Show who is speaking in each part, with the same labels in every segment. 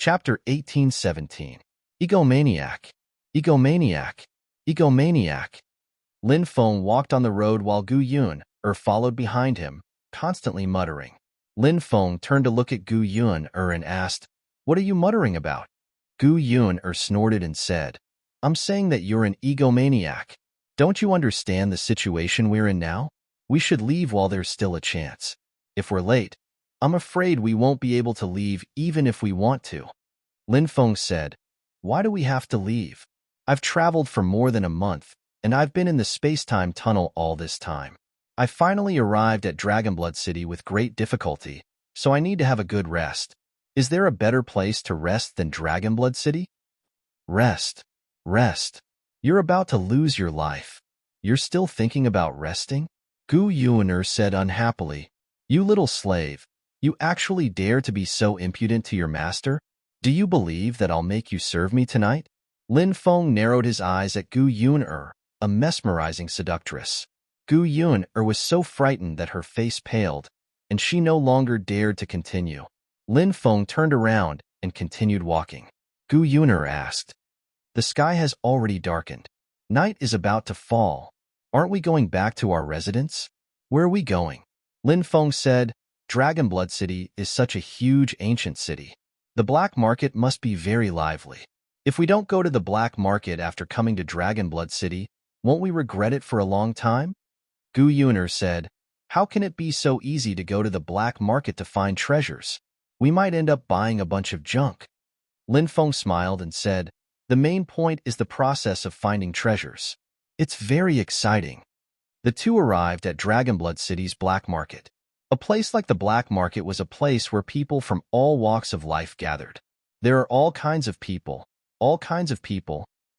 Speaker 1: Chapter 1817. Egomaniac. Egomaniac. Egomaniac. Lin Feng walked on the road while Gu Yun followed behind him, constantly muttering. Lin Feng turned to look at Gu Yun and asked, "What are you muttering about?" Gu Yun snorted and said, "I'm saying that you're an egomaniac. Don't you understand the situation we're in now? We should leave while there's still a chance. If we're late, I'm afraid we won't be able to leave even if we want to." Lin Feng said, "Why do we have to leave? I've traveled for more than a month, and I've been in the space-time tunnel all this time. I finally arrived at Dragonblood City with great difficulty, so I need to have a good rest. Is there a better place to rest than Dragonblood City?" Rest. Rest. You're about to lose your life. You're still thinking about resting? Gu Yuner said unhappily. "You little slave. You actually dare to be so impudent to your master? Do you believe that I'll make you serve me tonight?" Lin Feng narrowed his eyes at Gu Yuner, a mesmerizing seductress. Gu Yuner was so frightened that her face paled, and she no longer dared to continue. Lin Feng turned around and continued walking. Gu Yuner asked, "The sky has already darkened. Night is about to fall. Aren't we going back to our residence? Where are we going?" Lin Feng said, "Dragonblood City is such a huge ancient city. The black market must be very lively. If we don't go to the black market after coming to Dragonblood City, won't we regret it for a long time?" Gu Yuner said, "How can it be so easy to go to the black market to find treasures? We might end up buying a bunch of junk." Lin Feng smiled and said, "The main point is the process of finding treasures. It's very exciting." The two arrived at Dragonblood City's black market. A place like the black market was a place where people from all walks of life gathered. There are all kinds of people.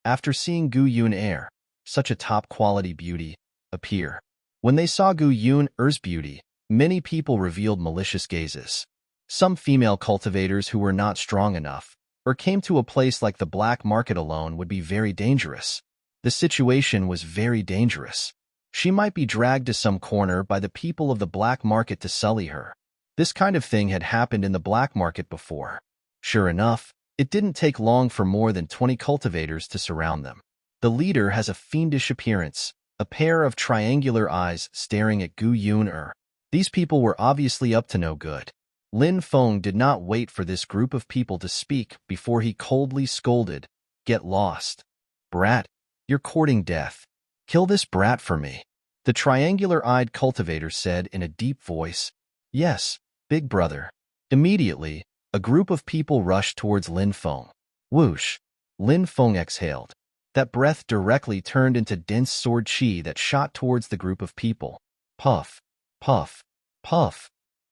Speaker 1: After seeing Gu Yun such a top-quality beauty, appear. When they saw Gu Yun's beauty, many people revealed malicious gazes. Some female cultivators who were not strong enough, or came to a place like the black market alone would be very dangerous. The situation was very dangerous. She might be dragged to some corner by the people of the black market to sully her. This kind of thing had happened in the black market before. Sure enough, it didn't take long for more than 20 cultivators to surround them. The leader has a fiendish appearance, a pair of triangular eyes staring at Gu Yun. These people were obviously up to no good. Lin Feng did not wait for this group of people to speak before he coldly scolded, "Get lost. Brat, you're courting death. Kill this brat for me." The triangular-eyed cultivator said in a deep voice, "Yes, big brother." Immediately, a group of people rushed towards Lin Feng. Whoosh! Lin Feng exhaled. That breath directly turned into dense sword qi that shot towards the group of people. Puff, puff, puff.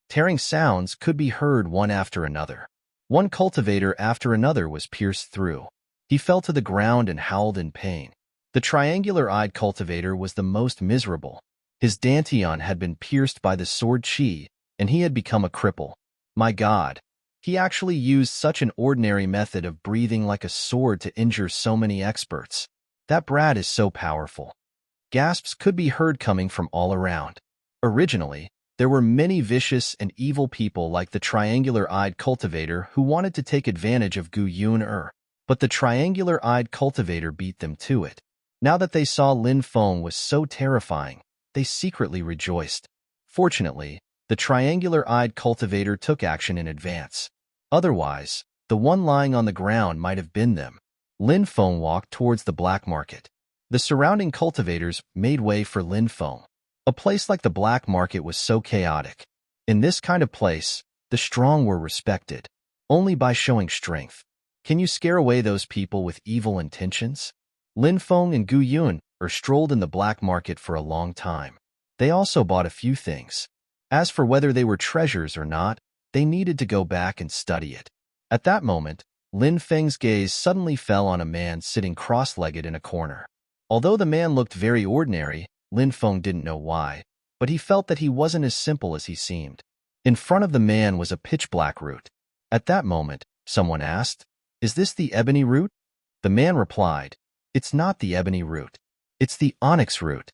Speaker 1: Tearing sounds could be heard one after another. One cultivator after another was pierced through. He fell to the ground and howled in pain. The triangular-eyed cultivator was the most miserable. His dantian had been pierced by the sword qi, and he had become a cripple. My God! He actually used such an ordinary method of breathing like a sword to injure so many experts. That brat is so powerful. Gasps could be heard coming from all around. Originally, there were many vicious and evil people like the triangular-eyed cultivator who wanted to take advantage of Gu Yun. But the triangular-eyed cultivator beat them to it. Now that they saw Lin Feng was so terrifying, they secretly rejoiced. Fortunately, the triangular-eyed cultivator took action in advance. Otherwise, the one lying on the ground might have been them. Lin Feng walked towards the black market. The surrounding cultivators made way for Lin Feng. A place like the black market was so chaotic. In this kind of place, the strong were respected. Only by showing strength. Can you scare away those people with evil intentions? Lin Feng and Gu Yun strolled in the black market for a long time. They also bought a few things. As for whether they were treasures or not, they needed to go back and study it. At that moment, Lin Feng's gaze suddenly fell on a man sitting cross-legged in a corner. Although the man looked very ordinary, Lin Feng didn't know why, but he felt that he wasn't as simple as he seemed. In front of the man was a pitch-black root. At that moment, someone asked, "Is this the ebony root?" The man replied, "It's not the ebony root. It's the onyx root."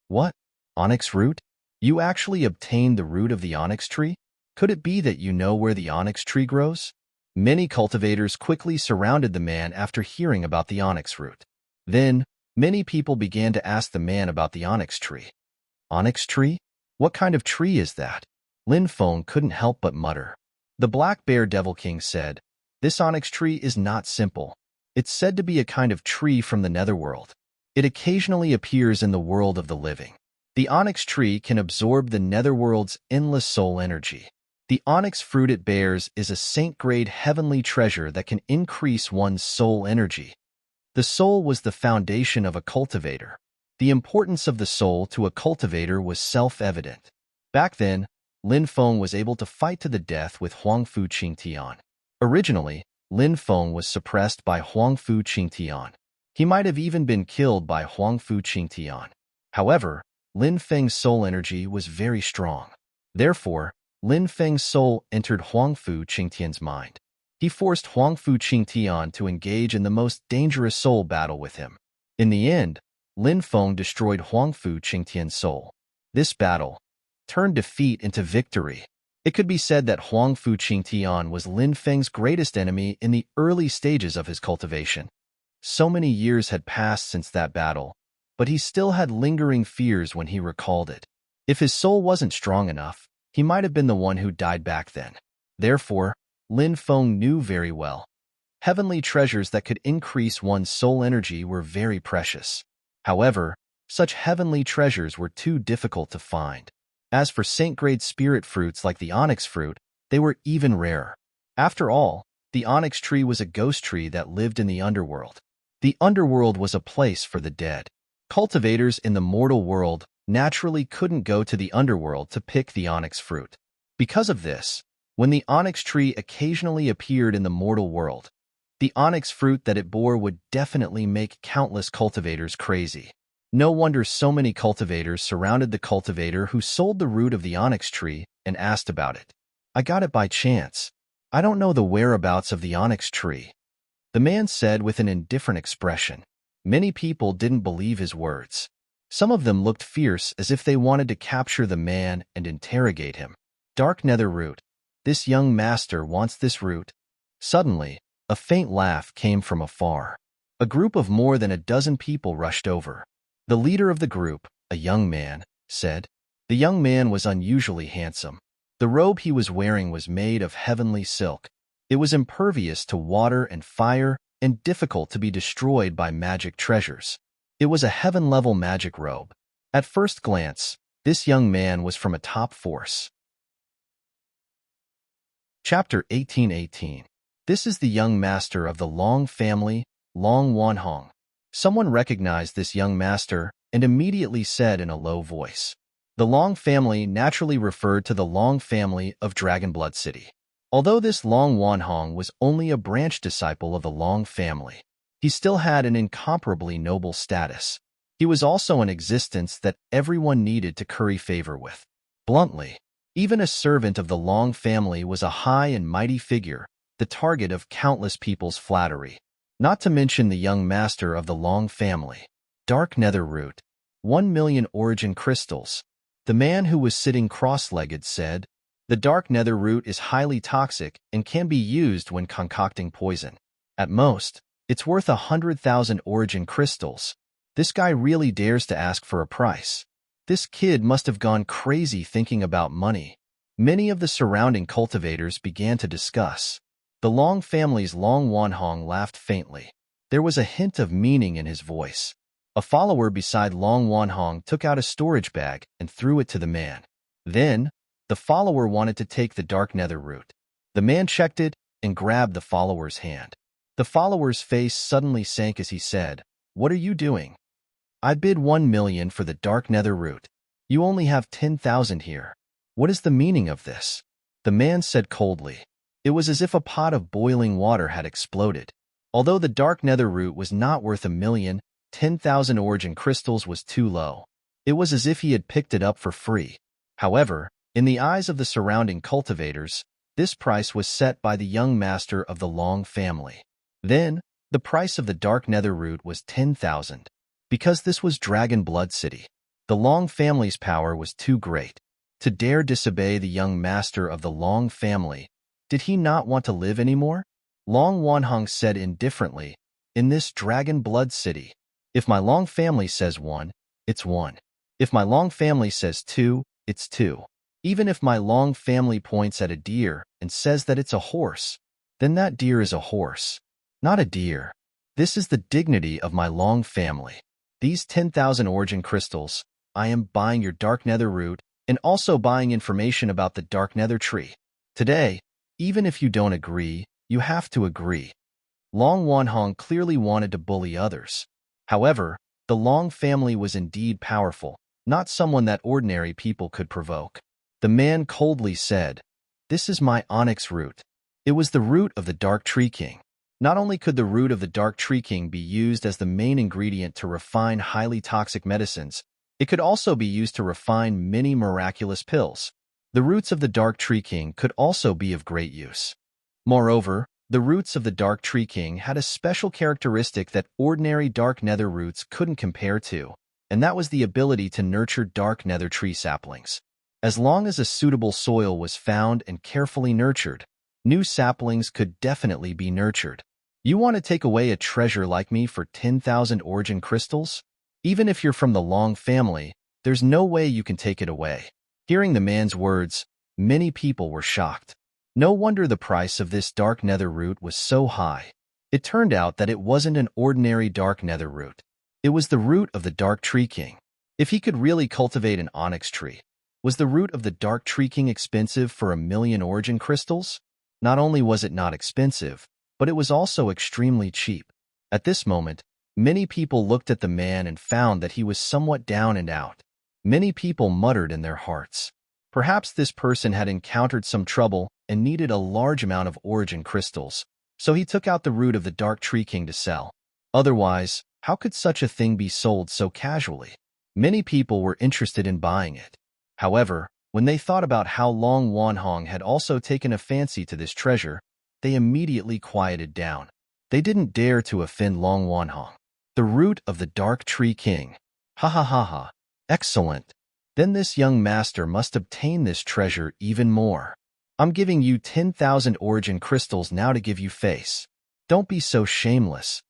Speaker 1: "What? Onyx root? You actually obtained the root of the onyx tree? Could it be that you know where the onyx tree grows?" Many cultivators quickly surrounded the man after hearing about the onyx root. Then, many people began to ask the man about the onyx tree. Onyx tree? What kind of tree is that? Lin Feng couldn't help but mutter. The Black Bear Devil King said, "This onyx tree is not simple. It's said to be a kind of tree from the netherworld. It occasionally appears in the world of the living. The onyx tree can absorb the netherworld's endless soul energy. The onyx fruit it bears is a saint-grade heavenly treasure that can increase one's soul energy." The soul was the foundation of a cultivator. The importance of the soul to a cultivator was self-evident. Back then, Lin Feng was able to fight to the death with Huangfu Qingtian. Originally, Lin Feng was suppressed by Huangfu Qingtian. He might have even been killed by Huangfu Qingtian. However, Lin Feng's soul energy was very strong. Therefore, Lin Feng's soul entered Huangfu Qingtian's mind. He forced Huangfu Qingtian to engage in the most dangerous soul battle with him. In the end, Lin Feng destroyed Huangfu Qingtian's soul. This battle turned defeat into victory. It could be said that Huangfu Qingtian was Lin Feng's greatest enemy in the early stages of his cultivation. So many years had passed since that battle, but he still had lingering fears when he recalled it. If his soul wasn't strong enough, he might have been the one who died back then. Therefore, Lin Feng knew very well. Heavenly treasures that could increase one's soul energy were very precious. However, such heavenly treasures were too difficult to find. As for saint-grade spirit fruits like the onyx fruit, they were even rarer. After all, the onyx tree was a ghost tree that lived in the underworld. The underworld was a place for the dead. Cultivators in the mortal world naturally couldn't go to the underworld to pick the onyx fruit. Because of this, when the onyx tree occasionally appeared in the mortal world, the onyx fruit that it bore would definitely make countless cultivators crazy. No wonder so many cultivators surrounded the cultivator who sold the root of the onyx tree and asked about it. "I got it by chance. I don't know the whereabouts of the onyx tree," the man said with an indifferent expression. Many people didn't believe his words. Some of them looked fierce as if they wanted to capture the man and interrogate him. "Dark nether root. This young master wants this root." Suddenly, a faint laugh came from afar. A group of more than a dozen people rushed over. The leader of the group, a young man, said. The young man was unusually handsome. The robe he was wearing was made of heavenly silk. It was impervious to water and fire and difficult to be destroyed by magic treasures. It was a heaven-level magic robe. At first glance, this young man was from a top force. Chapter 1818. This is the young master of the Long family, Long Wanhong. Someone recognized this young master and immediately said in a low voice. The Long family naturally referred to the Long family of Dragonblood City. Although this Long Wanhong was only a branch disciple of the Long family, he still had an incomparably noble status. He was also an existence that everyone needed to curry favor with. Bluntly, even a servant of the Long family was a high and mighty figure, the target of countless people's flattery. Not to mention the young master of the Long family. Dark nether root. 1,000,000 origin crystals. The man who was sitting cross-legged said, "The dark nether root is highly toxic and can be used when concocting poison. At most, it's worth 100,000 origin crystals." This guy really dares to ask for a price. This kid must have gone crazy thinking about money. Many of the surrounding cultivators began to discuss. The Long family's Long Wanhong laughed faintly. There was a hint of meaning in his voice. A follower beside Long Wanhong took out a storage bag and threw it to the man. Then, the follower wanted to take the dark nether root. The man checked it and grabbed the follower's hand. The follower's face suddenly sank as he said, "What are you doing?" "I bid 1,000,000 for the dark nether root. You only have 10,000 here. What is the meaning of this?" The man said coldly. It was as if a pot of boiling water had exploded. Although the dark nether root was not worth 1,000,000, 10,000 origin crystals was too low. It was as if he had picked it up for free. However, in the eyes of the surrounding cultivators, this price was set by the young master of the Long family. Then, the price of the dark nether root was 10,000. Because this was Dragonblood City, the Long family's power was too great. To dare disobey the young master of the Long family, Did he not want to live anymore? Long Wanhong said indifferently, in this dragon blood city, if my Long family says 1, it's 1. If my Long family says 2, it's 2. Even if my Long family points at a deer and says that it's a horse, then that deer is a horse, not a deer. This is the dignity of my Long family. These 10,000 origin crystals, I am buying your dark nether root and also buying information about the dark nether tree. Today, even if you don't agree, you have to agree. Long Wanhong clearly wanted to bully others. However, the Long family was indeed powerful, not someone that ordinary people could provoke. The man coldly said, "This is my onyx root." It was the root of the Dark Tree King. Not only could the root of the Dark Tree King be used as the main ingredient to refine highly toxic medicines, it could also be used to refine many miraculous pills. The roots of the Dark Tree King could also be of great use. Moreover, the roots of the Dark Tree King had a special characteristic that ordinary dark nether roots couldn't compare to, and that was the ability to nurture dark nether tree saplings. As long as a suitable soil was found and carefully nurtured, new saplings could definitely be nurtured. You want to take away a treasure like me for 10,000 origin crystals? Even if you're from the Long family, there's no way you can take it away. Hearing the man's words, many people were shocked. No wonder the price of this dark nether root was so high. It turned out that it wasn't an ordinary dark nether root. It was the root of the Dark Tree King. If he could really cultivate an onyx tree, was the root of the Dark Tree King expensive for 1,000,000 origin crystals? Not only was it not expensive, but it was also extremely cheap. At this moment, many people looked at the man and found that he was somewhat down and out. Many people muttered in their hearts. Perhaps this person had encountered some trouble and needed a large amount of origin crystals, so he took out the root of the Dark Tree King to sell. Otherwise, how could such a thing be sold so casually? Many people were interested in buying it. However, when they thought about how Long Wanhong had also taken a fancy to this treasure, they immediately quieted down. They didn't dare to offend Long Wanhong. The root of the Dark Tree King. Ha ha ha ha. Excellent. Then this young master must obtain this treasure even more. I'm giving you 10,000 origin crystals now to give you face. Don't be so shameless.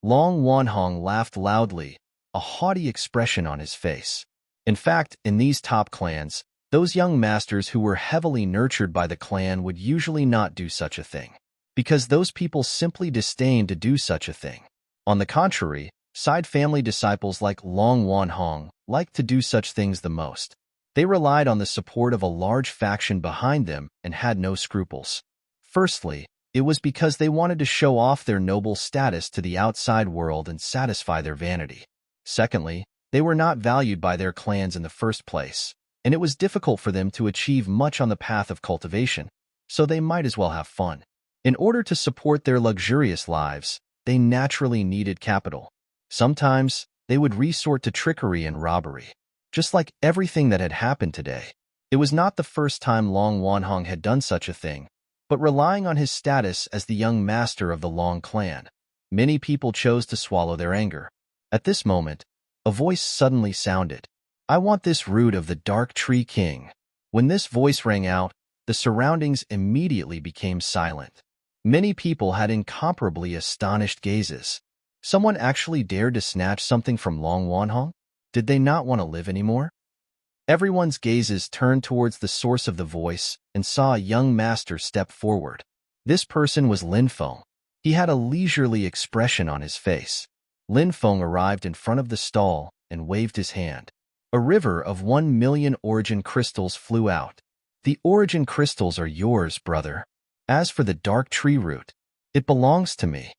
Speaker 1: Long Wanhong laughed loudly, a haughty expression on his face. In fact, in these top clans, those young masters who were heavily nurtured by the clan would usually not do such a thing, because those people simply disdain to do such a thing. On the contrary, side family disciples like Long Wanhong liked to do such things the most. They relied on the support of a large faction behind them and had no scruples. Firstly, it was because they wanted to show off their noble status to the outside world and satisfy their vanity. Secondly, they were not valued by their clans in the first place, and it was difficult for them to achieve much on the path of cultivation, so they might as well have fun. In order to support their luxurious lives, they naturally needed capital. Sometimes, they would resort to trickery and robbery. Just like everything that had happened today, it was not the first time Long Wanhong had done such a thing, but relying on his status as the young master of the Long clan, many people chose to swallow their anger. At this moment, a voice suddenly sounded. I want this root of the Dark Tree King. When this voice rang out, the surroundings immediately became silent. Many people had incomparably astonished gazes. Someone actually dared to snatch something from Long Wanhong? Did they not want to live anymore? Everyone's gazes turned towards the source of the voice and saw a young master step forward. This person was Lin Feng. He had a leisurely expression on his face. Lin Feng arrived in front of the stall and waved his hand. A river of 1,000,000 origin crystals flew out. The origin crystals are yours, brother. As for the dark tree root, it belongs to me.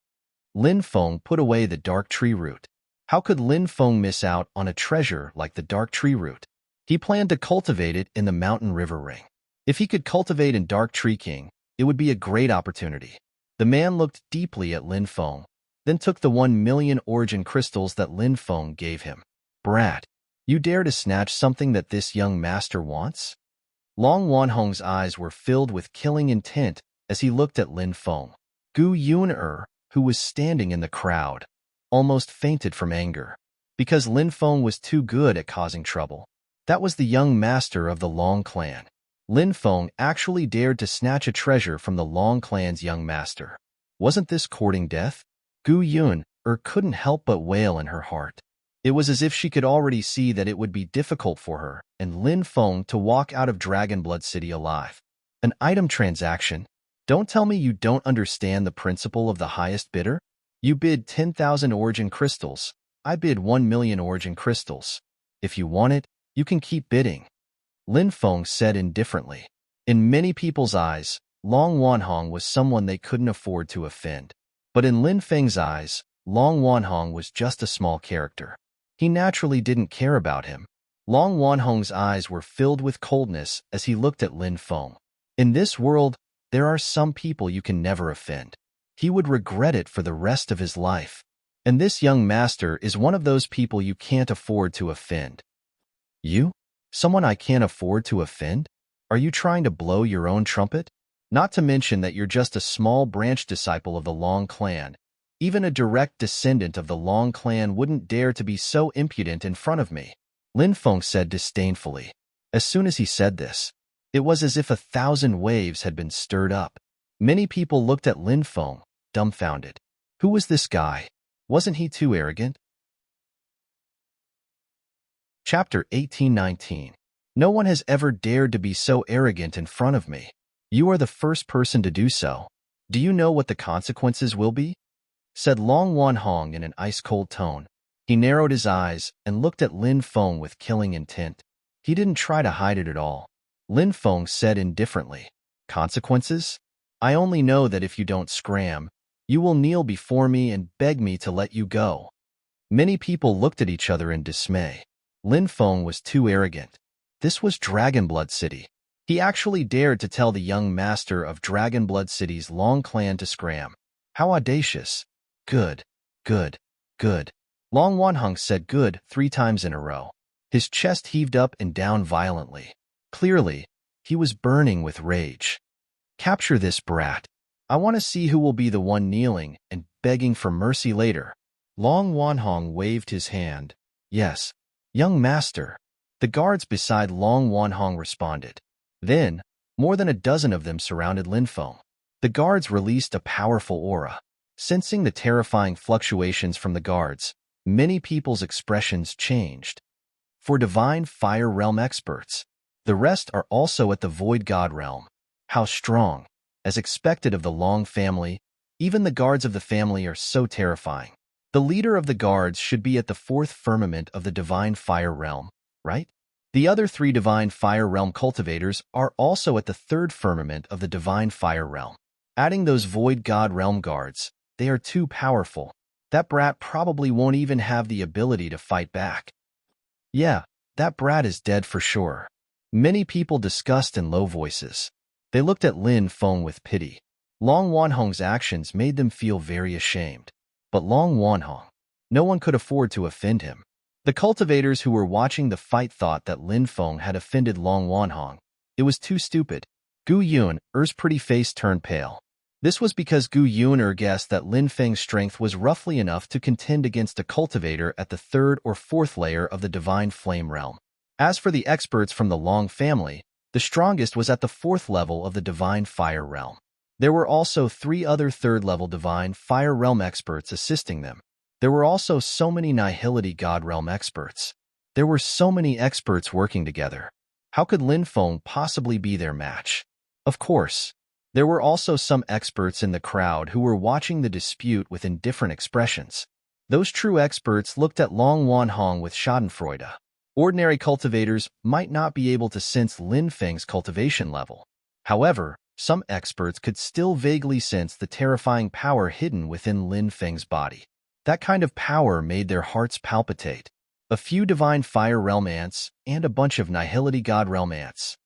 Speaker 1: Lin Feng put away the dark tree root. How could Lin Feng miss out on a treasure like the dark tree root? He planned to cultivate it in the mountain river ring. If he could cultivate in Dark Tree King, it would be a great opportunity. The man looked deeply at Lin Feng, then took the 1,000,000 origin crystals that Lin Feng gave him. Brat, you dare to snatch something that this young master wants? Long Wanhong's eyes were filled with killing intent as he looked at Lin Feng. Gu Yun-er, who was standing in the crowd, almost fainted from anger, because Lin Feng was too good at causing trouble. That was the young master of the Long clan. Lin Feng actually dared to snatch a treasure from the Long clan's young master. Wasn't this courting death? Gu Yun couldn't help but wail in her heart. It was as if she could already see that it would be difficult for her and Lin Feng to walk out of Dragonblood City alive. An item transaction? Don't tell me you don't understand the principle of the highest bidder? You bid 10,000 origin crystals. I bid 1,000,000 origin crystals. If you want it, you can keep bidding. Lin Feng said indifferently. In many people's eyes, Long Wanhong was someone they couldn't afford to offend. But in Lin Feng's eyes, Long Wanhong was just a small character. He naturally didn't care about him. Long Wanhong's eyes were filled with coldness as he looked at Lin Feng. In this world, there are some people you can never offend. He would regret it for the rest of his life. And this young master is one of those people you can't afford to offend. You? Someone I can't afford to offend? Are you trying to blow your own trumpet? Not to mention that you're just a small branch disciple of the Long clan. Even a direct descendant of the Long clan wouldn't dare to be so impudent in front of me, Lin Feng said disdainfully. As soon as he said this, it was as if 1,000 waves had been stirred up. Many people looked at Lin Feng, dumbfounded. Who was this guy? Wasn't he too arrogant? Chapter 18-19. No one has ever dared to be so arrogant in front of me. You are the first person to do so. Do you know what the consequences will be? Said Long Wanhong in an ice-cold tone. He narrowed his eyes and looked at Lin Feng with killing intent. He didn't try to hide it at all. Lin Feng said indifferently. Consequences? I only know that if you don't scram, you will kneel before me and beg me to let you go. Many people looked at each other in dismay. Lin Feng was too arrogant. This was Dragonblood City. He actually dared to tell the young master of Dragonblood City's Long clan to scram. How audacious. Good, good, good. Long Wanhong said good 3 times in a row. His chest heaved up and down violently. Clearly, he was burning with rage. Capture this brat. I want to see who will be the one kneeling and begging for mercy later. Long Wanhong waved his hand. Yes, young master. The guards beside Long Wanhong responded. Then, more than a dozen of them surrounded Lin Feng. The guards released a powerful aura. Sensing the terrifying fluctuations from the guards, many people's expressions changed. For Divine Fire Realm experts, the rest are also at the Void God Realm. How strong! As expected of the Long family, even the guards of the family are so terrifying. The leader of the guards should be at the 4th firmament of the Divine Fire Realm, right? The other 3 Divine Fire Realm cultivators are also at the 3rd firmament of the Divine Fire Realm. Adding those Void God Realm guards, they are too powerful. That brat probably won't even have the ability to fight back. Yeah, that brat is dead for sure. Many people discussed in low voices. They looked at Lin Feng with pity. Long Wanhong's actions made them feel very ashamed. But Long Wanhong, no one could afford to offend him. The cultivators who were watching the fight thought that Lin Feng had offended Long Wanhong. It was too stupid. Gu Yun's pretty face turned pale. This was because Gu Yun guessed that Lin Feng's strength was roughly enough to contend against a cultivator at the 3rd or 4th layer of the Divine Flame Realm. As for the experts from the Long family, the strongest was at the 4th level of the Divine Fire Realm. There were also 3 other 3rd-level Divine Fire Realm experts assisting them. There were also so many Nihility God Realm experts. There were so many experts working together. How could Lin Feng possibly be their match? Of course, there were also some experts in the crowd who were watching the dispute with indifferent expressions. Those true experts looked at Long Wanhong with schadenfreude. Ordinary cultivators might not be able to sense Lin Feng's cultivation level. However, some experts could still vaguely sense the terrifying power hidden within Lin Feng's body. That kind of power made their hearts palpitate. A few Divine Fire Realm ants and a bunch of Nihility God Realm ants.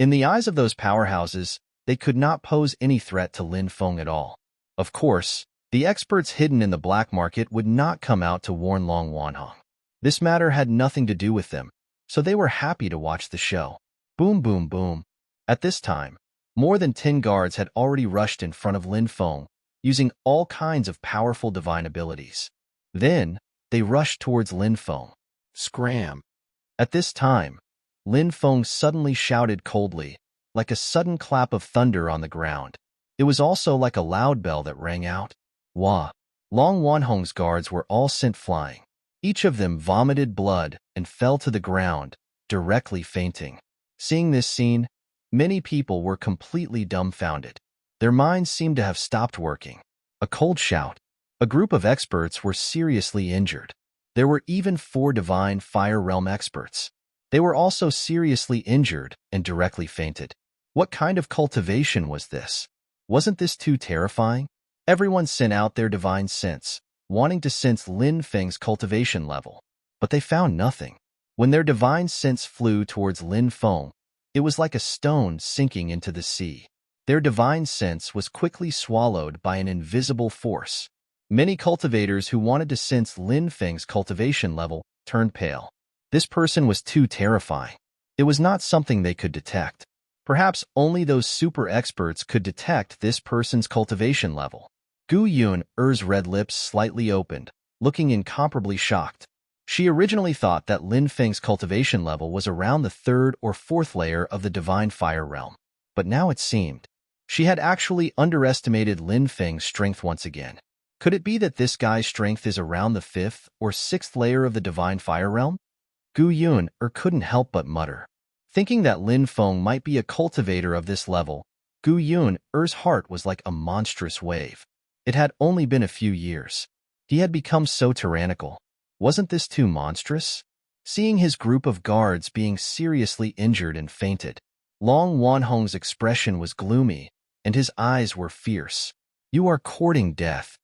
Speaker 1: In the eyes of those powerhouses, they could not pose any threat to Lin Feng at all. Of course, the experts hidden in the black market would not come out to warn Long Wanhong. This matter had nothing to do with them, so they were happy to watch the show. Boom, boom, boom. At this time, more than 10 guards had already rushed in front of Lin Feng, using all kinds of powerful divine abilities. Then, they rushed towards Lin Feng. Scram! At this time, Lin Feng suddenly shouted coldly, like a sudden clap of thunder on the ground. It was also like a loud bell that rang out. Wah! Long Wanhong's guards were all sent flying. Each of them vomited blood and fell to the ground, directly fainting. Seeing this scene, many people were completely dumbfounded. Their minds seemed to have stopped working. A cold shout. A group of experts were seriously injured. There were even 4 divine fire realm experts. They were also seriously injured and directly fainted. What kind of cultivation was this? Wasn't this too terrifying? Everyone sent out their divine sense, wanting to sense Lin Feng's cultivation level, but they found nothing. When their divine sense flew towards Lin Feng, it was like a stone sinking into the sea. Their divine sense was quickly swallowed by an invisible force. Many cultivators who wanted to sense Lin Feng's cultivation level turned pale. This person was too terrifying. It was not something they could detect. Perhaps only those super experts could detect this person's cultivation level. Gu Yun's red lips slightly opened, looking incomparably shocked. She originally thought that Lin Feng's cultivation level was around the 3rd or 4th layer of the divine fire realm. But now it seemed she had actually underestimated Lin Feng's strength once again. Could it be that this guy's strength is around the 5th or 6th layer of the divine fire realm? Gu Yun couldn't help but mutter. Thinking that Lin Feng might be a cultivator of this level, Gu Yun's heart was like a monstrous wave. It had only been a few years. He had become so tyrannical. Wasn't this too monstrous? Seeing his group of guards being seriously injured and fainted, Long Wanhong's expression was gloomy, and his eyes were fierce. "You are courting death,"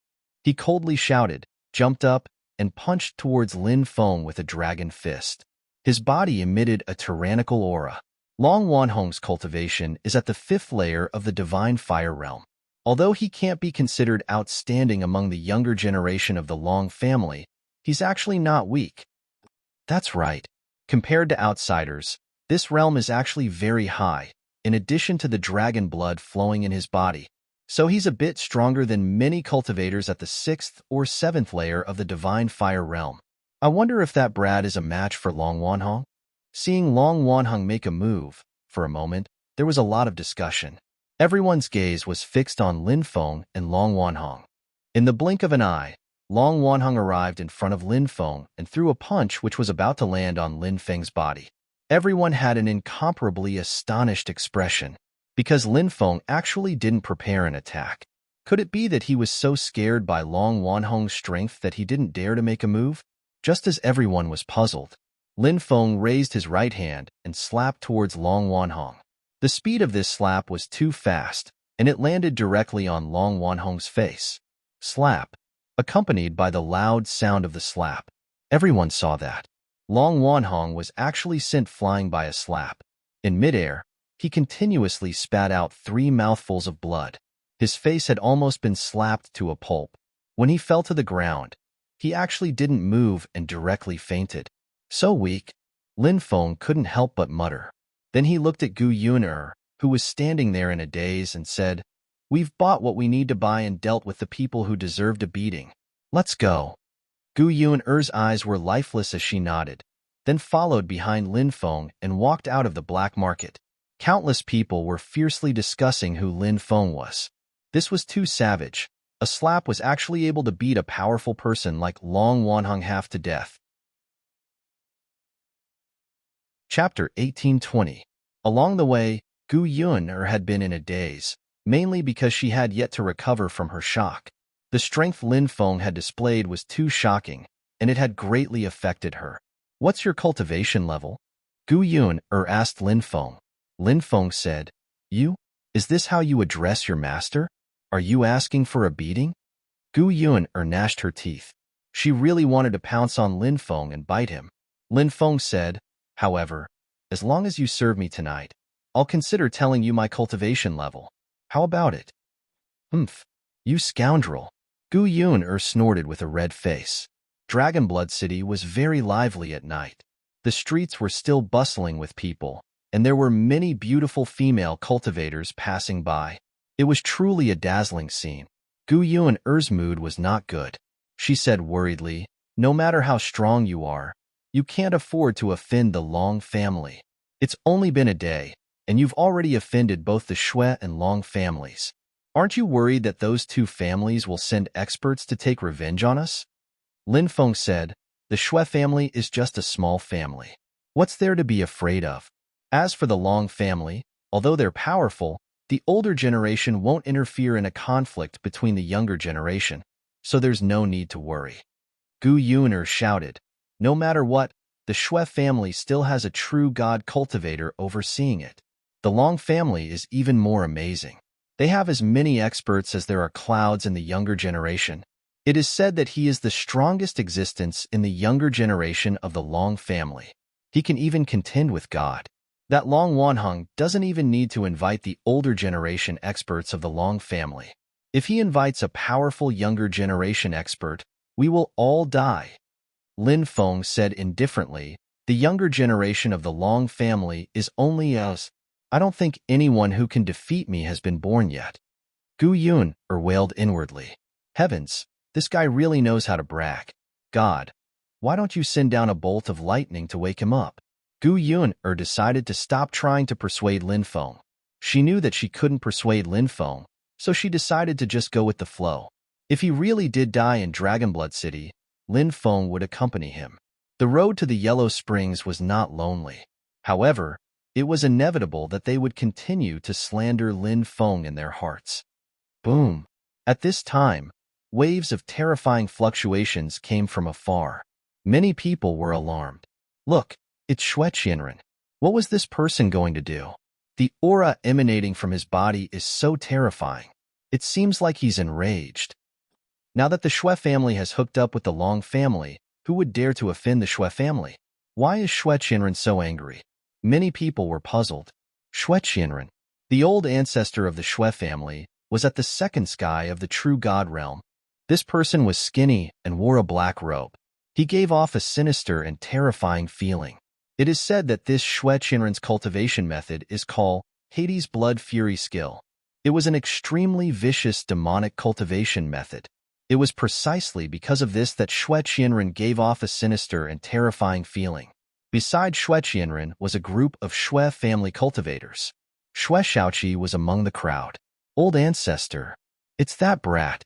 Speaker 1: he coldly shouted, jumped up, and punched towards Lin Feng with a dragon fist. His body emitted a tyrannical aura. Long Wanhong's cultivation is at the 5th layer of the divine fire realm. Although he can't be considered outstanding among the younger generation of the Long family, he's actually not weak. That's right. Compared to outsiders, this realm is actually very high, in addition to the dragon blood flowing in his body. So he's a bit stronger than many cultivators at the 6th or 7th layer of the divine fire realm. I wonder if that Brad is a match for Long Wanhong? Seeing Long Wanhong make a move, for a moment, there was a lot of discussion. Everyone's gaze was fixed on Lin Feng and Long Wanhong. In the blink of an eye, Long Wanhong arrived in front of Lin Feng and threw a punch which was about to land on Lin Feng's body. Everyone had an incomparably astonished expression, because Lin Feng actually didn't prepare an attack. Could it be that he was so scared by Long Wanhong's strength that he didn't dare to make a move? Just as everyone was puzzled, Lin Feng raised his right hand and slapped towards Long Wanhong. The speed of this slap was too fast, and it landed directly on Long Wanhong's face. Slap, accompanied by the loud sound of the slap. Everyone saw that. Long Wanhong was actually sent flying by a slap. In midair, he continuously spat out 3 mouthfuls of blood. His face had almost been slapped to a pulp. When he fell to the ground, he actually didn't move and directly fainted. So weak, Lin Feng couldn't help but mutter. Then he looked at Gu Yun, who was standing there in a daze, and said, "We've bought what we need to buy and dealt with the people who deserved a beating. Let's go." Gu Yun's eyes were lifeless as she nodded, then followed behind Lin Feng and walked out of the black market. Countless people were fiercely discussing who Lin Feng was. This was too savage. A slap was actually able to beat a powerful person like Long Wanhong half to death. Chapter 1820. Along the way, Gu Yun had been in a daze, mainly because she had yet to recover from her shock. The strength Lin Feng had displayed was too shocking, and it had greatly affected her. "What's your cultivation level?" Gu Yun asked Lin Feng. Lin Feng said, "You? Is this how you address your master? Are you asking for a beating?" Gu Yun gnashed her teeth. She really wanted to pounce on Lin Feng and bite him. Lin Feng said, "However, as long as you serve me tonight, I'll consider telling you my cultivation level. How about it?" "Humph, you scoundrel." Gu Yun snorted with a red face. Dragonblood City was very lively at night. The streets were still bustling with people, and there were many beautiful female cultivators passing by. It was truly a dazzling scene. Gu Yun's mood was not good. She said worriedly, "No matter how strong you are, you can't afford to offend the Long family. It's only been a day, and you've already offended both the Shui and Long families. Aren't you worried that those two families will send experts to take revenge on us? Lin Feng said, the Shui family is just a small family. What's there to be afraid of? As for the Long family, although they're powerful, the older generation won't interfere in a conflict between the younger generation, so there's no need to worry. Gu Yuner shouted, no matter what, the Shui family still has a true god cultivator overseeing it. The Long family is even more amazing. They have as many experts as there are clouds in the younger generation. It is said that he is the strongest existence in the younger generation of the Long family. He can even contend with God. That Long Wanheng doesn't even need to invite the older generation experts of the Long family. If he invites a powerful younger generation expert, we will all die. Lin Feng said indifferently, the younger generation of the Long family is only us. I don't think anyone who can defeat me has been born yet. Gu Yun wailed inwardly. Heavens, this guy really knows how to brag. God, why don't you send down a bolt of lightning to wake him up? Gu Yun decided to stop trying to persuade Lin Feng. She knew that she couldn't persuade Lin Feng, so she decided to just go with the flow. If he really did die in Dragonblood City, Lin Feng would accompany him. The road to the Yellow Springs was not lonely. However, it was inevitable that they would continue to slander Lin Feng in their hearts. Boom! At this time, waves of terrifying fluctuations came from afar. Many people were alarmed. Look, it's Shui Qianren. What was this person going to do? The aura emanating from his body is so terrifying. It seems like he's enraged. Now that the Shui family has hooked up with the Long family, who would dare to offend the Shui family? Why is Shui Qianren so angry? Many people were puzzled. Shui Qianren, the old ancestor of the Shui family, was at the second sky of the true god realm. This person was skinny and wore a black robe. He gave off a sinister and terrifying feeling. It is said that this Shui Qianren's cultivation method is called Hades' Blood Fury skill. It was an extremely vicious demonic cultivation method. It was precisely because of this that Shui Qianren gave off a sinister and terrifying feeling. Beside Shui Qianren was a group of Shui family cultivators. Shui Shaoqi was among the crowd. Old ancestor. It's that brat.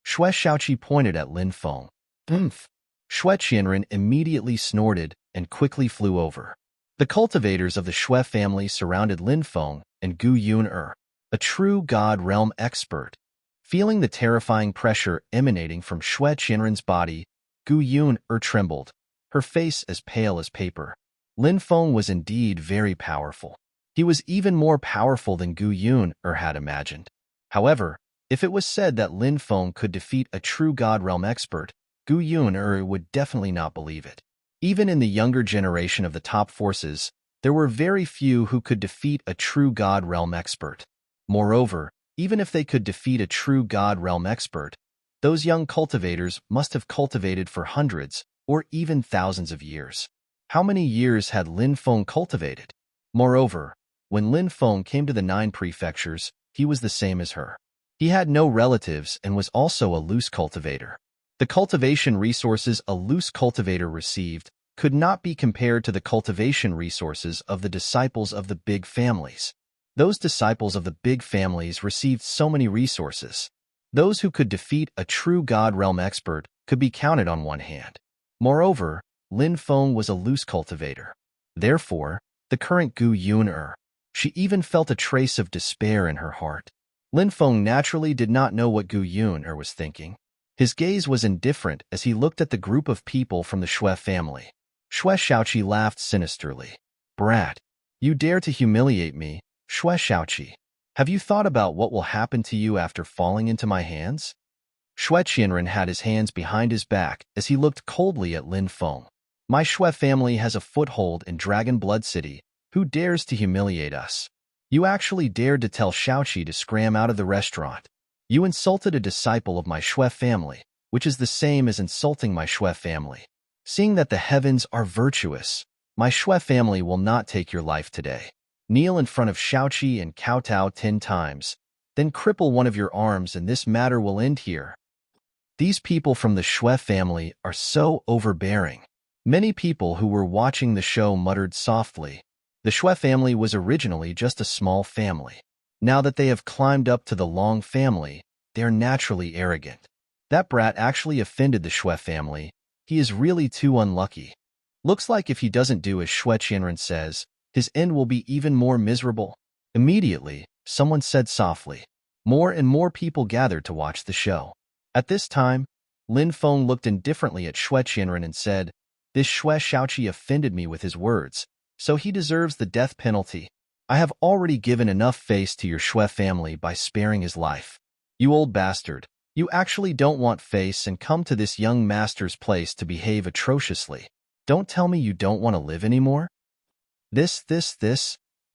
Speaker 1: Shui Shaoqi pointed at Lin Feng. Oomph. Shui Qianren immediately snorted and quickly flew over. The cultivators of the Shui family surrounded Lin Feng and Gu Yun, a true god realm expert. Feeling the terrifying pressure emanating from Shui Qianren's body, Gu Yun trembled, her face as pale as paper. Lin Feng was indeed very powerful. He was even more powerful than Gu Yun had imagined. However, if it was said that Lin Feng could defeat a true god realm expert, Gu Yun would definitely not believe it. Even in the younger generation of the top forces, there were very few who could defeat a true god realm expert. Moreover, even if they could defeat a true god realm expert, those young cultivators must have cultivated for hundreds or even thousands of years. How many years had Lin Feng cultivated? Moreover, when Lin Feng came to the 9 prefectures, he was the same as her. He had no relatives and was also a loose cultivator. The cultivation resources a loose cultivator received could not be compared to the cultivation resources of the disciples of the big families. Those disciples of the big families received so many resources. Those who could defeat a true god realm expert could be counted on one hand. Moreover, Lin Feng was a loose cultivator. Therefore, the current Gu Yun she even felt a trace of despair in her heart. Lin Feng naturally did not know what Gu Yun was thinking. His gaze was indifferent as he looked at the group of people from the Shui family. Shui Shaoqi laughed sinisterly. Brat, you dare to humiliate me, Shui Shaoqi. Have you thought about what will happen to you after falling into my hands? Shui Qianren had his hands behind his back as he looked coldly at Lin Feng. My Shui family has a foothold in Dragonblood City. Who dares to humiliate us? You actually dared to tell Shaoqi to scram out of the restaurant. You insulted a disciple of my Shui family, which is the same as insulting my Shui family. Seeing that the heavens are virtuous, my Shui family will not take your life today. Kneel in front of Shaoqi and kowtow 10 times, then cripple one of your arms and this matter will end here. These people from the Shui family are so overbearing. Many people who were watching the show muttered softly. The Shui family was originally just a small family. Now that they have climbed up to the Long family, they are naturally arrogant. That brat actually offended the Shui family. He is really too unlucky. Looks like if he doesn't do as Shui Qianren says, his end will be even more miserable. Immediately, someone said softly. More and more people gathered to watch the show. At this time, Lin Feng looked indifferently at Shui Qianren and said, "This Shui Shaoqi offended me with his words, so he deserves the death penalty. I have already given enough face to your Shui family by sparing his life. You old bastard, you actually don't want face and come to this young master's place to behave atrociously. Don't tell me you don't want to live anymore?" This.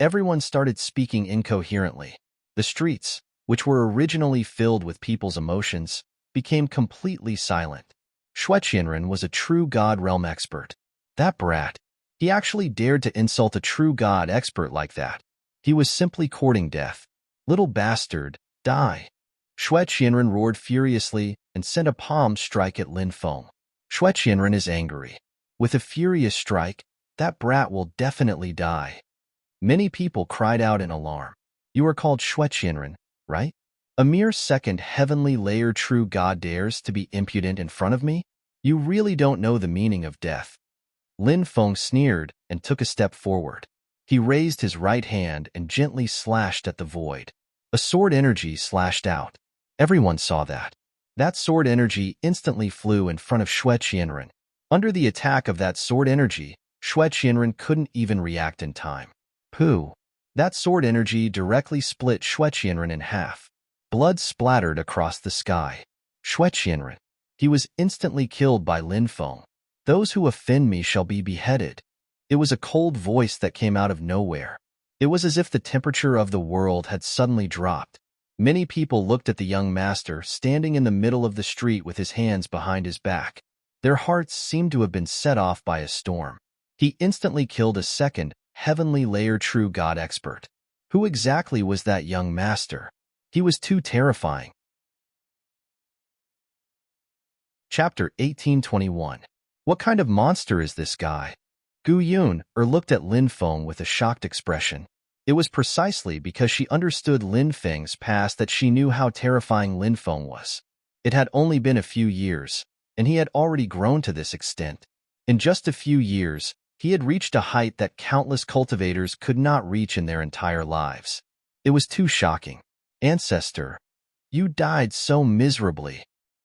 Speaker 1: Everyone started speaking incoherently. The streets, which were originally filled with people's emotions, became completely silent. Shui Qianren was a true God realm expert. That brat. He actually dared to insult a true God expert like that. He was simply courting death. Little bastard, die. Shui Qianren roared furiously and sent a palm strike at Lin Feng. Shui Qianren is angry. With a furious strike, that brat will definitely die. Many people cried out in alarm. You are called Shui Qianren, right? A mere second heavenly layer true God dares to be impudent in front of me? You really don't know the meaning of death. Lin Feng sneered and took a step forward. He raised his right hand and gently slashed at the void. A sword energy slashed out. Everyone saw that. That sword energy instantly flew in front of Shui Qianren. Under the attack of that sword energy, Shui Qianren couldn't even react in time. Pooh! That sword energy directly split Shui Qianren in half. Blood splattered across the sky. Shui Qianren. He was instantly killed by Lin Feng. Those who offend me shall be beheaded. It was a cold voice that came out of nowhere. It was as if the temperature of the world had suddenly dropped. Many people looked at the young master standing in the middle of the street with his hands behind his back. Their hearts seemed to have been set off by a storm. He instantly killed a second, heavenly layer true God expert. Who exactly was that young master? He was too terrifying. Chapter 1821. What kind of monster is this guy? Gu Yun looked at Lin Feng with a shocked expression. It was precisely because she understood Lin Feng's past that she knew how terrifying Lin Feng was. It had only been a few years, and he had already grown to this extent. In just a few years, he had reached a height that countless cultivators could not reach in their entire lives. It was too shocking. Ancestor, you died so miserably.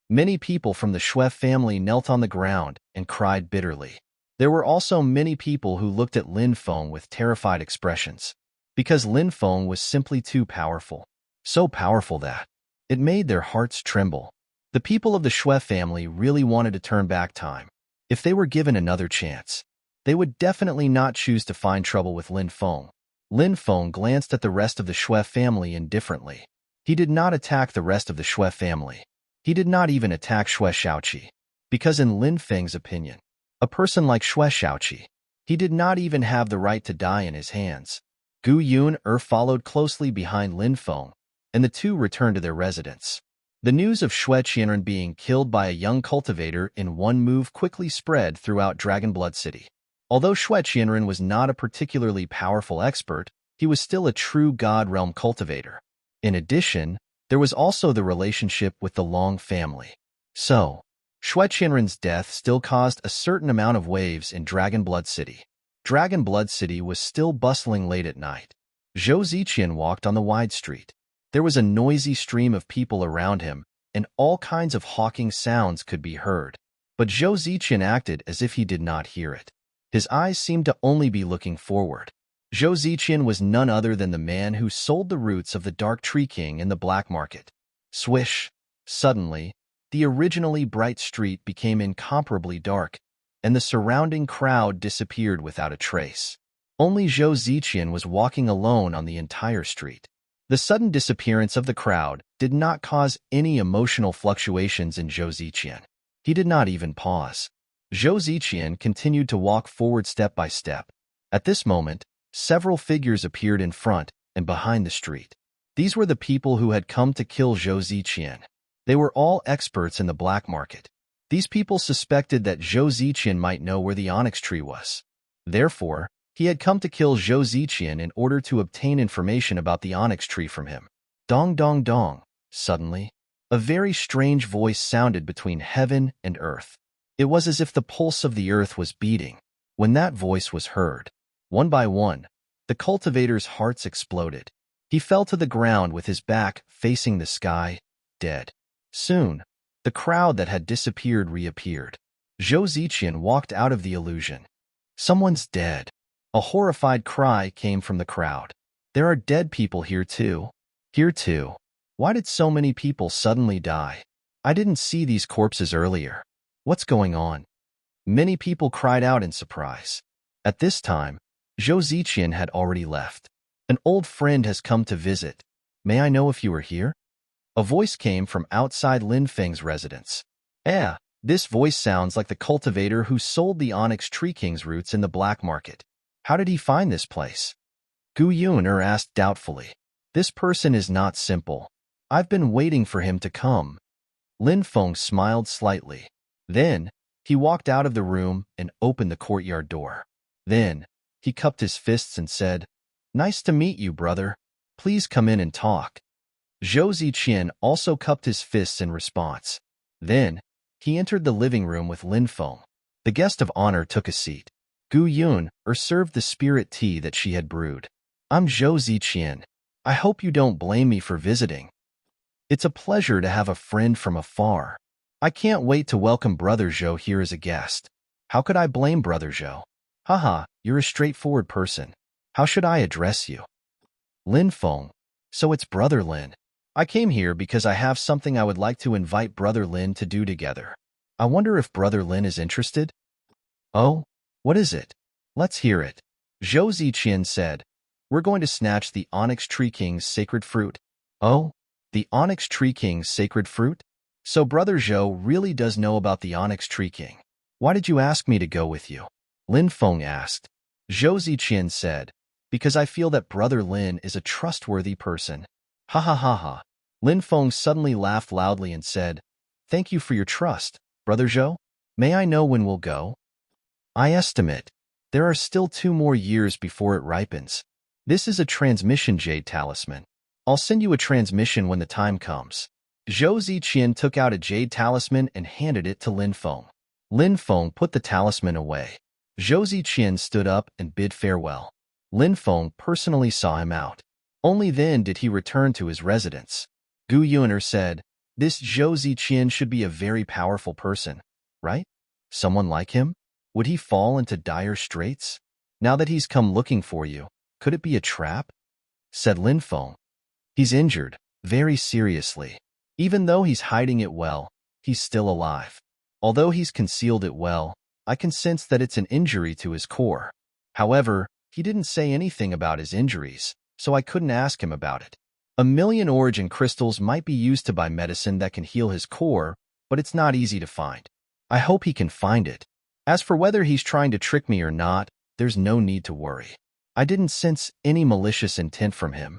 Speaker 1: Many people from the Shui family knelt on the ground and cried bitterly. There were also many people who looked at Lin Feng with terrified expressions, because Lin Feng was simply too powerful. So powerful that it made their hearts tremble. The people of the Shui family really wanted to turn back time. If they were given another chance, they would definitely not choose to find trouble with Lin Feng. Lin Feng glanced at the rest of the Shui family indifferently. He did not attack the rest of the Shui family. He did not even attack Shui Shaoqi, because in Lin Feng's opinion, a person like Shui Shaoqi, he did not even have the right to die in his hands. Gu Yun followed closely behind Lin Feng, and the two returned to their residence. The news of Shui Qianren being killed by a young cultivator in one move quickly spread throughout Dragonblood City. Although Shui Qianren was not a particularly powerful expert, he was still a true God realm cultivator. In addition, there was also the relationship with the Long family. So, Shui Qianren's death still caused a certain amount of waves in Dragonblood City. Dragonblood City was still bustling late at night. Zhou Ziqian walked on the wide street. There was a noisy stream of people around him, and all kinds of hawking sounds could be heard. But Zhou Ziqian acted as if he did not hear it. His eyes seemed to only be looking forward. Zhou Ziqian was none other than the man who sold the roots of the Dark Tree King in the black market. Swish! Suddenly, the originally bright street became incomparably dark, and the surrounding crowd disappeared without a trace. Only Zhou Ziqian was walking alone on the entire street. The sudden disappearance of the crowd did not cause any emotional fluctuations in Zhou Ziqian. He did not even pause. Zhou Ziqian continued to walk forward step by step. At this moment, several figures appeared in front and behind the street. These were the people who had come to kill Zhou Ziqian. They were all experts in the black market. These people suspected that Zhou Ziqian might know where the onyx tree was. Therefore, He had come to kill Zhou Ziqian in order to obtain information about the onyx tree from him. Dong dong dong. Suddenly, a very strange voice sounded between heaven and earth. It was as if the pulse of the earth was beating. When that voice was heard, one by one, the cultivator's hearts exploded. He fell to the ground with his back facing the sky, dead. Soon, the crowd that had disappeared reappeared. Zhou Ziqian walked out of the illusion. Someone's dead. A horrified cry came from the crowd. There are dead people here too. Here too. Why did so many people suddenly die? I didn't see these corpses earlier. What's going on? Many people cried out in surprise. At this time, Zhou Ziqian had already left. An old friend has come to visit. May I know if you are here? A voice came from outside Lin Feng's residence. This voice sounds like the cultivator who sold the Onyx Tree King's roots in the black market. How did he find this place? Gu Yuner asked doubtfully. This person is not simple. I've been waiting for him to come. Lin Feng smiled slightly. Then, he walked out of the room and opened the courtyard door. Then, he cupped his fists and said, Nice to meet you, brother. Please come in and talk. Zhou Ziqian also cupped his fists in response. Then, he entered the living room with Lin Feng. The guest of honor took a seat. Gu Yuner served the spirit tea that she had brewed. I'm Zhou Ziqian. I hope you don't blame me for visiting. It's a pleasure to have a friend from afar. I can't wait to welcome Brother Zhou here as a guest. How could I blame Brother Zhou? Haha, you're a straightforward person. How should I address you? Lin Feng. So it's Brother Lin. I came here because I have something I would like to invite Brother Lin to do together. I wonder if Brother Lin is interested? Oh, what is it? Let's hear it. Zhou Ziqian said, We're going to snatch the Onyx Tree King's sacred fruit. Oh, the Onyx Tree King's sacred fruit? So Brother Zhou really does know about the Onyx Tree King. Why did you ask me to go with you? Lin Feng asked. Zhou Ziqian said, Because I feel that Brother Lin is a trustworthy person. Ha ha ha ha. Lin Feng suddenly laughed loudly and said, Thank you for your trust, Brother Zhou. May I know when we'll go? I estimate there are still 2 more years before it ripens. This is a transmission jade talisman. I'll send you a transmission when the time comes. Zhou Ziqian took out a jade talisman and handed it to Lin Feng. Lin Feng put the talisman away. Zhou Ziqian stood up and bid farewell. Lin Feng personally saw him out. Only then did he return to his residence. Gu Yuner said, This Zhou Ziqian should be a very powerful person, right? Someone like him? Would he fall into dire straits? Now that he's come looking for you, could it be a trap? Said Lin Feng. He's injured, very seriously. Even though he's hiding it well, he's still alive. Although he's concealed it well, I can sense that it's an injury to his core. However, he didn't say anything about his injuries, so I couldn't ask him about it. 1,000,000 origin crystals might be used to buy medicine that can heal his core, but it's not easy to find. I hope he can find it. As for whether he's trying to trick me or not, there's no need to worry. I didn't sense any malicious intent from him.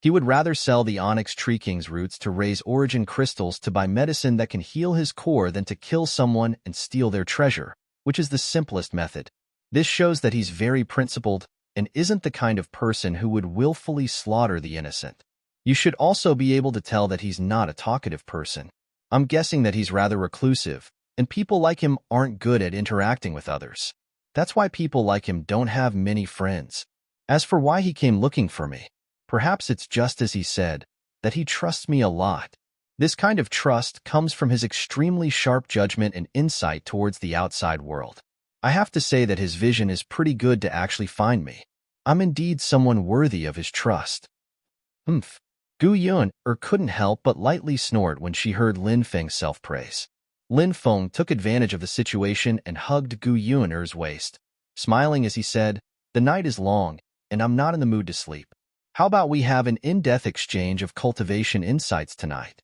Speaker 1: He would rather sell the Onyx Tree King's roots to raise origin crystals to buy medicine that can heal his core than to kill someone and steal their treasure, which is the simplest method. This shows that he's very principled and isn't the kind of person who would willfully slaughter the innocent. You should also be able to tell that he's not a talkative person. I'm guessing that he's rather reclusive, and people like him aren't good at interacting with others. That's why people like him don't have many friends. As for why he came looking for me, perhaps it's just as he said, that he trusts me a lot. This kind of trust comes from his extremely sharp judgment and insight towards the outside world. I have to say that his vision is pretty good to actually find me. I'm indeed someone worthy of his trust. Humph. Gu Yuner couldn't help but lightly snort when she heard Lin Feng's self-praise. Lin Feng took advantage of the situation and hugged Gu Yuner's waist, smiling as he said, The night is long, and I'm not in the mood to sleep. How about we have an in-depth exchange of cultivation insights tonight?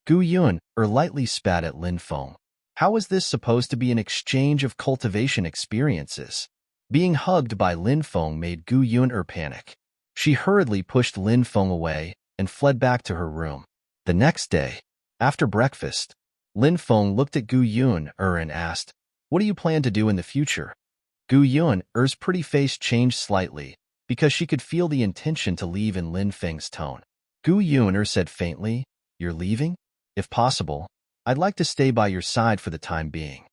Speaker 1: Gu Yuner lightly spat at Lin Feng. How is this supposed to be an exchange of cultivation experiences? Being hugged by Lin Feng made Gu Yuner panic. She hurriedly pushed Lin Feng away and fled back to her room. The next day, after breakfast, Lin Feng looked at Gu Yuner and asked, What do you plan to do in the future? Gu Yun's pretty face changed slightly, because she could feel the intention to leave in Lin Feng's tone. Gu Yun said faintly, "You're leaving? If possible, I'd like to stay by your side for the time being."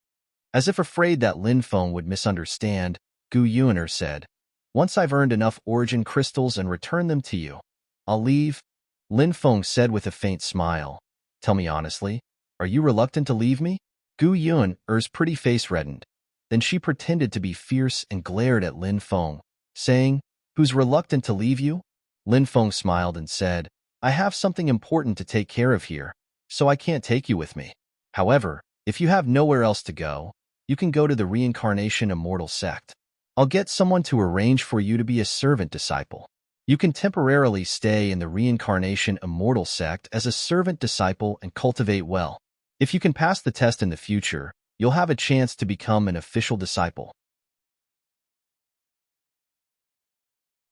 Speaker 1: As if afraid that Lin Feng would misunderstand, Gu Yun said, "Once I've earned enough origin crystals and returned them to you, I'll leave." Lin Feng said with a faint smile, "Tell me honestly, are you reluctant to leave me?" Gu Yun's pretty face reddened. Then she pretended to be fierce and glared at Lin Feng, saying, "Who's reluctant to leave you?" Lin Feng smiled and said, "I have something important to take care of here, so I can't take you with me. However, if you have nowhere else to go, you can go to the Reincarnation Immortal Sect. I'll get someone to arrange for you to be a servant disciple. You can temporarily stay in the Reincarnation Immortal Sect as a servant disciple and cultivate well. If you can pass the test in the future, you'll have a chance to become an official disciple."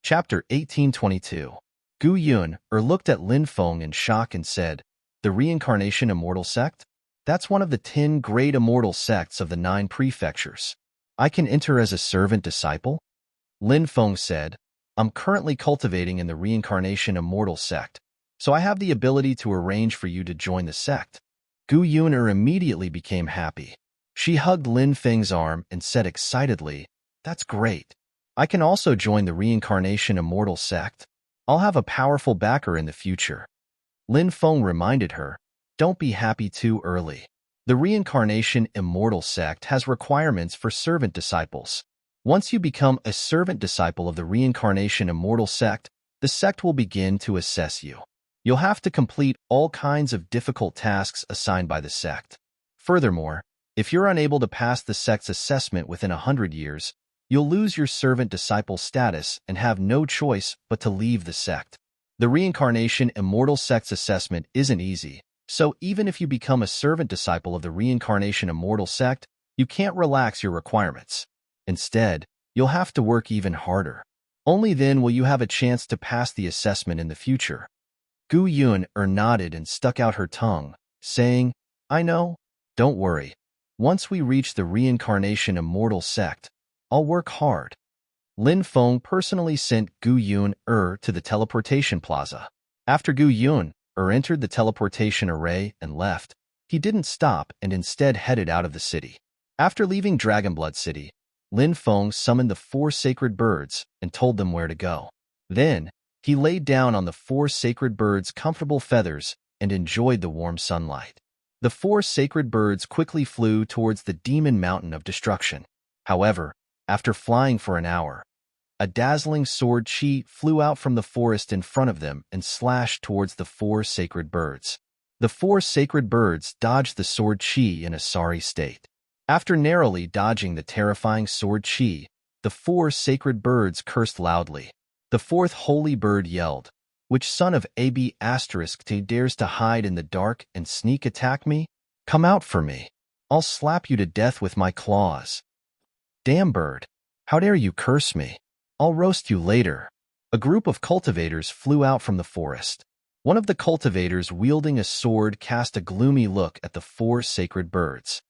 Speaker 1: Chapter 1822. Gu Yun looked at Lin Feng in shock and said, "The Reincarnation Immortal Sect? That's one of the 10 great immortal sects of the 9 prefectures. I can enter as a servant disciple?" Lin Feng said, "I'm currently cultivating in the Reincarnation Immortal Sect, so I have the ability to arrange for you to join the sect." Gu Yun immediately became happy. She hugged Lin Feng's arm and said excitedly, "That's great. I can also join the Reincarnation Immortal Sect. I'll have a powerful backer in the future." Lin Feng reminded her, "Don't be happy too early. The Reincarnation Immortal Sect has requirements for servant disciples. Once you become a servant disciple of the Reincarnation Immortal Sect, the sect will begin to assess you. You'll have to complete all kinds of difficult tasks assigned by the sect. Furthermore, if you're unable to pass the sect's assessment within 100 years, you'll lose your servant disciple status and have no choice but to leave the sect. The Reincarnation Immortal Sect's assessment isn't easy, so even if you become a servant disciple of the Reincarnation Immortal Sect, you can't relax your requirements. Instead, you'll have to work even harder. Only then will you have a chance to pass the assessment in the future." Gu Yun nodded and stuck out her tongue, saying, "I know. Don't worry. Once we reach the Reincarnation Immortal Sect, I'll work hard." Lin Feng personally sent Gu Yun to the teleportation plaza. After Gu Yun entered the teleportation array and left, he didn't stop and instead headed out of the city. After leaving Dragonblood City, Lin Feng summoned the 4 sacred birds and told them where to go. Then, he laid down on the 4 sacred birds' comfortable feathers and enjoyed the warm sunlight. The 4 sacred birds quickly flew towards the Demon Mountain of Destruction. However, after flying for an hour, a dazzling sword chi flew out from the forest in front of them and slashed towards the 4 sacred birds. The 4 sacred birds dodged the sword chi in a sorry state. After narrowly dodging the terrifying sword chi, the 4 sacred birds cursed loudly. The 4th holy bird yelled, "Which son of AB** dares to hide in the dark and sneak attack me? Come out for me. I'll slap you to death with my claws. Damn bird, how dare you curse me? I'll roast you later." A group of cultivators flew out from the forest. One of the cultivators wielding a sword cast a gloomy look at the 4 sacred birds.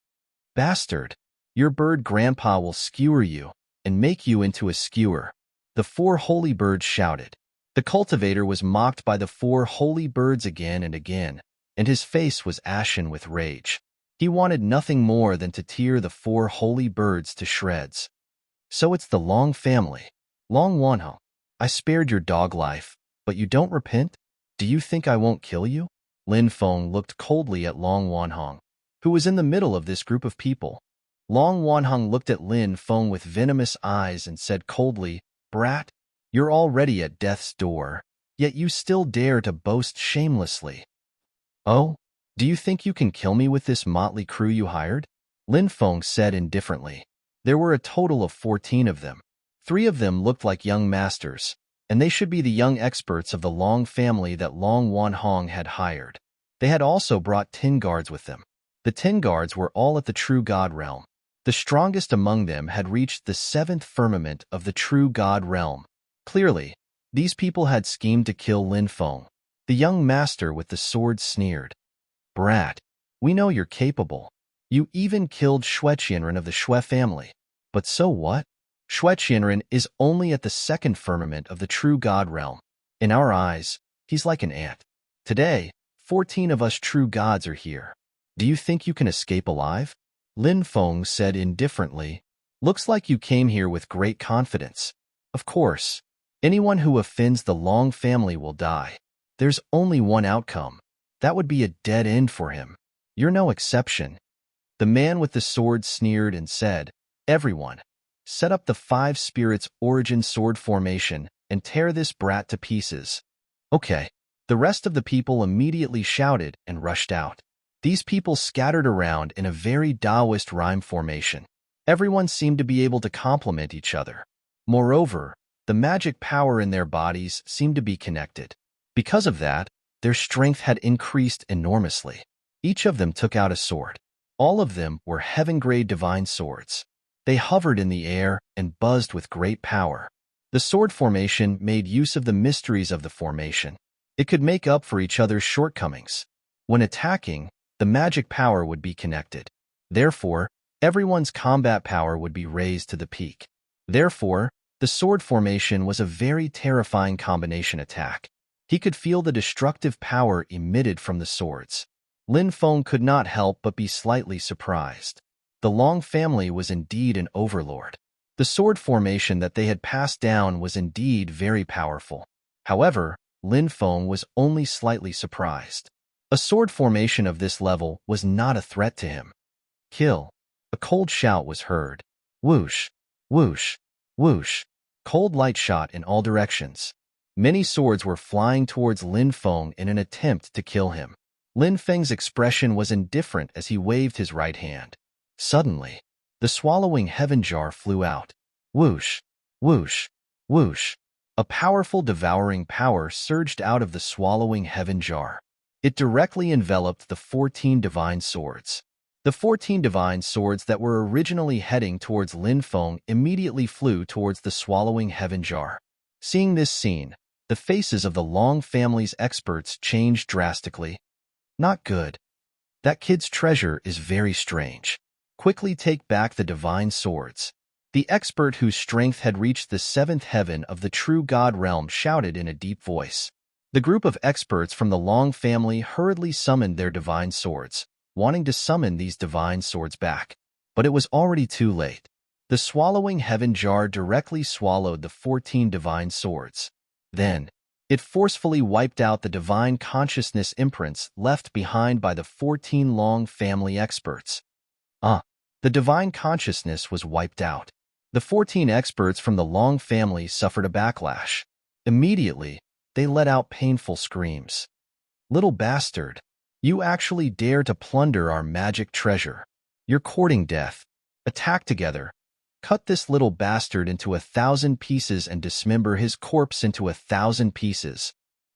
Speaker 1: "Bastard, your bird grandpa will skewer you and make you into a skewer," the 4 holy birds shouted. The cultivator was mocked by the 4 holy birds again and again, and his face was ashen with rage. He wanted nothing more than to tear the 4 holy birds to shreds. "So it's the Long family. Long Wanhong, I spared your dog life, but you don't repent? Do you think I won't kill you?" Lin Feng looked coldly at Long Wanhong, who was in the middle of this group of people. Long Wanhong looked at Lin Feng with venomous eyes and said coldly, "Brat, you're already at death's door, yet you still dare to boast shamelessly. Oh, do you think you can kill me with this motley crew you hired?" Lin Feng said indifferently. There were a total of 14 of them. 3 of them looked like young masters, and they should be the young experts of the Long family that Long Wanhong had hired. They had also brought 10 guards with them. The 10 guards were all at the True God realm. The strongest among them had reached the 7th firmament of the True God realm. Clearly, these people had schemed to kill Lin Feng. The young master with the sword sneered, "Brat, we know you're capable. You even killed Shui Qianren of the Shui family. But so what? Shueqianren is only at the second firmament of the true God realm. In our eyes, he's like an ant. Today, 14 of us true gods are here. Do you think you can escape alive? Lin Feng said indifferently. Looks like you came here with great confidence. Of course. Anyone who offends the Long family will die. There's only one outcome. That would be a dead end for him. You're no exception. The man with the sword sneered and said, Everyone, set up the 5 spirits origin sword formation and tear this brat to pieces. Okay. The rest of the people immediately shouted and rushed out. These people scattered around in a very Taoist rhyme formation. Everyone seemed to be able to complement each other. Moreover, the magic power in their bodies seemed to be connected. Because of that, their strength had increased enormously. Each of them took out a sword. All of them were heaven-grade divine swords. They hovered in the air and buzzed with great power. The sword formation made use of the mysteries of the formation. It could make up for each other's shortcomings. When attacking, the magic power would be connected. Therefore, everyone's combat power would be raised to the peak. Therefore, the sword formation was a very terrifying combination attack. He could feel the destructive power emitted from the swords. Lin Feng could not help but be slightly surprised. The Long family was indeed an overlord. The sword formation that they had passed down was indeed very powerful. However, Lin Feng was only slightly surprised. A sword formation of this level was not a threat to him. Kill. A cold shout was heard. Whoosh, whoosh, whoosh. Cold light shot in all directions. Many swords were flying towards Lin Feng in an attempt to kill him. Lin Feng's expression was indifferent as he waved his right hand. Suddenly, the swallowing heaven jar flew out. Whoosh, whoosh, whoosh. A powerful devouring power surged out of the swallowing heaven jar. It directly enveloped the 14 divine swords. The 14 divine swords that were originally heading towards Lin Feng immediately flew towards the swallowing heaven jar. Seeing this scene, the faces of the Long family's experts changed drastically. Not good. That kid's treasure is very strange. Quickly take back the divine swords. The expert whose strength had reached the 7th heaven of the true God realm shouted in a deep voice. The group of experts from the Long family hurriedly summoned their divine swords, wanting to summon these divine swords back. But it was already too late. The swallowing heaven jar directly swallowed the 14 divine swords. Then, it forcefully wiped out the divine consciousness imprints left behind by the 14 Long family experts. The divine consciousness was wiped out. The 14 experts from the Long family suffered a backlash. Immediately, they let out painful screams. Little bastard, you actually dare to plunder our magic treasure. You're courting death. Attack together. Cut this little bastard into 1,000 pieces and dismember his corpse into 1,000 pieces.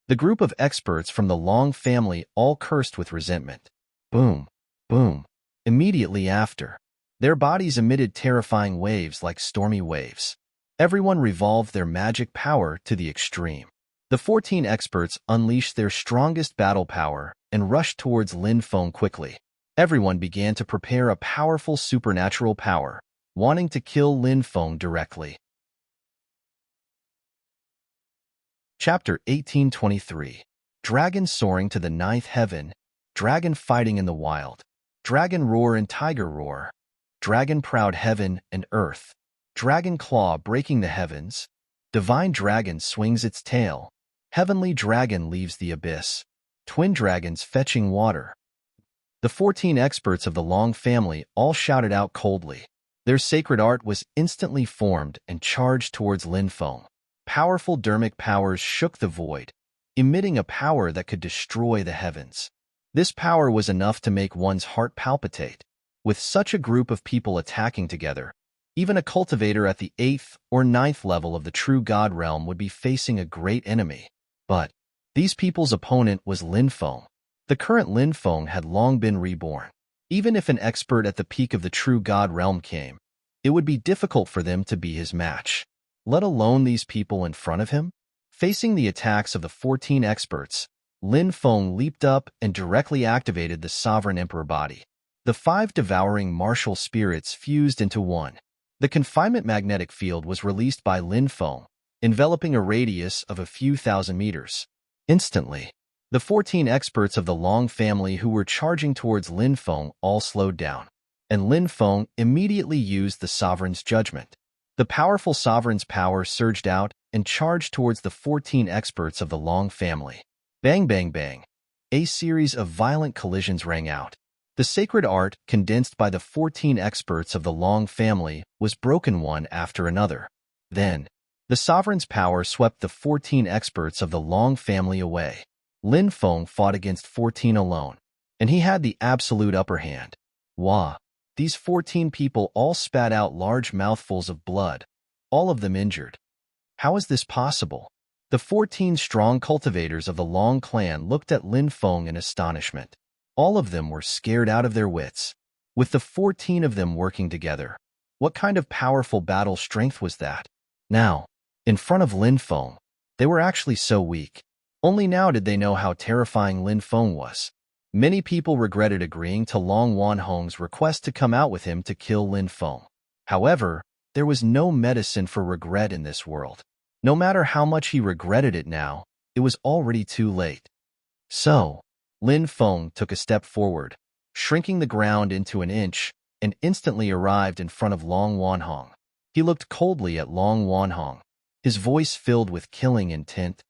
Speaker 1: The group of experts from the Long family all cursed with resentment. Boom, boom. Immediately after, their bodies emitted terrifying waves like stormy waves. Everyone revolved their magic power to the extreme. The 14 experts unleashed their strongest battle power and rushed towards Lin Feng quickly. Everyone began to prepare a powerful supernatural power, wanting to kill Lin Feng directly. Chapter 1823. Dragon soaring to the 9th heaven. Dragon fighting in the wild. Dragon roar and tiger roar. Dragon proud heaven and earth. Dragon claw breaking the heavens. Divine dragon swings its tail. Heavenly dragon leaves the abyss. Twin dragons fetching water. The 14 experts of the Long family all shouted out coldly. Their sacred art was instantly formed and charged towards Lin Feng. Powerful dermic powers shook the void, emitting a power that could destroy the heavens. This power was enough to make one's heart palpitate. With such a group of people attacking together, even a cultivator at the 8th or 9th level of the true God realm would be facing a great enemy. But these people's opponent was Lin Feng. The current Lin Feng had long been reborn. Even if an expert at the peak of the true God realm came, it would be difficult for them to be his match, let alone these people in front of him. Facing the attacks of the 14 experts, Lin Feng leaped up and directly activated the Sovereign Emperor body. The 5 devouring martial spirits fused into one. The confinement magnetic field was released by Lin Feng, enveloping a radius of a few thousand meters. Instantly, the 14 experts of the Long family who were charging towards Lin Feng all slowed down, and Lin Feng immediately used the sovereign's judgment. The powerful sovereign's power surged out and charged towards the 14 experts of the Long family. Bang, bang, bang. A series of violent collisions rang out. The sacred art, condensed by the 14 experts of the Long family, was broken one after another. Then, the sovereign's power swept the 14 experts of the Long family away. Lin Feng fought against 14 alone, and he had the absolute upper hand. Wah! These 14 people all spat out large mouthfuls of blood, all of them injured. How is this possible? The 14 strong cultivators of the Long clan looked at Lin Feng in astonishment. All of them were scared out of their wits. With the 14 of them working together, what kind of powerful battle strength was that? Now, in front of Lin Feng, they were actually so weak. Only now did they know how terrifying Lin Feng was. Many people regretted agreeing to Long Wanhong's request to come out with him to kill Lin Feng. However, there was no medicine for regret in this world. No matter how much he regretted it now, it was already too late. So, Lin Feng took a step forward, shrinking the ground into an inch, and instantly arrived in front of Long Wanhong. He looked coldly at Long Wanhong, his voice filled with killing intent.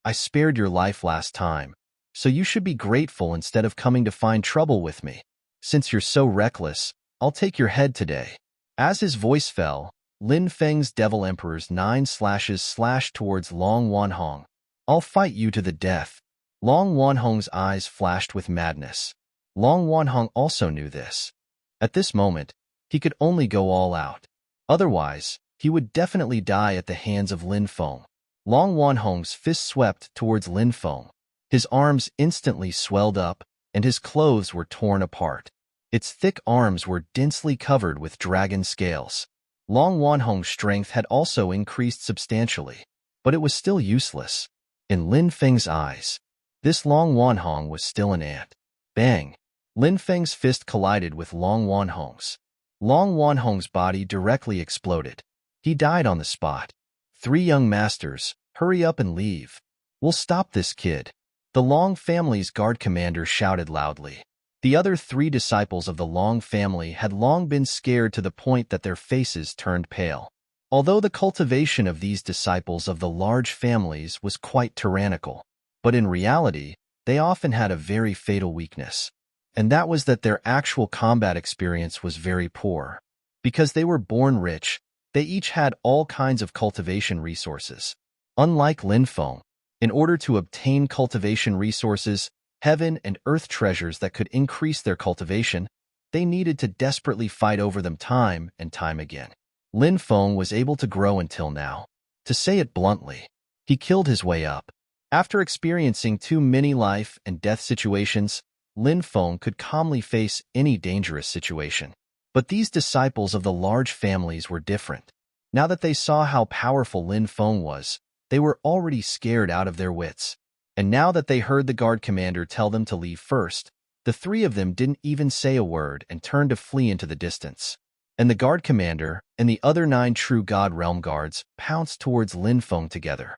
Speaker 1: I spared your life last time, so you should be grateful instead of coming to find trouble with me. Since you're so reckless, I'll take your head today. As his voice fell, Lin Feng's Devil Emperor's 9 slashes slashed towards Long Wanhong. I'll fight you to the death. Long Wanhong's eyes flashed with madness. Long Wanhong also knew this. At this moment, he could only go all out. Otherwise, he would definitely die at the hands of Lin Feng. Long Wanhong's fist swept towards Lin Feng. His arms instantly swelled up, and his clothes were torn apart. Its thick arms were densely covered with dragon scales. Long Wanhong's strength had also increased substantially, but it was still useless. In Lin Feng's eyes, this Long Wanhong was still an ant. Bang! Lin Feng's fist collided with Long Wanhong's. Long Wanhong's body directly exploded. He died on the spot. 3 young masters, hurry up and leave. We'll stop this kid. The Long family's guard commander shouted loudly. The other 3 disciples of the Long family had long been scared to the point that their faces turned pale. Although the cultivation of these disciples of the large families was quite tyrannical, but in reality, they often had a very fatal weakness, and that was that their actual combat experience was very poor. Because they were born rich, they each had all kinds of cultivation resources. Unlike Lin Feng, in order to obtain cultivation resources, heaven and earth treasures that could increase their cultivation, they needed to desperately fight over them time and time again. Lin Feng was able to grow until now. To say it bluntly, he killed his way up. After experiencing too many life and death situations, Lin Feng could calmly face any dangerous situation. But these disciples of the large families were different. Now that they saw how powerful Lin Feng was, they were already scared out of their wits. And now that they heard the guard commander tell them to leave first, the 3 of them didn't even say a word and turned to flee into the distance. And the guard commander and the other 9 true God Realm guards pounced towards Lin Feng together.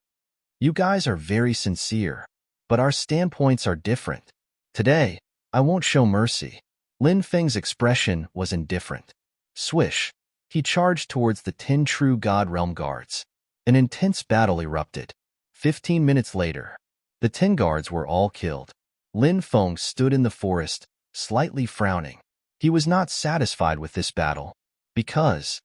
Speaker 1: You guys are very sincere, but our standpoints are different. Today, I won't show mercy. Lin Feng's expression was indifferent. Swish! He charged towards the 10 true God Realm guards. An intense battle erupted. 15 minutes later, the 10 guards were all killed. Lin Feng stood in the forest, slightly frowning. He was not satisfied with this battle, because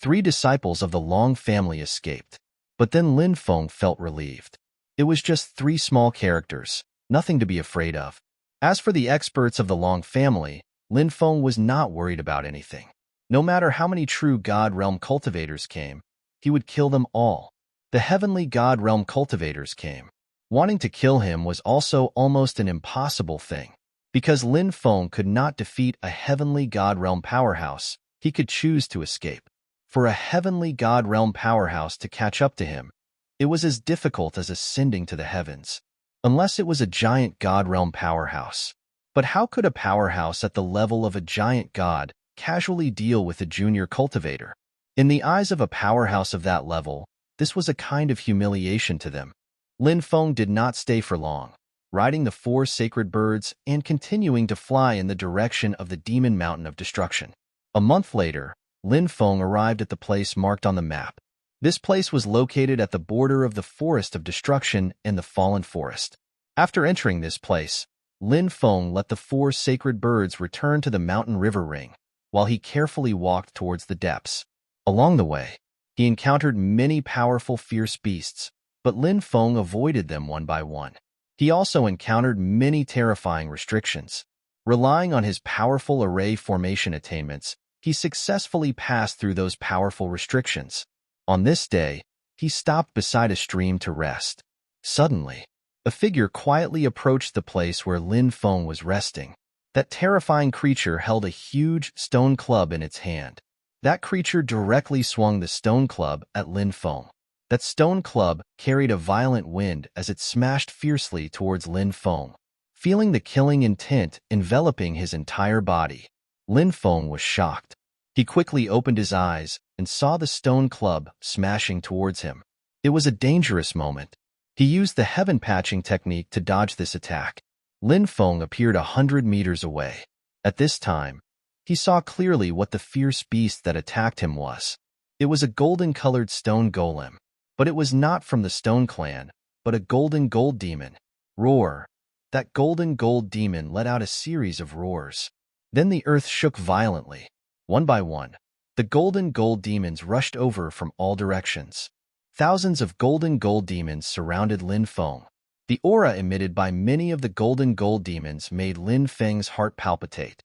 Speaker 1: 3 disciples of the Long family escaped. But then Lin Feng felt relieved. It was just 3 small characters, nothing to be afraid of. As for the experts of the Long family, Lin Feng was not worried about anything. No matter how many true God Realm cultivators came, he would kill them all. The heavenly God Realm cultivators came. Wanting to kill him was also almost an impossible thing. Because Lin Feng could not defeat a heavenly God Realm powerhouse, he could choose to escape. For a heavenly God Realm powerhouse to catch up to him, it was as difficult as ascending to the heavens. Unless it was a giant God Realm powerhouse. But how could a powerhouse at the level of a giant god casually deal with a junior cultivator? In the eyes of a powerhouse of that level, this was a kind of humiliation to them. Lin Feng did not stay for long, riding the 4 sacred birds and continuing to fly in the direction of the Demon Mountain of Destruction. A month later, Lin Feng arrived at the place marked on the map. This place was located at the border of the Forest of Destruction and the Fallen Forest. After entering this place, Lin Feng let the 4 sacred birds return to the mountain river ring, while he carefully walked towards the depths. Along the way, he encountered many powerful fierce beasts, but Lin Feng avoided them one by one. He also encountered many terrifying restrictions. Relying on his powerful array formation attainments, he successfully passed through those powerful restrictions. On this day, he stopped beside a stream to rest. Suddenly, a figure quietly approached the place where Lin Feng was resting. That terrifying creature held a huge stone club in its hand. That creature directly swung the stone club at Lin Feng. That stone club carried a violent wind as it smashed fiercely towards Lin Feng. Feeling the killing intent enveloping his entire body, Lin Feng was shocked. He quickly opened his eyes and saw the stone club smashing towards him. It was a dangerous moment. He used the heaven patching technique to dodge this attack. Lin Feng appeared 100 meters away. At this time, he saw clearly what the fierce beast that attacked him was. It was a golden-colored stone golem, but it was not from the Stone Clan, but a golden gold demon. Roar! That golden gold demon let out a series of roars. Then the earth shook violently. One by one, the golden gold demons rushed over from all directions. Thousands of golden gold demons surrounded Lin Feng. The aura emitted by many of the golden gold demons made Lin Feng's heart palpitate.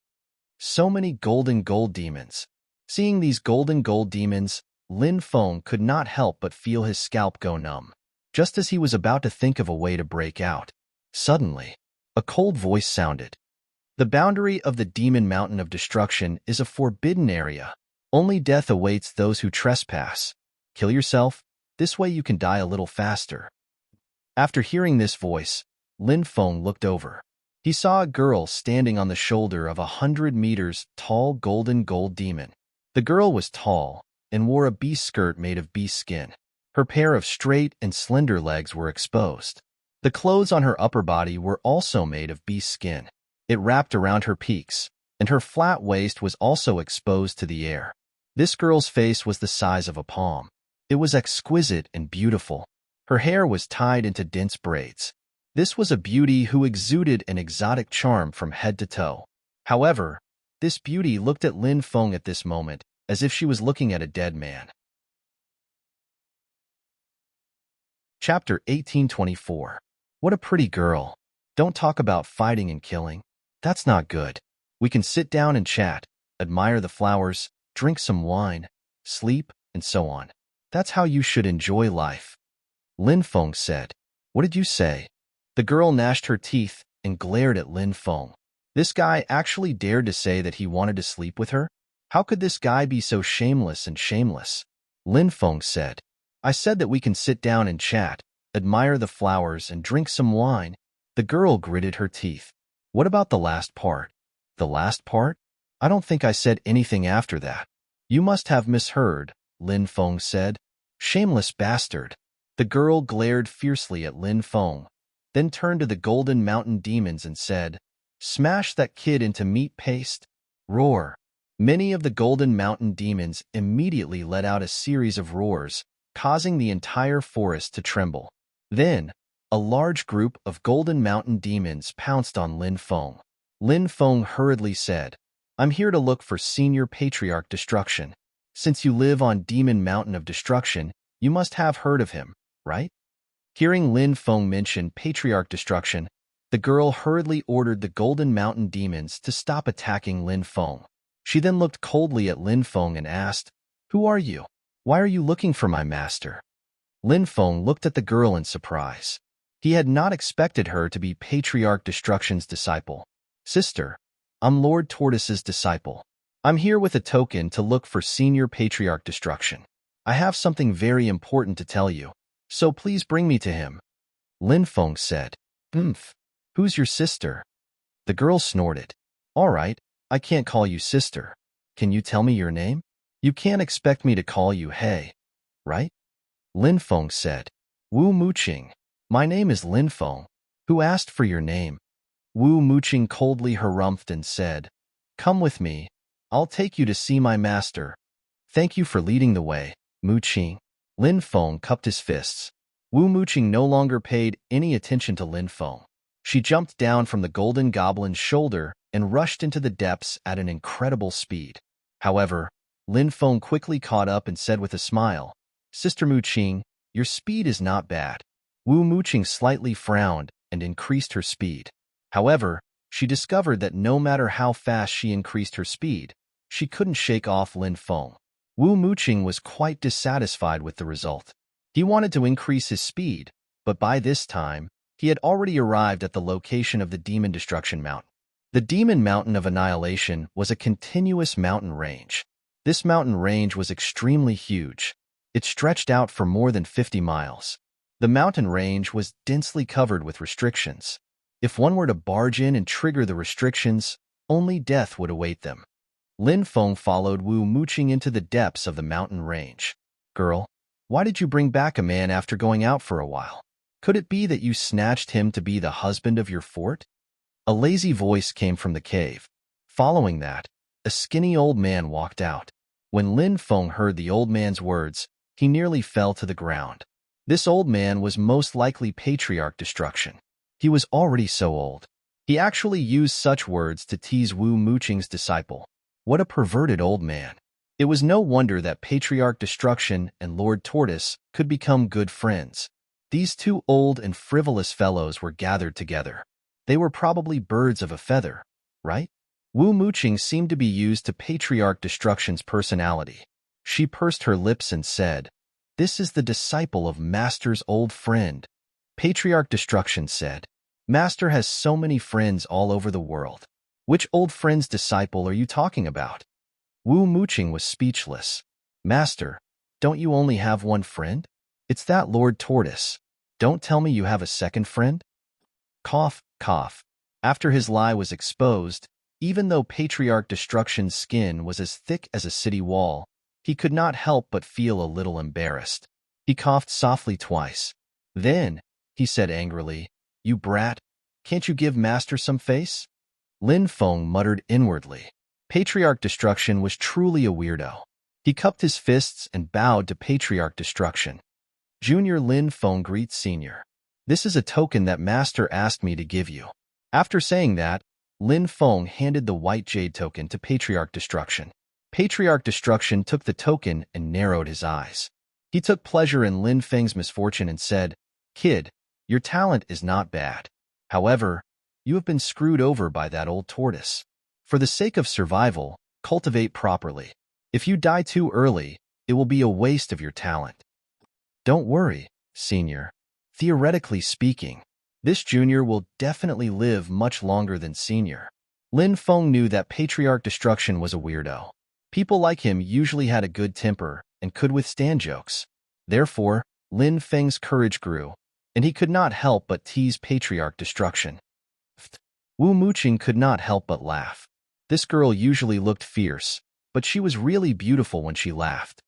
Speaker 1: So many golden gold demons. Seeing these golden gold demons, Lin Feng could not help but feel his scalp go numb. Just as he was about to think of a way to break out, suddenly, a cold voice sounded. The boundary of the Demon Mountain of Destruction is a forbidden area. Only death awaits those who trespass. Kill yourself, this way you can die a little faster. After hearing this voice, Lin Feng looked over. He saw a girl standing on the shoulder of a 100 meters tall golden gold demon. The girl was tall and wore a beast skirt made of beast skin. Her pair of straight and slender legs were exposed. The clothes on her upper body were also made of beast skin. It wrapped around her peaks, and her flat waist was also exposed to the air. This girl's face was the size of a palm. It was exquisite and beautiful. Her hair was tied into dense braids. This was a beauty who exuded an exotic charm from head to toe. However, this beauty looked at Lin Feng at this moment as if she was looking at a dead man. Chapter 1824. What a pretty girl. Don't talk about fighting and killing. That's not good. We can sit down and chat, admire the flowers, drink some wine, sleep, and so on. That's how you should enjoy life. Lin Feng said. What did you say? The girl gnashed her teeth and glared at Lin Feng. This guy actually dared to say that he wanted to sleep with her? How could this guy be so shameless and shameless? Lin Feng said. I said that we can sit down and chat, admire the flowers, and drink some wine. The girl gritted her teeth. What about the last part? The last part? I don't think I said anything after that. You must have misheard, Lin Feng said. Shameless bastard. The girl glared fiercely at Lin Feng, then turned to the Golden Mountain demons and said, Smash that kid into meat paste. Roar. Many of the Golden Mountain demons immediately let out a series of roars, causing the entire forest to tremble. Then, a large group of Golden Mountain demons pounced on Lin Feng. Lin Feng hurriedly said, I'm here to look for Senior Patriarch Destruction. Since you live on Demon Mountain of Destruction, you must have heard of him, right? Hearing Lin Feng mention Patriarch Destruction, the girl hurriedly ordered the Golden Mountain demons to stop attacking Lin Feng. She then looked coldly at Lin Feng and asked, Who are you? Why are you looking for my master? Lin Feng looked at the girl in surprise. He had not expected her to be Patriarch Destruction's disciple. Sister, I'm Lord Tortoise's disciple. I'm here with a token to look for Senior Patriarch Destruction. I have something very important to tell you, so please bring me to him. Lin Feng said. Who's your sister? The girl snorted. All right, I can't call you sister. Can you tell me your name? You can't expect me to call you hey, right? Lin Feng said. Wu Muqing. My name is Lin Feng. Who asked for your name? Wu Muqing coldly harumphed and said, Come with me. I'll take you to see my master. Thank you for leading the way, Muqing. Lin Feng cupped his fists. Wu Muqing no longer paid any attention to Lin Feng. She jumped down from the golden goblin's shoulder and rushed into the depths at an incredible speed. However, Lin Feng quickly caught up and said with a smile, Sister Muqing, your speed is not bad. Wu Muqing slightly frowned and increased her speed. However, she discovered that no matter how fast she increased her speed, she couldn't shake off Lin Feng. Wu Muqing was quite dissatisfied with the result. He wanted to increase his speed, but by this time, he had already arrived at the location of the Demon Destruction Mountain. The Demon Mountain of Annihilation was a continuous mountain range. This mountain range was extremely huge. It stretched out for more than 50 miles. The mountain range was densely covered with restrictions. If one were to barge in and trigger the restrictions, only death would await them. Lin Feng followed Wu Muqing into the depths of the mountain range. Girl, why did you bring back a man after going out for a while? Could it be that you snatched him to be the husband of your fort? A lazy voice came from the cave. Following that, a skinny old man walked out. When Lin Feng heard the old man's words, he nearly fell to the ground. This old man was most likely Patriarch Destruction. He was already so old. He actually used such words to tease Wu Muqing's disciple. What a perverted old man. It was no wonder that Patriarch Destruction and Lord Tortoise could become good friends. These two old and frivolous fellows were gathered together. They were probably birds of a feather, right? Wu Muqing seemed to be used to Patriarch Destruction's personality. She pursed her lips and said, This is the disciple of Master's old friend. Patriarch Destruction said, Master has so many friends all over the world. Which old friend's disciple are you talking about? Wu Muqing was speechless. Master, don't you only have one friend? It's that Lord Tortoise. Don't tell me you have a second friend? Cough, cough. After his lie was exposed, even though Patriarch Destruction's skin was as thick as a city wall, he could not help but feel a little embarrassed. He coughed softly twice. Then, he said angrily, You brat, can't you give Master some face? Lin Feng muttered inwardly. Patriarch Destruction was truly a weirdo. He cupped his fists and bowed to Patriarch Destruction. Junior Lin Feng greets Senior. This is a token that Master asked me to give you. After saying that, Lin Feng handed the white jade token to Patriarch Destruction. Patriarch Destruction took the token and narrowed his eyes. He took pleasure in Lin Feng's misfortune and said, Kid, your talent is not bad. However, you have been screwed over by that old tortoise. For the sake of survival, cultivate properly. If you die too early, it will be a waste of your talent. Don't worry, Senior. Theoretically speaking, this Junior will definitely live much longer than Senior. Lin Feng knew that Patriarch Destruction was a weirdo. People like him usually had a good temper and could withstand jokes. Therefore, Lin Feng's courage grew, and he could not help but tease Patriarch Destruction. Wu Muqing could not help but laugh. This girl usually looked fierce, but she was really beautiful when she laughed.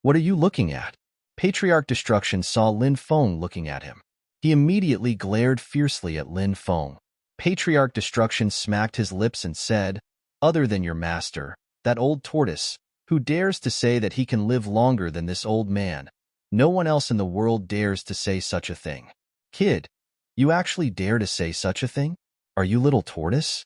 Speaker 1: What are you looking at? Patriarch Destruction saw Lin Feng looking at him. He immediately glared fiercely at Lin Feng. Patriarch Destruction smacked his lips and said, Other than your master, that old tortoise, who dares to say that he can live longer than this old man, no one else in the world dares to say such a thing. Kid, you actually dare to say such a thing? Are you little tortoise?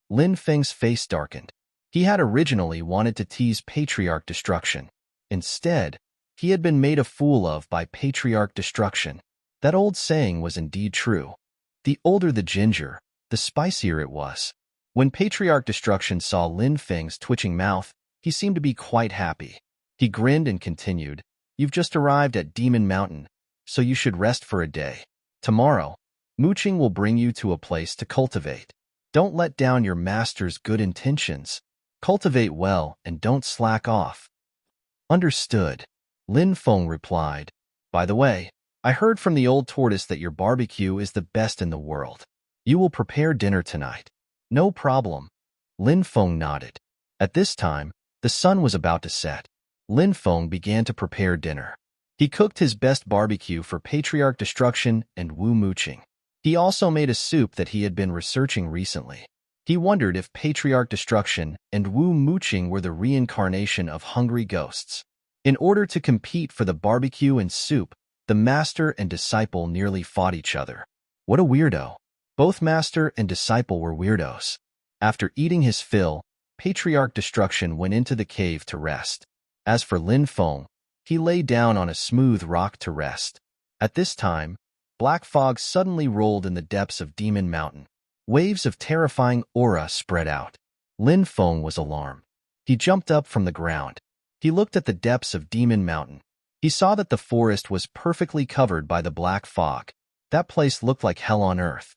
Speaker 1: Lin Feng's face darkened. He had originally wanted to tease Patriarch Destruction. Instead, he had been made a fool of by Patriarch Destruction. That old saying was indeed true. The older the ginger, the spicier it was. When Patriarch Destruction saw Lin Feng's twitching mouth, he seemed to be quite happy. He grinned and continued, You've just arrived at Demon Mountain, so you should rest for a day. Tomorrow, Muqing will bring you to a place to cultivate. Don't let down your master's good intentions. Cultivate well and don't slack off. Understood, Lin Feng replied. By the way, I heard from the old tortoise that your barbecue is the best in the world. You will prepare dinner tonight. No problem. Lin Feng nodded. At this time, the sun was about to set. Lin Feng began to prepare dinner. He cooked his best barbecue for Patriarch Destruction and Wu Muqing. He also made a soup that he had been researching recently. He wondered if Patriarch Destruction and Wu Muqing were the reincarnation of hungry ghosts. In order to compete for the barbecue and soup, the master and disciple nearly fought each other. What a weirdo. Both master and disciple were weirdos. After eating his fill, Patriarch Destruction went into the cave to rest. As for Lin Feng, he lay down on a smooth rock to rest. At this time, black fog suddenly rolled in the depths of Demon Mountain. Waves of terrifying aura spread out. Lin Feng was alarmed. He jumped up from the ground. He looked at the depths of Demon Mountain. He saw that the forest was perfectly covered by the black fog. That place looked like hell on earth.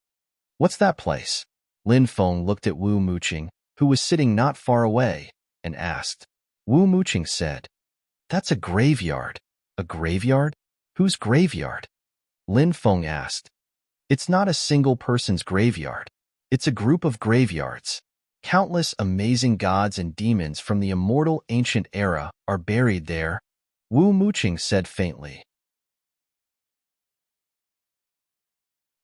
Speaker 1: What's that place? Lin Feng looked at Wu Muqing, who was sitting not far away, and asked. Wu Muqing said, "That's a graveyard." A graveyard? Whose graveyard? Lin Feng asked. It's not a single person's graveyard. It's a group of graveyards. Countless amazing gods and demons from the immortal ancient era are buried there, Wu Muqing said faintly.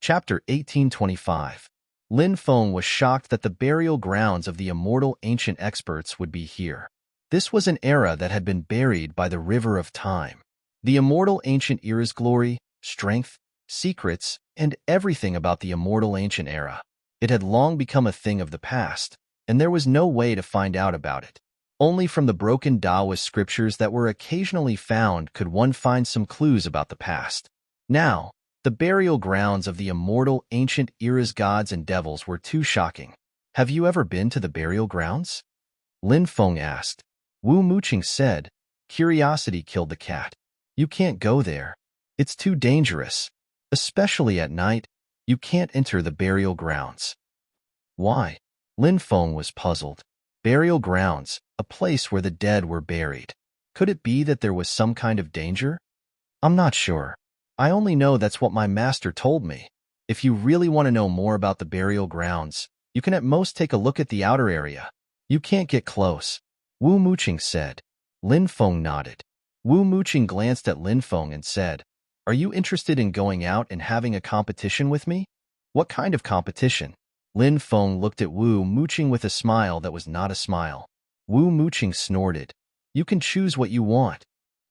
Speaker 1: Chapter 1825. Lin Feng was shocked that the burial grounds of the immortal ancient experts would be here. This was an era that had been buried by the river of time. The immortal ancient era's glory, strength, secrets, and everything about the immortal ancient era. It had long become a thing of the past, and there was no way to find out about it. Only from the broken Taoist scriptures that were occasionally found could one find some clues about the past. Now, the burial grounds of the immortal ancient era's gods and devils were too shocking. Have you ever been to the burial grounds? Lin Feng asked. Wu Muqing said, curiosity killed the cat. You can't go there. It's too dangerous. Especially at night, you can't enter the burial grounds. Why? Lin Feng was puzzled. Burial grounds, a place where the dead were buried. Could it be that there was some kind of danger? I'm not sure. I only know that's what my master told me. If you really want to know more about the burial grounds, you can at most take a look at the outer area. You can't get close. Wu Muqing said. Lin Feng nodded. Wu Muqing glanced at Lin Feng and said, Are you interested in going out and having a competition with me? What kind of competition? Lin Feng looked at Wu Muqing with a smile that was not a smile. Wu Muqing snorted. You can choose what you want.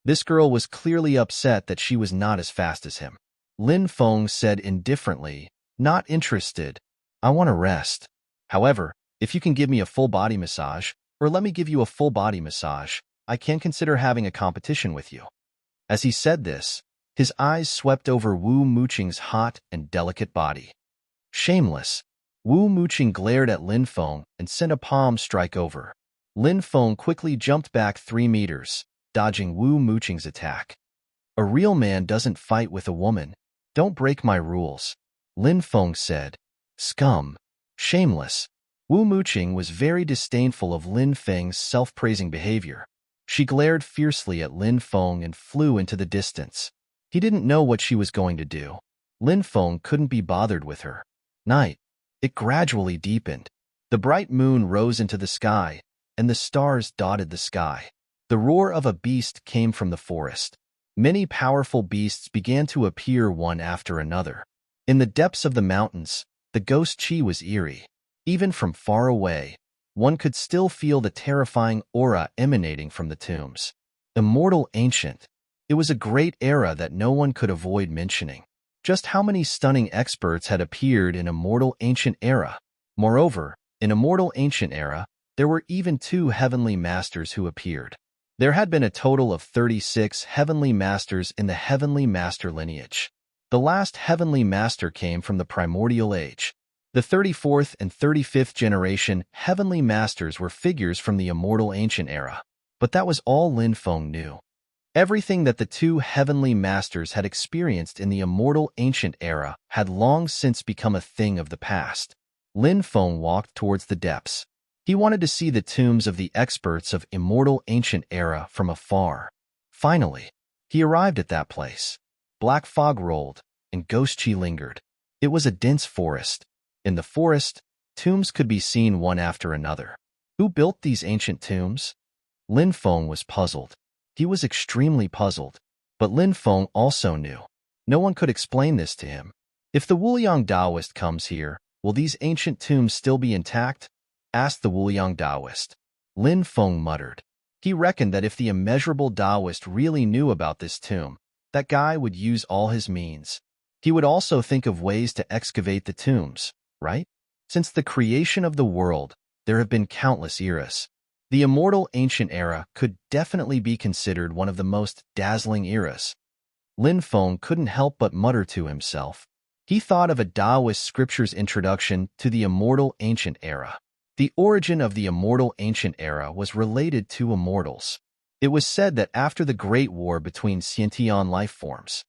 Speaker 1: This girl was clearly upset that she was not as fast as him. Lin Feng said indifferently, Not interested. I want to rest. However, if you can give me a full body massage, or let me give you a full body massage, I can consider having a competition with you. As he said this, his eyes swept over Wu Muqing's hot and delicate body. Shameless. Wu Muqing glared at Lin Feng and sent a palm strike over. Lin Feng quickly jumped back 3 meters, dodging Wu Muqing's attack. A real man doesn't fight with a woman. Don't break my rules. Lin Feng said. Scum. Shameless. Wu Muqing was very disdainful of Lin Feng's self-praising behavior. She glared fiercely at Lin Feng and flew into the distance. He didn't know what she was going to do. Lin Feng couldn't be bothered with her. Night. It gradually deepened. The bright moon rose into the sky, and the stars dotted the sky. The roar of a beast came from the forest. Many powerful beasts began to appear one after another. In the depths of the mountains, the ghost chi was eerie. Even from far away, one could still feel the terrifying aura emanating from the tombs. Immortal ancient. It was a great era that no one could avoid mentioning. Just how many stunning experts had appeared in Immortal Ancient Era? Moreover, in Immortal Ancient Era, there were even 2 heavenly masters who appeared. There had been a total of 36 heavenly masters in the heavenly master lineage. The last heavenly master came from the primordial age. The 34th and 35th generation heavenly masters were figures from the Immortal Ancient Era. But that was all Lin Feng knew. Everything that the 2 heavenly masters had experienced in the Immortal Ancient Era had long since become a thing of the past. Lin Feng walked towards the depths. He wanted to see the tombs of the experts of Immortal Ancient Era from afar. Finally, he arrived at that place. Black fog rolled, and ghost chi lingered. It was a dense forest. In the forest, tombs could be seen one after another. Who built these ancient tombs? Lin Feng was puzzled. He was extremely puzzled. But Lin Feng also knew. No one could explain this to him. If the Wuliang Taoist comes here, will these ancient tombs still be intact? Asked the Wuliang Taoist. Lin Feng muttered. He reckoned that if the immeasurable Taoist really knew about this tomb, that guy would use all his means. He would also think of ways to excavate the tombs, right? Since the creation of the world, there have been countless eras. The immortal ancient era could definitely be considered one of the most dazzling eras. Lin Feng couldn't help but mutter to himself. He thought of a Taoist scripture's introduction to the immortal ancient era. The origin of the immortal ancient era was related to immortals. It was said that after the Great War between sentient life forms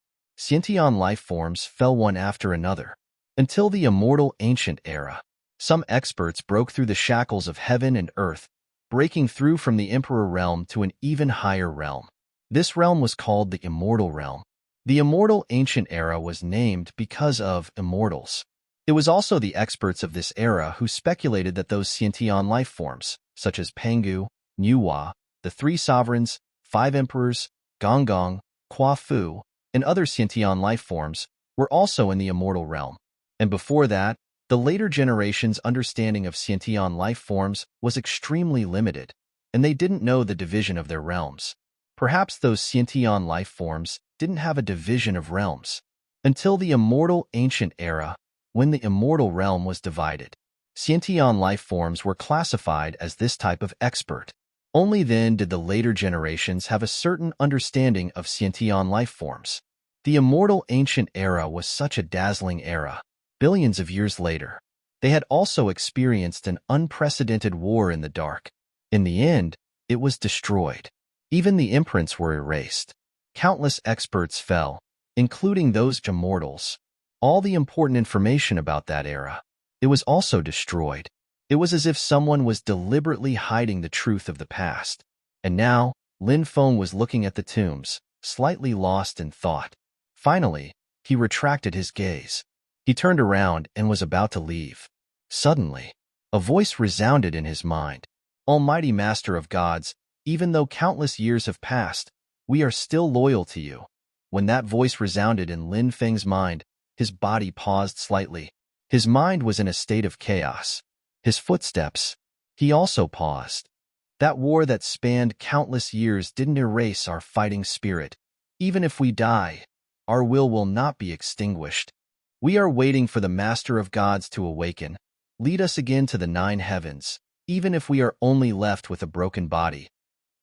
Speaker 1: fell one after another, until the immortal ancient era. Some experts broke through the shackles of heaven and earth, breaking through from the Emperor realm to an even higher realm. This realm was called the Immortal Realm. The immortal ancient era was named because of immortals. It was also the experts of this era who speculated that those sentient life forms, such as Pangu, Nuwa, the Three Sovereigns, Five Emperors, Gonggong, Kwa Fu, and other sentient life forms, were also in the immortal realm. And before that, the later generations' understanding of sentient life forms was extremely limited, and they didn't know the division of their realms. Perhaps those sentient life forms didn't have a division of realms. Until the immortal ancient era, when the immortal realm was divided, sentient life forms were classified as this type of expert. Only then did the later generations have a certain understanding of sentient life forms. The immortal ancient era was such a dazzling era. Billions of years later, they had also experienced an unprecedented war in the dark. In the end, it was destroyed. Even the imprints were erased. Countless experts fell, including those immortals. All the important information about that era, it was also destroyed. It was as if someone was deliberately hiding the truth of the past. And now, Lin Feng was looking at the tombs, slightly lost in thought. Finally, he retracted his gaze. He turned around and was about to leave. Suddenly, a voice resounded in his mind. Almighty Master of Gods, even though countless years have passed, we are still loyal to you. When that voice resounded in Lin Feng's mind, his body paused slightly. His mind was in a state of chaos. His footsteps, he also paused. That war that spanned countless years didn't erase our fighting spirit. Even if we die, our will not be extinguished. We are waiting for the Master of Gods to awaken. Lead us again to the 9 heavens, even if we are only left with a broken body.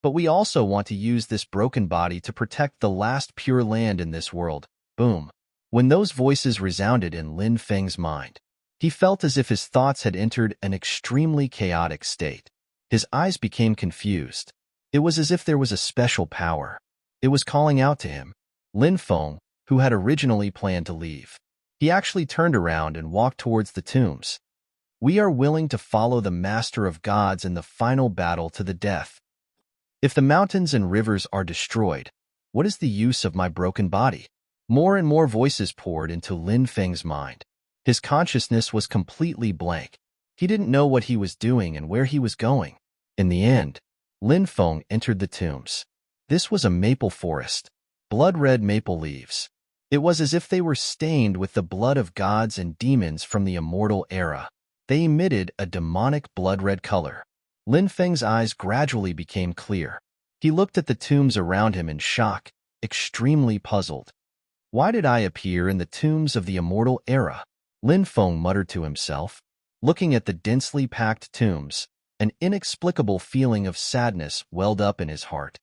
Speaker 1: But we also want to use this broken body to protect the last pure land in this world. Boom. When those voices resounded in Lin Feng's mind, he felt as if his thoughts had entered an extremely chaotic state. His eyes became confused. It was as if there was a special power. It was calling out to him. Lin Feng, who had originally planned to leave. He actually turned around and walked towards the tombs. We are willing to follow the Master of Gods in the final battle to the death. If the mountains and rivers are destroyed, what is the use of my broken body? More and more voices poured into Lin Feng's mind. His consciousness was completely blank. He didn't know what he was doing and where he was going. In the end, Lin Feng entered the tombs. This was a maple forest, blood-red maple leaves. It was as if they were stained with the blood of gods and demons from the immortal era. They emitted a demonic blood-red color. Lin Feng's eyes gradually became clear. He looked at the tombs around him in shock, extremely puzzled. Why did I appear in the tombs of the immortal era? Lin Feng muttered to himself. Looking at the densely packed tombs, an inexplicable feeling of sadness welled up in his heart.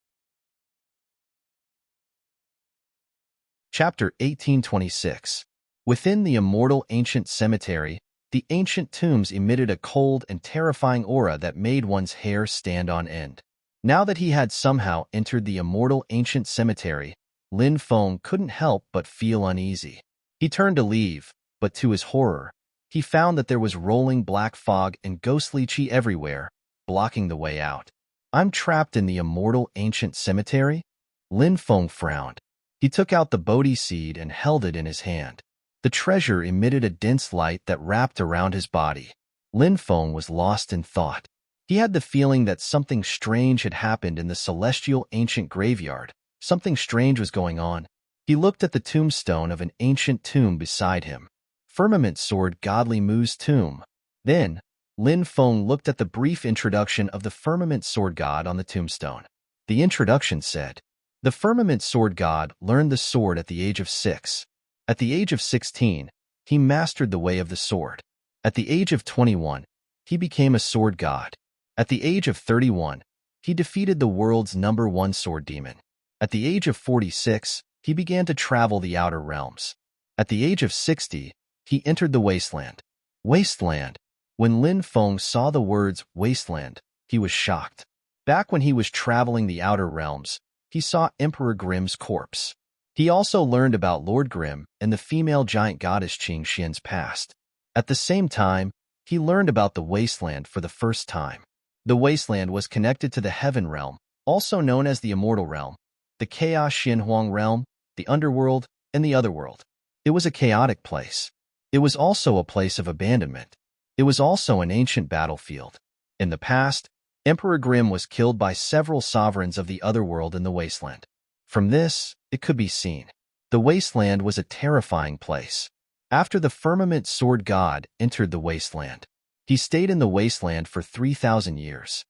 Speaker 1: Chapter 1826. Within the immortal ancient cemetery, the ancient tombs emitted a cold and terrifying aura that made one's hair stand on end. Now that he had somehow entered the immortal ancient cemetery, Lin Feng couldn't help but feel uneasy. He turned to leave, but to his horror, he found that there was rolling black fog and ghostly chi everywhere, blocking the way out. I'm trapped in the immortal ancient cemetery? Lin Feng frowned. He took out the Bodhi seed and held it in his hand. The treasure emitted a dense light that wrapped around his body. Lin Feng was lost in thought. He had the feeling that something strange had happened in the celestial ancient graveyard. Something strange was going on. He looked at the tombstone of an ancient tomb beside him. Firmament Sword Godly Mu's tomb. Then, Lin Feng looked at the brief introduction of the Firmament Sword God on the tombstone. The introduction said, "The Firmament Sword God learned the sword at the age of 6. At the age of 16, he mastered the way of the sword. At the age of 21, he became a sword god. At the age of 31, he defeated the world's #1 sword demon. At the age of 46, he began to travel the outer realms. At the age of 60, he entered the wasteland." Wasteland. When Lin Feng saw the words wasteland, he was shocked. Back when he was traveling the outer realms, he saw Emperor Grimm's corpse. He also learned about Lord Grimm and the female giant goddess Qing Xian's past. At the same time, he learned about the wasteland for the first time. The wasteland was connected to the heaven realm, also known as the immortal realm, the chaos Xinhuang realm, the underworld, and the otherworld. It was a chaotic place. It was also a place of abandonment. It was also an ancient battlefield. In the past, Emperor Grimm was killed by several sovereigns of the otherworld in the wasteland. From this, it could be seen. The wasteland was a terrifying place. After the Firmament Sword God entered the wasteland, he stayed in the wasteland for 3,000 years.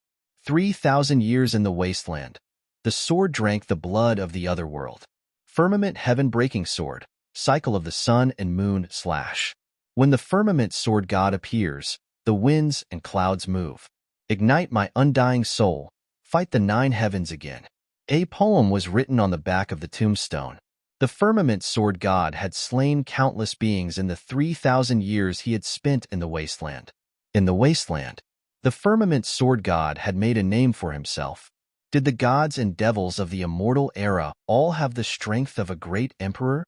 Speaker 1: 3,000 years in the wasteland. The sword drank the blood of the otherworld. Firmament Heaven-Breaking Sword, Cycle of the Sun and Moon / When the Firmament Sword God appears, the winds and clouds move. Ignite my undying soul, fight the 9 heavens again. A poem was written on the back of the tombstone. The Firmament Sword God had slain countless beings in the 3,000 years he had spent in the wasteland. In the wasteland, the Firmament Sword God had made a name for himself. Did the gods and devils of the immortal era all have the strength of a great emperor?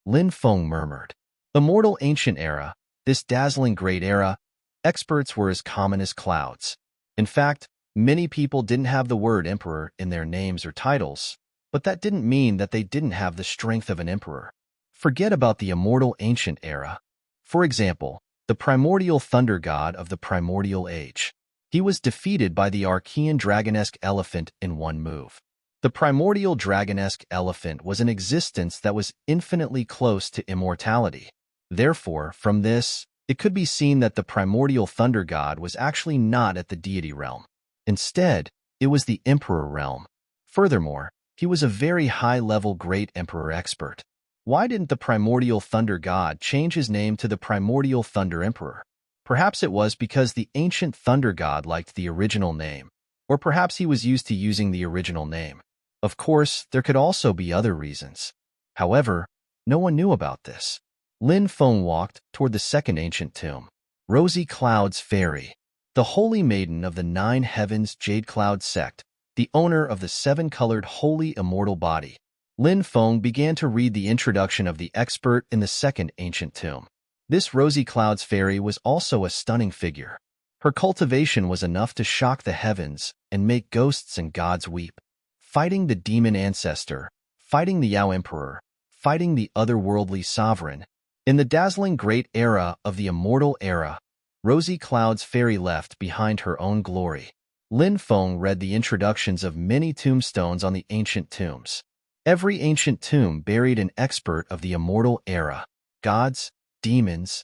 Speaker 1: Lin Feng murmured. Immortal ancient era, this dazzling great era, experts were as common as clouds. In fact, many people didn't have the word emperor in their names or titles, but that didn't mean that they didn't have the strength of an emperor. Forget about the immortal ancient era. For example, the primordial thunder god of the primordial age. He was defeated by the Archean dragonesque elephant in one move. The primordial dragonesque elephant was an existence that was infinitely close to immortality. Therefore, from this, it could be seen that the primordial thunder god was actually not at the deity realm. Instead, it was the emperor realm. Furthermore, he was a very high-level great emperor expert. Why didn't the primordial thunder god change his name to the primordial thunder emperor? Perhaps it was because the ancient thunder god liked the original name, or perhaps he was used to using the original name. Of course, there could also be other reasons. However, no one knew about this. Lin Feng walked toward the second ancient tomb. Rosy Cloud's Fairy, the holy maiden of the 9 heavens Jade Cloud sect, the owner of the 7-colored holy immortal body. Lin Feng began to read the introduction of the expert in the second ancient tomb. This Rosy Cloud's Fairy was also a stunning figure. Her cultivation was enough to shock the heavens and make ghosts and gods weep. Fighting the demon ancestor, fighting the Yao Emperor, fighting the otherworldly sovereign. In the dazzling great era of the immortal era, Rosy Cloud's Fairy left behind her own glory. Lin Feng read the introductions of many tombstones on the ancient tombs. Every ancient tomb buried an expert of the immortal era. Gods, demons,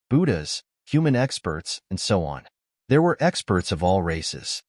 Speaker 1: Buddhas, human experts, and so on. There were experts of all races.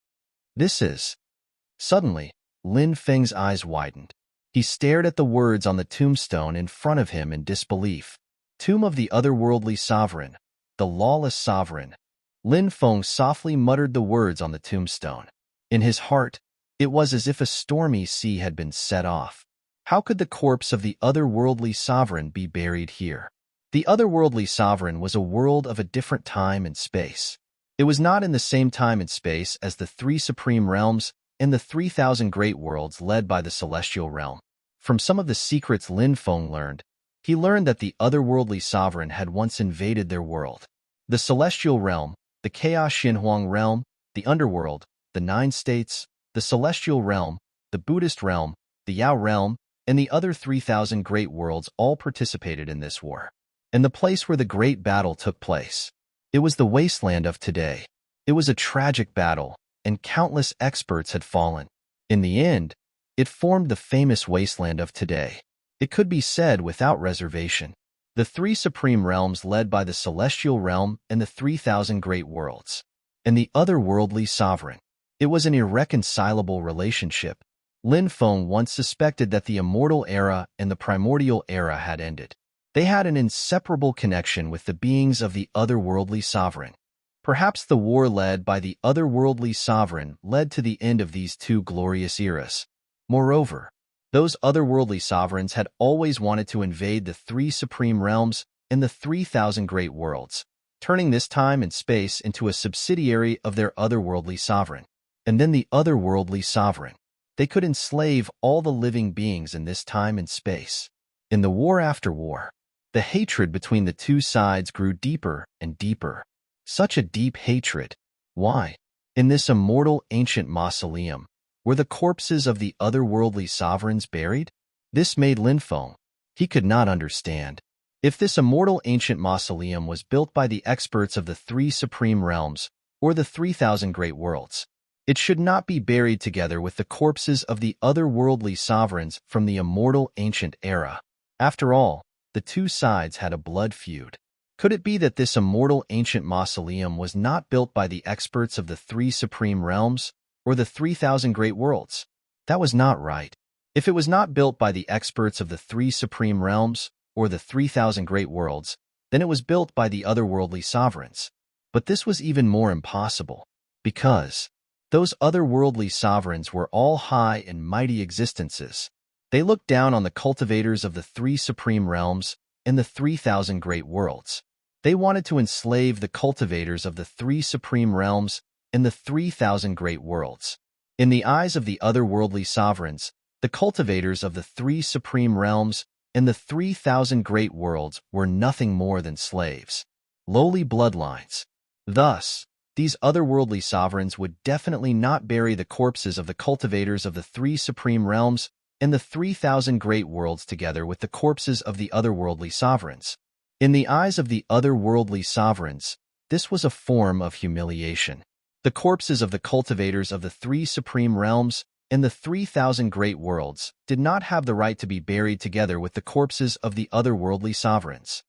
Speaker 1: Suddenly, Lin Feng's eyes widened. He stared at the words on the tombstone in front of him in disbelief. Tomb of the otherworldly sovereign, the lawless sovereign. Lin Feng softly muttered the words on the tombstone. In his heart, it was as if a stormy sea had been set off. How could the corpse of the otherworldly sovereign be buried here? The otherworldly sovereign was a world of a different time and space. It was not in the same time and space as the 3 supreme realms and the 3,000 great worlds led by the celestial realm. From some of the secrets Lin Feng learned, he learned that the otherworldly sovereign had once invaded their world. The celestial realm, the chaos Xinhuang realm, the underworld, the 9 states, the celestial realm, the Buddhist realm, the Yao realm, and the other 3,000 great worlds all participated in this war. And the place where the great battle took place. It was the wasteland of today. It was a tragic battle, and countless experts had fallen. In the end, it formed the famous wasteland of today. It could be said without reservation. The three supreme realms led by the celestial realm and the 3,000 great worlds, and the otherworldly sovereign. It was an irreconcilable relationship. Lin Feng once suspected that the immortal era and the primordial era had ended. They had an inseparable connection with the beings of the otherworldly sovereign. Perhaps the war led by the otherworldly sovereign led to the end of these two glorious eras. Moreover, those otherworldly sovereigns had always wanted to invade the three supreme realms and the 3,000 great worlds, turning this time and space into a subsidiary of their otherworldly sovereign. And then the otherworldly sovereign. They could enslave all the living beings in this time and space. In the war after war, the hatred between the two sides grew deeper and deeper. Such a deep hatred. Why? In this immortal ancient mausoleum, were the corpses of the otherworldly sovereigns buried? This made Lin Feng. He could not understand. If this immortal ancient mausoleum was built by the experts of the three supreme realms, or the 3,000 great worlds, it should not be buried together with the corpses of the otherworldly sovereigns from the immortal ancient era. After all, the two sides had a blood feud. Could it be that this immortal ancient mausoleum was not built by the experts of the three supreme realms or the 3,000 great worlds? That was not right. If it was not built by the experts of the three supreme realms or the 3,000 great worlds, then it was built by the otherworldly sovereigns. But this was even more impossible, because those otherworldly sovereigns were all high and mighty existences. They looked down on the cultivators of the three supreme realms and the 3,000 great worlds. They wanted to enslave the cultivators of the three supreme realms and the 3,000 great worlds. In the eyes of the otherworldly sovereigns, the cultivators of the three supreme realms and the 3,000 great worlds were nothing more than slaves, lowly bloodlines. Thus, these otherworldly sovereigns would definitely not bury the corpses of the cultivators of the three supreme realms and the 3,000 great worlds together with the corpses of the otherworldly sovereigns. In the eyes of the otherworldly sovereigns, this was a form of humiliation. The corpses of the cultivators of the three supreme realms and the 3,000 great worlds did not have the right to be buried together with the corpses of the otherworldly sovereigns.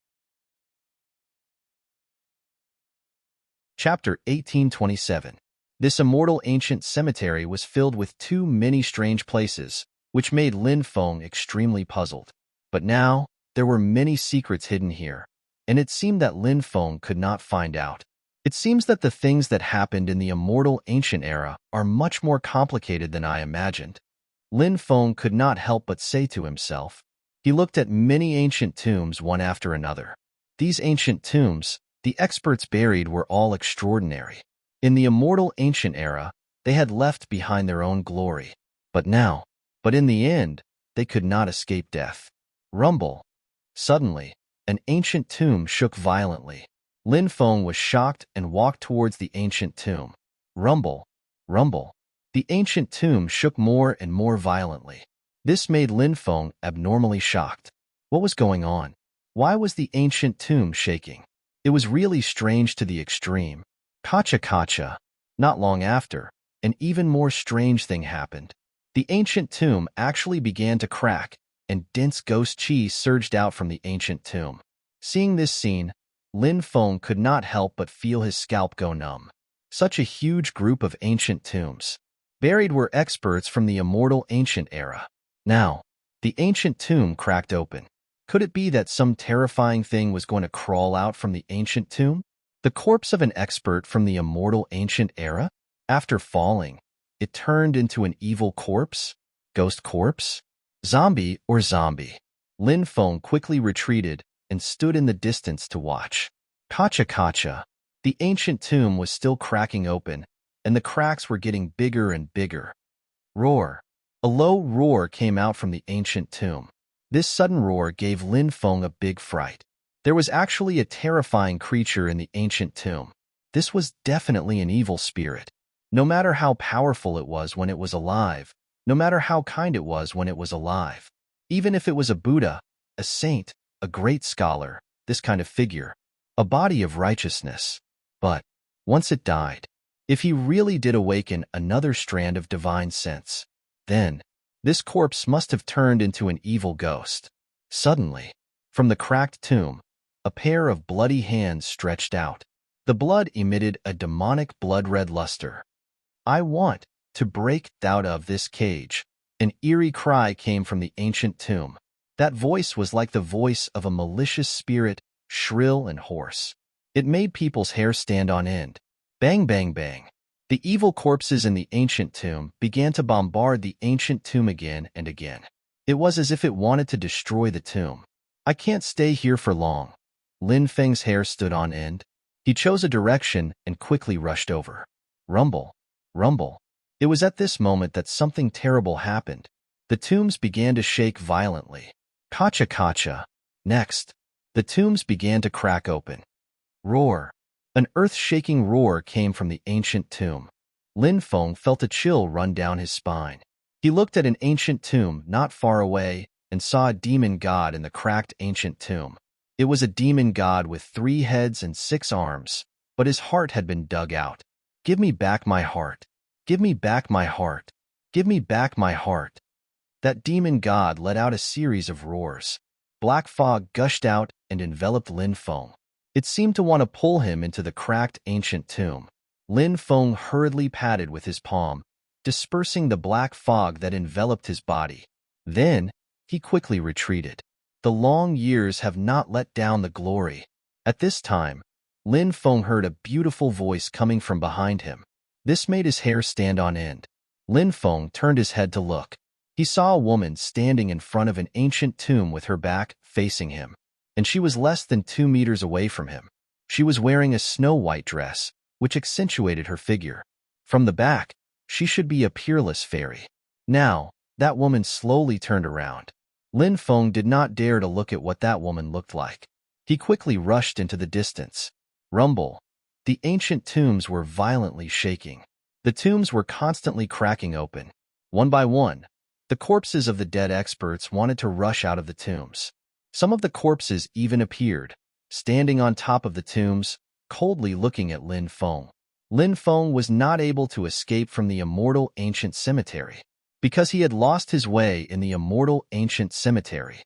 Speaker 1: Chapter 1827. This immortal ancient cemetery was filled with too many strange places, which made Lin Feng extremely puzzled. But now, there were many secrets hidden here, and it seemed that Lin Feng could not find out. It seems that the things that happened in the immortal ancient era are much more complicated than I imagined. Lin Feng could not help but say to himself. He looked at many ancient tombs one after another. These ancient tombs, the experts buried, were all extraordinary. In the immortal ancient era, they had left behind their own glory. But in the end, they could not escape death. Rumble. Suddenly, an ancient tomb shook violently. Lin Feng was shocked and walked towards the ancient tomb. Rumble. Rumble. The ancient tomb shook more and more violently. This made Lin Feng abnormally shocked. What was going on? Why was the ancient tomb shaking? It was really strange to the extreme. Kacha. Not long after, an even more strange thing happened. The ancient tomb actually began to crack, and dense ghost chi surged out from the ancient tomb. Seeing this scene, Lin Feng could not help but feel his scalp go numb. Such a huge group of ancient tombs. Buried were experts from the immortal ancient era. Now, the ancient tomb cracked open. Could it be that some terrifying thing was going to crawl out from the ancient tomb? The corpse of an expert from the immortal ancient era? After falling, it turned into an evil corpse? Ghost corpse? Zombie or zombie? Lin Feng quickly retreated and stood in the distance to watch. Kacha. The ancient tomb was still cracking open, and the cracks were getting bigger and bigger. Roar. A low roar came out from the ancient tomb. This sudden roar gave Lin Feng a big fright. There was actually a terrifying creature in the ancient tomb. This was definitely an evil spirit. No matter how powerful it was when it was alive, no matter how kind it was when it was alive, even if it was a Buddha, a saint, a great scholar, this kind of figure, a body of righteousness. But once it died, If he really did awaken another strand of divine sense, then this corpse must have turned into an evil ghost. Suddenly, from the cracked tomb, a pair of bloody hands stretched out. The blood emitted a demonic blood-red luster. "I want to break out of this cage." An eerie cry came from the ancient tomb. That voice was like the voice of a malicious spirit, shrill and hoarse. It made people's hair stand on end. Bang, bang, bang. The evil corpses in the ancient tomb began to bombard the ancient tomb again and again. It was as if it wanted to destroy the tomb. "I can't stay here for long." Lin Feng's hair stood on end. He chose a direction and quickly rushed over. Rumble, rumble. It was at this moment that something terrible happened. The tombs began to shake violently. Kacha kacha. Next, the tombs began to crack open. Roar. An earth-shaking roar came from the ancient tomb. Lin Feng felt a chill run down his spine. He looked at an ancient tomb not far away and saw a demon god in the cracked ancient tomb. It was a demon god with 3 heads and 6 arms, but his heart had been dug out. "Give me back my heart. Give me back my heart. Give me back my heart." That demon god let out a series of roars. Black fog gushed out and enveloped Lin Feng. It seemed to want to pull him into the cracked ancient tomb. Lin Feng hurriedly patted with his palm, dispersing the black fog that enveloped his body. Then, he quickly retreated. The long years have not let down the glory. At this time, Lin Feng heard a beautiful voice coming from behind him. This made his hair stand on end. Lin Feng turned his head to look. He saw a woman standing in front of an ancient tomb with her back facing him, and she was less than 2 meters away from him. She was wearing a snow-white dress, which accentuated her figure. From the back, she should be a peerless fairy. Now, that woman slowly turned around. Lin Feng did not dare to look at what that woman looked like. He quickly rushed into the distance. Rumble. The ancient tombs were violently shaking. The tombs were constantly cracking open. One by one, the corpses of the dead experts wanted to rush out of the tombs. Some of the corpses even appeared, standing on top of the tombs, coldly looking at Lin Feng. Lin Feng was not able to escape from the immortal ancient cemetery, because he had lost his way in the immortal ancient cemetery.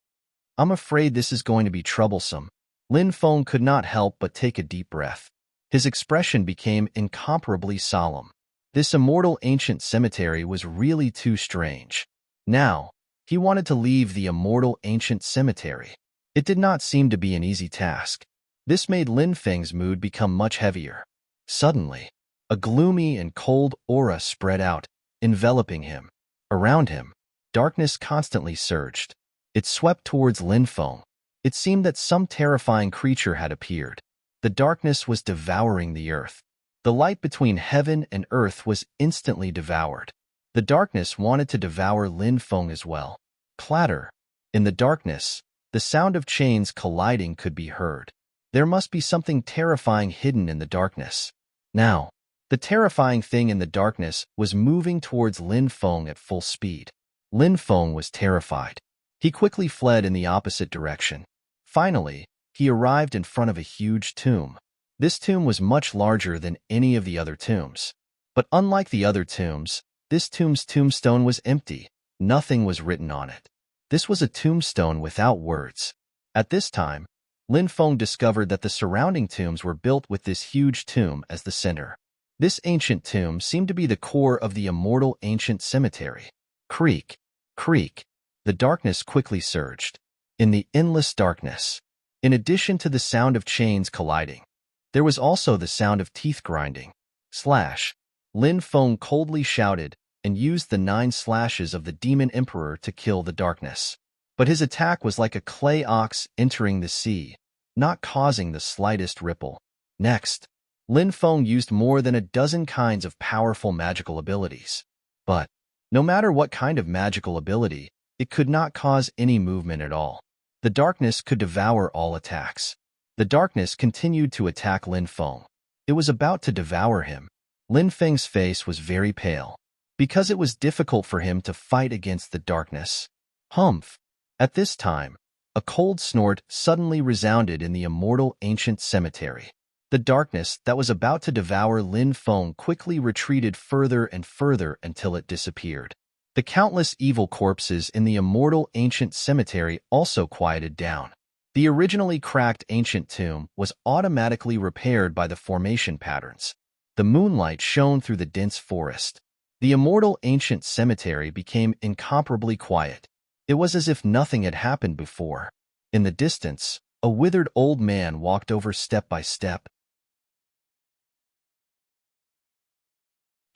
Speaker 1: "I'm afraid this is going to be troublesome." Lin Feng could not help but take a deep breath. His expression became incomparably solemn. This immortal ancient cemetery was really too strange. Now, he wanted to leave the immortal ancient cemetery. It did not seem to be an easy task. This made Lin Feng's mood become much heavier. Suddenly, a gloomy and cold aura spread out, enveloping him. Around him, darkness constantly surged. It swept towards Lin Feng. It seemed that some terrifying creature had appeared. The darkness was devouring the earth. The light between heaven and earth was instantly devoured. The darkness wanted to devour Lin Feng as well. Clatter. In the darkness, the sound of chains colliding could be heard. There must be something terrifying hidden in the darkness. Now, the terrifying thing in the darkness was moving towards Lin Feng at full speed. Lin Feng was terrified. He quickly fled in the opposite direction. Finally, he arrived in front of a huge tomb. This tomb was much larger than any of the other tombs. But unlike the other tombs, this tomb's tombstone was empty. Nothing was written on it. This was a tombstone without words. At this time, Lin Feng discovered that the surrounding tombs were built with this huge tomb as the center. This ancient tomb seemed to be the core of the immortal ancient cemetery. Creak, creak. The darkness quickly surged. In the endless darkness, in addition to the sound of chains colliding, there was also the sound of teeth grinding. Slash. Lin Feng coldly shouted and used the 9 slashes of the Demon Emperor to kill the darkness. But his attack was like a clay ox entering the sea, not causing the slightest ripple. Next, Lin Feng used more than a dozen kinds of powerful magical abilities. But, no matter what kind of magical ability, it could not cause any movement at all. The darkness could devour all attacks. The darkness continued to attack Lin Feng. It was about to devour him. Lin Feng's face was very pale, because it was difficult for him to fight against the darkness. Humph! At this time, a cold snort suddenly resounded in the immortal ancient cemetery. The darkness that was about to devour Lin Feng quickly retreated further and further until it disappeared. The countless evil corpses in the immortal ancient cemetery also quieted down. The originally cracked ancient tomb was automatically repaired by the formation patterns. The moonlight shone through the dense forest. The immortal ancient cemetery became incomparably quiet. It was as if nothing had happened before. In the distance, a withered old man walked over step by step.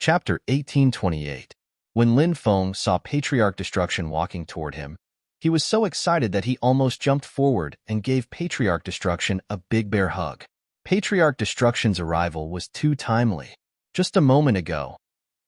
Speaker 1: Chapter 1828. When Lin Feng saw Patriarch Destruction walking toward him, he was so excited that he almost jumped forward and gave Patriarch Destruction a big bear hug. Patriarch Destruction's arrival was too timely. Just a moment ago,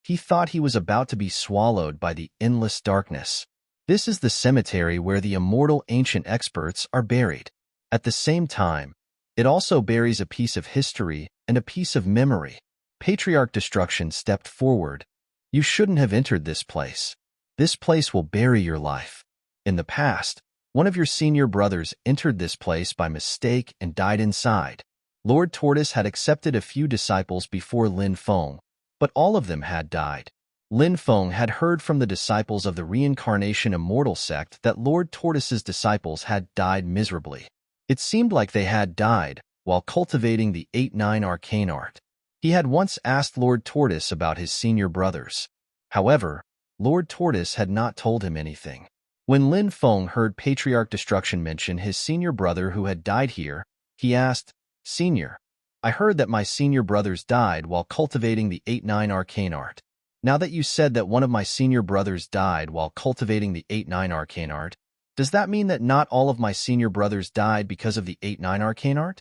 Speaker 1: he thought he was about to be swallowed by the endless darkness. This is the cemetery where the immortal ancient experts are buried. At the same time, it also buries a piece of history and a piece of memory. Patriarch Destruction stepped forward. You shouldn't have entered this place. This place will bury your life. In the past, one of your senior brothers entered this place by mistake and died inside. Lord Tortoise had accepted a few disciples before Lin Feng, but all of them had died. Lin Feng had heard from the disciples of the Reincarnation Immortal sect that Lord Tortoise's disciples had died miserably. It seemed like they had died while cultivating the 8-9 arcane art. He had once asked Lord Tortoise about his senior brothers. However, Lord Tortoise had not told him anything. When Lin Feng heard Patriarch Destruction mention his senior brother who had died here, he asked, "Senior, I heard that my senior brothers died while cultivating the 8-9 arcane art. Now that you said that one of my senior brothers died while cultivating the 8-9 arcane art, does that mean that not all of my senior brothers died because of the 8-9 arcane art?"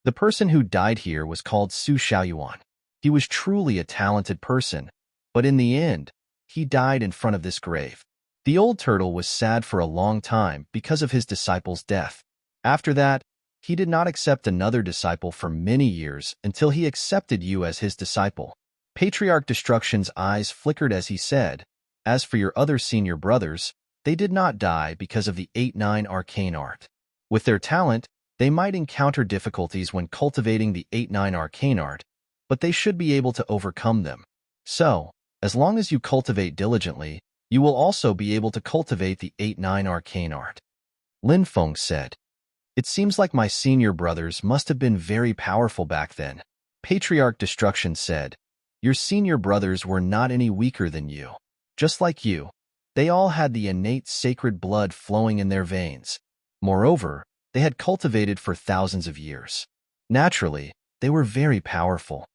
Speaker 1: The person who died here was called Su Xiaoyuan. He was truly a talented person, but in the end, he died in front of this grave. The old turtle was sad for a long time because of his disciple's death. After that, he did not accept another disciple for many years until he accepted you as his disciple. Patriarch Destruction's eyes flickered as he said, "As for your other senior brothers, they did not die because of the 8-9 arcane art. With their talent, they might encounter difficulties when cultivating the 8-9 arcane art, but they should be able to overcome them. So, as long as you cultivate diligently, you will also be able to cultivate the 8-9 arcane art." Lin Feng said, "It seems like my senior brothers must have been very powerful back then." Patriarch Destruction said, "Your senior brothers were not any weaker than you. Just like you, they all had the innate sacred blood flowing in their veins. Moreover, they had cultivated for thousands of years. Naturally, they were very powerful."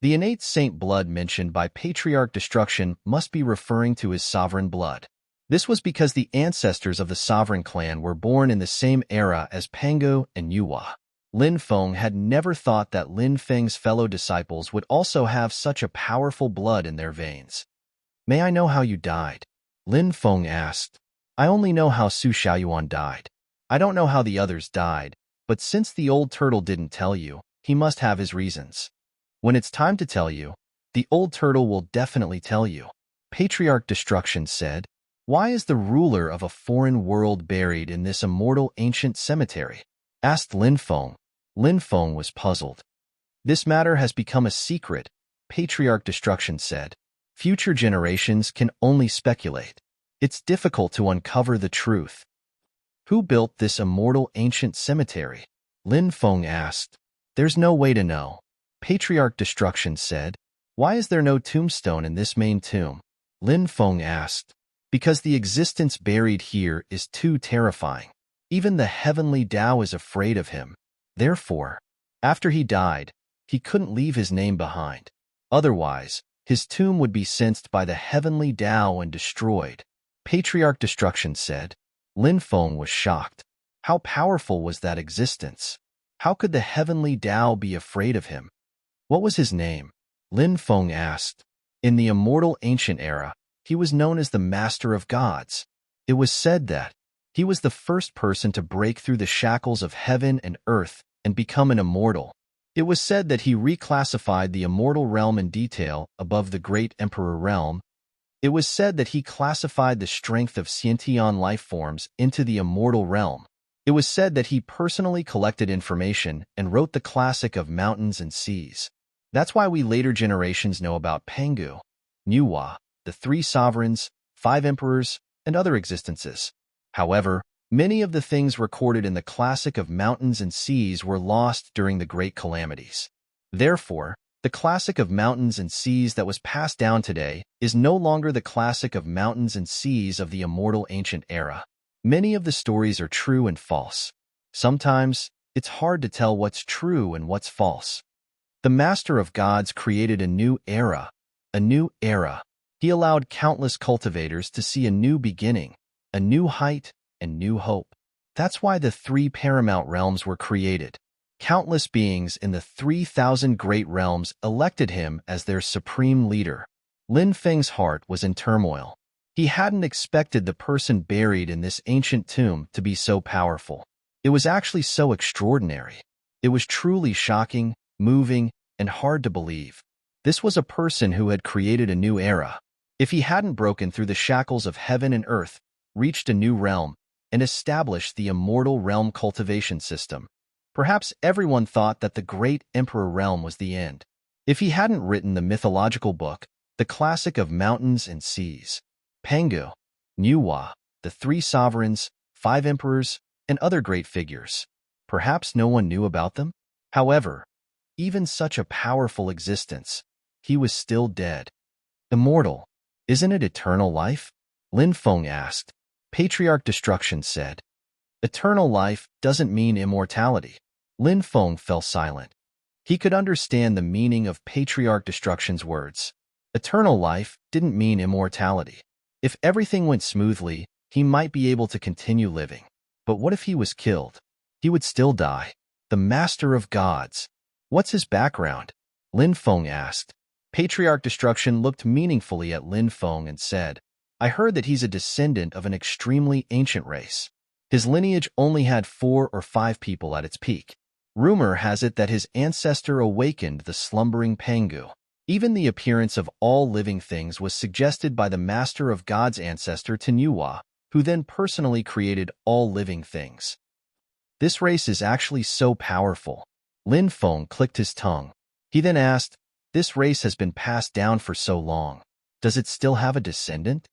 Speaker 1: The innate saint blood mentioned by Patriarch Destruction must be referring to his sovereign blood. This was because the ancestors of the sovereign clan were born in the same era as Pango and Yuhua. Lin Feng had never thought that Lin Feng's fellow disciples would also have such a powerful blood in their veins. "May I know how you died?" Lin Feng asked. "I only know how Su Xiaoyuan died. I don't know how the others died, but since the old turtle didn't tell you, he must have his reasons. When it's time to tell you, the old turtle will definitely tell you." Patriarch Destruction said, "Why is the ruler of a foreign world buried in this immortal ancient cemetery?" asked Lin Feng. Lin Feng was puzzled. "This matter has become a secret," Patriarch Destruction said. "Future generations can only speculate. It's difficult to uncover the truth." "Who built this immortal ancient cemetery?" Lin Feng asked. "There's no way to know," Patriarch Destruction said. "Why is there no tombstone in this main tomb?" Lin Feng asked. "Because the existence buried here is too terrifying. Even the heavenly Tao is afraid of him. Therefore, after he died, he couldn't leave his name behind. Otherwise, his tomb would be sensed by the heavenly Tao and destroyed." Patriarch Destruction said. Lin Feng was shocked. How powerful was that existence? How could the heavenly Tao be afraid of him? What was his name? Lin Feng asked. In the immortal ancient era, he was known as the Master of Gods. It was said that he was the first person to break through the shackles of heaven and earth and become an immortal. It was said that he reclassified the immortal realm in detail above the great emperor realm. It was said that he classified the strength of sentient life forms into the immortal realm. It was said that he personally collected information and wrote the classic of mountains and seas. That's why we later generations know about Pangu, Nuwa, the three sovereigns, five emperors, and other existences. However, many of the things recorded in the classic of mountains and seas were lost during the great calamities. Therefore, the classic of mountains and seas that was passed down today is no longer the classic of mountains and seas of the immortal ancient era. Many of the stories are true and false. Sometimes, it's hard to tell what's true and what's false. The Master of Gods created a new era. A new era. He allowed countless cultivators to see a new beginning, a new height, and new hope. That's why the three paramount realms were created. Countless beings in the 3,000 great realms elected him as their supreme leader. Lin Feng's heart was in turmoil. He hadn't expected the person buried in this ancient tomb to be so powerful. It was actually so extraordinary. It was truly shocking, moving, and hard to believe. This was a person who had created a new era. If he hadn't broken through the shackles of heaven and earth, reached a new realm, and established the immortal realm cultivation system, perhaps everyone thought that the great emperor realm was the end. If he hadn't written the mythological book, the classic of mountains and seas, Pangu, Nuwa, the three sovereigns, five emperors, and other great figures, perhaps no one knew about them? However, even such a powerful existence, he was still dead. Immortal, isn't it eternal life? Lin Feng asked. Patriarch Destruction said. Eternal life doesn't mean immortality. Lin Feng fell silent. He could understand the meaning of Patriarch Destruction's words. Eternal life didn't mean immortality. If everything went smoothly, he might be able to continue living. But what if he was killed? He would still die. The Master of Gods. What's his background? Lin Feng asked. Patriarch Destruction looked meaningfully at Lin Feng and said, I heard that he's a descendant of an extremely ancient race. His lineage only had 4 or 5 people at its peak. Rumor has it that his ancestor awakened the slumbering Pangu. Even the appearance of all living things was suggested by the Master of God's ancestor Tenuwa, who then personally created all living things. This race is actually so powerful. Lin Feng clicked his tongue. He then asked, this race has been passed down for so long. Does it still have a descendant?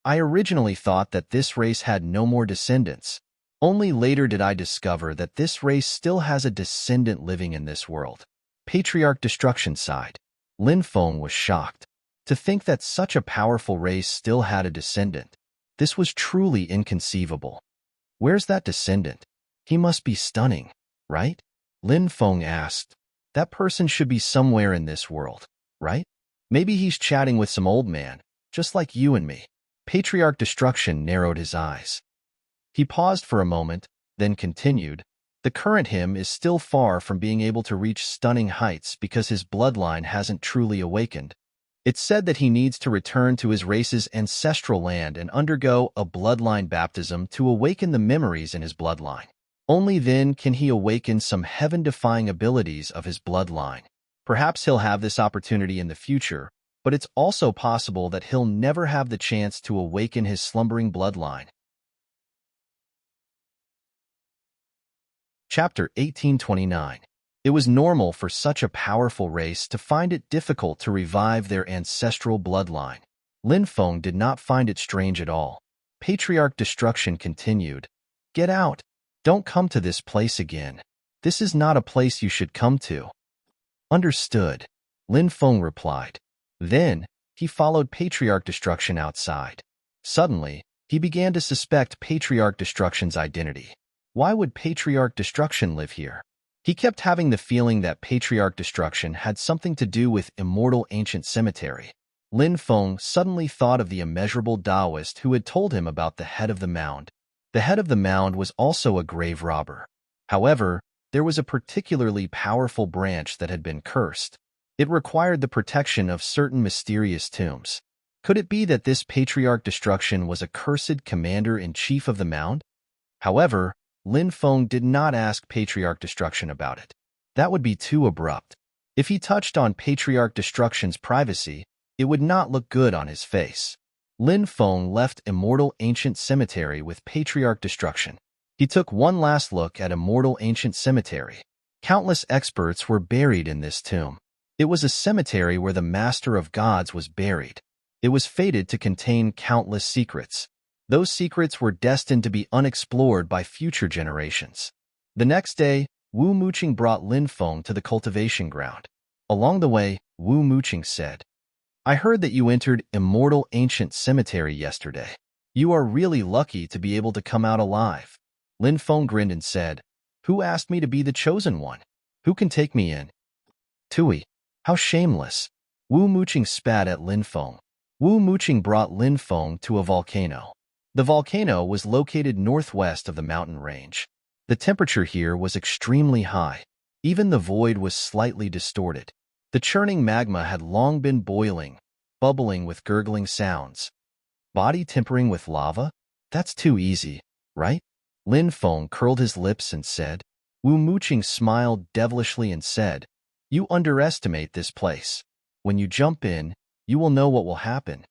Speaker 1: I originally thought that this race had no more descendants. Only later did I discover that this race still has a descendant living in this world. Patriarch Destruction sighed. Lin Feng was shocked. To think that such a powerful race still had a descendant. This was truly inconceivable. Where's that descendant? He must be stunning, right? Lin Feng asked. That person should be somewhere in this world, right? Maybe he's chatting with some old man, just like you and me. Patriarch Destruction narrowed his eyes. He paused for a moment, then continued, the current him is still far from being able to reach stunning heights because his bloodline hasn't truly awakened. It's said that he needs to return to his race's ancestral land and undergo a bloodline baptism to awaken the memories in his bloodline. Only then can he awaken some heaven-defying abilities of his bloodline. Perhaps he'll have this opportunity in the future, but it's also possible that he'll never have the chance to awaken his slumbering bloodline. Chapter 1829. It was normal for such a powerful race to find it difficult to revive their ancestral bloodline. Lin Feng did not find it strange at all. Patriarch Destruction continued, Get out! Don't come to this place again. This is not a place you should come to. Understood, Lin Feng replied. Then, he followed Patriarch Destruction outside. Suddenly, he began to suspect Patriarch Destruction's identity. Why would Patriarch Destruction live here? He kept having the feeling that Patriarch Destruction had something to do with immortal ancient cemetery. Lin Feng suddenly thought of the immeasurable Taoist who had told him about the head of the mound. The head of the mound was also a grave robber. However, there was a particularly powerful branch that had been cursed. It required the protection of certain mysterious tombs. Could it be that this Patriarch Destruction was a cursed commander-in-chief of the mound? However, Lin Feng did not ask Patriarch Destruction about it. That would be too abrupt. If he touched on Patriarch Destruction's privacy, it would not look good on his face. Lin Feng left Immortal Ancient Cemetery with Patriarch Destruction. He took one last look at immortal ancient cemetery. Countless experts were buried in this tomb. It was a cemetery where the Master of Gods was buried. It was fated to contain countless secrets. Those secrets were destined to be unexplored by future generations. The next day, Wu Muqing brought Lin Feng to the cultivation ground. Along the way, Wu Muqing said, "I heard that you entered immortal ancient cemetery yesterday. You are really lucky to be able to come out alive." Lin Feng grinned and said, "Who asked me to be the chosen one? Who can take me in?" Tui, how shameless. Wu Muqing spat at Lin Feng. Wu Muqing brought Lin Feng to a volcano. The volcano was located northwest of the mountain range. The temperature here was extremely high. Even the void was slightly distorted. The churning magma had long been boiling, bubbling with gurgling sounds. Body tempering with lava? That's too easy, right? Lin Feng curled his lips and said. Wu Muqing smiled devilishly and said, "You underestimate this place. When you jump in, you will know what will happen."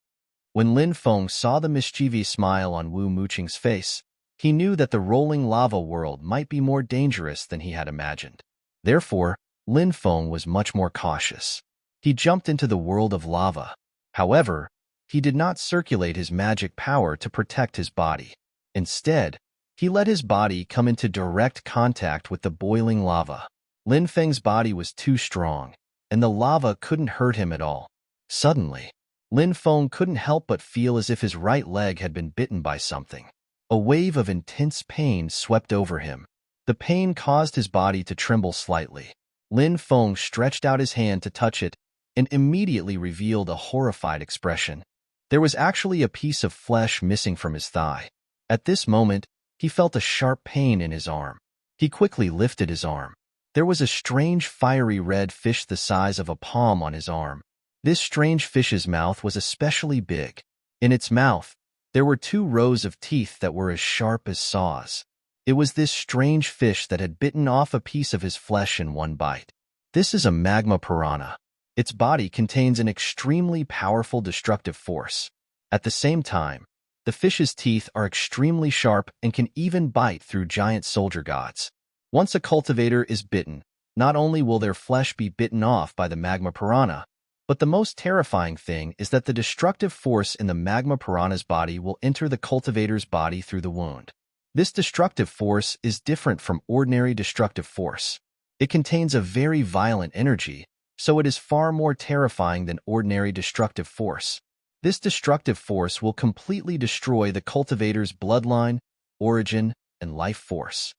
Speaker 1: When Lin Feng saw the mischievous smile on Wu Muqing's face, he knew that the rolling lava world might be more dangerous than he had imagined. Therefore, Lin Feng was much more cautious. He jumped into the world of lava. However, he did not circulate his magic power to protect his body. Instead, he let his body come into direct contact with the boiling lava. Lin Feng's body was too strong, and the lava couldn't hurt him at all. Suddenly, Lin Feng couldn't help but feel as if his right leg had been bitten by something. A wave of intense pain swept over him. The pain caused his body to tremble slightly. Lin Feng stretched out his hand to touch it and immediately revealed a horrified expression. There was actually a piece of flesh missing from his thigh. At this moment, he felt a sharp pain in his arm. He quickly lifted his arm. There was a strange fiery red fish the size of a palm on his arm. This strange fish's mouth was especially big. In its mouth, there were 2 rows of teeth that were as sharp as saws. It was this strange fish that had bitten off a piece of his flesh in one bite. This is a magma piranha. Its body contains an extremely powerful destructive force. At the same time, the fish's teeth are extremely sharp and can even bite through giant soldier gods. Once a cultivator is bitten, not only will their flesh be bitten off by the magma piranha, but the most terrifying thing is that the destructive force in the magma piranha's body will enter the cultivator's body through the wound. This destructive force is different from ordinary destructive force. It contains a very violent energy, so it is far more terrifying than ordinary destructive force. This destructive force will completely destroy the cultivator's bloodline, origin, and life force.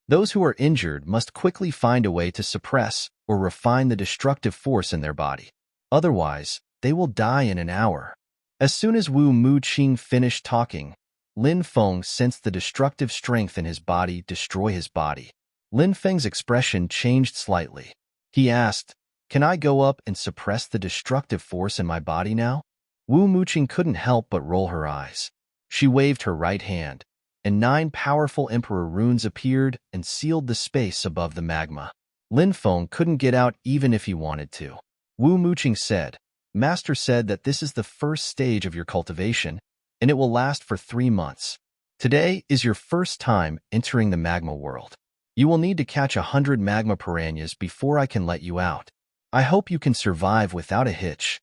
Speaker 1: Those who are injured must quickly find a way to suppress or refine the destructive force in their body. Otherwise, they will die in an hour. As soon as Wu Muqing finished talking, Lin Feng sensed the destructive strength in his body destroy his body. Lin Feng's expression changed slightly. He asked, "Can I go up and suppress the destructive force in my body now?" Wu Muqing couldn't help but roll her eyes. She waved her right hand, and 9 powerful Emperor runes appeared and sealed the space above the magma. Lin Feng couldn't get out even if he wanted to. Wu Muqing said, "Master said that this is the first stage of your cultivation, and it will last for 3 months. Today is your first time entering the magma world. You will need to catch 100 magma piranhas before I can let you out. I hope you can survive without a hitch."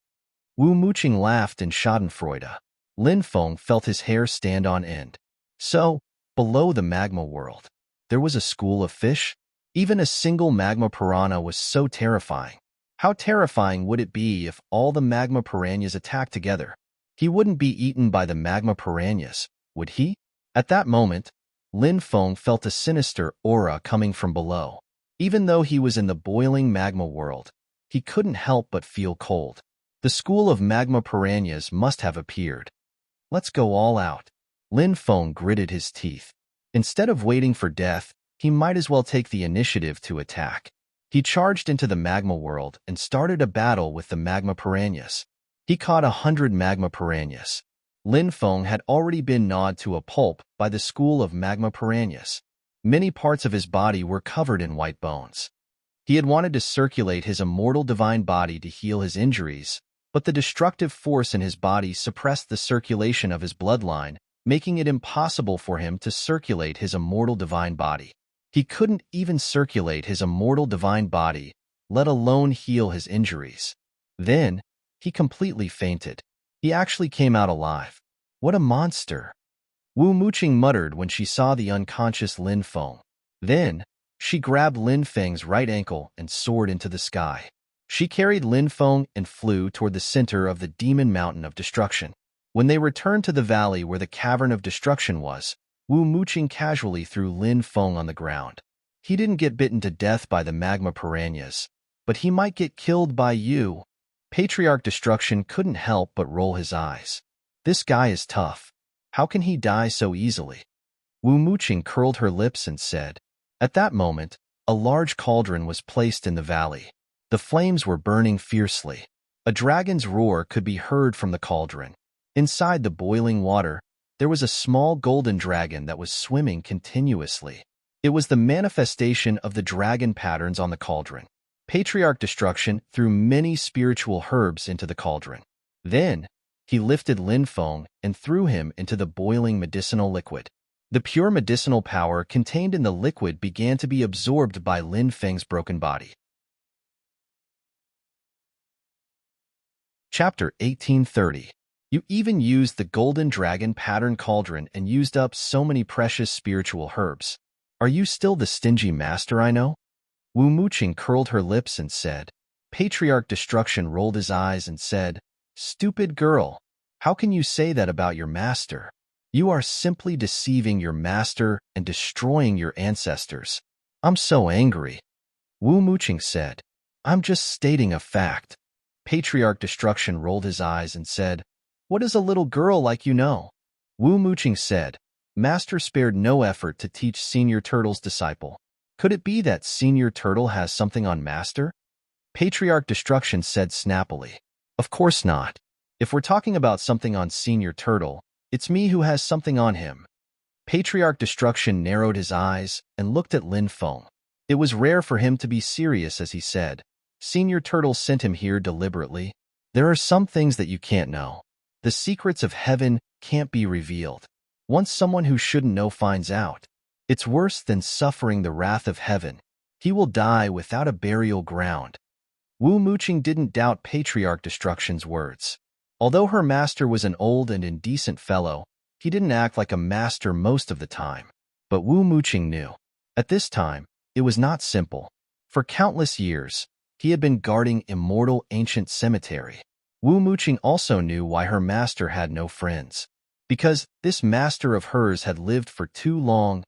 Speaker 1: Wu Muqing laughed in schadenfreude. Lin Feng felt his hair stand on end. So, below the magma world, there was a school of fish? Even a single magma piranha was so terrifying. How terrifying would it be if all the magma piranhas attacked together? He wouldn't be eaten by the magma piranhas, would he? At that moment, Lin Feng felt a sinister aura coming from below. Even though he was in the boiling magma world, he couldn't help but feel cold. The school of magma piranhas must have appeared. Let's go all out. Lin Feng gritted his teeth. Instead of waiting for death, he might as well take the initiative to attack. He charged into the magma world and started a battle with the magma piranhas. He caught 100 magma piranhas. Lin Feng had already been gnawed to a pulp by the school of magma piranhas. Many parts of his body were covered in white bones. He had wanted to circulate his immortal divine body to heal his injuries, but the destructive force in his body suppressed the circulation of his bloodline, making it impossible for him to circulate his immortal divine body. He couldn't even circulate his immortal divine body, let alone heal his injuries. Then, he completely fainted. He actually came out alive. What a monster! Wu Muqing muttered when she saw the unconscious Lin Feng. Then, she grabbed Lin Feng's right ankle and soared into the sky. She carried Lin Feng and flew toward the center of the Demon Mountain of Destruction. When they returned to the valley where the Cavern of Destruction was, Wu Muqing casually threw Lin Feng on the ground. He didn't get bitten to death by the magma piranhas, but he might get killed by you. Patriarch Destruction couldn't help but roll his eyes. This guy is tough. How can he die so easily? Wu Muqing curled her lips and said. At that moment, a large cauldron was placed in the valley. The flames were burning fiercely. A dragon's roar could be heard from the cauldron. Inside the boiling water, there was a small golden dragon that was swimming continuously. It was the manifestation of the dragon patterns on the cauldron. Patriarch Destruction threw many spiritual herbs into the cauldron. Then, he lifted Lin Feng and threw him into the boiling medicinal liquid. The pure medicinal power contained in the liquid began to be absorbed by Lin Feng's broken body. Chapter 1830. You even used the golden dragon pattern cauldron and used up so many precious spiritual herbs. Are you still the stingy master I know? Wu Muqing curled her lips and said. Patriarch Destruction rolled his eyes and said, Stupid girl, how can you say that about your master? You are simply deceiving your master and destroying your ancestors. I'm so angry. Wu Muqing said, I'm just stating a fact. Patriarch Destruction rolled his eyes and said, What does a little girl like you know? Wu Muqing said, Master spared no effort to teach Senior Turtle's disciple. Could it be that Senior Turtle has something on Master? Patriarch Destruction said snappily, Of course not. If we're talking about something on Senior Turtle, it's me who has something on him. Patriarch Destruction narrowed his eyes and looked at Lin Feng. It was rare for him to be serious as he said, Senior Turtle sent him here deliberately. There are some things that you can't know. The secrets of heaven can't be revealed. Once someone who shouldn't know finds out, it's worse than suffering the wrath of heaven. He will die without a burial ground. Wu Muqing didn't doubt Patriarch Destruction's words. Although her master was an old and indecent fellow, he didn't act like a master most of the time. But Wu Muqing knew. At this time, it was not simple. For countless years, he had been guarding immortal ancient cemetery. Wu Muqing also knew why her master had no friends. Because this master of hers had lived for too long.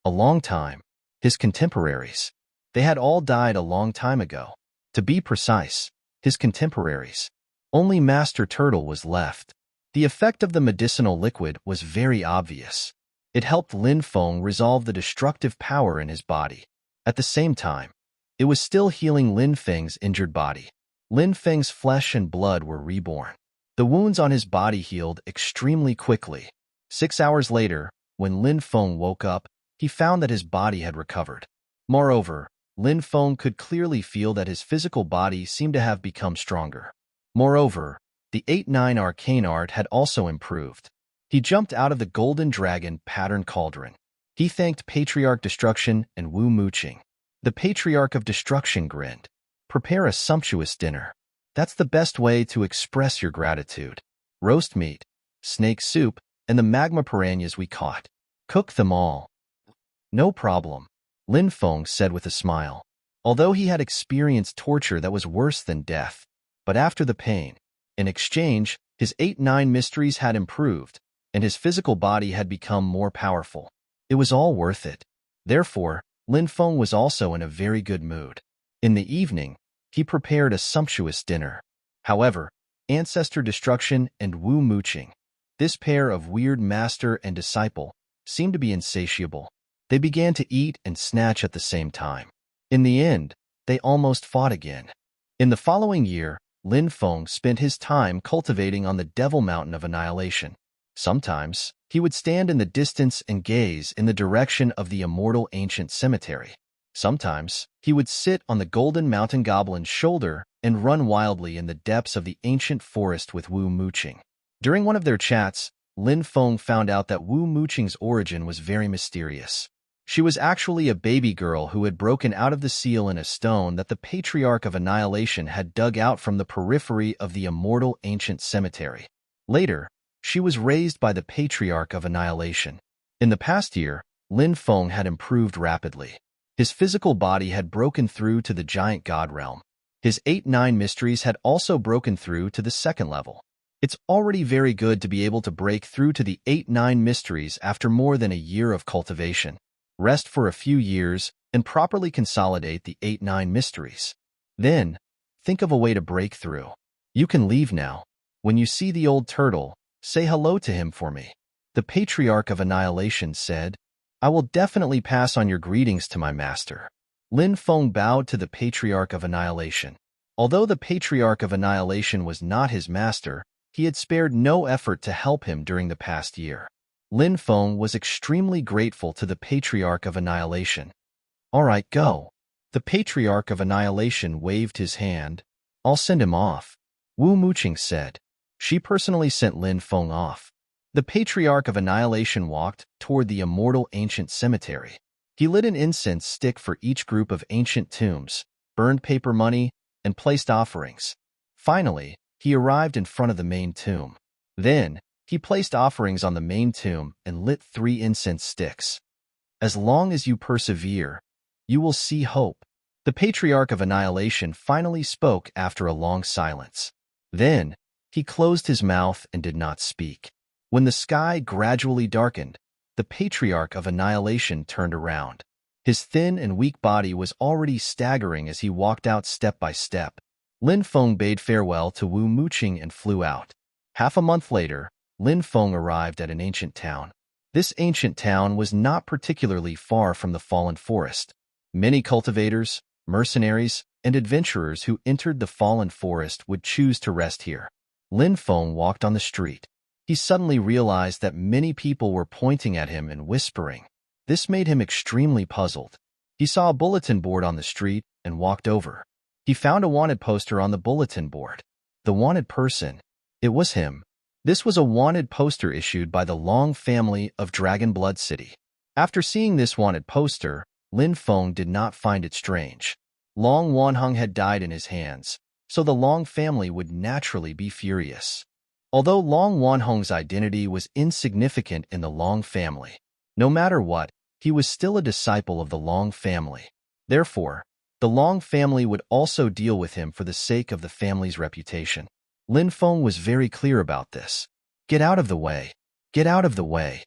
Speaker 1: A long time. His contemporaries. They had all died a long time ago. To be precise, his contemporaries. Only Master Turtle was left. The effect of the medicinal liquid was very obvious. It helped Lin Feng resolve the destructive power in his body. At the same time, it was still healing Lin Feng's injured body. Lin Feng's flesh and blood were reborn. The wounds on his body healed extremely quickly. 6 hours later, when Lin Feng woke up, he found that his body had recovered. Moreover, Lin Feng could clearly feel that his physical body seemed to have become stronger. Moreover, the 8-9 arcane art had also improved. He jumped out of the golden dragon pattern cauldron. He thanked Patriarch Destruction and Wu Muqing. The Patriarch of Destruction grinned. Prepare a sumptuous dinner. That's the best way to express your gratitude. Roast meat, snake soup, and the magma piranhas we caught. Cook them all. No problem, Lin Feng said with a smile. Although he had experienced torture that was worse than death, but after the pain, in exchange, his 8-9 mysteries had improved, and his physical body had become more powerful. It was all worth it. Therefore, Lin Feng was also in a very good mood. In the evening, he prepared a sumptuous dinner. However, Ancestor Destruction and Wu Muqing, this pair of weird master and disciple, seemed to be insatiable. They began to eat and snatch at the same time. In the end, they almost fought again. In the following year, Lin Feng spent his time cultivating on the Devil Mountain of Annihilation. Sometimes, he would stand in the distance and gaze in the direction of the immortal ancient cemetery. Sometimes, he would sit on the golden mountain goblin's shoulder and run wildly in the depths of the ancient forest with Wu Muqing. During one of their chats, Lin Feng found out that Wu Muqing's origin was very mysterious. She was actually a baby girl who had broken out of the seal in a stone that the Patriarch of Annihilation had dug out from the periphery of the immortal ancient cemetery. Later, she was raised by the Patriarch of Annihilation. In the past year, Lin Feng had improved rapidly. His physical body had broken through to the giant god realm. His 8-9 mysteries had also broken through to the second level. It's already very good to be able to break through to the 8-9 mysteries after more than a year of cultivation. Rest for a few years and properly consolidate the 8-9 mysteries. Then, think of a way to break through. You can leave now. When you see the old turtle, say hello to him for me. The Patriarch of Annihilation said, I will definitely pass on your greetings to my master. Lin Feng bowed to the Patriarch of Annihilation. Although the Patriarch of Annihilation was not his master, he had spared no effort to help him during the past year. Lin Feng was extremely grateful to the Patriarch of Annihilation. All right, go. The Patriarch of Annihilation waved his hand. I'll send him off. Wu Muqing said. She personally sent Lin Feng off. The Patriarch of Annihilation walked toward the immortal ancient cemetery. He lit an incense stick for each group of ancient tombs, burned paper money, and placed offerings. Finally, he arrived in front of the main tomb. Then, he placed offerings on the main tomb and lit 3 incense sticks. As long as you persevere, you will see hope. The Patriarch of Annihilation finally spoke after a long silence. Then, he closed his mouth and did not speak. When the sky gradually darkened, the Patriarch of Annihilation turned around. His thin and weak body was already staggering as he walked out step by step. Lin Feng bade farewell to Wu Muqing and flew out. Half a month later, Lin Feng arrived at an ancient town. This ancient town was not particularly far from the fallen forest. Many cultivators, mercenaries, and adventurers who entered the fallen forest would choose to rest here. Lin Feng walked on the street. He suddenly realized that many people were pointing at him and whispering. This made him extremely puzzled. He saw a bulletin board on the street and walked over. He found a wanted poster on the bulletin board. The wanted person. It was him. This was a wanted poster issued by the Long family of Dragon Blood City. After seeing this wanted poster, Lin Feng did not find it strange. Long Wanheng had died in his hands, so the Long family would naturally be furious. Although Long Wanheng's identity was insignificant in the Long family, no matter what, he was still a disciple of the Long family. Therefore, the Long family would also deal with him for the sake of the family's reputation. Lin Feng was very clear about this. Get out of the way. Get out of the way.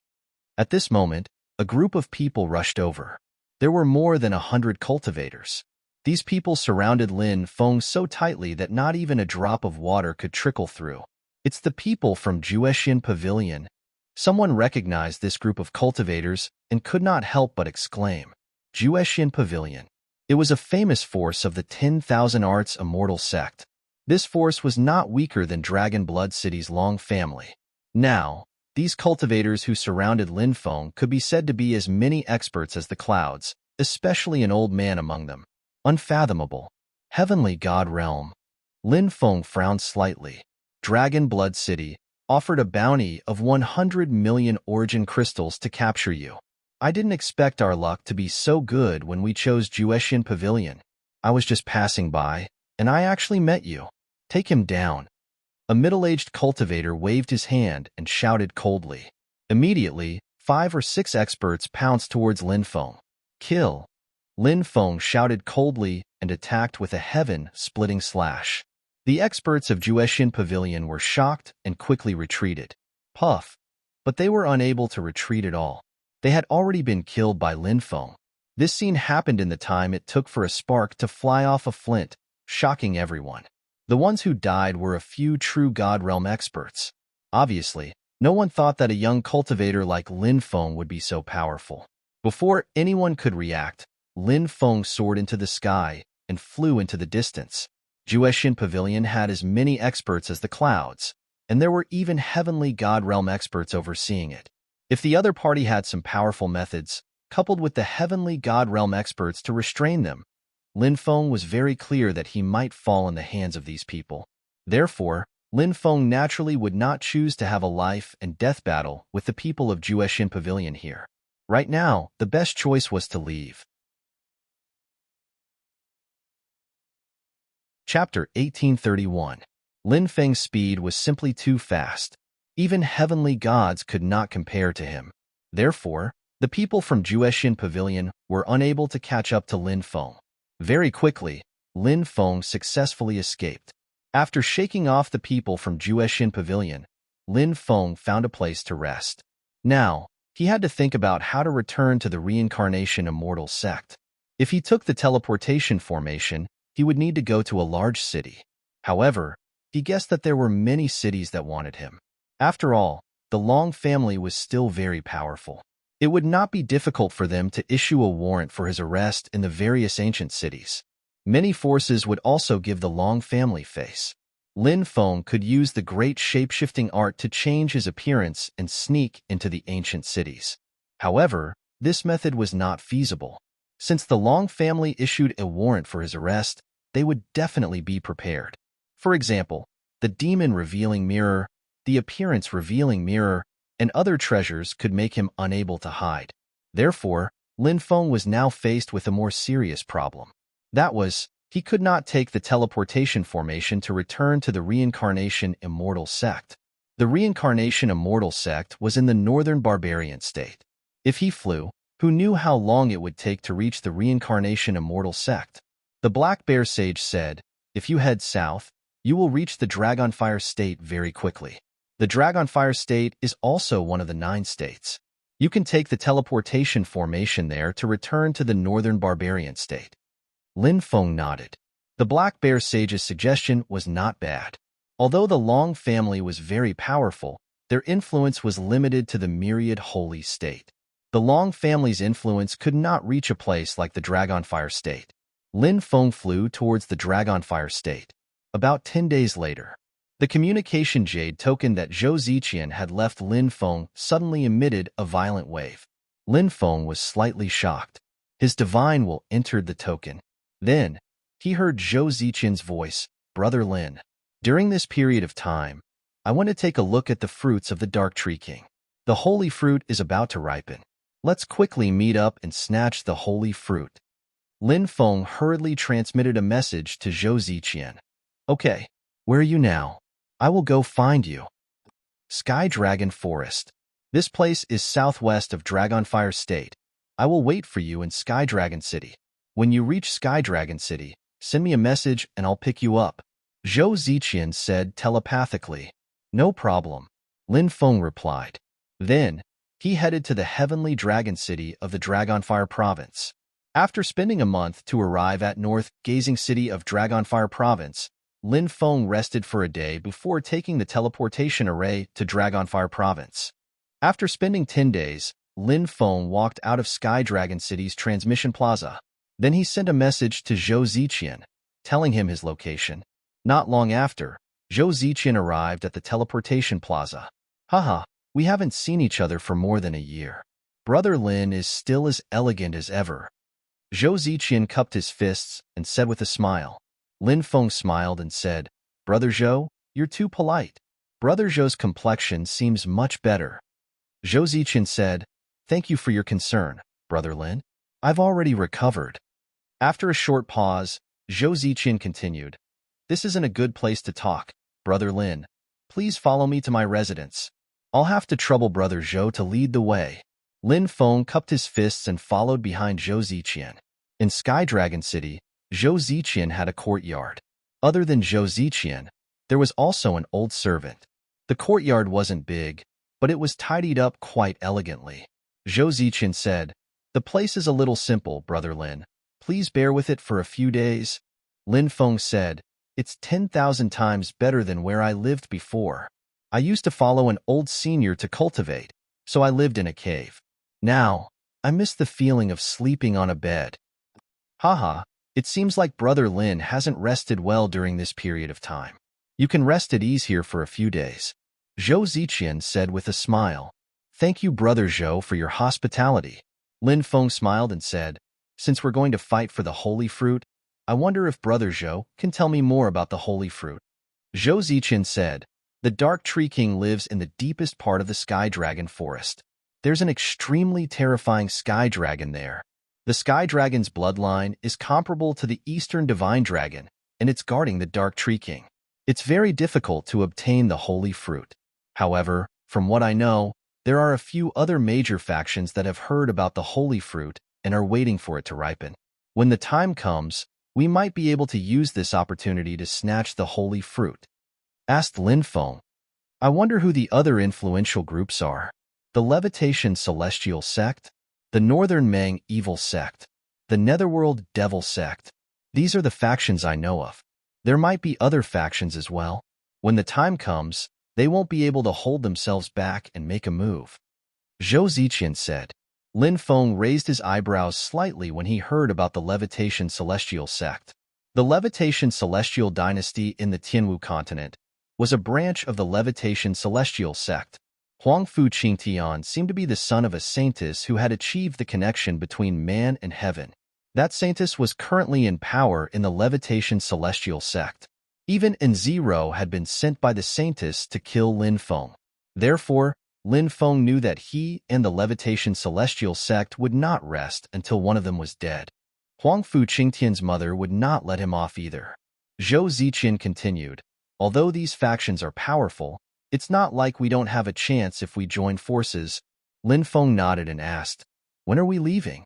Speaker 1: At this moment, a group of people rushed over. There were more than 100 cultivators. These people surrounded Lin Feng so tightly that not even a drop of water could trickle through. It's the people from Juexian Pavilion. Someone recognized this group of cultivators and could not help but exclaim, Juexian Pavilion. It was a famous force of the 10,000 Arts Immortal sect. This force was not weaker than Dragon Blood City's Long family. Now, these cultivators who surrounded Lin Feng could be said to be as many experts as the clouds, especially an old man among them. Unfathomable. Heavenly God realm. Lin Feng frowned slightly. Dragon Blood City offered a bounty of 100 million origin crystals to capture you. I didn't expect our luck to be so good when we chose Juexian Pavilion. I was just passing by, and I actually met you. Take him down. A middle-aged cultivator waved his hand and shouted coldly. Immediately, 5 or 6 experts pounced towards Lin Feng. Kill. Lin Feng shouted coldly and attacked with a heaven-splitting slash. The experts of Juexian Pavilion were shocked and quickly retreated. Puff. But they were unable to retreat at all. They had already been killed by Lin Feng. This scene happened in the time it took for a spark to fly off a flint, shocking everyone. The ones who died were a few true God Realm experts. Obviously, no one thought that a young cultivator like Lin Feng would be so powerful. Before anyone could react, Lin Feng soared into the sky and flew into the distance. Juexian Pavilion had as many experts as the clouds, and there were even heavenly God Realm experts overseeing it. If the other party had some powerful methods, coupled with the heavenly God Realm experts to restrain them, Lin Feng was very clear that he might fall in the hands of these people. Therefore, Lin Feng naturally would not choose to have a life and death battle with the people of Jueshin Pavilion here. Right now, the best choice was to leave. Chapter 1831. Lin Feng's speed was simply too fast. Even heavenly gods could not compare to him. Therefore, the people from Jueshin Pavilion were unable to catch up to Lin Feng. Very quickly, Lin Feng successfully escaped. After shaking off the people from Jueshin Pavilion, Lin Feng found a place to rest. Now, he had to think about how to return to the reincarnation immortal sect. If he took the teleportation formation, he would need to go to a large city. However, he guessed that there were many cities that wanted him. After all, the Long family was still very powerful. It would not be difficult for them to issue a warrant for his arrest in the various ancient cities. Many forces would also give the Long family face. Lin Feng could use the great shape-shifting art to change his appearance and sneak into the ancient cities. However, this method was not feasible. Since the Long family issued a warrant for his arrest, they would definitely be prepared. For example, the demon revealing mirror, the appearance revealing mirror, and other treasures could make him unable to hide. Therefore, Lin Feng was now faced with a more serious problem. That was, he could not take the teleportation formation to return to the reincarnation immortal sect. The reincarnation immortal sect was in the northern barbarian state. If he flew, who knew how long it would take to reach the reincarnation immortal sect? The Black Bear Sage said, if you head south, you will reach the Dragonfire state very quickly. The Dragonfire state is also one of the 9 states. You can take the teleportation formation there to return to the northern barbarian state. Lin Feng nodded. The Black Bear Sage's suggestion was not bad. Although the Long family was very powerful, their influence was limited to the myriad holy state. The Long family's influence could not reach a place like the Dragonfire state. Lin Feng flew towards the Dragonfire state. About 10 days later, the communication jade token that Zhou Ziqian had left Lin Feng suddenly emitted a violent wave. Lin Feng was slightly shocked. His divine will entered the token. Then, he heard Zhou Ziqian's voice, Brother Lin. During this period of time, I want to take a look at the fruits of the Dark Tree King. The holy fruit is about to ripen. Let's quickly meet up and snatch the holy fruit. Lin Feng hurriedly transmitted a message to Zhou Ziqian. Okay, where are you now? I will go find you. Sky Dragon Forest. This place is southwest of Dragonfire State. I will wait for you in Sky Dragon City. When you reach Sky Dragon City, send me a message and I'll pick you up. Zhou Ziqian said telepathically. No problem. Lin Feng replied. Then, he headed to the heavenly dragon city of the Dragonfire province. After spending a month to arrive at North Gazing City of Dragonfire province, Lin Feng rested for a day before taking the teleportation array to Dragonfire province. After spending 10 days, Lin Feng walked out of Sky Dragon City's transmission plaza. Then he sent a message to Zhou Ziqian, telling him his location. Not long after, Zhou Ziqian arrived at the teleportation plaza. Haha, we haven't seen each other for more than a year. Brother Lin is still as elegant as ever. Zhou Ziqian cupped his fists and said with a smile. Lin Feng smiled and said, Brother Zhou, you're too polite. Brother Zhou's complexion seems much better. Zhou Ziqian said, Thank you for your concern, Brother Lin. I've already recovered. After a short pause, Zhou Ziqian continued, This isn't a good place to talk, Brother Lin. Please follow me to my residence. I'll have to trouble Brother Zhou to lead the way. Lin Feng cupped his fists and followed behind Zhou Ziqian. In Sky Dragon City, Zhou Ziqian had a courtyard. Other than Zhou Ziqian, there was also an old servant. The courtyard wasn't big, but it was tidied up quite elegantly. Zhou Ziqian said, The place is a little simple, Brother Lin. Please bear with it for a few days. Lin Feng said, It's 10,000 times better than where I lived before. I used to follow an old senior to cultivate, so I lived in a cave. Now, I miss the feeling of sleeping on a bed. Haha, it seems like Brother Lin hasn't rested well during this period of time. You can rest at ease here for a few days. Zhou Ziqian said with a smile. Thank you, Brother Zhou, for your hospitality. Lin Feng smiled and said, Since we're going to fight for the holy fruit, I wonder if Brother Zhou can tell me more about the holy fruit. Zhou Ziqian said, "The Dark Tree King lives in the deepest part of the Sky Dragon Forest. There's an extremely terrifying Sky Dragon there. The Sky Dragon's bloodline is comparable to the Eastern Divine Dragon, and it's guarding the Dark Tree King. It's very difficult to obtain the holy fruit. However, from what I know, there are a few other major factions that have heard about the holy fruit and are waiting for it to ripen. When the time comes, we might be able to use this opportunity to snatch the holy fruit." Asked Lin Feng. "I wonder who the other influential groups are. The Levitation Celestial Sect, the Northern Meng Evil Sect, the Netherworld Devil Sect. These are the factions I know of. There might be other factions as well. When the time comes, they won't be able to hold themselves back and make a move." Zhou Ziqian said. Lin Feng raised his eyebrows slightly when he heard about the Levitation Celestial Sect. The Levitation Celestial Dynasty in the Tianwu continent was a branch of the Levitation Celestial Sect. Huangfu Qingtian seemed to be the son of a saintess who had achieved the connection between man and heaven. That saintess was currently in power in the Levitation Celestial Sect. Even Nziro had been sent by the saintess to kill Lin Feng. Therefore, Lin Feng knew that he and the Levitation Celestial Sect would not rest until one of them was dead. Huangfu Qingtian's mother would not let him off either. Zhou Ziqian continued, "Although these factions are powerful, it's not like we don't have a chance if we join forces." Lin Feng nodded and asked, "When are we leaving?"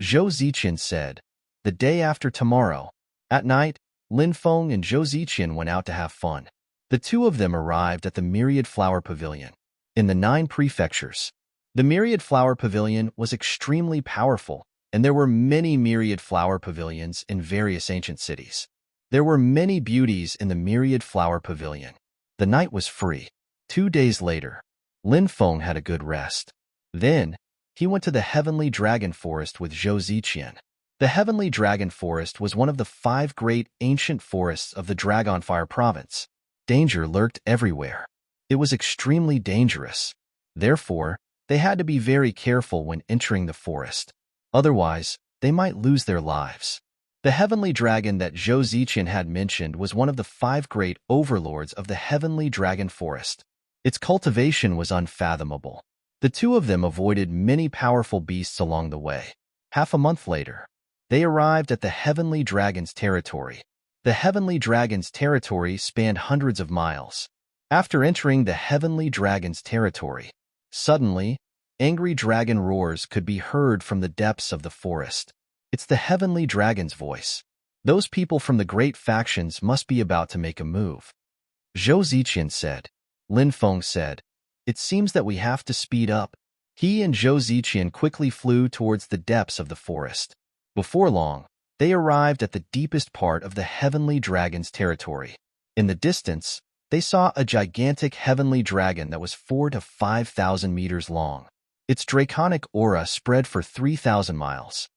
Speaker 1: Zhou Ziqian said, "The day after tomorrow." At night, Lin Feng and Zhou Ziqian went out to have fun. The two of them arrived at the Myriad Flower Pavilion. In the 9 prefectures, the Myriad Flower Pavilion was extremely powerful, and there were many Myriad Flower Pavilions in various ancient cities. There were many beauties in the Myriad Flower Pavilion. The night was free. 2 days later, Lin Feng had a good rest. Then, he went to the Heavenly Dragon Forest with Zhou Ziqian. The Heavenly Dragon Forest was one of the 5 great ancient forests of the Dragonfire Province. Danger lurked everywhere. It was extremely dangerous. Therefore, they had to be very careful when entering the forest. Otherwise, they might lose their lives. The heavenly dragon that Zhou Ziqian had mentioned was one of the 5 great overlords of the Heavenly Dragon Forest. Its cultivation was unfathomable. The two of them avoided many powerful beasts along the way. Half a month later, they arrived at the Heavenly Dragon's territory. The Heavenly Dragon's territory spanned hundreds of miles. After entering the Heavenly Dragon's territory, suddenly, angry dragon roars could be heard from the depths of the forest. It's the Heavenly Dragon's voice. Those people from the great factions must be about to make a move. Zhou Ziqian said. Lin Feng said, "It seems that we have to speed up." He and Zhou Ziqian quickly flew towards the depths of the forest. Before long, they arrived at the deepest part of the Heavenly Dragon's territory. In the distance, they saw a gigantic heavenly dragon that was 4,000 to 5,000 meters long. Its draconic aura spread for 3,000 miles.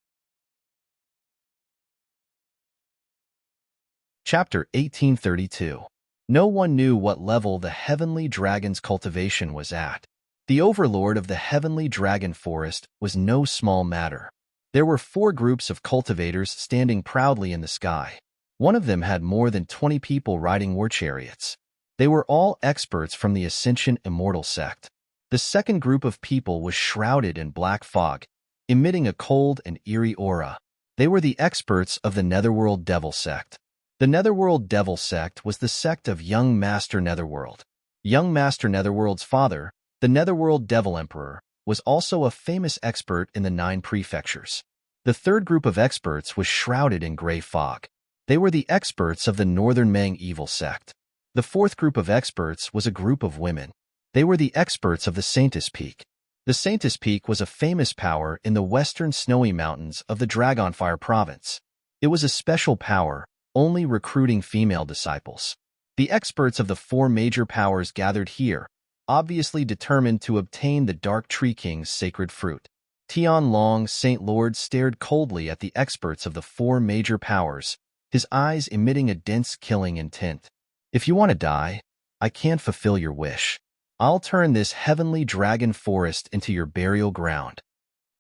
Speaker 1: Chapter 1832. No one knew what level the heavenly dragon's cultivation was at. The overlord of the Heavenly Dragon Forest was no small matter. There were 4 groups of cultivators standing proudly in the sky. One of them had more than 20 people riding war chariots. They were all experts from the Ascension Immortal sect. The second group of people was shrouded in black fog, emitting a cold and eerie aura. They were the experts of the Netherworld Devil sect. The Netherworld Devil sect was the sect of Young Master Netherworld. Young Master Netherworld's father, the Netherworld Devil Emperor, was also a famous expert in the 9 prefectures. The third group of experts was shrouded in gray fog. They were the experts of the Northern Meng Evil sect. The fourth group of experts was a group of women. They were the experts of the Saintess Peak. The Saintess Peak was a famous power in the western snowy mountains of the Dragonfire province. It was a special power, only recruiting female disciples. The experts of the 4 major powers gathered here, obviously determined to obtain the Dark Tree King's sacred fruit. Tian Long Saint Lord stared coldly at the experts of the 4 major powers, his eyes emitting a dense killing intent. "If you want to die, I can't fulfill your wish. I'll turn this Heavenly Dragon Forest into your burial ground."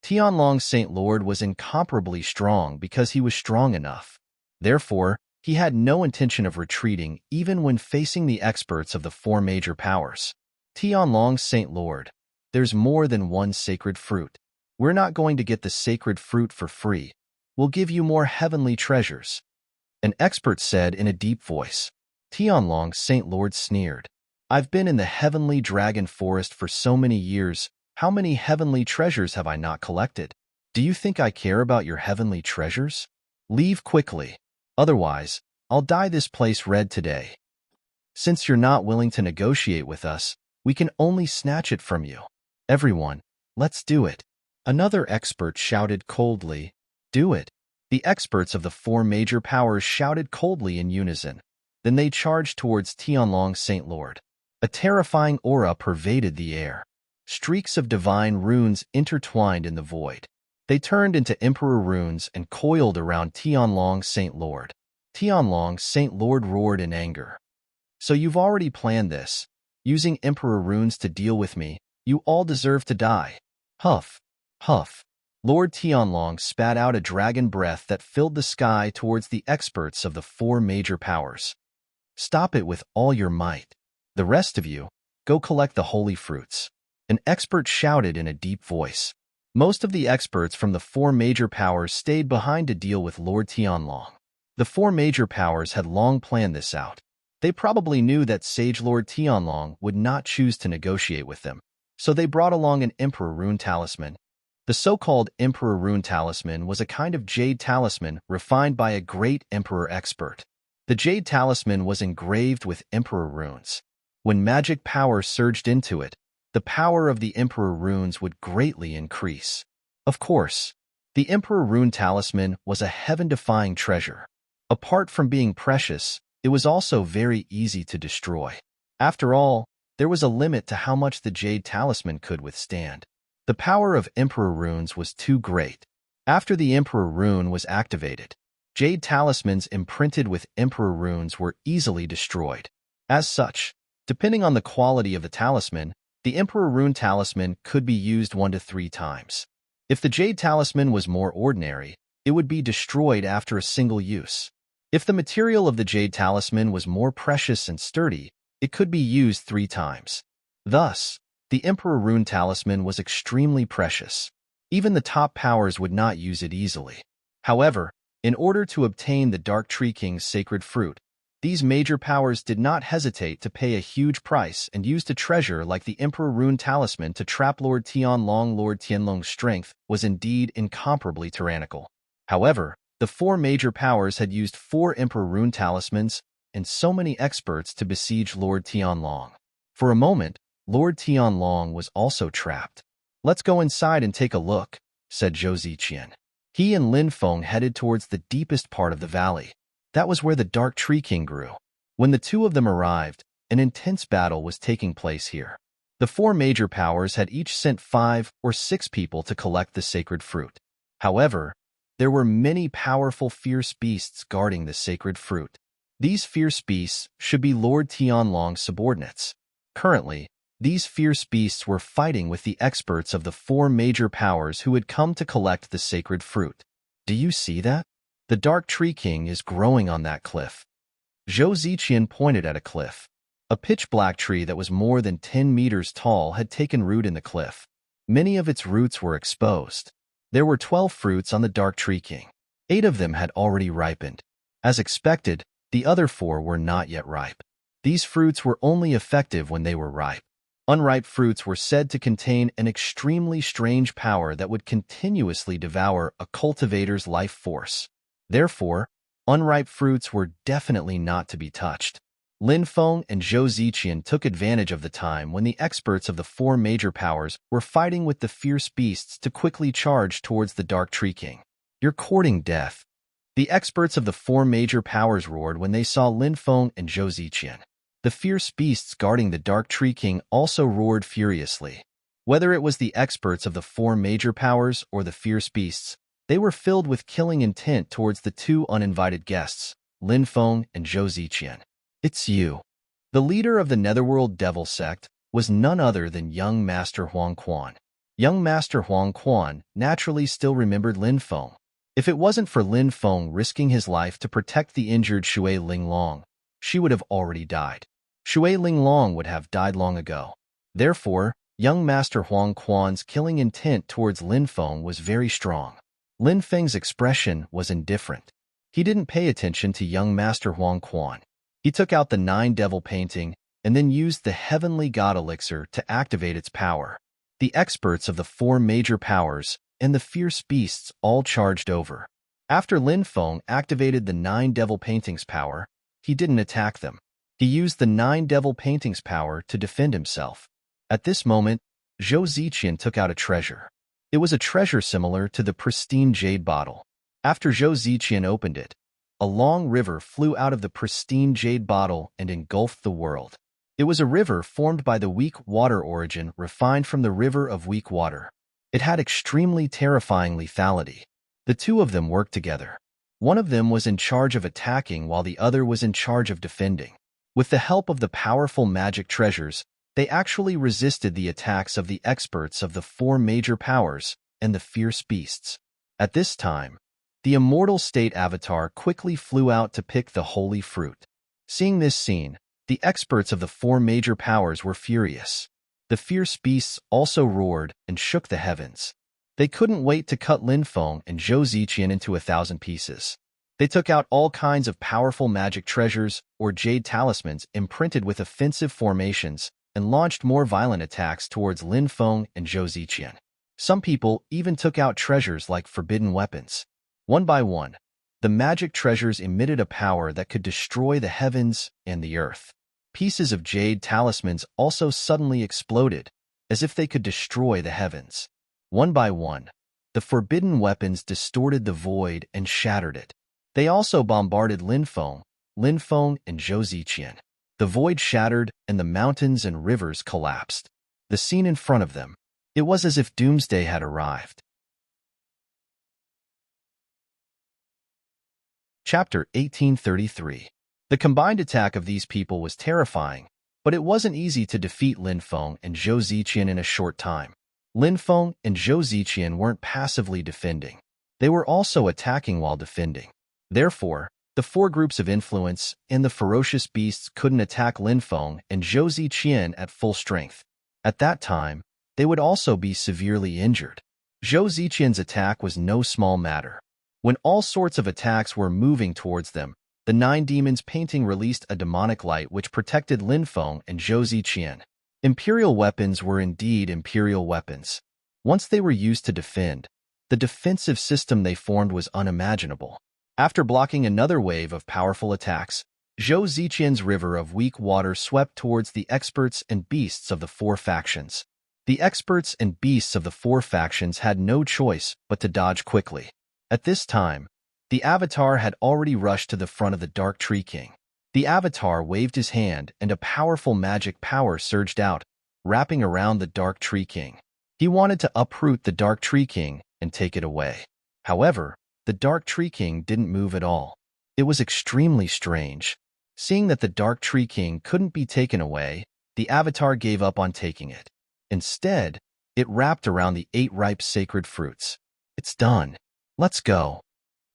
Speaker 1: Tianlong Saint Lord was incomparably strong because he was strong enough. Therefore, He had no intention of retreating even when facing the experts of the four major powers. Tianlong Saint Lord, there's more than one sacred fruit. We're not going to get the sacred fruit for free. We'll give you more heavenly treasures. An expert said in a deep voice. Tianlong Saint Lord sneered. I've been in the heavenly dragon forest for so many years. How many heavenly treasures have I not collected? Do you think I care about your heavenly treasures? Leave quickly. Otherwise, I'll dye this place red today. Since you're not willing to negotiate with us, we can only snatch it from you. Everyone, let's do it. Another expert shouted coldly, do it. The experts of the four major powers shouted coldly in unison. Then they charged towards Tianlong Saint Lord. A terrifying aura pervaded the air. Streaks of divine runes intertwined in the void. They turned into emperor runes and coiled around Tianlong Saint Lord. Tianlong Saint Lord roared in anger. So you've already planned this. Using emperor runes to deal with me, you all deserve to die. Huff, huff. Lord Tianlong spat out a dragon breath that filled the sky towards the experts of the four major powers. Stop it with all your might. The rest of you, go collect the holy fruits. An expert shouted in a deep voice. Most of the experts from the four major powers stayed behind to deal with Lord Tianlong. The four major powers had long planned this out. They probably knew that Sage Lord Tianlong would not choose to negotiate with them, so they brought along an Emperor Rune Talisman. The so-called Emperor Rune Talisman was a kind of jade talisman refined by a great Emperor expert. The jade talisman was engraved with Emperor runes. When magic power surged into it, the power of the Emperor runes would greatly increase. Of course, the Emperor Rune Talisman was a heaven-defying treasure. Apart from being precious, it was also very easy to destroy. After all, there was a limit to how much the jade talisman could withstand. The power of Emperor runes was too great. After the Emperor rune was activated, jade talismans imprinted with Emperor runes were easily destroyed. As such, depending on the quality of the talisman, the Emperor Rune Talisman could be used 1 to 3 times. If the Jade Talisman was more ordinary, it would be destroyed after a single use. If the material of the Jade Talisman was more precious and sturdy, it could be used 3 times. Thus, the Emperor Rune Talisman was extremely precious. Even the top powers would not use it easily. However, in order to obtain the Dark Tree King's sacred fruit, these major powers did not hesitate to pay a huge price and used a treasure like the Emperor Rune Talisman to trap Lord Tianlong. Lord Tianlong's strength was indeed incomparably tyrannical. However, the 4 major powers had used 4 Emperor Rune Talismans and so many experts to besiege Lord Tianlong. For a moment, Lord Tianlong was also trapped. Let's go inside and take a look, said Zhou Ziqian. He and Lin Feng headed towards the deepest part of the valley. That was where the Dark Tree King grew. When the two of them arrived, an intense battle was taking place here. The 4 major powers had each sent 5 or 6 people to collect the sacred fruit. However, there were many powerful fierce beasts guarding the sacred fruit. These fierce beasts should be Lord Tianlong's subordinates. Currently, these fierce beasts were fighting with the experts of the 4 major powers who had come to collect the sacred fruit. Do you see that? The Dark Tree King is growing on that cliff. Zhou Ziqian pointed at a cliff. A pitch-black tree that was more than 10 meters tall had taken root in the cliff. Many of its roots were exposed. There were 12 fruits on the Dark Tree King. 8 of them had already ripened. As expected, the other 4 were not yet ripe. These fruits were only effective when they were ripe. Unripe fruits were said to contain an extremely strange power that would continuously devour a cultivator's life force. Therefore, unripe fruits were definitely not to be touched. Lin Feng and Zhou Ziqian took advantage of the time when the experts of the 4 major powers were fighting with the fierce beasts to quickly charge towards the Dark Tree King. You're courting death. The experts of the 4 major powers roared when they saw Lin Feng and Zhou Ziqian. The fierce beasts guarding the Dark Tree King also roared furiously. Whether it was the experts of the 4 major powers or the fierce beasts, they were filled with killing intent towards the 2 uninvited guests, Lin Feng and Zhou Ziqian. It's you. The leader of the Netherworld Devil Sect was none other than young Master Huang Quan. Young Master Huang Quan naturally still remembered Lin Feng. If it wasn't for Lin Feng risking his life to protect the injured Shui Linglong, she would have already died. Shui Linglong would have died long ago. Therefore, young Master Huang Quan's killing intent towards Lin Feng was very strong. Lin Feng's expression was indifferent. He didn't pay attention to young Master Huang Quan. He took out the 9 devil painting and then used the heavenly god elixir to activate its power. The experts of the 4 major powers and the fierce beasts all charged over. After Lin Feng activated the 9 devil paintings power, he didn't attack them. He used the 9 devil paintings power to defend himself. At this moment, Zhou Ziqian took out a treasure. It was a treasure similar to the pristine jade bottle. After Zhou Ziqian opened it, a long river flew out of the pristine jade bottle and engulfed the world. It was a river formed by the weak water origin refined from the river of weak water. It had extremely terrifying lethality. The two of them worked together. One of them was in charge of attacking while the other was in charge of defending. With the help of the powerful magic treasures, they actually resisted the attacks of the experts of the 4 major powers and the fierce beasts. At this time, the immortal state avatar quickly flew out to pick the holy fruit. Seeing this scene, the experts of the 4 major powers were furious. The fierce beasts also roared and shook the heavens. They couldn't wait to cut Lin Feng and Zhou Ziqian into 1,000 pieces. They took out all kinds of powerful magic treasures or jade talismans imprinted with offensive formations and launched more violent attacks towards Lin Feng and Zhou Ziqian. Some people even took out treasures like forbidden weapons. One by one, the magic treasures emitted a power that could destroy the heavens and the earth. Pieces of jade talismans also suddenly exploded, as if they could destroy the heavens. One by one, the forbidden weapons distorted the void and shattered it. They also bombarded Lin Feng and Zhou Ziqian. The void shattered and the mountains and rivers collapsed. The scene in front of them, it was as if doomsday had arrived. Chapter 1833. The combined attack of these people was terrifying, but it wasn't easy to defeat Lin Feng and Zhou Ziqian in a short time. Lin Feng and Zhou Ziqian weren't passively defending. They were also attacking while defending. Therefore, the 4 groups of influence and the ferocious beasts couldn't attack Lin Feng and Zhou Ziqian at full strength. At that time, they would also be severely injured. Zhou Ziqian's attack was no small matter. When all sorts of attacks were moving towards them, the 9 demons painting released a demonic light which protected Lin Feng and Zhou Ziqian. Imperial weapons were indeed imperial weapons. Once they were used to defend, the defensive system they formed was unimaginable. After blocking another wave of powerful attacks, Zhou Ziqian's river of weak water swept towards the experts and beasts of the 4 factions. The experts and beasts of the 4 factions had no choice but to dodge quickly. At this time, the Avatar had already rushed to the front of the Dark Tree King. The Avatar waved his hand and a powerful magic power surged out, wrapping around the Dark Tree King. He wanted to uproot the Dark Tree King and take it away. However, the Dark Tree King didn't move at all. It was extremely strange. Seeing that the Dark Tree King couldn't be taken away, the Avatar gave up on taking it. Instead, it wrapped around the 8 ripe sacred fruits. It's done. Let's go.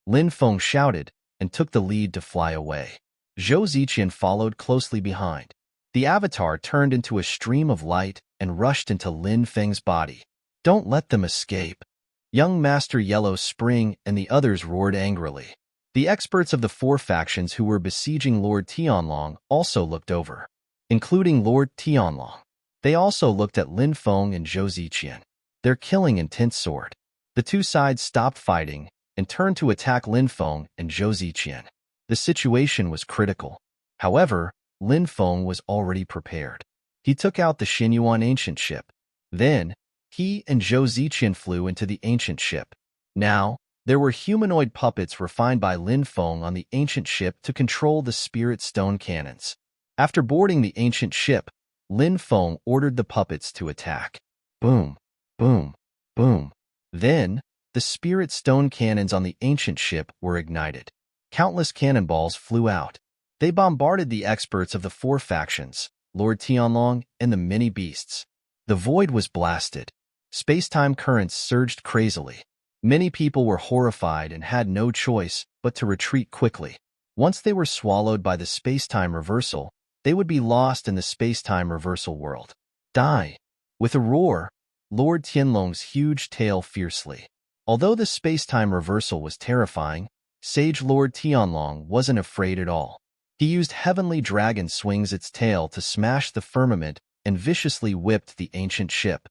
Speaker 1: Lin Feng shouted and took the lead to fly away. Zhou Ziqian followed closely behind. The Avatar turned into a stream of light and rushed into Lin Feng's body. Don't let them escape. Young Master Yellow Spring and the others roared angrily. The experts of the 4 factions who were besieging Lord Tianlong also looked over, including Lord Tianlong. They also looked at Lin Feng and Zhou Ziqian. Their killing intense sword. The 2 sides stopped fighting and turned to attack Lin Feng and Zhou Ziqian. The situation was critical. However, Lin Feng was already prepared. He took out the Xinyuan ancient ship. Then, he and Zhou Ziqian flew into the ancient ship. Now, there were humanoid puppets refined by Lin Feng on the ancient ship to control the spirit stone cannons. After boarding the ancient ship, Lin Feng ordered the puppets to attack. Boom, boom, boom. Then, the spirit stone cannons on the ancient ship were ignited. Countless cannonballs flew out. They bombarded the experts of the 4 factions, Lord Tianlong and the many beasts. The void was blasted. Space-time currents surged crazily. Many people were horrified and had no choice but to retreat quickly. Once they were swallowed by the space-time reversal, they would be lost in the space-time reversal world. Die! With a roar, Lord Tianlong's huge tail fiercely. Although the space-time reversal was terrifying, Sage Lord Tianlong wasn't afraid at all. He used Heavenly Dragon swings its tail to smash the firmament and viciously whipped the ancient ship.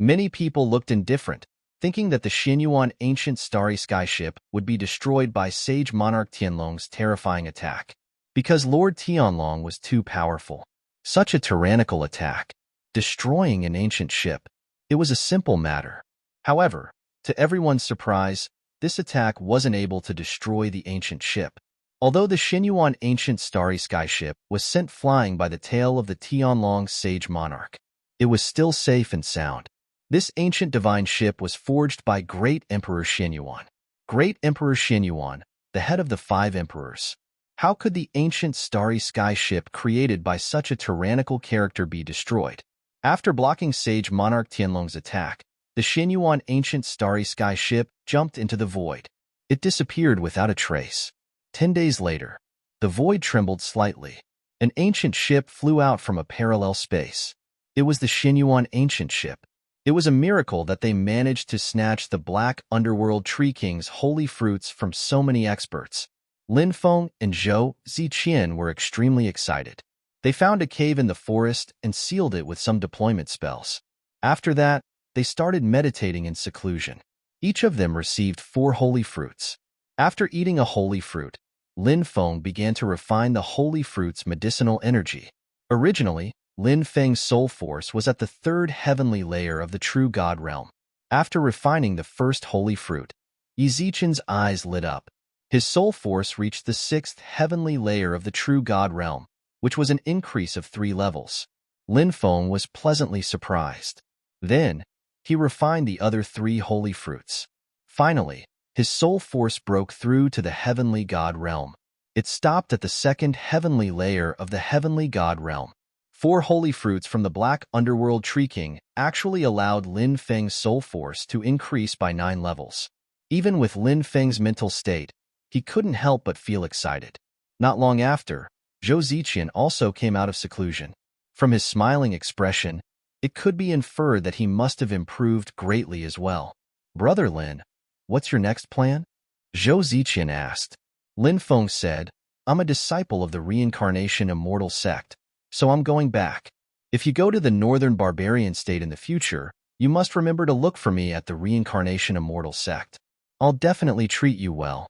Speaker 1: Many people looked indifferent, thinking that the Xinyuan ancient starry sky ship would be destroyed by Sage Monarch Tianlong's terrifying attack, because Lord Tianlong was too powerful. Such a tyrannical attack, destroying an ancient ship, it was a simple matter. However, to everyone's surprise, this attack wasn't able to destroy the ancient ship. Although the Xinyuan ancient starry sky ship was sent flying by the tail of the Tianlong Sage Monarch, it was still safe and sound. This ancient divine ship was forged by Great Emperor Xinyuan. Great Emperor Xinyuan, the head of the 5 emperors. How could the ancient starry sky ship created by such a tyrannical character be destroyed? After blocking Sage Monarch Tianlong's attack, the Xinyuan ancient starry sky ship jumped into the void. It disappeared without a trace. 10 days later, the void trembled slightly. An ancient ship flew out from a parallel space. It was the Xinyuan ancient ship. It was a miracle that they managed to snatch the Black Underworld Tree King's holy fruits from so many experts. Lin Feng and Zhou Ziqian were extremely excited. They found a cave in the forest and sealed it with some deployment spells. After that, they started meditating in seclusion. Each of them received 4 holy fruits. After eating a holy fruit, Lin Feng began to refine the holy fruit's medicinal energy. Originally, Lin Feng's soul force was at the 3rd heavenly layer of the true God realm. After refining the first holy fruit, Yi Ziqian's eyes lit up. His soul force reached the 6th heavenly layer of the true God realm, which was an increase of 3 levels. Lin Feng was pleasantly surprised. Then, he refined the other 3 holy fruits. Finally, his soul force broke through to the heavenly God realm. It stopped at the 2nd heavenly layer of the heavenly God realm. 4 holy fruits from the Black Underworld Tree King actually allowed Lin Feng's soul force to increase by 9 levels. Even with Lin Feng's mental state, he couldn't help but feel excited. Not long after, Zhou Ziqian also came out of seclusion. From his smiling expression, it could be inferred that he must have improved greatly as well. "Brother Lin, what's your next plan?" Zhou Ziqian asked. Lin Feng said, "I'm a disciple of the Reincarnation Immortal Sect, so I'm going back. If you go to the Northern Barbarian State in the future, you must remember to look for me at the Reincarnation Immortal Sect. I'll definitely treat you well."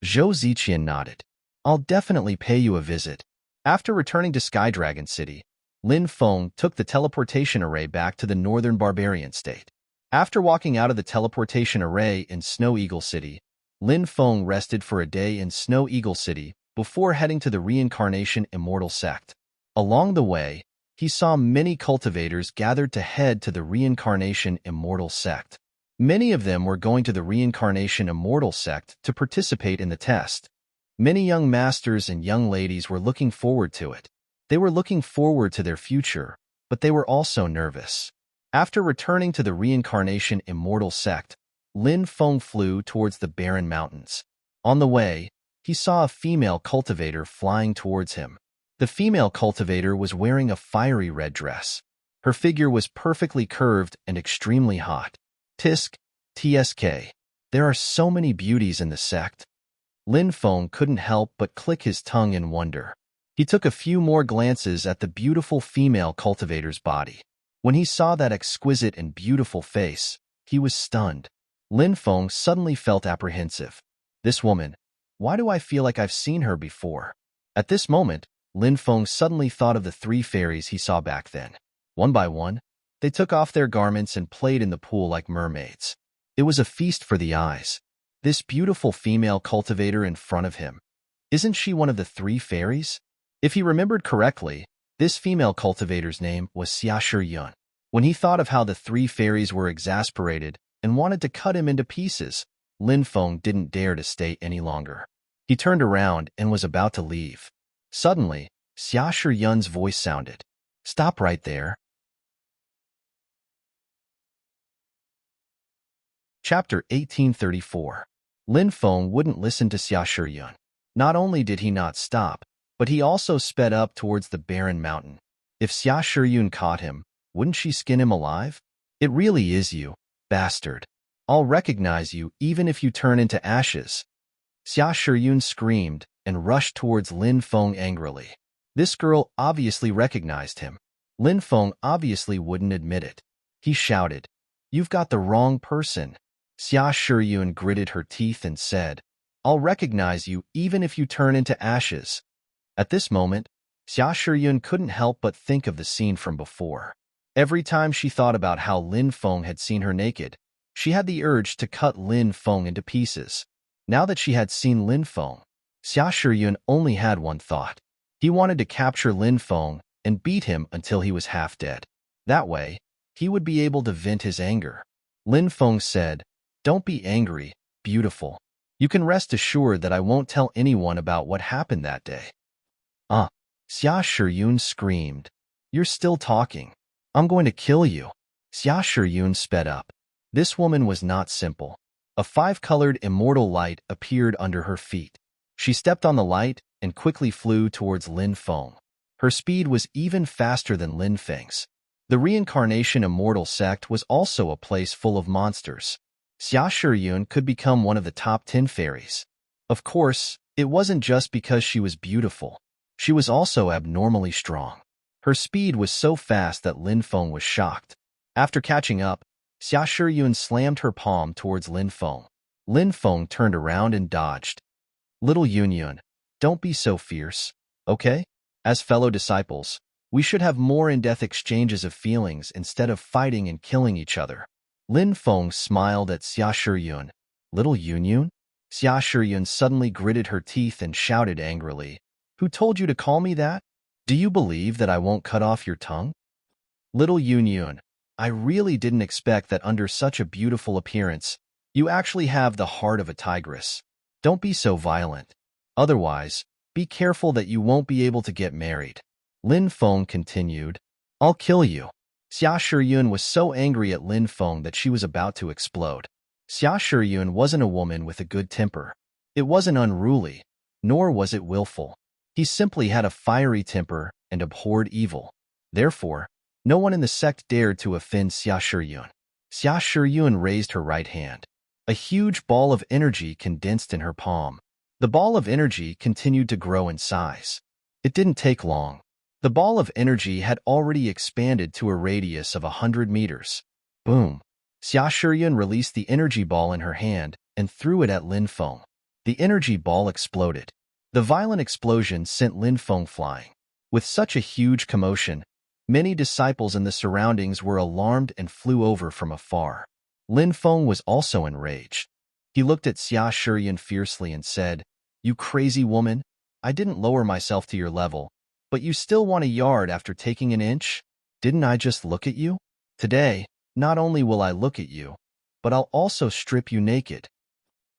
Speaker 1: Zhou Ziqian nodded. "I'll definitely pay you a visit." After returning to Sky Dragon City, Lin Feng took the teleportation array back to the Northern Barbarian State. After walking out of the teleportation array in Snow Eagle City, Lin Feng rested for a day in Snow Eagle City before heading to the Reincarnation Immortal Sect. Along the way, he saw many cultivators gathered to head to the Reincarnation Immortal Sect. Many of them were going to the Reincarnation Immortal Sect to participate in the test. Many young masters and young ladies were looking forward to it. They were looking forward to their future, but they were also nervous. After returning to the Reincarnation Immortal Sect, Lin Feng flew towards the Barren Mountains. On the way, he saw a female cultivator flying towards him. The female cultivator was wearing a fiery red dress. Her figure was perfectly curved and extremely hot. Tisk, TSK. There are so many beauties in the sect. Lin Feng couldn't help but click his tongue in wonder. He took a few more glances at the beautiful female cultivator's body. When he saw that exquisite and beautiful face, he was stunned. Lin Feng suddenly felt apprehensive. This woman, why do I feel like I've seen her before? At this moment, Lin Feng suddenly thought of the 3 fairies he saw back then. One by one, they took off their garments and played in the pool like mermaids. It was a feast for the eyes. This beautiful female cultivator in front of him. Isn't she one of the 3 fairies? If he remembered correctly, this female cultivator's name was Xia Yun. When he thought of how the 3 fairies were exasperated and wanted to cut him into pieces, Lin Feng didn't dare to stay any longer. He turned around and was about to leave. Suddenly, Xia Yun's voice sounded. "Stop right there." Chapter 1834. Lin Feng wouldn't listen to Xia Shiyun. Not only did he not stop, but he also sped up towards the barren mountain. If Xia Shiyun caught him, wouldn't she skin him alive? It really is you, bastard. I'll recognize you even if you turn into ashes. Xia Shiyun screamed and rushed towards Lin Feng angrily. This girl obviously recognized him. Lin Feng obviously wouldn't admit it. He shouted, "You've got the wrong person." Xia Shiyun gritted her teeth and said, "I'll recognize you even if you turn into ashes." At this moment, Xia Shiyun couldn't help but think of the scene from before. Every time she thought about how Lin Feng had seen her naked, she had the urge to cut Lin Feng into pieces. Now that she had seen Lin Feng, Xia Shiyun only had one thought. He wanted to capture Lin Feng and beat him until he was half dead. That way, he would be able to vent his anger. Lin Feng said, "Don't be angry, beautiful. You can rest assured that I won't tell anyone about what happened that day." Xia Shiyun screamed, "You're still talking. I'm going to kill you." Xia Shiyun sped up. This woman was not simple. A five-colored immortal light appeared under her feet. She stepped on the light and quickly flew towards Lin Feng. Her speed was even faster than Lin Feng's. The reincarnation immortal sect was also a place full of monsters. Xia Shiyun could become one of the top 10 fairies. Of course, it wasn't just because she was beautiful. She was also abnormally strong. Her speed was so fast that Lin Feng was shocked. After catching up, Xia Shiyun slammed her palm towards Lin Feng. Lin Feng turned around and dodged. "Little Yunyun, don't be so fierce, okay? As fellow disciples, we should have more in-depth exchanges of feelings instead of fighting and killing each other." Lin Feng smiled at Xia Shiyun. "Little Yunyun?" Xia Shiyun suddenly gritted her teeth and shouted angrily, "Who told you to call me that? Do you believe that I won't cut off your tongue?" "Little Yunyun, I really didn't expect that under such a beautiful appearance, you actually have the heart of a tigress. Don't be so violent. Otherwise, be careful that you won't be able to get married." Lin Feng continued, "I'll kill you." Xia Shiyun was so angry at Lin Feng that she was about to explode. Xia Shiyun wasn't a woman with a good temper. It wasn't unruly, nor was it willful. He simply had a fiery temper and abhorred evil. Therefore, no one in the sect dared to offend Xia Shiyun. Xia Shiyun raised her right hand. A huge ball of energy condensed in her palm. The ball of energy continued to grow in size. It didn't take long. The ball of energy had already expanded to a radius of 100 meters. Boom! Xia Shiyun released the energy ball in her hand and threw it at Lin Feng. The energy ball exploded. The violent explosion sent Lin Feng flying. With such a huge commotion, many disciples in the surroundings were alarmed and flew over from afar. Lin Feng was also enraged. He looked at Xia Shiyun fiercely and said, "You crazy woman, I didn't lower myself to your level, but you still want a yard after taking an inch? Didn't I just look at you? Today, not only will I look at you, but I'll also strip you naked.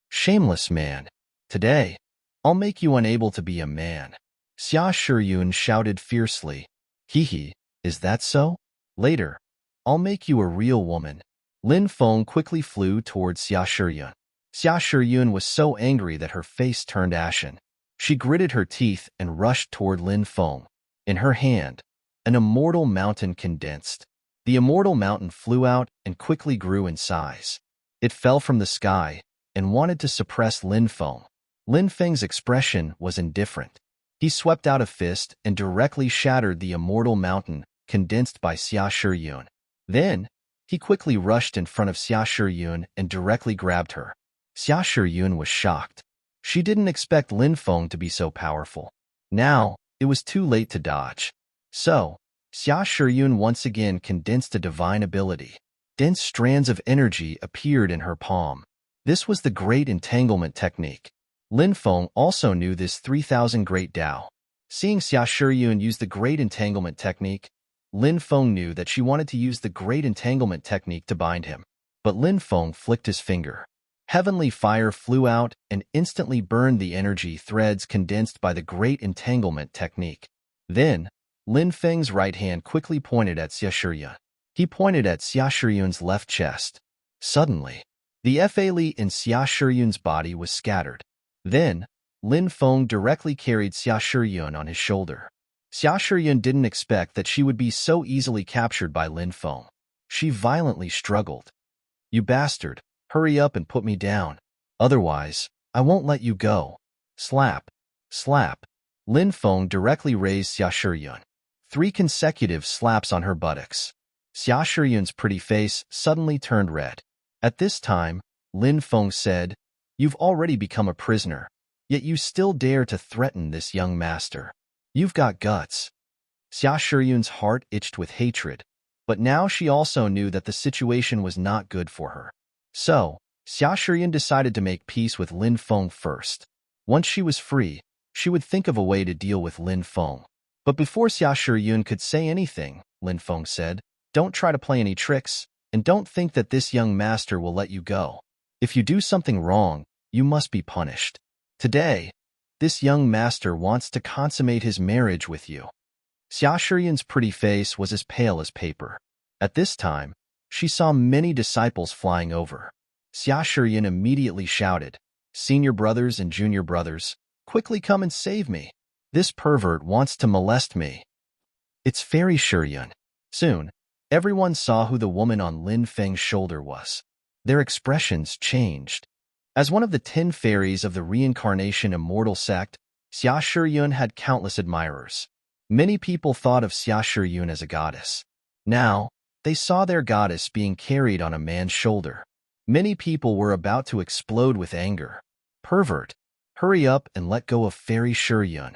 Speaker 1: Shameless man. Today, I'll make you unable to be a man." Xia Shiyun shouted fiercely, "Hee, is that so? Later, I'll make you a real woman." Lin Feng quickly flew towards Xia Shiyun. Xia Shiyun was so angry that her face turned ashen. She gritted her teeth and rushed toward Lin Feng. In her hand, an immortal mountain condensed. The immortal mountain flew out and quickly grew in size. It fell from the sky and wanted to suppress Lin Feng. Lin Feng's expression was indifferent. He swept out a fist and directly shattered the immortal mountain condensed by Xia Shiyun. Then, he quickly rushed in front of Xia Shiyun and directly grabbed her. Xia Shiyun was shocked. She didn't expect Lin Feng to be so powerful. Now, it was too late to dodge. So, Xia Shiyun once again condensed a divine ability. Dense strands of energy appeared in her palm. This was the Great Entanglement technique. Lin Feng also knew this 3000 Great Tao. Seeing Xia Shiyun use the Great Entanglement technique, Lin Feng knew that she wanted to use the Great Entanglement technique to bind him. But Lin Feng flicked his finger. Heavenly fire flew out and instantly burned the energy threads condensed by the Great Entanglement technique. Then, Lin Feng's right hand quickly pointed at Xia Shiyun. He pointed at Xia Shiyun's left chest. Suddenly, The Fa Li in Xia Shiyun's body was scattered. Then, Lin Feng directly carried Xia Shiyun on his shoulder. Xia Shiyun didn't expect that she would be so easily captured by Lin Feng. She violently struggled. "You bastard, hurry up and put me down. Otherwise, I won't let you go." Slap. Slap. Lin Feng directly raised Xia Shiyun. 3 consecutive slaps on her buttocks. Xia Shiyun's pretty face suddenly turned red. At this time, Lin Feng said, "You've already become a prisoner, yet you still dare to threaten this young master. You've got guts." Xia Shiyun's heart itched with hatred, but now she also knew that the situation was not good for her. So, Xia Shiyun decided to make peace with Lin Feng first. Once she was free, she would think of a way to deal with Lin Feng. But before Xia Shiyun could say anything, Lin Feng said, "Don't try to play any tricks, and don't think that this young master will let you go. If you do something wrong, you must be punished. Today, this young master wants to consummate his marriage with you." Xia Shiyun's pretty face was as pale as paper. At this time, she saw many disciples flying over. Xia Shiyun immediately shouted, "Senior brothers and junior brothers, quickly come and save me. This pervert wants to molest me." "It's Fairy Shiyun." Soon, everyone saw who the woman on Lin Feng's shoulder was. Their expressions changed. As one of the 10 fairies of the reincarnation immortal sect, Xia Shiyun had countless admirers. Many people thought of Xia Shiyun as a goddess. Now, they saw their goddess being carried on a man's shoulder. Many people were about to explode with anger. "Pervert, hurry up and let go of Fairy Shiyun.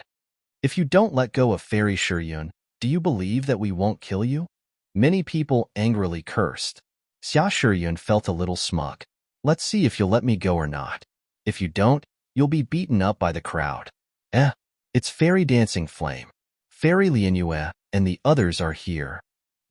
Speaker 1: If you don't let go of Fairy Shiyun, do you believe that we won't kill you?" Many people angrily cursed. Xia Shiyun felt a little smug. "Let's see if you'll let me go or not. If you don't, you'll be beaten up by the crowd." It's Fairy Dancing Flame. Fairy Lianyue and the others are here."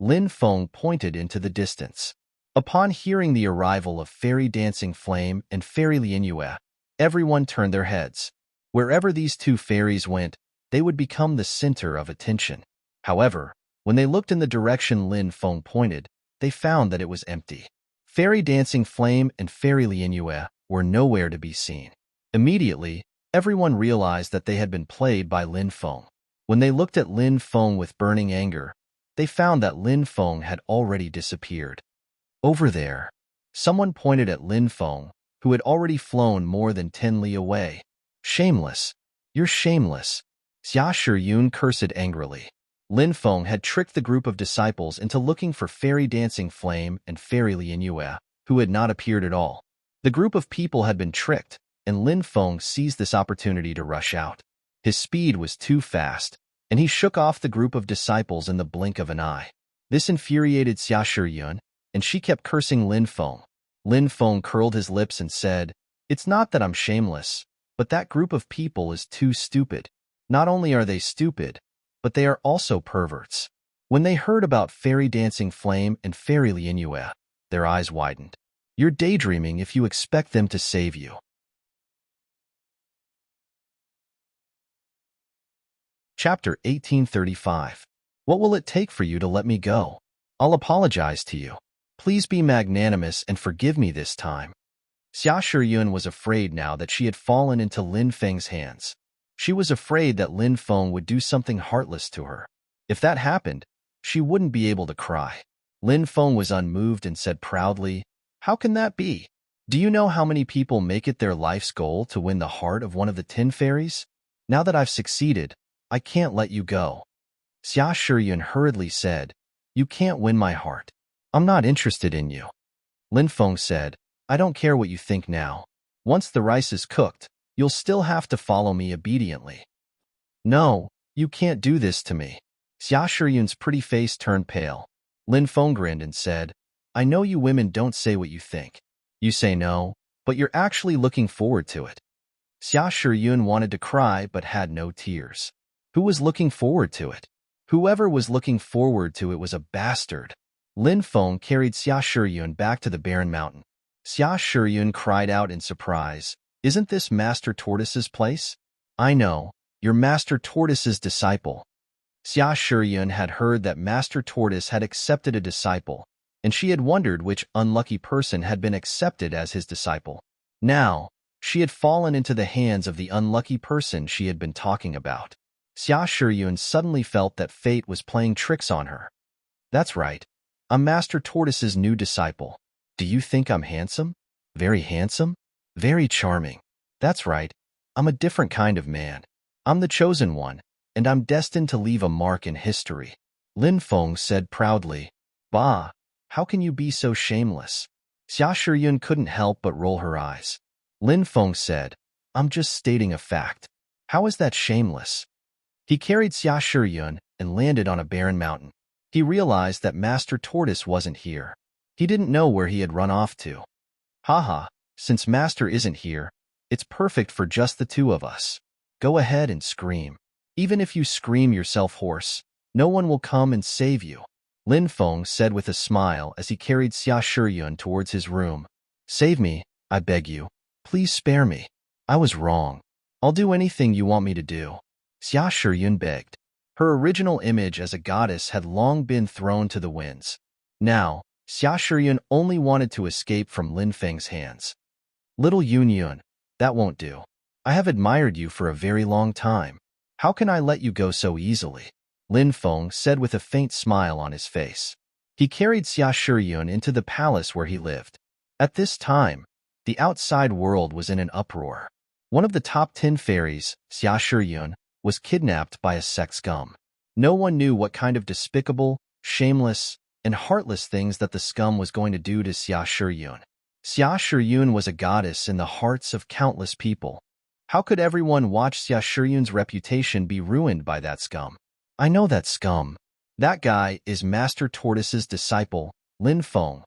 Speaker 1: Lin Feng pointed into the distance. Upon hearing the arrival of Fairy Dancing Flame and Fairy Lianyue, everyone turned their heads. Wherever these 2 fairies went, they would become the center of attention. However, when they looked in the direction Lin Feng pointed, they found that it was empty. Fairy Dancing Flame and Fairy Lianyue were nowhere to be seen. Immediately, everyone realized that they had been played by Lin Feng. When they looked at Lin Feng with burning anger, they found that Lin Feng had already disappeared. "Over there." Someone pointed at Lin Feng, who had already flown more than 10 li away. "Shameless. You're shameless." Xia Shiyun cursed angrily. Lin Feng had tricked the group of disciples into looking for Fairy Dancing Flame and Fairy Lianyue, who had not appeared at all. The group of people had been tricked, and Lin Feng seized this opportunity to rush out. His speed was too fast, and he shook off the group of disciples in the blink of an eye. This infuriated Xia Shiyun, and she kept cursing Lin Feng. Lin Feng curled his lips and said, "It's not that I'm shameless, but that group of people is too stupid. Not only are they stupid, but they are also perverts." When they heard about Fairy Dancing Flame and Fairy Lianyue, their eyes widened. "You're daydreaming if you expect them to save you." Chapter 1835. What will it take for you to let me go? I'll apologize to you. Please be magnanimous and forgive me this time. Xia Shiyun was afraid now that she had fallen into Lin Feng's hands. She was afraid that Lin Feng would do something heartless to her. If that happened, she wouldn't be able to cry. Lin Feng was unmoved and said proudly, "How can that be? Do you know how many people make it their life's goal to win the heart of one of the 10 fairies? Now that I've succeeded, I can't let you go." Xia Shiyun hurriedly said, "You can't win my heart. I'm not interested in you." Lin Feng said, "I don't care what you think now. Once the rice is cooked, you'll still have to follow me obediently." "No, you can't do this to me." Xia Shiyun's pretty face turned pale. Lin Feng grinned and said, "I know you women don't say what you think. You say no, but you're actually looking forward to it." Xia Shiyun wanted to cry but had no tears. Who was looking forward to it? Whoever was looking forward to it was a bastard. Lin Feng carried Xia Shiyun back to the barren mountain. Xia Shiyun cried out in surprise, "Isn't this Master Tortoise's place?" "I know, you're Master Tortoise's disciple." Xia Shiyun had heard that Master Tortoise had accepted a disciple, and she had wondered which unlucky person had been accepted as his disciple. Now, she had fallen into the hands of the unlucky person she had been talking about. Xia Shiyun suddenly felt that fate was playing tricks on her. That's right. I'm Master Tortoise's new disciple. Do you think I'm handsome? Very handsome? Very charming. That's right. I'm a different kind of man. I'm the chosen one, and I'm destined to leave a mark in history. Lin Feng said proudly. Bah, how can you be so shameless? Xia Shiyun couldn't help but roll her eyes. Lin Feng said, I'm just stating a fact. How is that shameless? He carried Xia Shiyun and landed on a barren mountain. He realized that Master Tortoise wasn't here. He didn't know where he had run off to. Haha, since Master isn't here, it's perfect for just the two of us. Go ahead and scream. Even if you scream yourself hoarse, no one will come and save you. Lin Feng said with a smile as he carried Xia Shiyun towards his room. Save me, I beg you. Please spare me. I was wrong. I'll do anything you want me to do. Xia Shiyun begged. Her original image as a goddess had long been thrown to the winds. Now, Xia Shiyun only wanted to escape from Lin Feng's hands. Little Yun, that won't do. I have admired you for a very long time. How can I let you go so easily? Lin Feng said with a faint smile on his face. He carried Xia Shiyun into the palace where he lived. At this time, the outside world was in an uproar. One of the top 10 fairies, Xia Shiyun, was kidnapped by a sect scum. No one knew what kind of despicable, shameless, and heartless things that the scum was going to do to Xia Shiyun. Xia Shiyun was a goddess in the hearts of countless people. How could everyone watch Xia Shiyun's reputation be ruined by that scum? I know that scum. That guy is Master Tortoise's disciple, Lin Feng.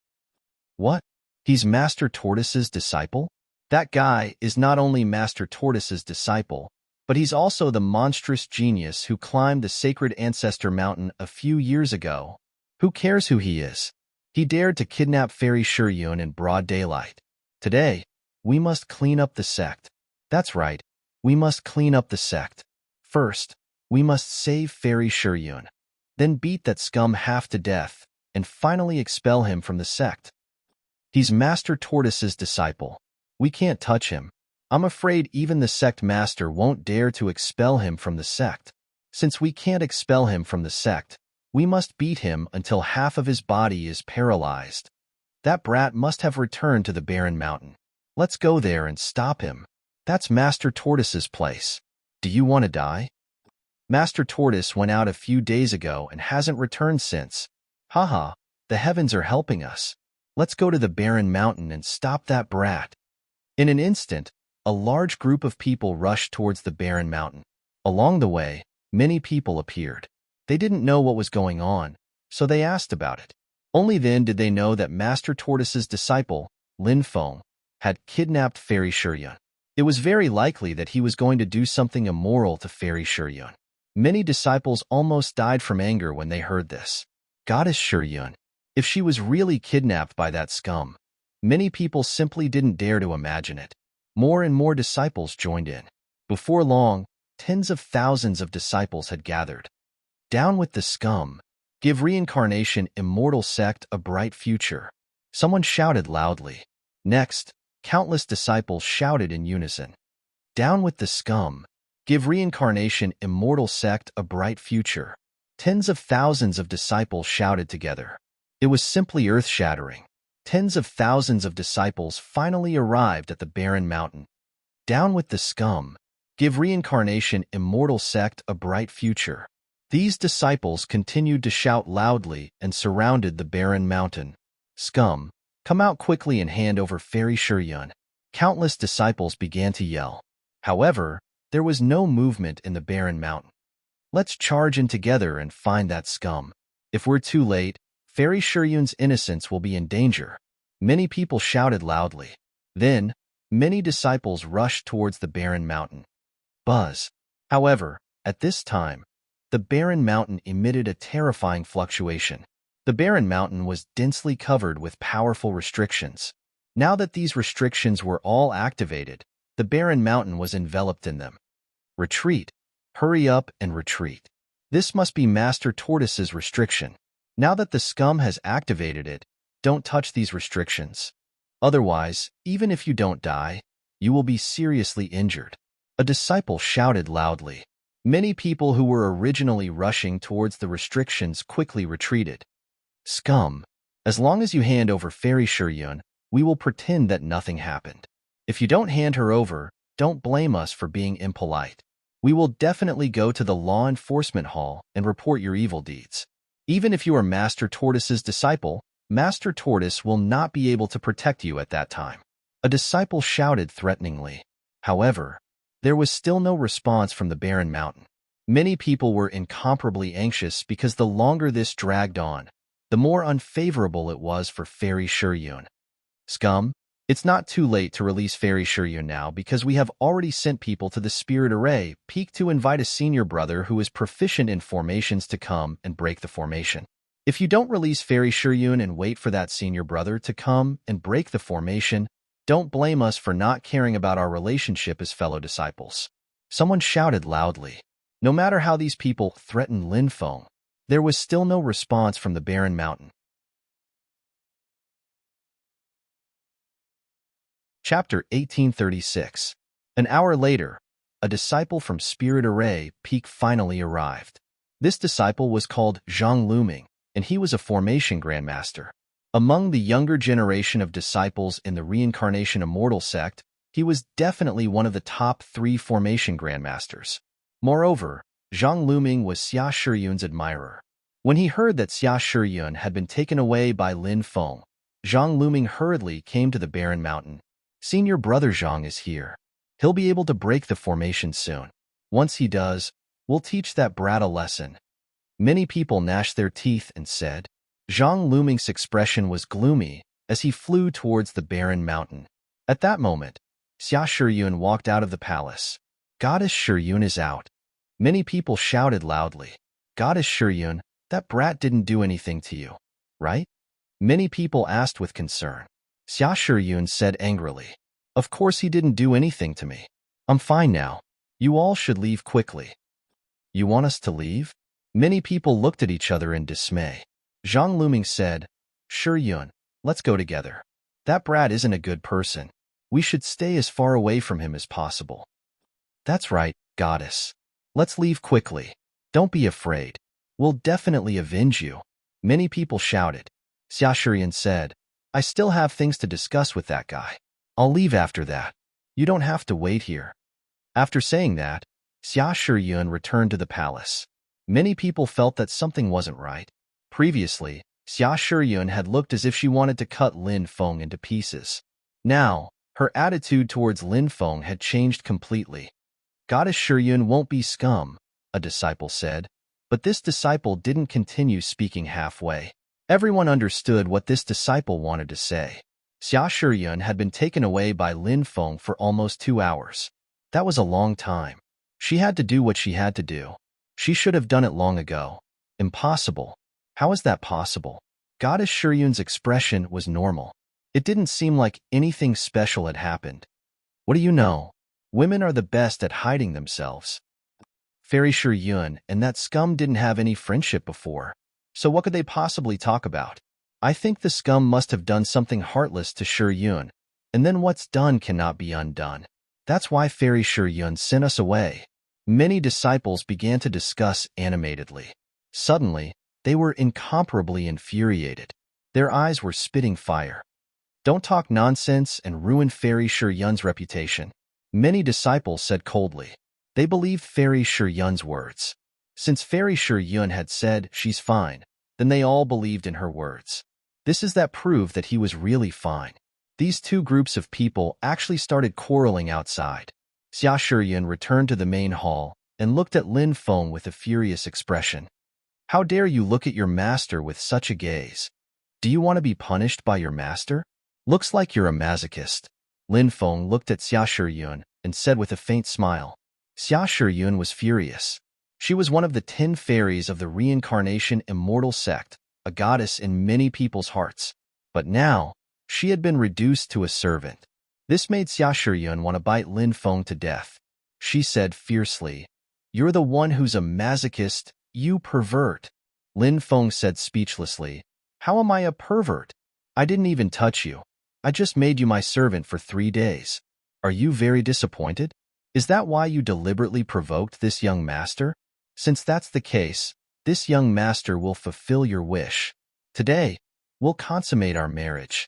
Speaker 1: What? He's Master Tortoise's disciple? That guy is not only Master Tortoise's disciple, but he's also the monstrous genius who climbed the sacred ancestor mountain a few years ago. Who cares who he is? He dared to kidnap Fairy Shiyun in broad daylight. Today, we must clean up the sect. That's right, we must clean up the sect. First, we must save Fairy Shiyun, then beat that scum half to death, and finally expel him from the sect. He's Master Tortoise's disciple. We can't touch him. I'm afraid even the sect master won't dare to expel him from the sect. Since we can't expel him from the sect, we must beat him until half of his body is paralyzed. That brat must have returned to the barren mountain. Let's go there and stop him. That's Master Tortoise's place. Do you want to die? Master Tortoise went out a few days ago and hasn't returned since. Haha, the heavens are helping us. Let's go to the barren mountain and stop that brat. In an instant, a large group of people rushed towards the barren mountain. Along the way, many people appeared. They didn't know what was going on, so they asked about it. Only then did they know that Master Tortoise's disciple, Lin Feng, had kidnapped Fairy Shiyun. It was very likely that he was going to do something immoral to Fairy Shiyun. Many disciples almost died from anger when they heard this. Goddess Shiyun, if she was really kidnapped by that scum, many people simply didn't dare to imagine it. More and more disciples joined in. Before long, tens of thousands of disciples had gathered. Down with the scum. Give reincarnation immortal sect a bright future. Someone shouted loudly. Next, countless disciples shouted in unison. Down with the scum. Give reincarnation immortal sect a bright future. Tens of thousands of disciples shouted together. It was simply earth-shattering. Tens of thousands of disciples finally arrived at the barren mountain. Down with the scum. Give reincarnation immortal sect a bright future. These disciples continued to shout loudly and surrounded the barren mountain. Scum, come out quickly and hand over Fairy Shiyun. Countless disciples began to yell. However, there was no movement in the barren mountain. Let's charge in together and find that scum. If we're too late, Fairy Shiyun's innocence will be in danger. Many people shouted loudly. Then, many disciples rushed towards the barren mountain. Buzz. However, at this time, the barren mountain emitted a terrifying fluctuation. The barren mountain was densely covered with powerful restrictions. Now that these restrictions were all activated, the barren mountain was enveloped in them. Retreat. Hurry up and retreat. This must be Master Tortoise's restriction. Now that the scum has activated it, don't touch these restrictions. Otherwise, even if you don't die, you will be seriously injured. A disciple shouted loudly. Many people who were originally rushing towards the restrictions quickly retreated. Scum. As long as you hand over Fairy Shiryun, we will pretend that nothing happened. If you don't hand her over, don't blame us for being impolite. We will definitely go to the law enforcement hall and report your evil deeds. Even if you are Master Tortoise's disciple, Master Tortoise will not be able to protect you at that time. A disciple shouted threateningly. However, there was still no response from the barren mountain. Many people were incomparably anxious because the longer this dragged on, the more unfavorable it was for Fairy Shiryun. Scum, it's not too late to release Fairy Shiryun now because we have already sent people to the Spirit Array Peak to invite a senior brother who is proficient in formations to come and break the formation. If you don't release Fairy Shiryun and wait for that senior brother to come and break the formation, don't blame us for not caring about our relationship as fellow disciples. Someone shouted loudly. No matter how these people threatened Lin Feng, there was still no response from the barren mountain. Chapter 1836. An hour later, a disciple from Spirit Array Peak finally arrived. This disciple was called Zhang Luming, and he was a formation grandmaster. Among the younger generation of disciples in the Reincarnation Immortal sect, he was definitely one of the top 3 formation grandmasters. Moreover, Zhang Luming was Xia Shiryun's admirer. When he heard that Xia Shiryun had been taken away by Lin Feng, Zhang Luming hurriedly came to the barren mountain. Senior brother Zhang is here. He'll be able to break the formation soon. Once he does, we'll teach that brat a lesson. Many people gnashed their teeth and said. Zhang Luming's expression was gloomy as he flew towards the barren mountain. At that moment, Xia Shiryun walked out of the palace. Goddess Shiryun is out. Many people shouted loudly. Goddess Shiryun, that brat didn't do anything to you, right? Many people asked with concern. Xia Shiryun said angrily. Of course he didn't do anything to me. I'm fine now. You all should leave quickly. You want us to leave? Many people looked at each other in dismay. Zhang Luming said, Shiryun, let's go together. That brat isn't a good person. We should stay as far away from him as possible. That's right, goddess. Let's leave quickly. Don't be afraid. We'll definitely avenge you. Many people shouted. Xia Shiryun said, I still have things to discuss with that guy. I'll leave after that. You don't have to wait here. After saying that, Xia Shiryun returned to the palace. Many people felt that something wasn't right. Previously, Xia Shiryun had looked as if she wanted to cut Lin Feng into pieces. Now, her attitude towards Lin Feng had changed completely. Goddess Shiryun won't be scum, a disciple said, but this disciple didn't continue speaking halfway. Everyone understood what this disciple wanted to say. Xia Shiryun had been taken away by Lin Feng for almost 2 hours. That was a long time. She had to do what she had to do. She should have done it long ago. Impossible. How is that possible? Goddess Shiryun's expression was normal. It didn't seem like anything special had happened. What do you know? Women are the best at hiding themselves. Fairy Shiryun and that scum didn't have any friendship before, so what could they possibly talk about? I think the scum must have done something heartless to Shiryun, and then what's done cannot be undone. That's why Fairy Shiryun sent us away. Many disciples began to discuss animatedly. Suddenly, they were incomparably infuriated. Their eyes were spitting fire. Don't talk nonsense and ruin Fairy Shiryun's reputation. Many disciples said coldly. They believed Fairy Shiryun's words. Since Fairy Shiryun had said she's fine, then they all believed in her words. This is that proved that he was really fine. These two groups of people actually started quarreling outside. Xia Shiryun returned to the main hall and looked at Lin Feng with a furious expression. How dare you look at your master with such a gaze? Do you want to be punished by your master? Looks like you're a masochist. Lin Feng looked at Xia Shiryun and said with a faint smile. Xia Shiryun was furious. She was one of the 10 fairies of the Reincarnation Immortal sect, a goddess in many people's hearts. But now, she had been reduced to a servant. This made Xia Shiryun want to bite Lin Feng to death. She said fiercely, You're the one who's a masochist, you pervert. Lin Feng said speechlessly, How am I a pervert? I didn't even touch you. I just made you my servant for 3 days. Are you very disappointed? Is that why you deliberately provoked this young master? Since that's the case, this young master will fulfill your wish. Today, we'll consummate our marriage.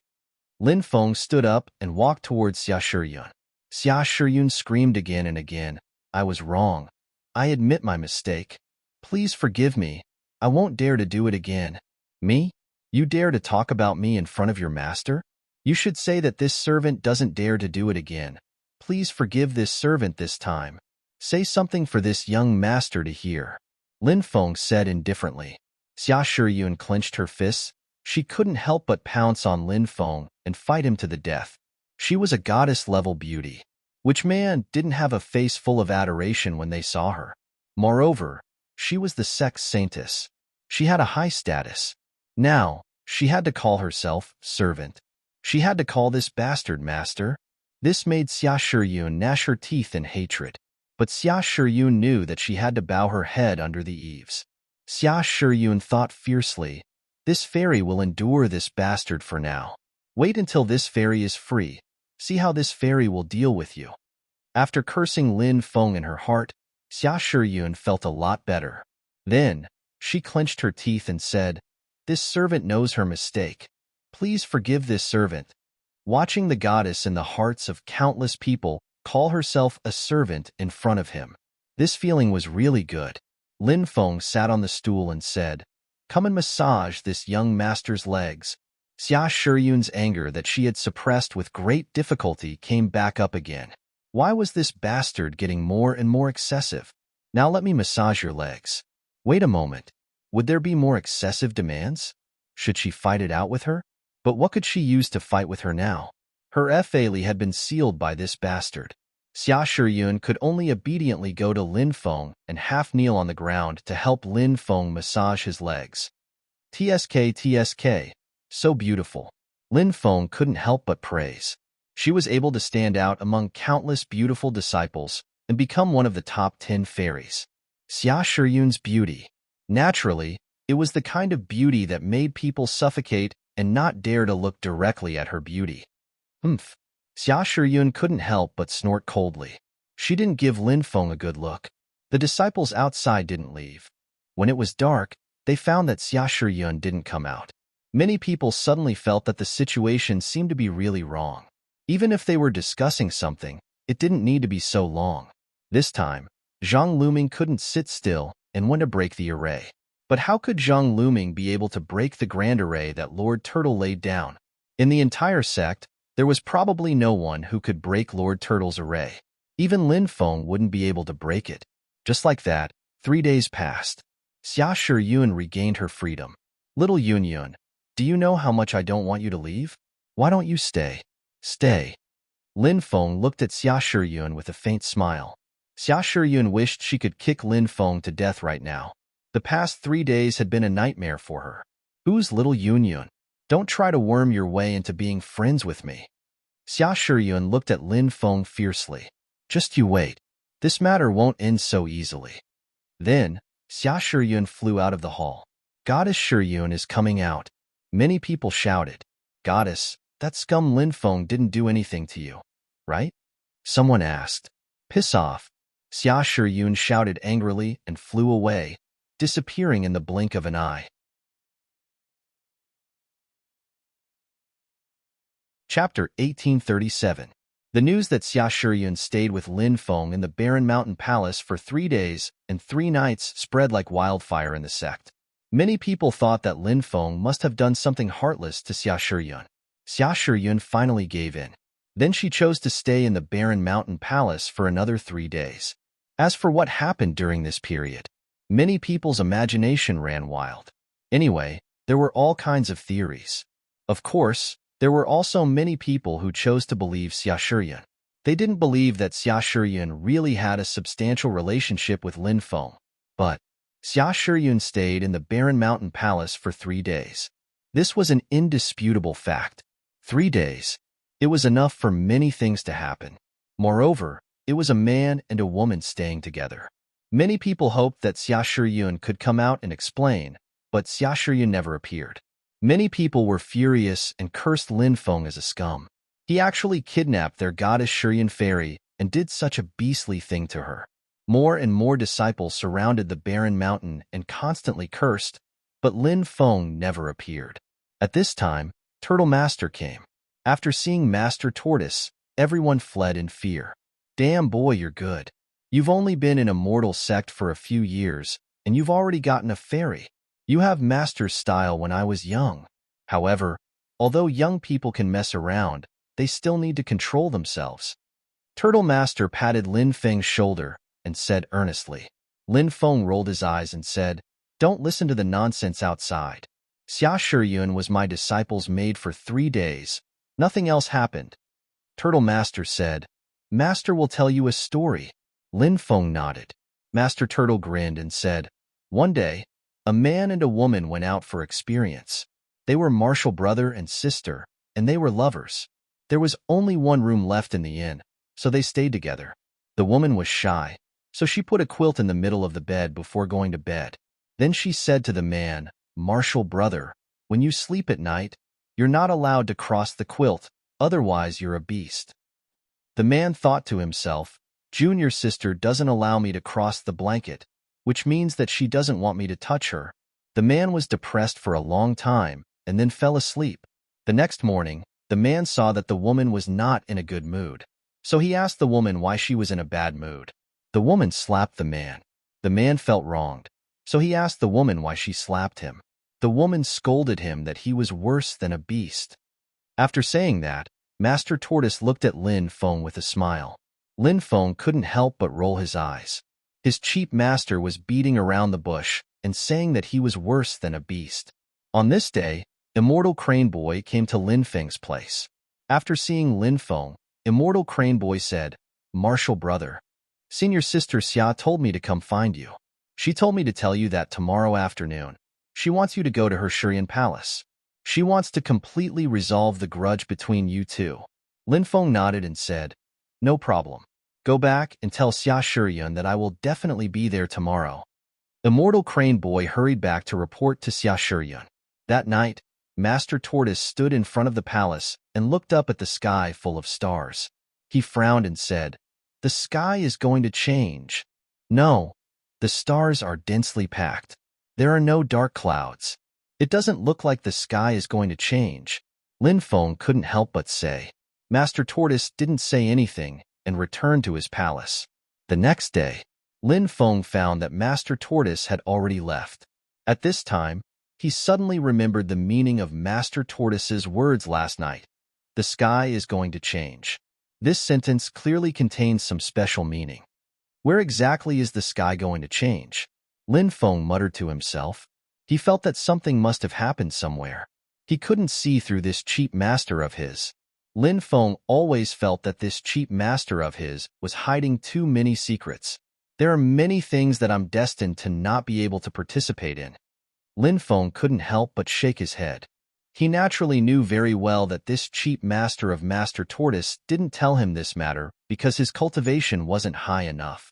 Speaker 1: Lin Feng stood up and walked towards Xia Shiyun. Xia Shiyun screamed again and again, I was wrong. I admit my mistake. Please forgive me. I won't dare to do it again. Me? You dare to talk about me in front of your master? You should say that this servant doesn't dare to do it again. Please forgive this servant this time. Say something for this young master to hear. Lin Feng said indifferently. Xia Shiyun clenched her fists. She couldn't help but pounce on Lin Feng and fight him to the death. She was a goddess-level beauty. Which man didn't have a face full of adoration when they saw her? Moreover, she was the sex saintess. She had a high status. Now, she had to call herself servant. She had to call this bastard master. This made Xia Shiyun gnash her teeth in hatred. But Xia Shiyun knew that she had to bow her head under the eaves. Xia Shiyun thought fiercely, this fairy will endure this bastard for now. Wait until this fairy is free. See how this fairy will deal with you. After cursing Lin Feng in her heart, Xia Shiyun felt a lot better. Then, she clenched her teeth and said, this servant knows her mistake. Please forgive this servant. Watching the goddess in the hearts of countless people call herself a servant in front of him. This feeling was really good. Lin Feng sat on the stool and said, come and massage this young master's legs. Xia Shiyun's anger that she had suppressed with great difficulty came back up again. Why was this bastard getting more and more excessive? Now let me massage your legs. Wait a moment. Would there be more excessive demands? Should she fight it out with her? But what could she use to fight with her now? Her Fali had been sealed by this bastard. Xia Shiyun could only obediently go to Lin Feng and half kneel on the ground to help Lin Feng massage his legs. TSK, so beautiful. Lin Feng couldn't help but praise. She was able to stand out among countless beautiful disciples and become one of the top 10 fairies. Xia Shiyun's beauty. Naturally, it was the kind of beauty that made people suffocate and not dare to look directly at her beauty. Xia Shiyun couldn't help but snort coldly. She didn't give Lin Feng a good look. The disciples outside didn't leave. When it was dark, they found that Xia Shiyun didn't come out. Many people suddenly felt that the situation seemed to be really wrong. Even if they were discussing something, it didn't need to be so long. This time, Zhang Luming couldn't sit still and went to break the array. But how could Zhang Luming be able to break the grand array that Lord Turtle laid down? In the entire sect, there was probably no one who could break Lord Turtle's array. Even Lin Feng wouldn't be able to break it. Just like that, 3 days passed. Xia Shiyun regained her freedom. Little Yun, do you know how much I don't want you to leave? Why don't you stay? Stay. Lin Feng looked at Xia Shiyun with a faint smile. Xia Shiyun wished she could kick Lin Feng to death right now. The past 3 days had been a nightmare for her. Who's little Yun? Don't try to worm your way into being friends with me. Xia Shiyun looked at Lin Feng fiercely. Just you wait. This matter won't end so easily. Then, Xia Shiyun flew out of the hall. Goddess Shiyun is coming out. Many people shouted. Goddess, that scum Lin Feng didn't do anything to you, right? Someone asked. Piss off. Xia Shiyun shouted angrily and flew away, disappearing in the blink of an eye. Chapter 1837. The news that Xia Shiyun stayed with Lin Feng in the Barren Mountain Palace for 3 days and 3 nights spread like wildfire in the sect. Many people thought that Lin Feng must have done something heartless to Xia Shiyun. Xia Shiyun finally gave in. Then she chose to stay in the Barren Mountain Palace for another 3 days. As for what happened during this period, many people's imagination ran wild. Anyway, there were all kinds of theories. Of course, there were also many people who chose to believe Xia Shiyun. They didn't believe that Xia Shiyun really had a substantial relationship with Lin Feng. But Xia Shiyun stayed in the Barren Mountain Palace for 3 days. This was an indisputable fact. 3 days. It was enough for many things to happen. Moreover, it was a man and a woman staying together. Many people hoped that Xia Shiyun could come out and explain, but Xia Shiyun never appeared. Many people were furious and cursed Lin Feng as a scum. He actually kidnapped their goddess Shurian fairy and did such a beastly thing to her. More and more disciples surrounded the barren mountain and constantly cursed, but Lin Feng never appeared. At this time, Turtle Master came. After seeing Master Tortoise, everyone fled in fear. Damn boy, you're good. You've only been in a mortal sect for a few years, and you've already gotten a fairy. You have Master's style when I was young. However, although young people can mess around, they still need to control themselves. Turtle Master patted Lin Feng's shoulder and said earnestly. Lin Feng rolled his eyes and said, "Don't listen to the nonsense outside. Xia Shiyun was my disciple's maid for 3 days. Nothing else happened." Turtle Master said, "Master will tell you a story." Lin Feng nodded. Master Turtle grinned and said, "One day, a man and a woman went out for experience. They were martial brother and sister, and they were lovers. There was only one room left in the inn, so they stayed together. The woman was shy, so she put a quilt in the middle of the bed before going to bed. Then she said to the man, 'Martial brother, when you sleep at night, you're not allowed to cross the quilt, otherwise you're a beast.' The man thought to himself, 'Junior sister doesn't allow me to cross the blanket, which means that she doesn't want me to touch her.' The man was depressed for a long time and then fell asleep. The next morning, the man saw that the woman was not in a good mood. So he asked the woman why she was in a bad mood. The woman slapped the man. The man felt wronged, so he asked the woman why she slapped him. The woman scolded him that he was worse than a beast. After saying that, Master Tortoise looked at Lin Feng with a smile. Lin Feng couldn't help but roll his eyes. His cheap master was beating around the bush and saying that he was worse than a beast. On this day, Immortal Crane Boy came to Lin Feng's place. After seeing Lin Feng, Immortal Crane Boy said, "Martial brother, Senior Sister Xia told me to come find you. She told me to tell you that tomorrow afternoon, she wants you to go to her Shurian palace. She wants to completely resolve the grudge between you two." Lin Feng nodded and said, "No problem. Go back and tell Xia Shurian that I will definitely be there tomorrow." Immortal Crane Boy hurried back to report to Xia Shurian. That night, Master Tortoise stood in front of the palace and looked up at the sky full of stars. He frowned and said, "The sky is going to change. No, the stars are densely packed. There are no dark clouds. It doesn't look like the sky is going to change." Lin Feng couldn't help but say. Master Tortoise didn't say anything and returned to his palace. The next day, Lin Feng found that Master Tortoise had already left. At this time, he suddenly remembered the meaning of Master Tortoise's words last night. The sky is going to change. This sentence clearly contains some special meaning. Where exactly is the sky going to change? Lin Feng muttered to himself. He felt that something must have happened somewhere. He couldn't see through this cheap master of his. Lin Feng always felt that this cheap master of his was hiding too many secrets. There are many things that I'm destined to not be able to participate in. Lin Feng couldn't help but shake his head. He naturally knew very well that this cheap master of Master Tortoise didn't tell him this matter because his cultivation wasn't high enough.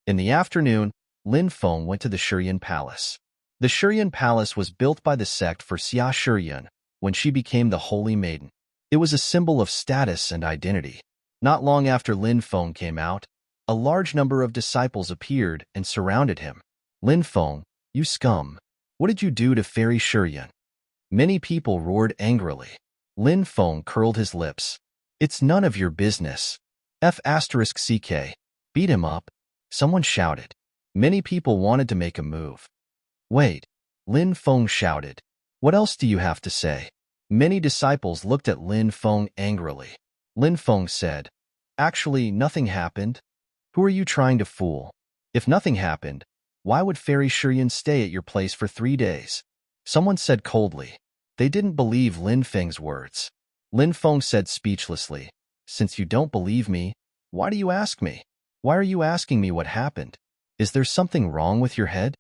Speaker 1: In the afternoon, Lin Feng went to the Shurian Palace. The Shurian Palace was built by the sect for Xia Shurian when she became the Holy Maiden. It was a symbol of status and identity. Not long after Lin Feng came out, a large number of disciples appeared and surrounded him. "Lin Feng, you scum! What did you do to Fairy Shurian?" Many people roared angrily. Lin Feng curled his lips. "It's none of your business. F***CK. Beat him up." Someone shouted. Many people wanted to make a move. "Wait," Lin Feng shouted. "What else do you have to say?" Many disciples looked at Lin Feng angrily. Lin Feng said, "Actually, nothing happened. Who are you trying to fool? If nothing happened, why would Fairy Shurian stay at your place for 3 days?" Someone said coldly. They didn't believe Lin Feng's words. Lin Feng said speechlessly, "Since you don't believe me, why do you ask me? Why are you asking me what happened? Is there something wrong with your head?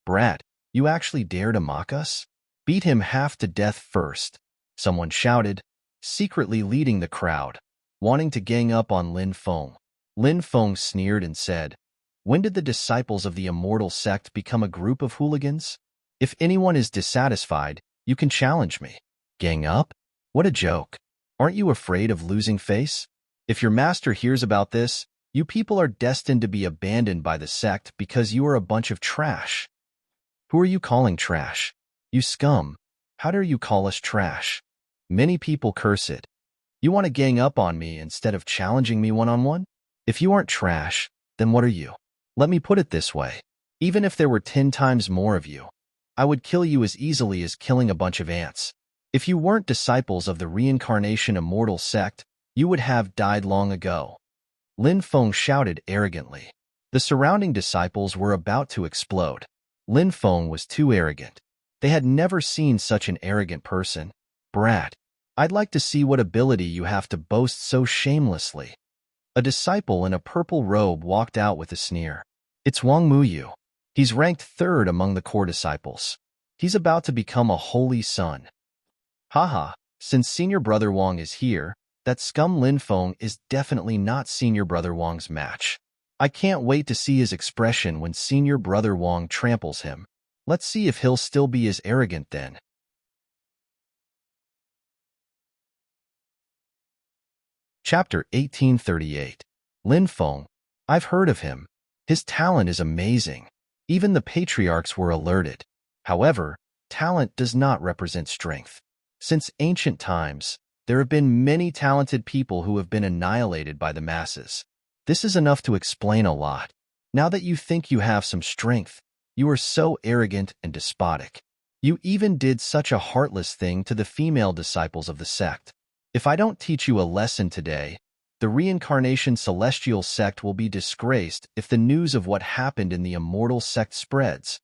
Speaker 1: Brat, you actually dare to mock us? Beat him half to death first," someone shouted, secretly leading the crowd, wanting to gang up on Lin Feng. Lin Feng sneered and said, "When did the disciples of the immortal sect become a group of hooligans? If anyone is dissatisfied, You can challenge me. Gang up? What a joke. Aren't you afraid of losing face? If your master hears about this, you people are destined to be abandoned by the sect because you are a bunch of trash. Who are you calling trash? You scum. How dare you call us trash? Many people curse it. You want to gang up on me instead of challenging me one-on-one? If you aren't trash, then what are you? Let me put it this way. Even if there were 10 times more of you, I would kill you as easily as killing a bunch of ants. If you weren't disciples of the reincarnation immortal sect, you would have died long ago. Lin Feng shouted arrogantly. The surrounding disciples were about to explode. Lin Feng was too arrogant. They had never seen such an arrogant person. Brat, I'd like to see what ability you have to boast so shamelessly. A disciple in a purple robe walked out with a sneer. It's Wang Muyu. He's ranked 3rd among the core disciples. He's about to become a holy son. Haha, since Senior Brother Wang is here, that scum Lin Feng is definitely not Senior Brother Wang's match. I can't wait to see his expression when Senior Brother Wang tramples him. Let's see if he'll still be as arrogant then. Chapter 1838. Lin Feng. I've heard of him. His talent is amazing. Even the patriarchs were alerted. However, talent does not represent strength. Since ancient times, there have been many talented people who have been annihilated by the masses. This is enough to explain a lot. Now that you think you have some strength, you are so arrogant and despotic. You even did such a heartless thing to the female disciples of the sect. If I don't teach you a lesson today, the reincarnation celestial sect will be disgraced if the news of what happened in the immortal sect spreads.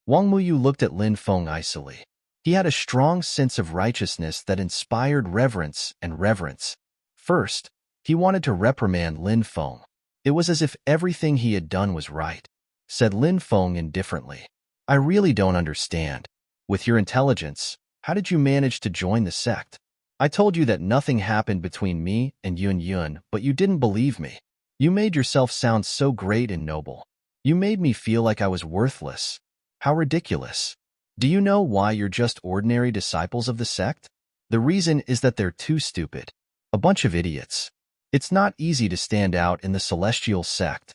Speaker 1: Wang Muyu looked at Lin Feng icily. He had a strong sense of righteousness that inspired reverence and reverence. First, he wanted to reprimand Lin Feng. It was as if everything he had done was right. Said Lin Feng indifferently. I really don't understand. With your intelligence, how did you manage to join the sect? I told you that nothing happened between me and Yun, but you didn't believe me. You made yourself sound so great and noble. You made me feel like I was worthless. How ridiculous. Do you know why you're just ordinary disciples of the sect? The reason is that they're too stupid. A bunch of idiots. It's not easy to stand out in the celestial sect.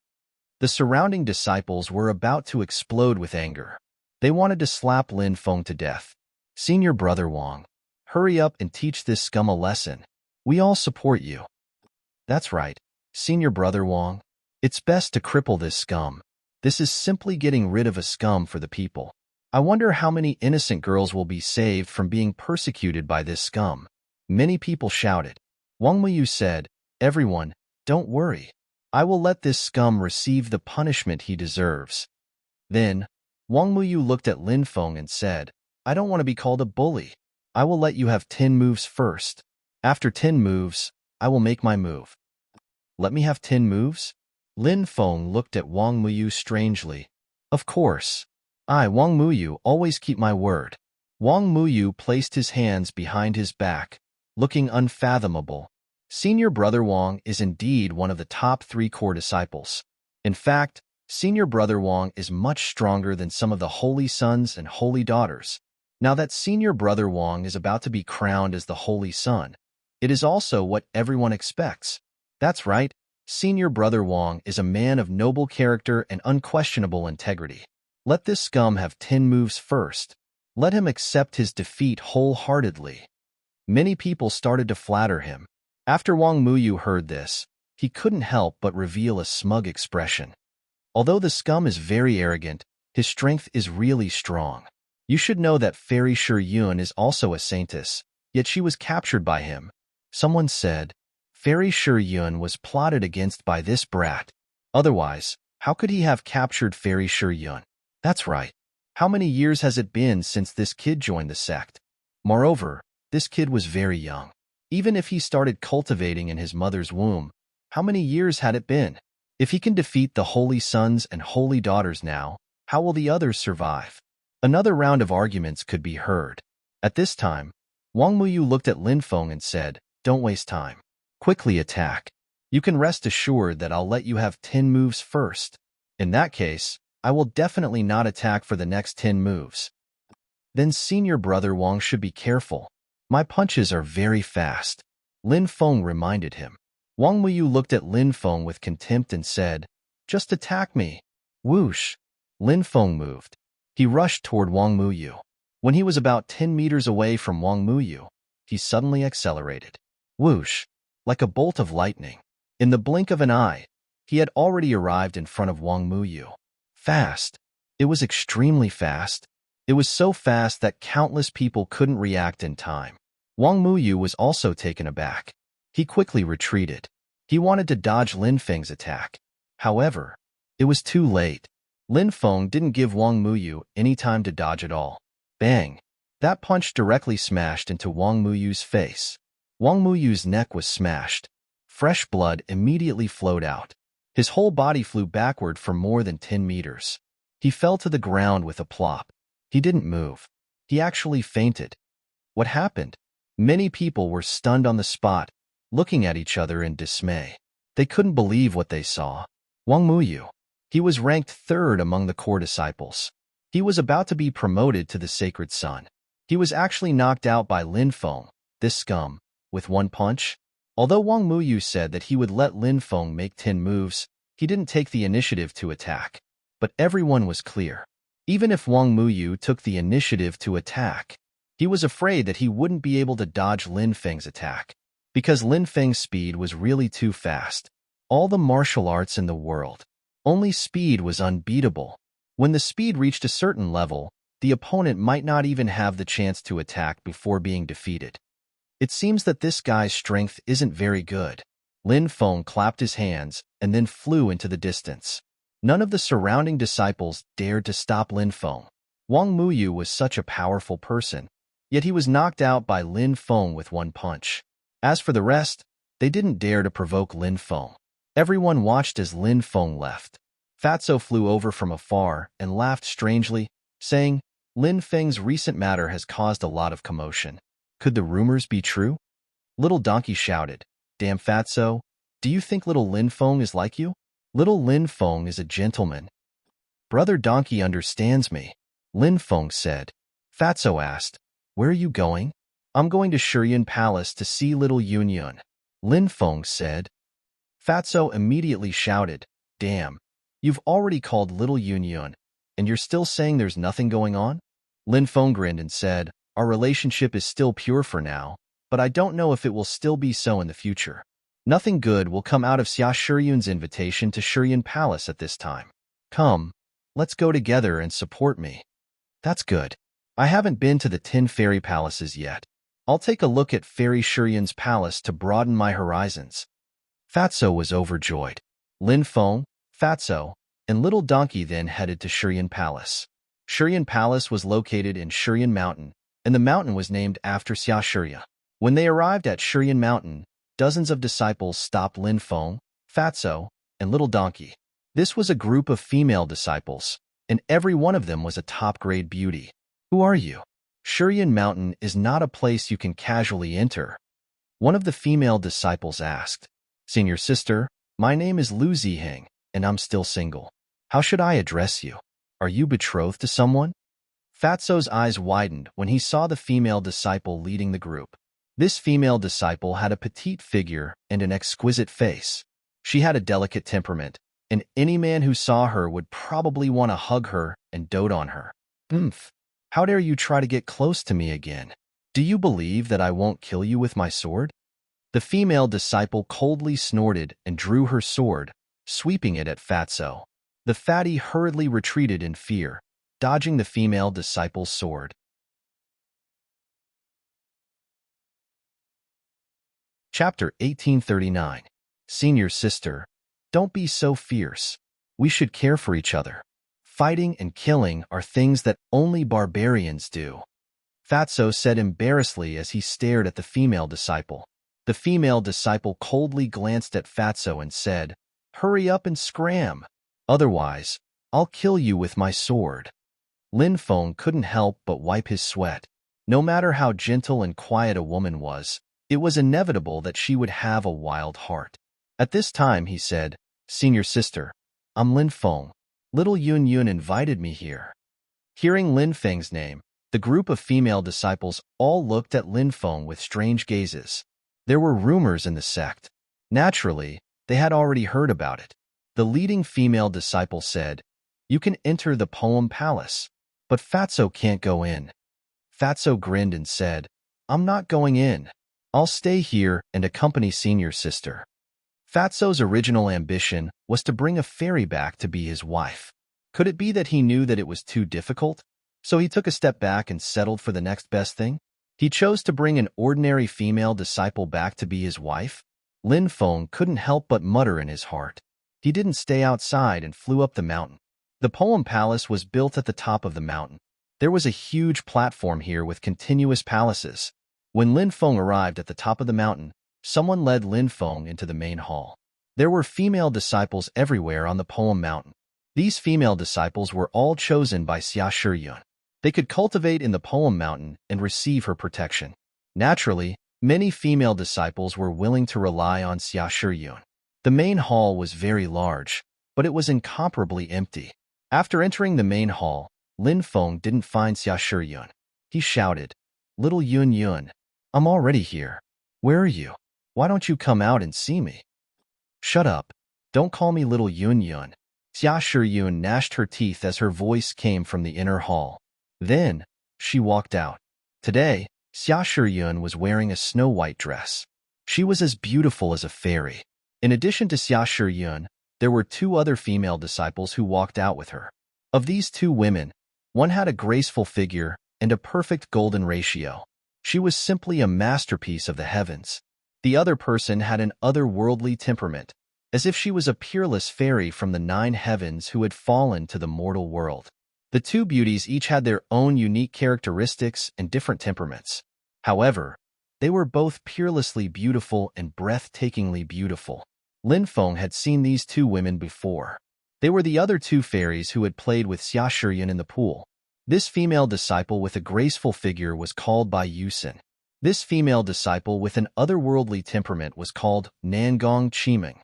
Speaker 1: The surrounding disciples were about to explode with anger. They wanted to slap Lin Feng to death. Senior Brother Wang, hurry up and teach this scum a lesson. We all support you. That's right, Senior Brother Wang. It's best to cripple this scum. This is simply getting rid of a scum for the people. I wonder how many innocent girls will be saved from being persecuted by this scum. Many people shouted. Wang Muyu said, Everyone, don't worry. I will let this scum receive the punishment he deserves. Then, Wang Muyu looked at Lin Feng and said, I don't want to be called a bully. I will let you have 10 moves first. After 10 moves, I will make my move. Let me have 10 moves? Lin Feng looked at Wang Muyu strangely. Of course. I, Wang Muyu, always keep my word. Wang Muyu placed his hands behind his back, looking unfathomable. Senior Brother Wang is indeed one of the top 3 core disciples. In fact, Senior Brother Wang is much stronger than some of the holy sons and holy daughters. Now that Senior Brother Wang is about to be crowned as the holy son, it is also what everyone expects. That's right, Senior Brother Wang is a man of noble character and unquestionable integrity. Let this scum have 10 moves first. Let him accept his defeat wholeheartedly. Many people started to flatter him. After Wang Muyu heard this, he couldn't help but reveal a smug expression. Although the scum is very arrogant, his strength is really strong. You should know that Fairy Shi Yun is also a saintess, yet she was captured by him. Someone said, Fairy Shi Yun was plotted against by this brat. Otherwise, how could he have captured Fairy Shi Yun? That's right. How many years has it been since this kid joined the sect? Moreover, this kid was very young. Even if he started cultivating in his mother's womb, how many years had it been? If he can defeat the holy sons and holy daughters now, how will the others survive? Another round of arguments could be heard. At this time, Wang Muyu looked at Lin Feng and said, Don't waste time. Quickly attack. You can rest assured that I'll let you have 10 moves first. In that case, I will definitely not attack for the next 10 moves. Then senior brother Wang should be careful. My punches are very fast, Lin Feng reminded him. Wang Muyu looked at Lin Feng with contempt and said, just attack me. Whoosh. Lin Feng moved. He rushed toward Wang Muyu. When he was about 10 meters away from Wang Muyu, he suddenly accelerated. Whoosh. Like a bolt of lightning. In the blink of an eye, he had already arrived in front of Wang Muyu. Fast. It was extremely fast. It was so fast that countless people couldn't react in time. Wang Muyu was also taken aback. He quickly retreated. He wanted to dodge Lin Feng's attack. However, it was too late. Lin Feng didn't give Wang Muyu any time to dodge at all. Bang! That punch directly smashed into Wang Muyu's face. Wang Muyu's neck was smashed. Fresh blood immediately flowed out. His whole body flew backward for more than 10 meters. He fell to the ground with a plop. He didn't move. He actually fainted. What happened? Many people were stunned on the spot, looking at each other in dismay. They couldn't believe what they saw. Wang Muyu. He was ranked third among the core disciples. He was about to be promoted to the Sacred Sun. He was actually knocked out by Lin Feng, this scum, with one punch. Although Wang Muyu said that he would let Lin Feng make 10 moves, he didn't take the initiative to attack. But everyone was clear. Even if Wang Muyu took the initiative to attack, he was afraid that he wouldn't be able to dodge Lin Feng's attack, because Lin Feng's speed was really too fast. All the martial arts in the world, only speed was unbeatable. When the speed reached a certain level, the opponent might not even have the chance to attack before being defeated. It seems that this guy's strength isn't very good. Lin Feng clapped his hands and then flew into the distance. None of the surrounding disciples dared to stop Lin Feng. Wang Muyu was such a powerful person, yet he was knocked out by Lin Feng with one punch. As for the rest, they didn't dare to provoke Lin Feng. Everyone watched as Lin Feng left. Fatso flew over from afar and laughed strangely, saying, Lin Feng's recent matter has caused a lot of commotion. Could the rumors be true? Little Donkey shouted, Damn Fatso, do you think little Lin Feng is like you? Little Lin Feng is a gentleman. Brother Donkey understands me, Lin Feng said. Fatso asked, Where are you going? I'm going to Shurian Palace to see little Yun Yun, Lin Feng said. Fatso immediately shouted, Damn, you've already called little Yun Yun, and you're still saying there's nothing going on? Lin Feng grinned and said, Our relationship is still pure for now, but I don't know if it will still be so in the future. Nothing good will come out of Xia Shuyun's invitation to Shurian Palace at this time. Come, let's go together and support me. That's good. I haven't been to the 10 fairy palaces yet. I'll take a look at Fairy Shurian's palace to broaden my horizons. Fatso was overjoyed. Lin Feng, Fatso, and Little Donkey then headed to Shurian Palace. Shurian Palace was located in Shurian Mountain, and the mountain was named after Xia Shurya. When they arrived at Shurian Mountain, dozens of disciples stopped Lin Feng, Fatso, and Little Donkey. This was a group of female disciples, and every one of them was a top-grade beauty. Who are you? Shurian Mountain is not a place you can casually enter. One of the female disciples asked. Senior sister, my name is Lu Ziheng, and I'm still single. How should I address you? Are you betrothed to someone? Fatso's eyes widened when he saw the female disciple leading the group. This female disciple had a petite figure and an exquisite face. She had a delicate temperament, and any man who saw her would probably want to hug her and dote on her. How dare you try to get close to me again? Do you believe that I won't kill you with my sword? The female disciple coldly snorted and drew her sword, sweeping it at Fatso. The fatty hurriedly retreated in fear, dodging the female disciple's sword. Chapter 1839. Senior sister, don't be so fierce. We should care for each other. Fighting and killing are things that only barbarians do. Fatso said embarrassedly as he stared at the female disciple. The female disciple coldly glanced at Fatso and said, Hurry up and scram. Otherwise, I'll kill you with my sword. Lin Feng couldn't help but wipe his sweat. No matter how gentle and quiet a woman was, it was inevitable that she would have a wild heart. At this time, he said, Senior sister, I'm Lin Feng. Little Yun Yun invited me here. Hearing Lin Feng's name, The group of female disciples all looked at Lin Feng with strange gazes. There were rumors in the sect. Naturally, they had already heard about it. The leading female disciple said, "You can enter the poem palace, but Fatso can't go in." Fatso grinned and said, "I'm not going in. I'll stay here and accompany senior sister." Fatso's original ambition was to bring a fairy back to be his wife. Could it be that he knew that it was too difficult? So he took a step back and settled for the next best thing? He chose to bring an ordinary female disciple back to be his wife? Lin Feng couldn't help but mutter in his heart. He didn't stay outside and flew up the mountain. The poem palace was built at the top of the mountain. There was a huge platform here with continuous palaces. When Lin Feng arrived at the top of the mountain, someone led Lin Feng into the main hall. There were female disciples everywhere on the poem mountain. These female disciples were all chosen by Xia Shiyun. They could cultivate in the poem mountain and receive her protection. Naturally, many female disciples were willing to rely on Xia Shiyun. The main hall was very large, but it was incomparably empty. After entering the main hall, Lin Feng didn't find Xia Shiyun. He shouted, "Little Yun Yun, I'm already here. Where are you? Why don't you come out and see me?" "Shut up. Don't call me Little Yun Yun." Xia Shiyun gnashed her teeth as her voice came from the inner hall. Then, she walked out. Today, Xia Shiyun was wearing a snow-white dress. She was as beautiful as a fairy. In addition to Xia Shiyun, there were two other female disciples who walked out with her. Of these two women, one had a graceful figure and a perfect golden ratio. She was simply a masterpiece of the heavens. The other person had an otherworldly temperament, as if she was a peerless fairy from the 9 heavens who had fallen to the mortal world. The two beauties each had their own unique characteristics and different temperaments. However, they were both peerlessly beautiful and breathtakingly beautiful. Lin Feng had seen these two women before. They were the other two fairies who had played with Xia Shiyun in the pool. This female disciple with a graceful figure was called Bai Yusin. This female disciple with an otherworldly temperament was called Nangong Qiming.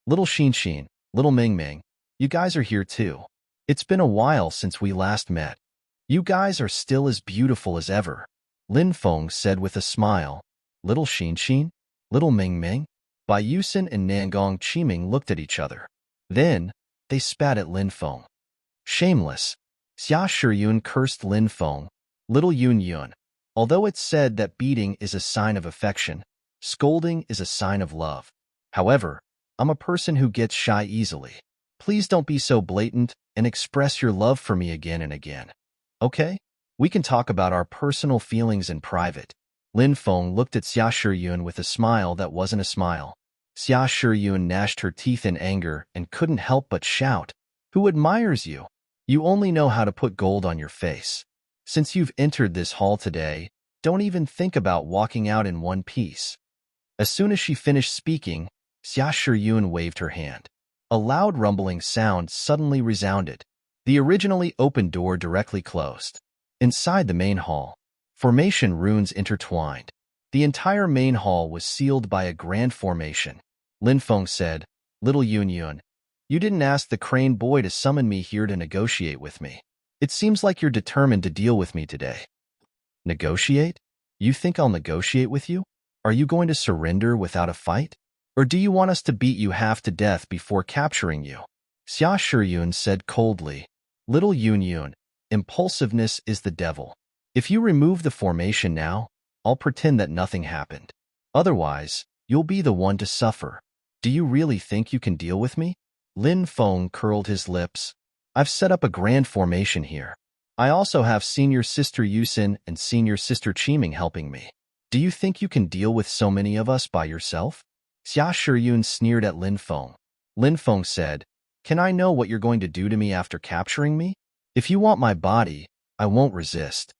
Speaker 1: "Little Xin, little Ming, you guys are here too. It's been a while since we last met. You guys are still as beautiful as ever," Lin Feng said with a smile. "Little Xin, little Ming." Bai Yusin and Nangong Qiming looked at each other. Then, they spat at Lin Feng. "Shameless." Xia Shiyun cursed Lin Feng. "Little Yun Yun. Although it's said that beating is a sign of affection, scolding is a sign of love. However, I'm a person who gets shy easily. Please don't be so blatant and express your love for me again and again. Okay? We can talk about our personal feelings in private." Lin Feng looked at Xia Shiyun with a smile that wasn't a smile. Xia Shiyun gnashed her teeth in anger and couldn't help but shout, "Who admires you? You only know how to put gold on your face. Since you've entered this hall today, don't even think about walking out in one piece." As soon as she finished speaking, Xia Shiyun waved her hand. A loud rumbling sound suddenly resounded. The originally open door directly closed. Inside the main hall, formation runes intertwined. The entire main hall was sealed by a grand formation. Lin Feng said, "Little Yun Yun, you didn't ask the crane boy to summon me here to negotiate with me. It seems like you're determined to deal with me today." "Negotiate? You think I'll negotiate with you? Are you going to surrender without a fight? Or do you want us to beat you half to death before capturing you?" Xia Shiyun said coldly, "Little Yun Yun, impulsiveness is the devil. If you remove the formation now, I'll pretend that nothing happened. Otherwise, you'll be the one to suffer. Do you really think you can deal with me?" Lin Feng curled his lips. "I've set up a grand formation here. I also have senior sister Yusin and senior sister Qiming helping me. Do you think you can deal with so many of us by yourself?" Xia Shiyun sneered at Lin Feng. Lin Feng said, "Can I know what you're going to do to me after capturing me? If you want my body, I won't resist."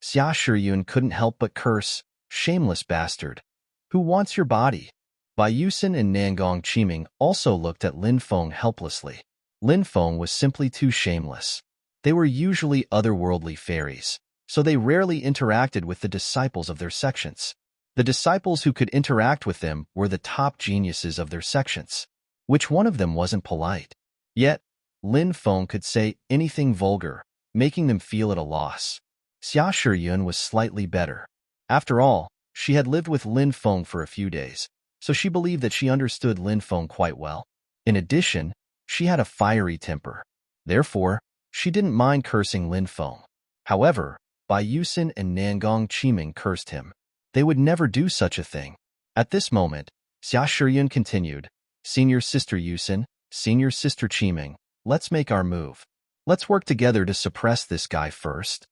Speaker 1: Xia Shiyun couldn't help but curse, "Shameless bastard. Who wants your body?" Bai Yusin and Nangong Qiming also looked at Lin Feng helplessly. Lin Feng was simply too shameless. They were usually otherworldly fairies, so they rarely interacted with the disciples of their sections. The disciples who could interact with them were the top geniuses of their sections. Which one of them wasn't polite? Yet, Lin Feng could say anything vulgar, making them feel at a loss. Xia Shiyun was slightly better. After all, she had lived with Lin Feng for a few days, so she believed that she understood Lin Feng quite well. In addition, she had a fiery temper. Therefore, she didn't mind cursing Lin Feng. However, Bai Yusin and Nangong Qiming cursed him. They would never do such a thing. At this moment, Xia Shiyun continued, Senior Sister Yusin, Senior Sister Qiming, let's make our move. Let's work together to suppress this guy first.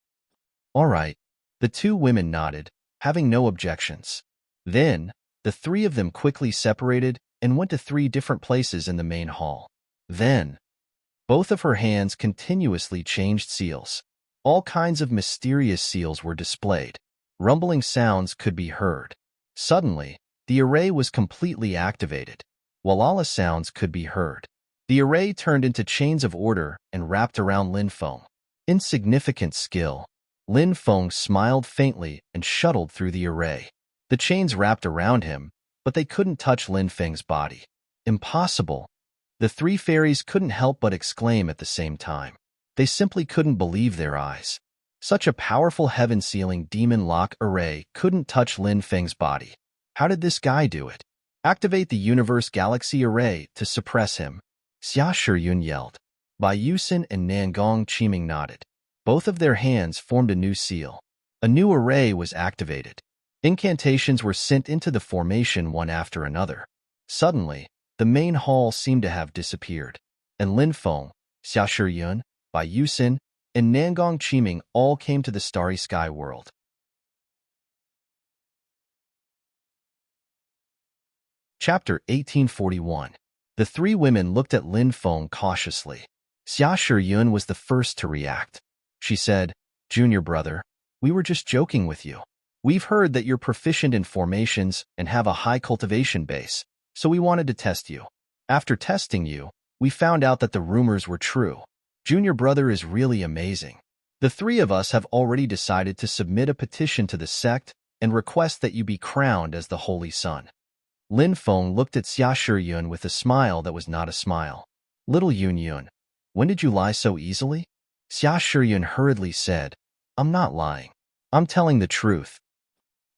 Speaker 1: All right. The two women nodded, having no objections. Then, the three of them quickly separated and went to three different places in the main hall. Then, both of her hands continuously changed seals. All kinds of mysterious seals were displayed. Rumbling sounds could be heard. Suddenly, the array was completely activated. Walala sounds could be heard. The array turned into chains of order and wrapped around Lin Feng. Insignificant skill. Lin Feng smiled faintly and shuttled through the array. The chains wrapped around him, but they couldn't touch Lin Feng's body. Impossible. The three fairies couldn't help but exclaim at the same time. They simply couldn't believe their eyes. Such a powerful heaven-sealing demon lock array couldn't touch Lin Feng's body. How did this guy do it? Activate the Universe Galaxy Array to suppress him. Xia Shiyun yelled. Bai Yusin and Nangong Qiming nodded. Both of their hands formed a new seal. A new array was activated. Incantations were sent into the formation one after another. Suddenly, the main hall seemed to have disappeared, and Lin Feng, Xia Shiyun, Bai Yusin, and Nangong Qiming all came to the starry sky world. Chapter 1841. The three women looked at Lin Feng cautiously. Xia Shiyun was the first to react. She said, Junior brother, we were just joking with you. We've heard that you're proficient in formations and have a high cultivation base, so we wanted to test you. After testing you, we found out that the rumors were true. Junior brother is really amazing. The three of us have already decided to submit a petition to the sect and request that you be crowned as the Holy Sun. Lin Feng looked at Xia Shiyun with a smile that was not a smile. Little Yun, when did you lie so easily? Xia Shiyun hurriedly said, I'm not lying. I'm telling the truth.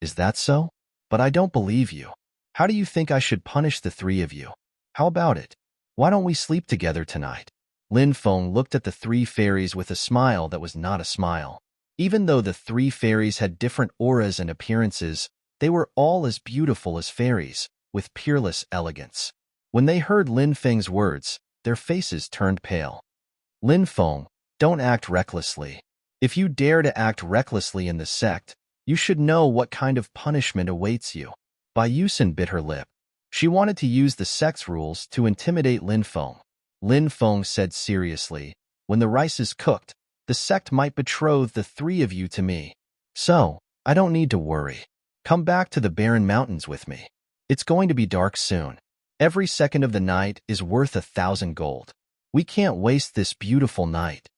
Speaker 1: Is that so? But I don't believe you. How do you think I should punish the three of you? How about it? Why don't we sleep together tonight? Lin Feng looked at the three fairies with a smile that was not a smile. Even though the three fairies had different auras and appearances, they were all as beautiful as fairies, with peerless elegance. When they heard Lin Feng's words, their faces turned pale. Lin Feng, don't act recklessly. If you dare to act recklessly in the sect, you should know what kind of punishment awaits you. Bai Yusin bit her lip. She wanted to use the sect's rules to intimidate Lin Feng. Lin Feng said seriously, when the rice is cooked, the sect might betroth the three of you to me. So, I don't need to worry. Come back to the barren mountains with me. It's going to be dark soon. Every second of the night is worth 1,000 gold. We can't waste this beautiful night.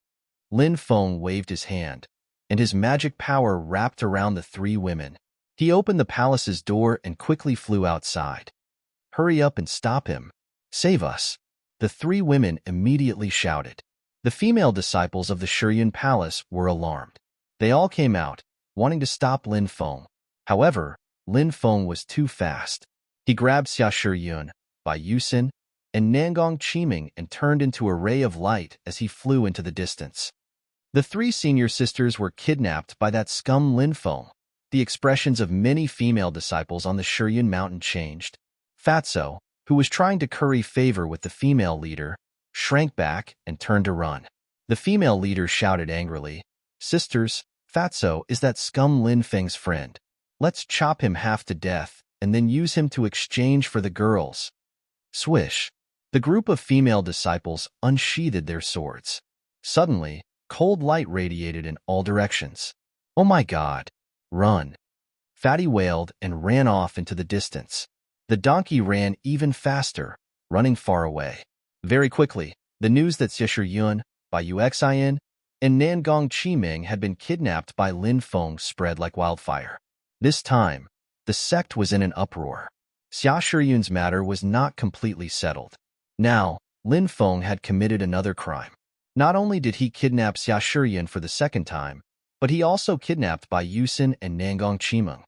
Speaker 1: Lin Feng waved his hand, and his magic power wrapped around the three women. He opened the palace's door and quickly flew outside. Hurry up and stop him. Save us. The three women immediately shouted. The female disciples of the Shiyun Palace were alarmed. They all came out, wanting to stop Lin Feng. However, Lin Feng was too fast. He grabbed Xia Shiyun, Bai Yusin, and Nangong Qiming and turned into a ray of light as he flew into the distance. The three senior sisters were kidnapped by that scum Lin Feng. The expressions of many female disciples on the Shiyun mountain changed. Fatso, who was trying to curry favor with the female leader, shrank back and turned to run. The female leader shouted angrily, Sisters, Fatso is that scum Lin Feng's friend. Let's chop him half to death and then use him to exchange for the girls. Swish. The group of female disciples unsheathed their swords. Suddenly, cold light radiated in all directions. Oh my God! Run! Fatty wailed and ran off into the distance. The donkey ran even faster, running far away. Very quickly, the news that Xia Shiyun, Bai Yuxin, and Nangong Qiming had been kidnapped by Lin Feng spread like wildfire. This time, the sect was in an uproar. Xia Shiyun's matter was not completely settled. Now, Lin Feng had committed another crime. Not only did he kidnap Xia Shiyun for the second time, but he also kidnapped by Yusin and Nangong Chimeng.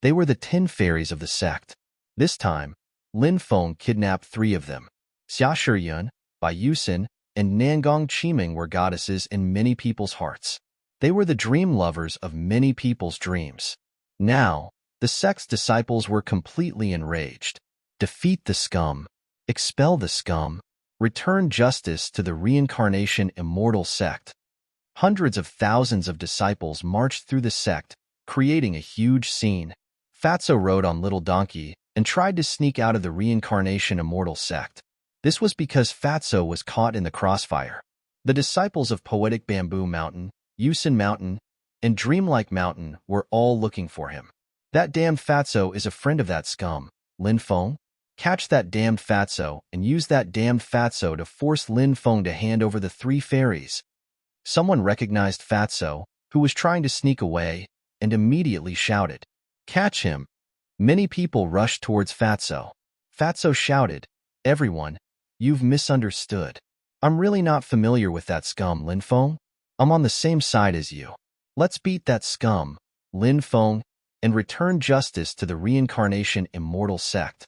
Speaker 1: They were the 10 fairies of the sect. This time, Lin Feng kidnapped 3 of them. Xia Shiyun, Bai Yusin, and Nangong Chimeng were goddesses in many people's hearts. They were the dream lovers of many people's dreams. Now, the sect's disciples were completely enraged. Defeat the scum. Expel the scum. Return justice to the reincarnation immortal sect. Hundreds of thousands of disciples marched through the sect, creating a huge scene. Fatso rode on Little Donkey and tried to sneak out of the reincarnation immortal sect. This was because Fatso was caught in the crossfire. The disciples of Poetic Bamboo Mountain, Yusin Mountain, and Dreamlike Mountain were all looking for him. That damned Fatso is a friend of that scum, Lin Feng. Catch that damned Fatso and use that damned Fatso to force Lin Feng to hand over the 3 fairies. Someone recognized Fatso, who was trying to sneak away, and immediately shouted, "Catch him!" Many people rushed towards Fatso. Fatso shouted, "Everyone, you've misunderstood. I'm really not familiar with that scum, Lin Feng. I'm on the same side as you. Let's beat that scum, Lin Feng, and return justice to the reincarnation immortal sect."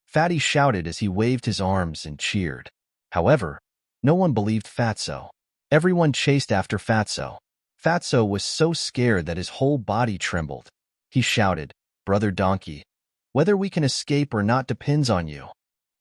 Speaker 1: Fatty shouted as he waved his arms and cheered. However, no one believed Fatso. Everyone chased after Fatso. Fatso was so scared that his whole body trembled. He shouted, "Brother Donkey, whether we can escape or not depends on you."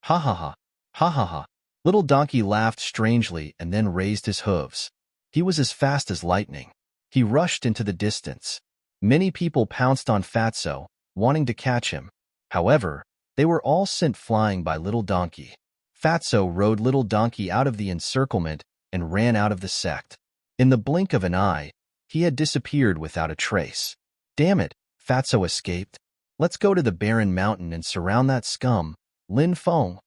Speaker 1: Ha ha ha, ha ha ha. Little Donkey laughed strangely and then raised his hooves. He was as fast as lightning. He rushed into the distance. Many people pounced on Fatso, wanting to catch him. However, they were all sent flying by Little Donkey. Fatso rode Little Donkey out of the encirclement and ran out of the sect. In the blink of an eye, he had disappeared without a trace. Damn it, Fatso escaped. Let's go to the barren mountain and surround that scum, Lin Feng.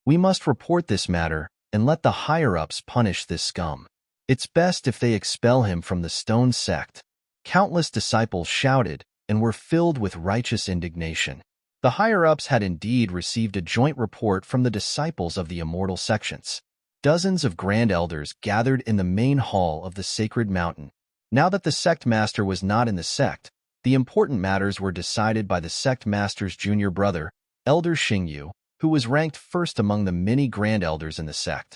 Speaker 1: We must report this matter and let the higher-ups punish this scum. It's best if they expel him from the stone sect. Countless disciples shouted and were filled with righteous indignation. The higher-ups had indeed received a joint report from the disciples of the immortal sections. Dozens of grand elders gathered in the main hall of the sacred mountain. Now that the sect master was not in the sect, the important matters were decided by the sect master's junior brother, Elder Xingyu, who was ranked first among the many grand elders in the sect.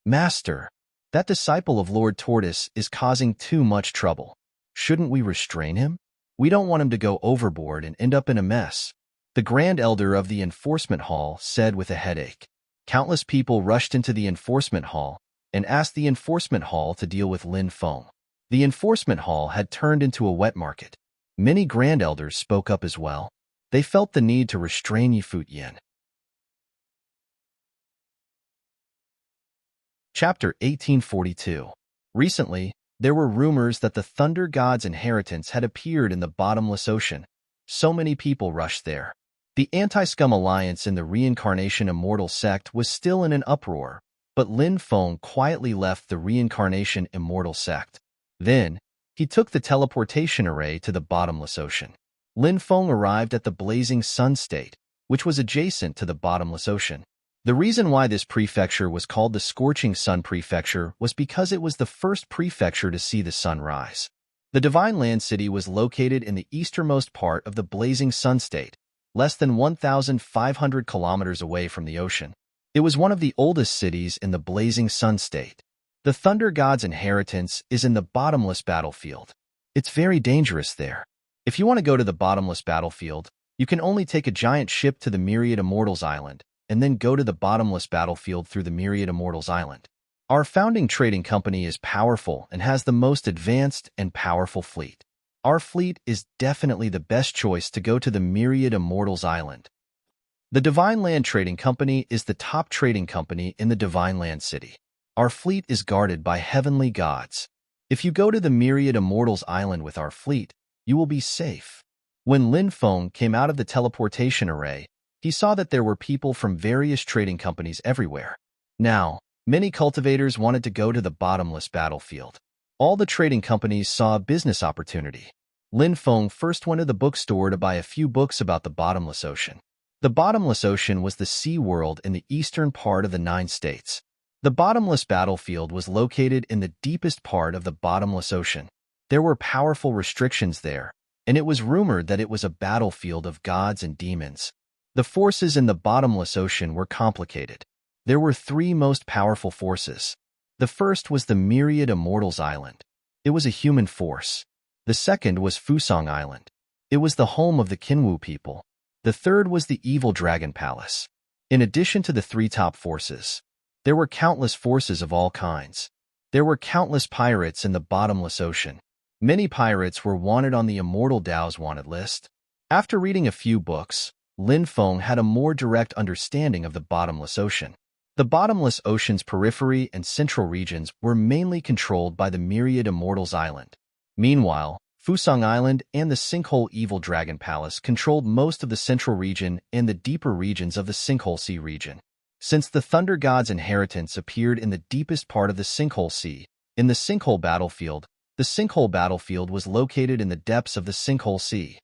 Speaker 1: "Master, that disciple of Lord Tortoise is causing too much trouble. Shouldn't we restrain him? We don't want him to go overboard and end up in a mess," the grand elder of the enforcement hall said with a headache. Countless people rushed into the enforcement hall and asked the enforcement hall to deal with Lin Feng. The enforcement hall had turned into a wet market. Many grand elders spoke up as well. They felt the need to restrain Yifut Yin. Chapter 1842. Recently, there were rumors that the Thunder God's inheritance had appeared in the bottomless ocean. So many people rushed there. The anti-scum alliance in the reincarnation immortal sect was still in an uproar, but Lin Feng quietly left the reincarnation immortal sect. Then, he took the teleportation array to the bottomless ocean. Lin Feng arrived at the blazing sun state, which was adjacent to the bottomless ocean. The reason why this prefecture was called the Scorching Sun Prefecture was because it was the first prefecture to see the sun rise. The Divine Land City was located in the easternmost part of the blazing sun state, less than 1,500 kilometers away from the ocean. It was one of the oldest cities in the blazing sun state. The Thunder God's inheritance is in the bottomless battlefield. It's very dangerous there. If you want to go to the bottomless battlefield, you can only take a giant ship to the Myriad Immortals Island, and then go to the bottomless battlefield through the Myriad Immortals Island. Our founding trading company is powerful and has the most advanced and powerful fleet. Our fleet is definitely the best choice to go to the Myriad Immortals Island. The Divine Land Trading Company is the top trading company in the Divine Land City. Our fleet is guarded by heavenly gods. If you go to the Myriad Immortals Island with our fleet, you will be safe. When Lin Feng came out of the teleportation array, he saw that there were people from various trading companies everywhere. Now, many cultivators wanted to go to the bottomless battlefield. All the trading companies saw a business opportunity. Lin Feng first went to the bookstore to buy a few books about the bottomless ocean. The bottomless ocean was the sea world in the eastern part of the 9 states. The bottomless battlefield was located in the deepest part of the bottomless ocean. There were powerful restrictions there, and it was rumored that it was a battlefield of gods and demons. The forces in the bottomless ocean were complicated. There were three most powerful forces. The first was the Myriad Immortals Island. It was a human force. The second was Fusang Island. It was the home of the Kinwu people. The third was the Evil Dragon Palace. In addition to the three top forces, there were countless forces of all kinds. There were countless pirates in the bottomless ocean. Many pirates were wanted on the Immortal Dao's wanted list. After reading a few books, Lin Feng had a more direct understanding of the bottomless ocean. The bottomless ocean's periphery and central regions were mainly controlled by the Myriad Immortals Island. Meanwhile, Fusang Island and the Sinkhole Evil Dragon Palace controlled most of the central region and the deeper regions of the Sinkhole Sea region. Since the Thunder God's inheritance appeared in the deepest part of the Sinkhole Sea, in the Sinkhole battlefield, the Sinkhole battlefield was located in the depths of the Sinkhole Sea.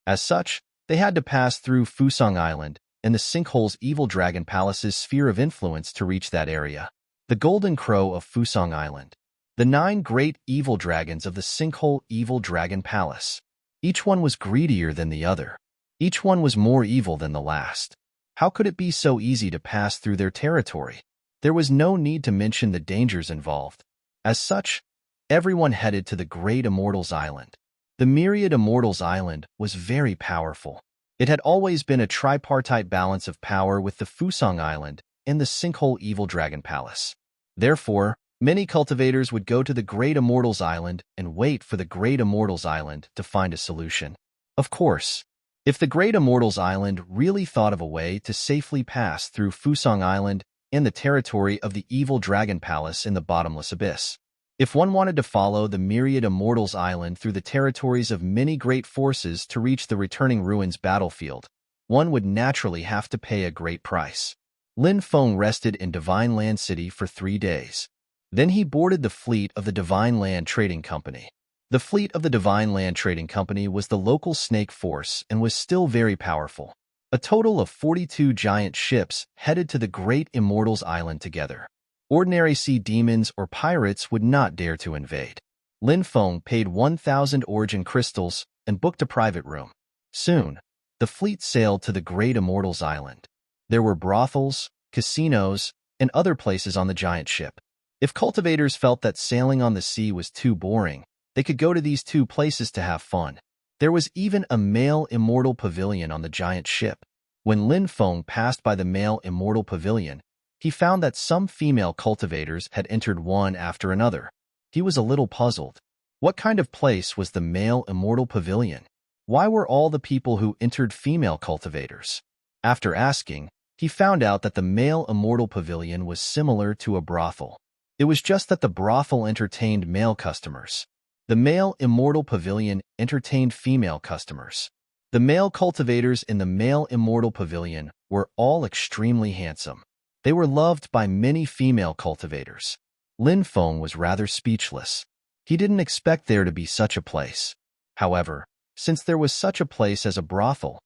Speaker 1: As such, they had to pass through Fusang Island and the Sinkhole's Evil Dragon Palace's sphere of influence to reach that area. The Golden Crow of Fusang Island. The 9 great evil dragons of the Sinkhole Evil Dragon Palace. Each one was greedier than the other. Each one was more evil than the last. How could it be so easy to pass through their territory? There was no need to mention the dangers involved. As such, everyone headed to the Great Immortals Island. The Myriad Immortals Island was very powerful. It had always been a tripartite balance of power with the Fusang Island and the Sinkhole Evil Dragon Palace. Therefore, many cultivators would go to the Great Immortals Island and wait for the Great Immortals Island to find a solution. Of course, if the Great Immortals Island really thought of a way to safely pass through Fusang Island and the territory of the Evil Dragon Palace in the bottomless abyss. If one wanted to follow the Myriad Immortals Island through the territories of many great forces to reach the returning ruins battlefield, one would naturally have to pay a great price. Lin Feng rested in Divine Land City for 3 days. Then he boarded the fleet of the Divine Land Trading Company. The fleet of the Divine Land Trading Company was the local snake force and was still very powerful. A total of 42 giant ships headed to the Great Immortals Island together. Ordinary sea demons or pirates would not dare to invade. Lin Feng paid 1,000 origin crystals and booked a private room. Soon, the fleet sailed to the Great Immortals Island. There were brothels, casinos, and other places on the giant ship. If cultivators felt that sailing on the sea was too boring, they could go to these 2 places to have fun. There was even a male immortal pavilion on the giant ship. When Lin Feng passed by the male immortal pavilion, he found that some female cultivators had entered one after another. He was a little puzzled. What kind of place was the male immortal pavilion? Why were all the people who entered female cultivators? After asking, he found out that the male immortal pavilion was similar to a brothel. It was just that the brothel entertained male customers. The male immortal pavilion entertained female customers. The male cultivators in the male immortal pavilion were all extremely handsome. They were loved by many female cultivators. Lin Feng was rather speechless. He didn't expect there to be such a place. However, since there was such a place as a brothel,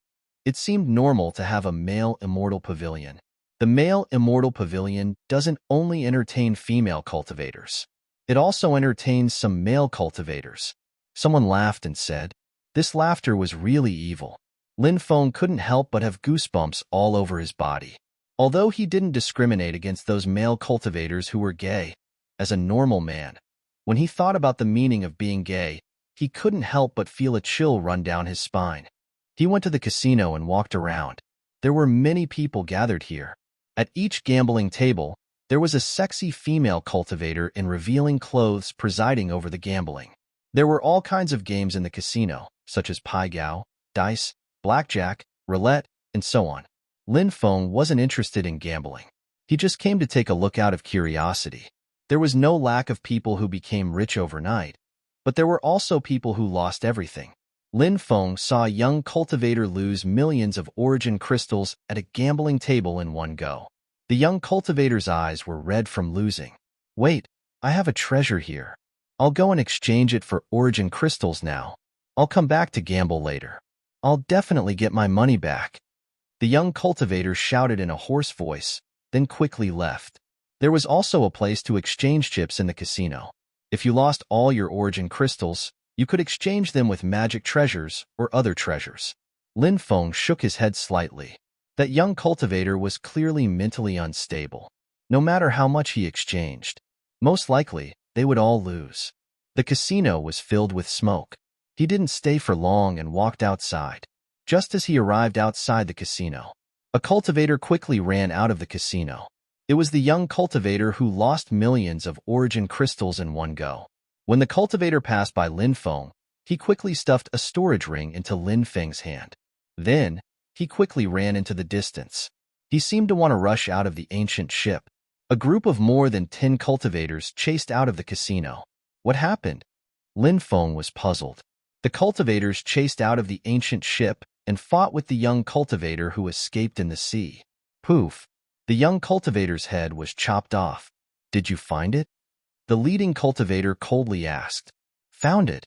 Speaker 1: it seemed normal to have a male immortal pavilion. The male immortal pavilion doesn't only entertain female cultivators. It also entertains some male cultivators. Someone laughed and said, "This laughter was really evil." Lin Feng couldn't help but have goosebumps all over his body. Although he didn't discriminate against those male cultivators who were gay, as a normal man, when he thought about the meaning of being gay, he couldn't help but feel a chill run down his spine. He went to the casino and walked around. There were many people gathered here. At each gambling table, there was a sexy female cultivator in revealing clothes presiding over the gambling. There were all kinds of games in the casino, such as pai gow, dice, blackjack, roulette, and so on. Lin Feng wasn't interested in gambling. He just came to take a look out of curiosity. There was no lack of people who became rich overnight, but there were also people who lost everything. Lin Feng saw a young cultivator lose millions of origin crystals at a gambling table in one go. The young cultivator's eyes were red from losing. "Wait, I have a treasure here. I'll go and exchange it for origin crystals now. I'll come back to gamble later. I'll definitely get my money back." The young cultivator shouted in a hoarse voice, then quickly left. There was also a place to exchange chips in the casino. If you lost all your origin crystals, You could exchange them with magic treasures or other treasures. Lin Feng shook his head slightly. That young cultivator was clearly mentally unstable. No matter how much he exchanged, most likely they would all lose. The casino was filled with smoke. He didn't stay for long and walked outside. Just as he arrived outside the casino, a cultivator quickly ran out of the casino. It was the young cultivator who lost millions of origin crystals in one go. When the cultivator passed by Lin Feng, he quickly stuffed a storage ring into Lin Feng's hand. Then, he quickly ran into the distance. He seemed to want to rush out of the ancient ship. A group of more than 10 cultivators chased out of the casino. What happened? Lin Feng was puzzled. The cultivators chased out of the ancient ship and fought with the young cultivator who escaped in the sea. Poof! The young cultivator's head was chopped off. Did you find it? The leading cultivator coldly asked. Found it.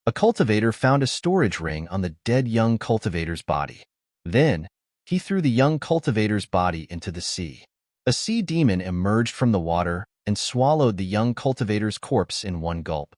Speaker 1: A cultivator found a storage ring on the dead young cultivator's body. Then, he threw the young cultivator's body into the sea. A sea demon emerged from the water and swallowed the young cultivator's corpse in one gulp.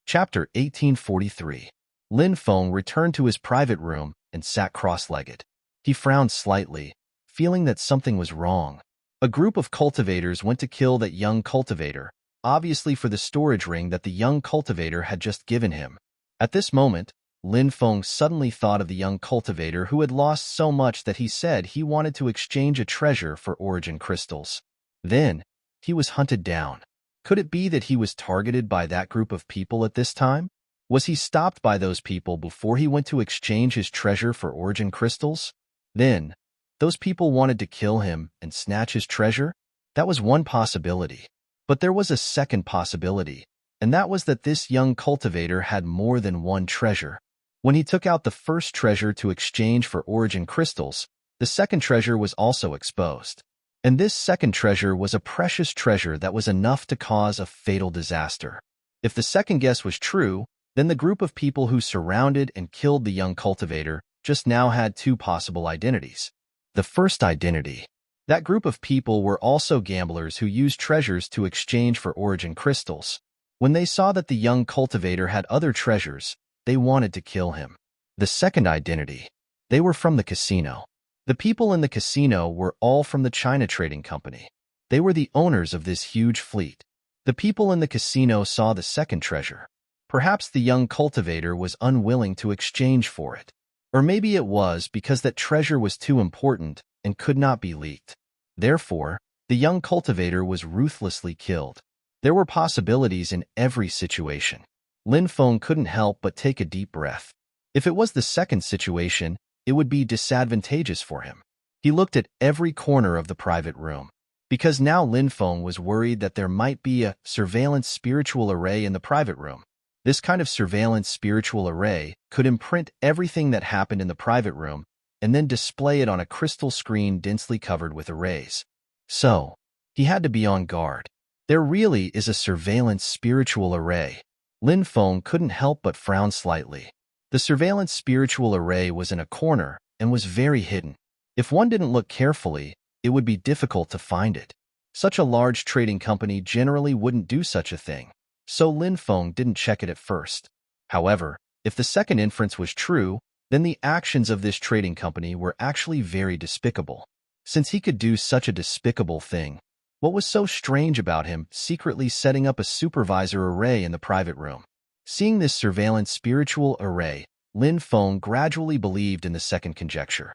Speaker 1: Chapter 1843. Lin Feng returned to his private room and sat cross-legged. He frowned slightly, feeling that something was wrong. A group of cultivators went to kill that young cultivator, obviously for the storage ring that the young cultivator had just given him. At this moment, Lin Feng suddenly thought of the young cultivator who had lost so much that he said he wanted to exchange a treasure for origin crystals. Then, he was hunted down. Could it be that he was targeted by that group of people at this time? Was he stopped by those people before he went to exchange his treasure for origin crystals? Then, those people wanted to kill him and snatch his treasure? That was one possibility. But there was a second possibility, and that was that this young cultivator had more than one treasure. When he took out the first treasure to exchange for origin crystals, the second treasure was also exposed. And this second treasure was a precious treasure that was enough to cause a fatal disaster. If the second guess was true, then the group of people who surrounded and killed the young cultivator just now had two possible identities. The first identity. That group of people were also gamblers who used treasures to exchange for origin crystals. When they saw that the young cultivator had other treasures, they wanted to kill him. The second identity. They were from the casino. The people in the casino were all from the China Trading Company. They were the owners of this huge fleet. The people in the casino saw the second treasure. Perhaps the young cultivator was unwilling to exchange for it. Or maybe it was because that treasure was too important and could not be leaked. Therefore, the young cultivator was ruthlessly killed. There were possibilities in every situation. Lin Feng couldn't help but take a deep breath. If it was the second situation, it would be disadvantageous for him. He looked at every corner of the private room. Because now Lin Feng was worried that there might be a surveillance spiritual array in the private room. This kind of surveillance spiritual array could imprint everything that happened in the private room and then display it on a crystal screen densely covered with arrays. So, he had to be on guard. There really is a surveillance spiritual array. Lin Feng couldn't help but frown slightly. The surveillance spiritual array was in a corner and was very hidden. If one didn't look carefully, it would be difficult to find it. Such a large trading company generally wouldn't do such a thing, so Lin Feng didn't check it at first. However, if the second inference was true, then the actions of this trading company were actually very despicable. Since he could do such a despicable thing, what was so strange about him secretly setting up a supervisor array in the private room? Seeing this surveillance spiritual array, Lin Feng gradually believed in the second conjecture.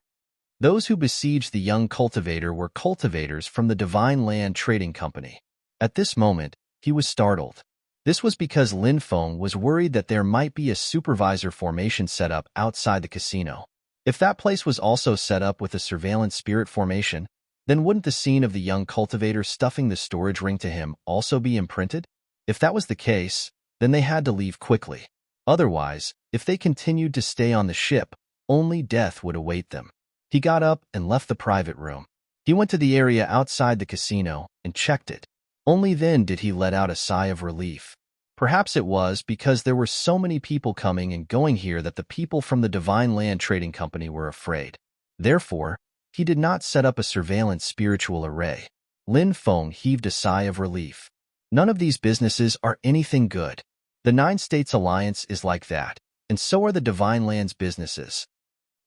Speaker 1: Those who besieged the young cultivator were cultivators from the Divine Land Trading Company. At this moment, he was startled. This was because Lin Feng was worried that there might be a supervisor formation set up outside the casino. If that place was also set up with a surveillance spirit formation, then wouldn't the scene of the young cultivator stuffing the storage ring to him also be imprinted? If that was the case, then they had to leave quickly. Otherwise, if they continued to stay on the ship, only death would await them. He got up and left the private room. He went to the area outside the casino and checked it. Only then did he let out a sigh of relief. Perhaps it was because there were so many people coming and going here that the people from the Divine Land Trading Company were afraid. Therefore, he did not set up a surveillance spiritual array. Lin Feng heaved a sigh of relief. None of these businesses are anything good. The Nine States Alliance is like that, and so are the Divine Lands businesses.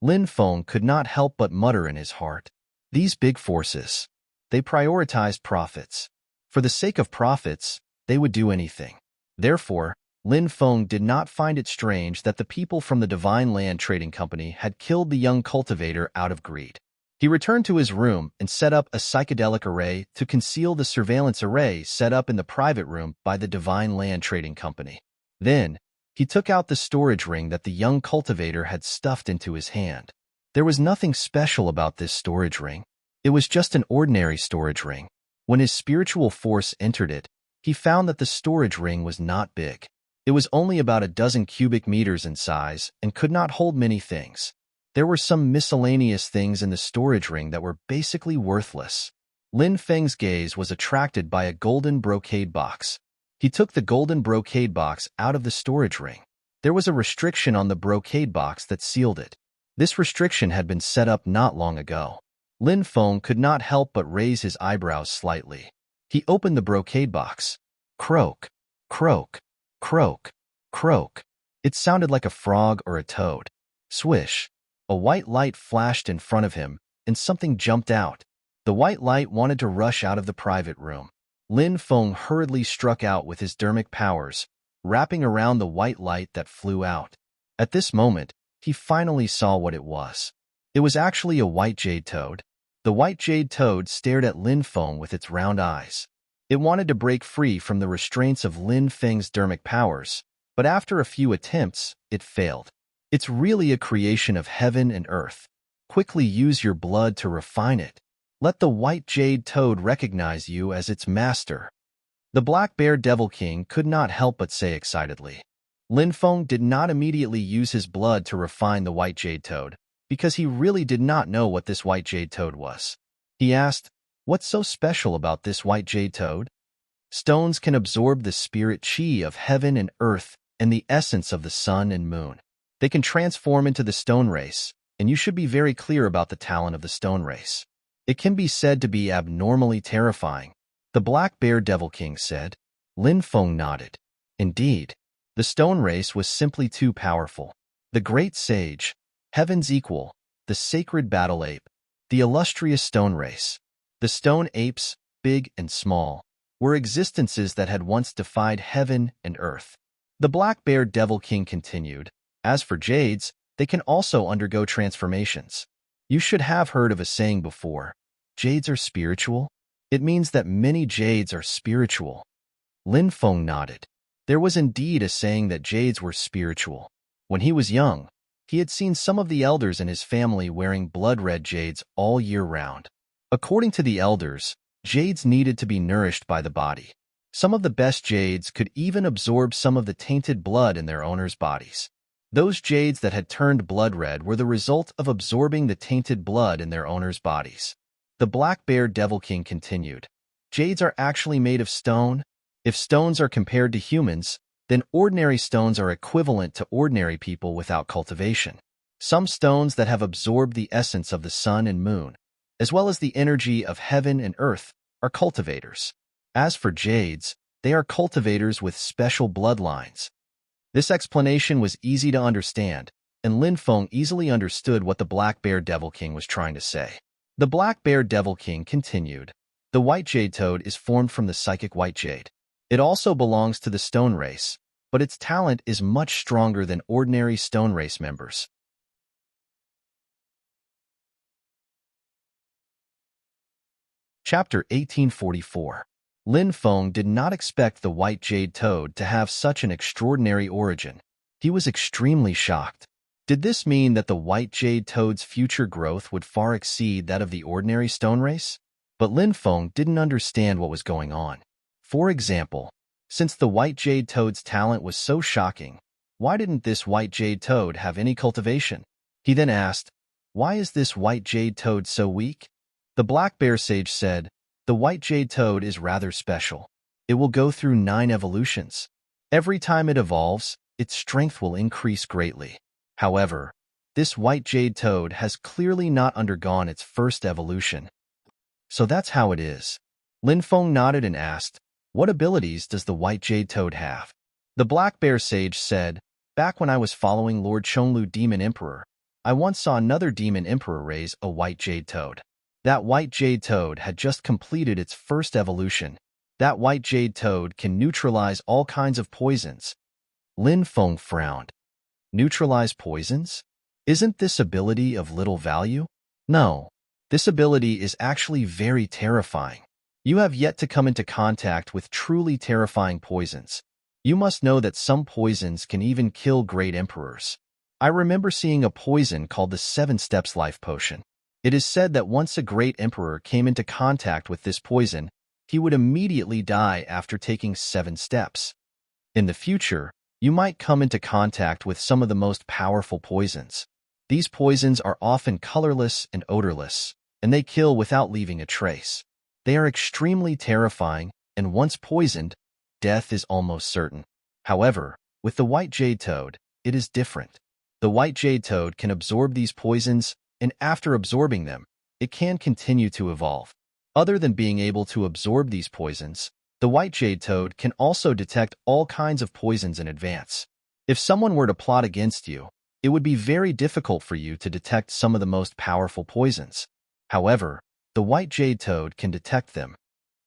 Speaker 1: Lin Feng could not help but mutter in his heart. These big forces, they prioritized profits. For the sake of profits, they would do anything. Therefore, Lin Feng did not find it strange that the people from the Divine Land Trading Company had killed the young cultivator out of greed. He returned to his room and set up a psychedelic array to conceal the surveillance array set up in the private room by the Divine Land Trading Company. Then, he took out the storage ring that the young cultivator had stuffed into his hand. There was nothing special about this storage ring. It was just an ordinary storage ring. When his spiritual force entered it, he found that the storage ring was not big. It was only about a dozen cubic meters in size and could not hold many things. There were some miscellaneous things in the storage ring that were basically worthless. Lin Feng's gaze was attracted by a golden brocade box. He took the golden brocade box out of the storage ring. There was a restriction on the brocade box that sealed it. This restriction had been set up not long ago. Lin Feng could not help but raise his eyebrows slightly. He opened the brocade box. Croak, croak, croak, croak. It sounded like a frog or a toad. Swish. A white light flashed in front of him, and something jumped out. The white light wanted to rush out of the private room. Lin Feng hurriedly struck out with his dermic powers, wrapping around the white light that flew out. At this moment, he finally saw what it was. It was actually a white jade toad. The white jade toad stared at Lin Feng with its round eyes. It wanted to break free from the restraints of Lin Feng's dermic powers, but after a few attempts, it failed. It's really a creation of heaven and earth. Quickly use your blood to refine it. Let the white jade toad recognize you as its master. The black bear devil king could not help but say excitedly. Lin Feng did not immediately use his blood to refine the white jade toad, because he really did not know what this white jade toad was. He asked, "What's so special about this white jade toad?" Stones can absorb the spirit chi of heaven and earth and the essence of the sun and moon. They can transform into the stone race, and you should be very clear about the talent of the stone race. It can be said to be abnormally terrifying, the black bear devil king said. Lin Feng nodded. Indeed, the stone race was simply too powerful. The great sage, heaven's equal, the sacred battle ape, the illustrious stone race. The stone apes, big and small, were existences that had once defied heaven and earth. The black bear devil king continued. As for jades, they can also undergo transformations. You should have heard of a saying before, jades are spiritual. It means that many jades are spiritual. Lin Feng nodded. There was indeed a saying that jades were spiritual. When he was young, he had seen some of the elders in his family wearing blood-red jades all year round. According to the elders, jades needed to be nourished by the body. Some of the best jades could even absorb some of the tainted blood in their owners' bodies. Those jades that had turned blood red were the result of absorbing the tainted blood in their owners' bodies. The black bear devil king continued. Jades are actually made of stone. If stones are compared to humans, then ordinary stones are equivalent to ordinary people without cultivation. Some stones that have absorbed the essence of the sun and moon, as well as the energy of heaven and earth, are cultivators. As for jades, they are cultivators with special bloodlines. This explanation was easy to understand, and Lin Feng easily understood what the Black Bear Devil King was trying to say. The Black Bear Devil King continued, "The white jade toad is formed from the psychic white jade. It also belongs to the stone race, but its talent is much stronger than ordinary stone race members." Chapter 1844. Lin Feng did not expect the white jade toad to have such an extraordinary origin. He was extremely shocked. Did this mean that the white jade toad's future growth would far exceed that of the ordinary stone race? But Lin Feng didn't understand what was going on. For example, since the white jade toad's talent was so shocking, why didn't this white jade toad have any cultivation? He then asked, "Why is this white jade toad so weak?" The black bear sage said, "The white jade toad is rather special. It will go through 9 evolutions. Every time it evolves, its strength will increase greatly. However, this white jade toad has clearly not undergone its first evolution. So that's how it is. Lin Feng nodded and asked, "What abilities does the white jade toad have?" The black bear sage said, "Back when I was following Lord Chonglu Demon Emperor, I once saw another Demon Emperor raise a white jade toad. That white jade toad had just completed its first evolution. That white jade toad can neutralize all kinds of poisons." Lin Feng frowned. Neutralize poisons? Isn't this ability of little value? No. This ability is actually very terrifying. You have yet to come into contact with truly terrifying poisons. You must know that some poisons can even kill great emperors. I remember seeing a poison called the 7 Steps Life Potion. It is said that once a great emperor came into contact with this poison, he would immediately die after taking 7 steps. In the future, you might come into contact with some of the most powerful poisons. These poisons are often colorless and odorless, and they kill without leaving a trace. They are extremely terrifying, and once poisoned, death is almost certain. However, with the white jade toad, it is different. The white jade toad can absorb these poisons, and after absorbing them, it can continue to evolve. Other than being able to absorb these poisons, the white jade toad can also detect all kinds of poisons in advance. If someone were to plot against you, it would be very difficult for you to detect some of the most powerful poisons. However, the white jade toad can detect them.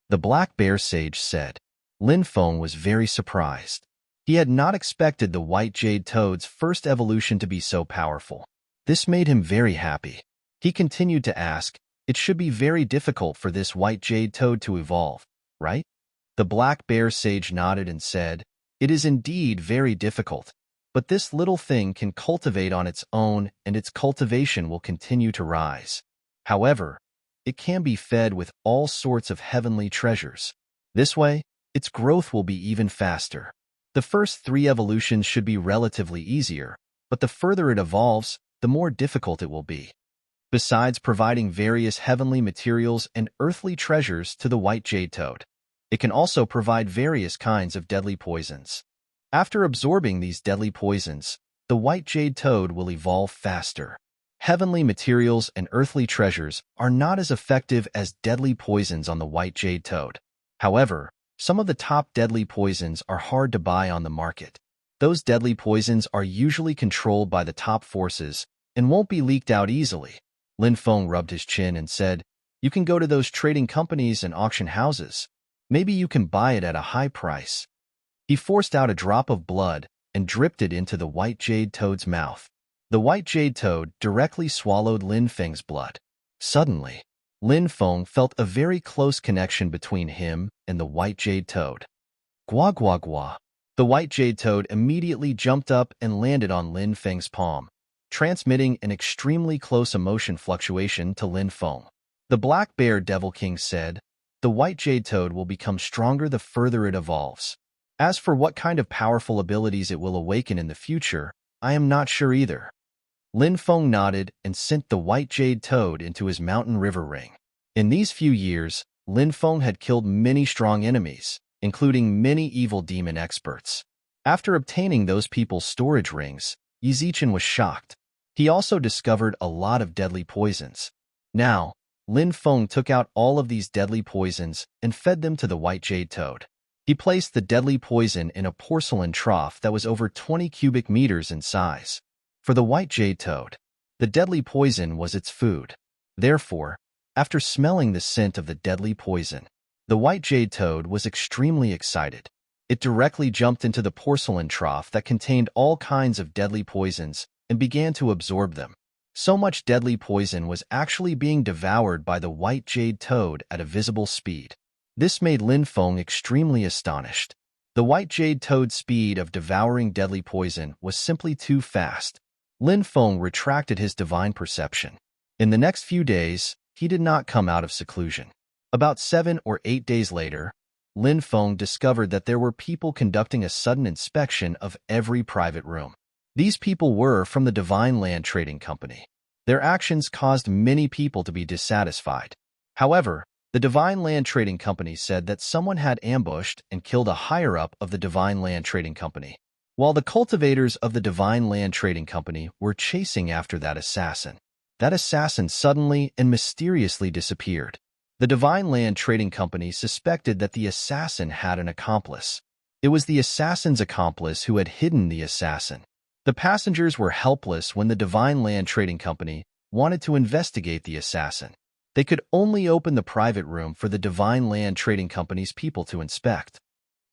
Speaker 1: The black bear sage said. Lin Feng was very surprised. He had not expected the white jade toad's first evolution to be so powerful. This made him very happy. He continued to ask, "It should be very difficult for this white jade toad to evolve, right?" The black bear sage nodded and said, "It is indeed very difficult, but this little thing can cultivate on its own and its cultivation will continue to rise. However, it can be fed with all sorts of heavenly treasures. This way, its growth will be even faster. The first 3 evolutions should be relatively easier, but the further it evolves, the more difficult it will be." Besides providing various heavenly materials and earthly treasures to the white jade toad, it can also provide various kinds of deadly poisons. After absorbing these deadly poisons, the white jade toad will evolve faster. Heavenly materials and earthly treasures are not as effective as deadly poisons on the white jade toad. However, some of the top deadly poisons are hard to buy on the market. Those deadly poisons are usually controlled by the top forces and won't be leaked out easily. Lin Feng rubbed his chin and said, "You can go to those trading companies and auction houses. Maybe you can buy it at a high price." He forced out a drop of blood and dripped it into the white jade toad's mouth. The white jade toad directly swallowed Lin Feng's blood. Suddenly, Lin Feng felt a very close connection between him and the white jade toad. Gua gua gua. The white jade toad immediately jumped up and landed on Lin Feng's palm, transmitting an extremely close emotion fluctuation to Lin Feng. The black bear devil king said, "The white jade toad will become stronger the further it evolves. As for what kind of powerful abilities it will awaken in the future, I am not sure either." Lin Feng nodded and sent the white jade toad into his mountain river ring. In these few years, Lin Feng had killed many strong enemies, including many evil demon experts. After obtaining those people's storage rings, Yizichen was shocked. He also discovered a lot of deadly poisons. Now, Lin Feng took out all of these deadly poisons and fed them to the white jade toad. He placed the deadly poison in a porcelain trough that was over 20 cubic meters in size. For the white jade toad, the deadly poison was its food. Therefore, after smelling the scent of the deadly poison, the white jade toad was extremely excited. It directly jumped into the porcelain trough that contained all kinds of deadly poisons and began to absorb them. So much deadly poison was actually being devoured by the white jade toad at a visible speed. This made Lin Feng extremely astonished. The white jade toad's speed of devouring deadly poison was simply too fast. Lin Feng retracted his divine perception. In the next few days, he did not come out of seclusion. About 7 or 8 days later, Lin Feng discovered that there were people conducting a sudden inspection of every private room. These people were from the Divine Land Trading Company. Their actions caused many people to be dissatisfied. However, the Divine Land Trading Company said that someone had ambushed and killed a higher-up of the Divine Land Trading Company, while the cultivators of the Divine Land Trading Company were chasing after that assassin. That assassin suddenly and mysteriously disappeared. The Divine Land Trading Company suspected that the assassin had an accomplice. It was the assassin's accomplice who had hidden the assassin. The passengers were helpless when the Divine Land Trading Company wanted to investigate the assassin. They could only open the private room for the Divine Land Trading Company's people to inspect.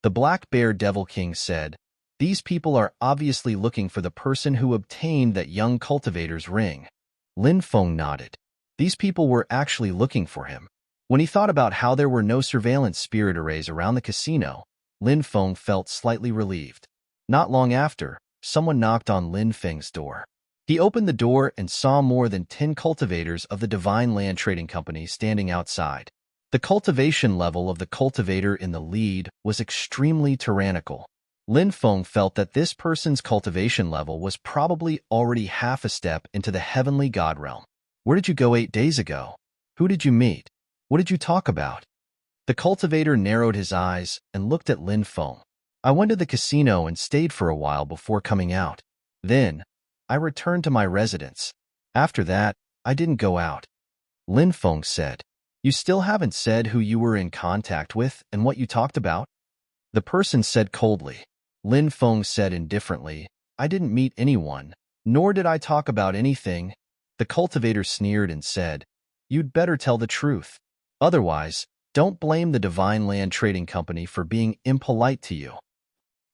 Speaker 1: The Black Bear Devil King said, "These people are obviously looking for the person who obtained that young cultivator's ring." Lin Feng nodded. These people were actually looking for him. When he thought about how there were no surveillance spirit arrays around the casino, Lin Feng felt slightly relieved. Not long after, someone knocked on Lin Feng's door. He opened the door and saw more than 10 cultivators of the Divine Land Trading Company standing outside. The cultivation level of the cultivator in the lead was extremely tyrannical. Lin Feng felt that this person's cultivation level was probably already half a step into the heavenly god realm. "Where did you go 8 days ago? Who did you meet? What did you talk about?" The cultivator narrowed his eyes and looked at Lin Feng. "I went to the casino and stayed for a while before coming out. Then, I returned to my residence. After that, I didn't go out." Lin Feng said, "You still haven't said who you were in contact with and what you talked about?" The person said coldly. Lin Feng said indifferently, "I didn't meet anyone, nor did I talk about anything." The cultivator sneered and said, "You'd better tell the truth. Otherwise, don't blame the Divine Land Trading Company for being impolite to you."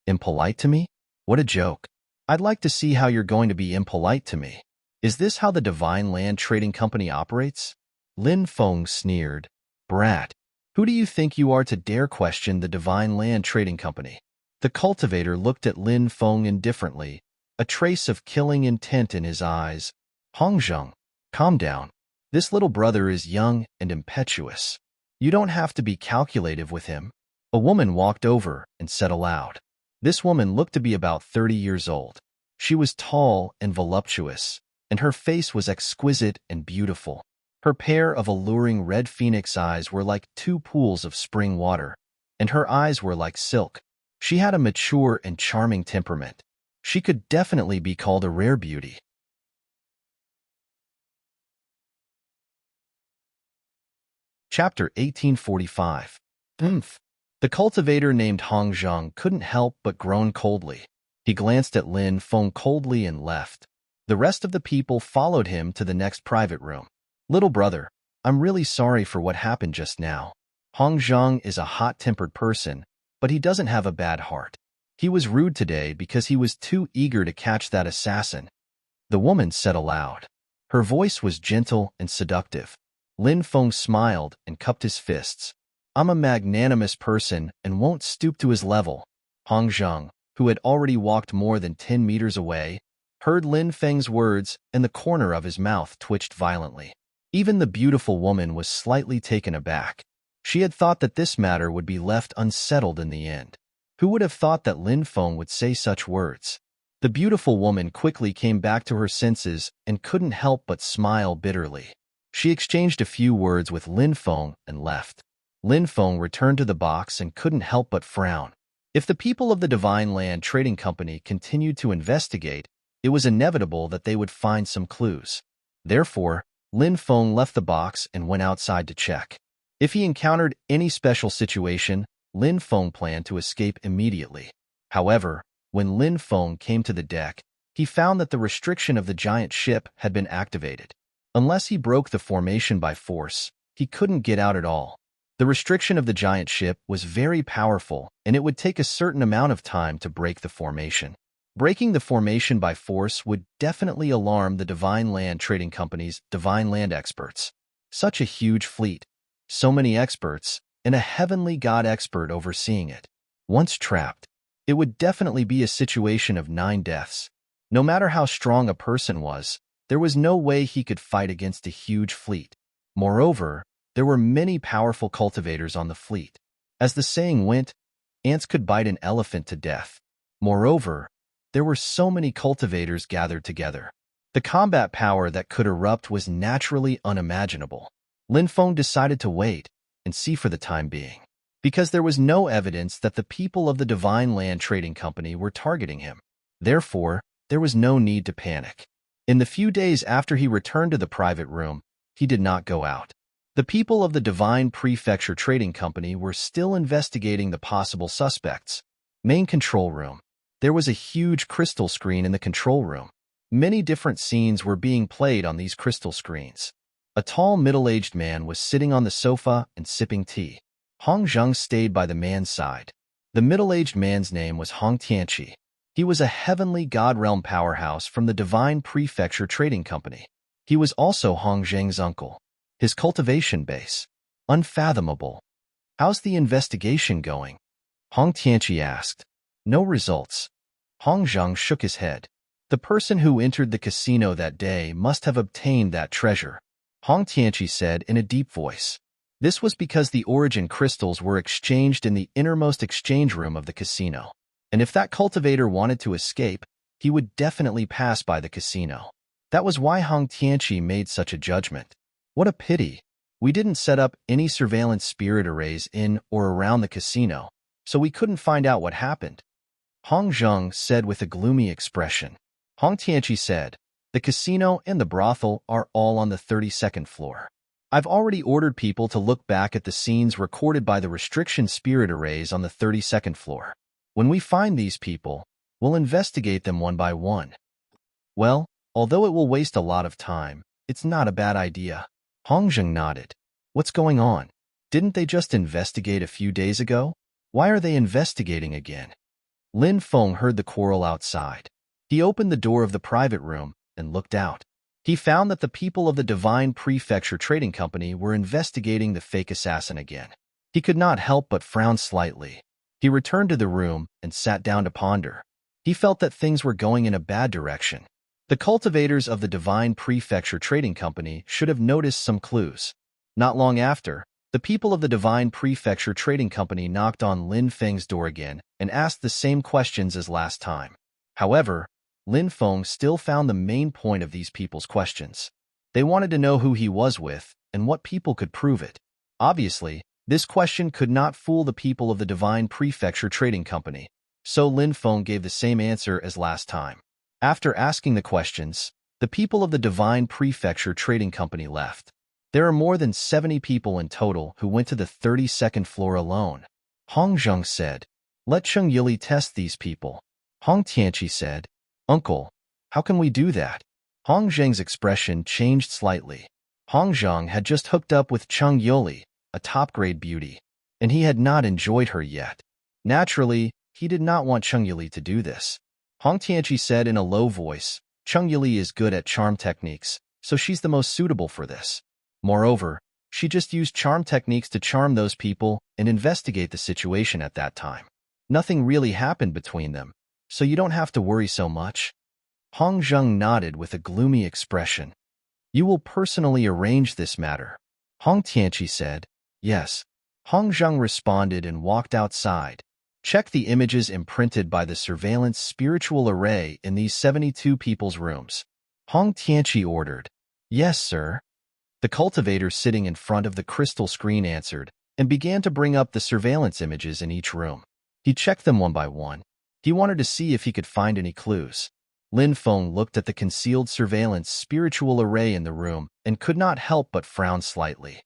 Speaker 1: "Impolite to me? What a joke. I'd like to see how you're going to be impolite to me. Is this how the Divine Land Trading Company operates?" Lin Feng sneered. "Brat, who do you think you are to dare question the Divine Land Trading Company?" The cultivator looked at Lin Feng indifferently, a trace of killing intent in his eyes. "Hongzheng, calm down. This little brother is young and impetuous. You don't have to be calculative with him." A woman walked over and said aloud. This woman looked to be about 30 years old. She was tall and voluptuous, and her face was exquisite and beautiful. Her pair of alluring red phoenix eyes were like 2 pools of spring water, and her eyes were like silk. She had a mature and charming temperament. She could definitely be called a rare beauty. Chapter 1845. The cultivator named Hongzheng couldn't help but groan coldly. He glanced at Lin Feng coldly and left. The rest of the people followed him to the next private room. "Little brother, I'm really sorry for what happened just now. Hongzheng is a hot-tempered person, but he doesn't have a bad heart. He was rude today because he was too eager to catch that assassin." The woman said aloud. Her voice was gentle and seductive. Lin Feng smiled and cupped his fists. "I'm a magnanimous person and won't stoop to his level." Hongzheng, who had already walked more than 10 meters away, heard Lin Feng's words and the corner of his mouth twitched violently. Even the beautiful woman was slightly taken aback. She had thought that this matter would be left unsettled in the end. Who would have thought that Lin Feng would say such words? The beautiful woman quickly came back to her senses and couldn't help but smile bitterly. She exchanged a few words with Lin Feng and left. Lin Feng returned to the box and couldn't help but frown. If the people of the Divine Land Trading Company continued to investigate, it was inevitable that they would find some clues. Therefore, Lin Feng left the box and went outside to check. If he encountered any special situation, Lin Feng planned to escape immediately. However, when Lin Feng came to the deck, he found that the restriction of the giant ship had been activated. Unless he broke the formation by force, he couldn't get out at all. The restriction of the giant ship was very powerful, and it would take a certain amount of time to break the formation. Breaking the formation by force would definitely alarm the Divine Land Trading Company's Divine Land experts. Such a huge fleet, so many experts, and a heavenly god expert overseeing it. Once trapped, it would definitely be a situation of 9 deaths. No matter how strong a person was, there was no way he could fight against a huge fleet. Moreover, there were many powerful cultivators on the fleet. As the saying went, ants could bite an elephant to death. Moreover, there were so many cultivators gathered together. The combat power that could erupt was naturally unimaginable. Lin Feng decided to wait and see for the time being, because there was no evidence that the people of the Divine Land Trading Company were targeting him. Therefore, there was no need to panic. In the few days after he returned to the private room, he did not go out. The people of the Divine Prefecture Trading Company were still investigating the possible suspects. Main control room. There was a huge crystal screen in the control room. Many different scenes were being played on these crystal screens. A tall, middle-aged man was sitting on the sofa and sipping tea. Hong Zheng stayed by the man's side. The middle-aged man's name was Hong Tianqi. He was a heavenly god realm powerhouse from the Divine Prefecture Trading Company. He was also Hong Zheng's uncle. His cultivation base. Unfathomable. How's the investigation going? Hong Tianqi asked. No results. Hong Zheng shook his head. The person who entered the casino that day must have obtained that treasure, Hong Tianqi said in a deep voice. This was because the origin crystals were exchanged in the innermost exchange room of the casino. And if that cultivator wanted to escape, he would definitely pass by the casino. That was why Hong Tianqi made such a judgment. What a pity. We didn't set up any surveillance spirit arrays in or around the casino, so we couldn't find out what happened. Hong Zheng said with a gloomy expression. Hong Tianqi said, the casino and the brothel are all on the 32nd floor. I've already ordered people to look back at the scenes recorded by the restriction spirit arrays on the 32nd floor. When we find these people, we'll investigate them one by one. Well, although it will waste a lot of time, it's not a bad idea. Hong Zheng nodded. What's going on? Didn't they just investigate a few days ago? Why are they investigating again? Lin Feng heard the quarrel outside. He opened the door of the private room and looked out. He found that the people of the Divine Prefecture Trading Company were investigating the fake assassin again. He could not help but frown slightly. He returned to the room and sat down to ponder. He felt that things were going in a bad direction. The cultivators of the Divine Prefecture Trading Company should have noticed some clues. Not long after, the people of the Divine Prefecture Trading Company knocked on Lin Feng's door again and asked the same questions as last time. However, Lin Feng still found the main point of these people's questions. They wanted to know who he was with and what people could prove it. Obviously, this question could not fool the people of the Divine Prefecture Trading Company, so Lin Feng gave the same answer as last time. After asking the questions, the people of the Divine Prefecture Trading Company left. There are more than 70 people in total who went to the 32nd floor alone. Hong Zheng said, let Cheng Yili test these people. Hong Tianqi said, Uncle, how can we do that? Hong Zheng's expression changed slightly. Hong Zheng had just hooked up with Cheng Yili, a top-grade beauty, and he had not enjoyed her yet. Naturally, he did not want Cheng Yili to do this. Hong Tianqi said in a low voice, Cheng Yili is good at charm techniques, so she's the most suitable for this. Moreover, she just used charm techniques to charm those people and investigate the situation at that time. Nothing really happened between them, so you don't have to worry so much. Hong Zheng nodded with a gloomy expression. You will personally arrange this matter. Hong Tianqi said, yes. Hong Zheng responded and walked outside. Check the images imprinted by the surveillance spiritual array in these 72 people's rooms. Hong Tianqi ordered. Yes, sir. The cultivator sitting in front of the crystal screen answered and began to bring up the surveillance images in each room. He checked them one by one. He wanted to see if he could find any clues. Lin Feng looked at the concealed surveillance spiritual array in the room and could not help but frown slightly.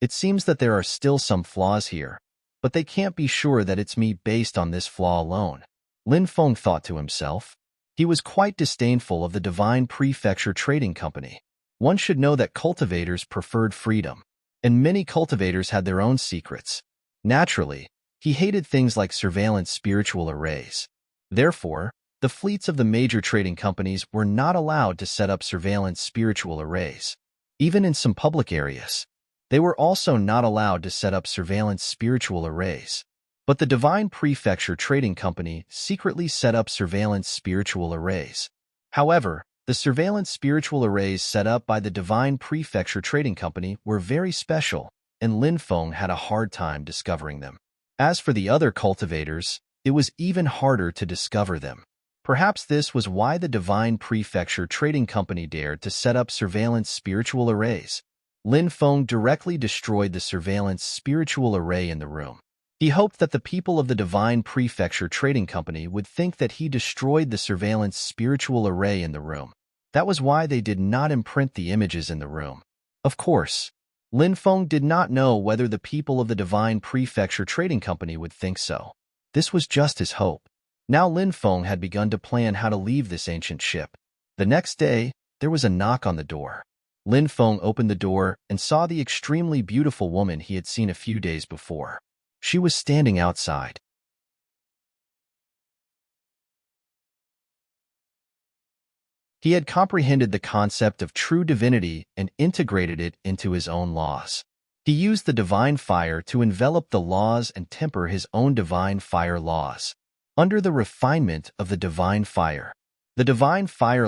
Speaker 1: It seems that there are still some flaws here, but they can't be sure that it's me based on this flaw alone. Lin Feng thought to himself. He was quite disdainful of the Divine Prefecture Trading Company. One should know that cultivators preferred freedom, and many cultivators had their own secrets. Naturally, he hated things like surveillance spiritual arrays. Therefore, the fleets of the major trading companies were not allowed to set up surveillance spiritual arrays. Even in some public areas, they were also not allowed to set up surveillance spiritual arrays. But the Divine Prefecture Trading Company secretly set up surveillance spiritual arrays. However, the surveillance spiritual arrays set up by the Divine Prefecture Trading Company were very special, and Lin Feng had a hard time discovering them. As for the other cultivators, it was even harder to discover them. Perhaps this was why the Divine Prefecture Trading Company dared to set up surveillance spiritual arrays. Lin Feng directly destroyed the surveillance spiritual array in the room. He hoped that the people of the Divine Prefecture Trading Company would think that he destroyed the surveillance spiritual array in the room. That was why they did not imprint the images in the room. Of course, Lin Feng did not know whether the people of the Divine Prefecture Trading Company would think so. This was just his hope. Now Lin Feng had begun to plan how to leave this ancient ship. The next day, there was a knock on the door. Lin Feng opened the door and saw the extremely beautiful woman he had seen a few days before. She was standing outside. He had comprehended the concept of true divinity and integrated it into his own laws. He used the divine fire to envelop the laws and temper his own divine fire laws. Under the refinement of the divine fire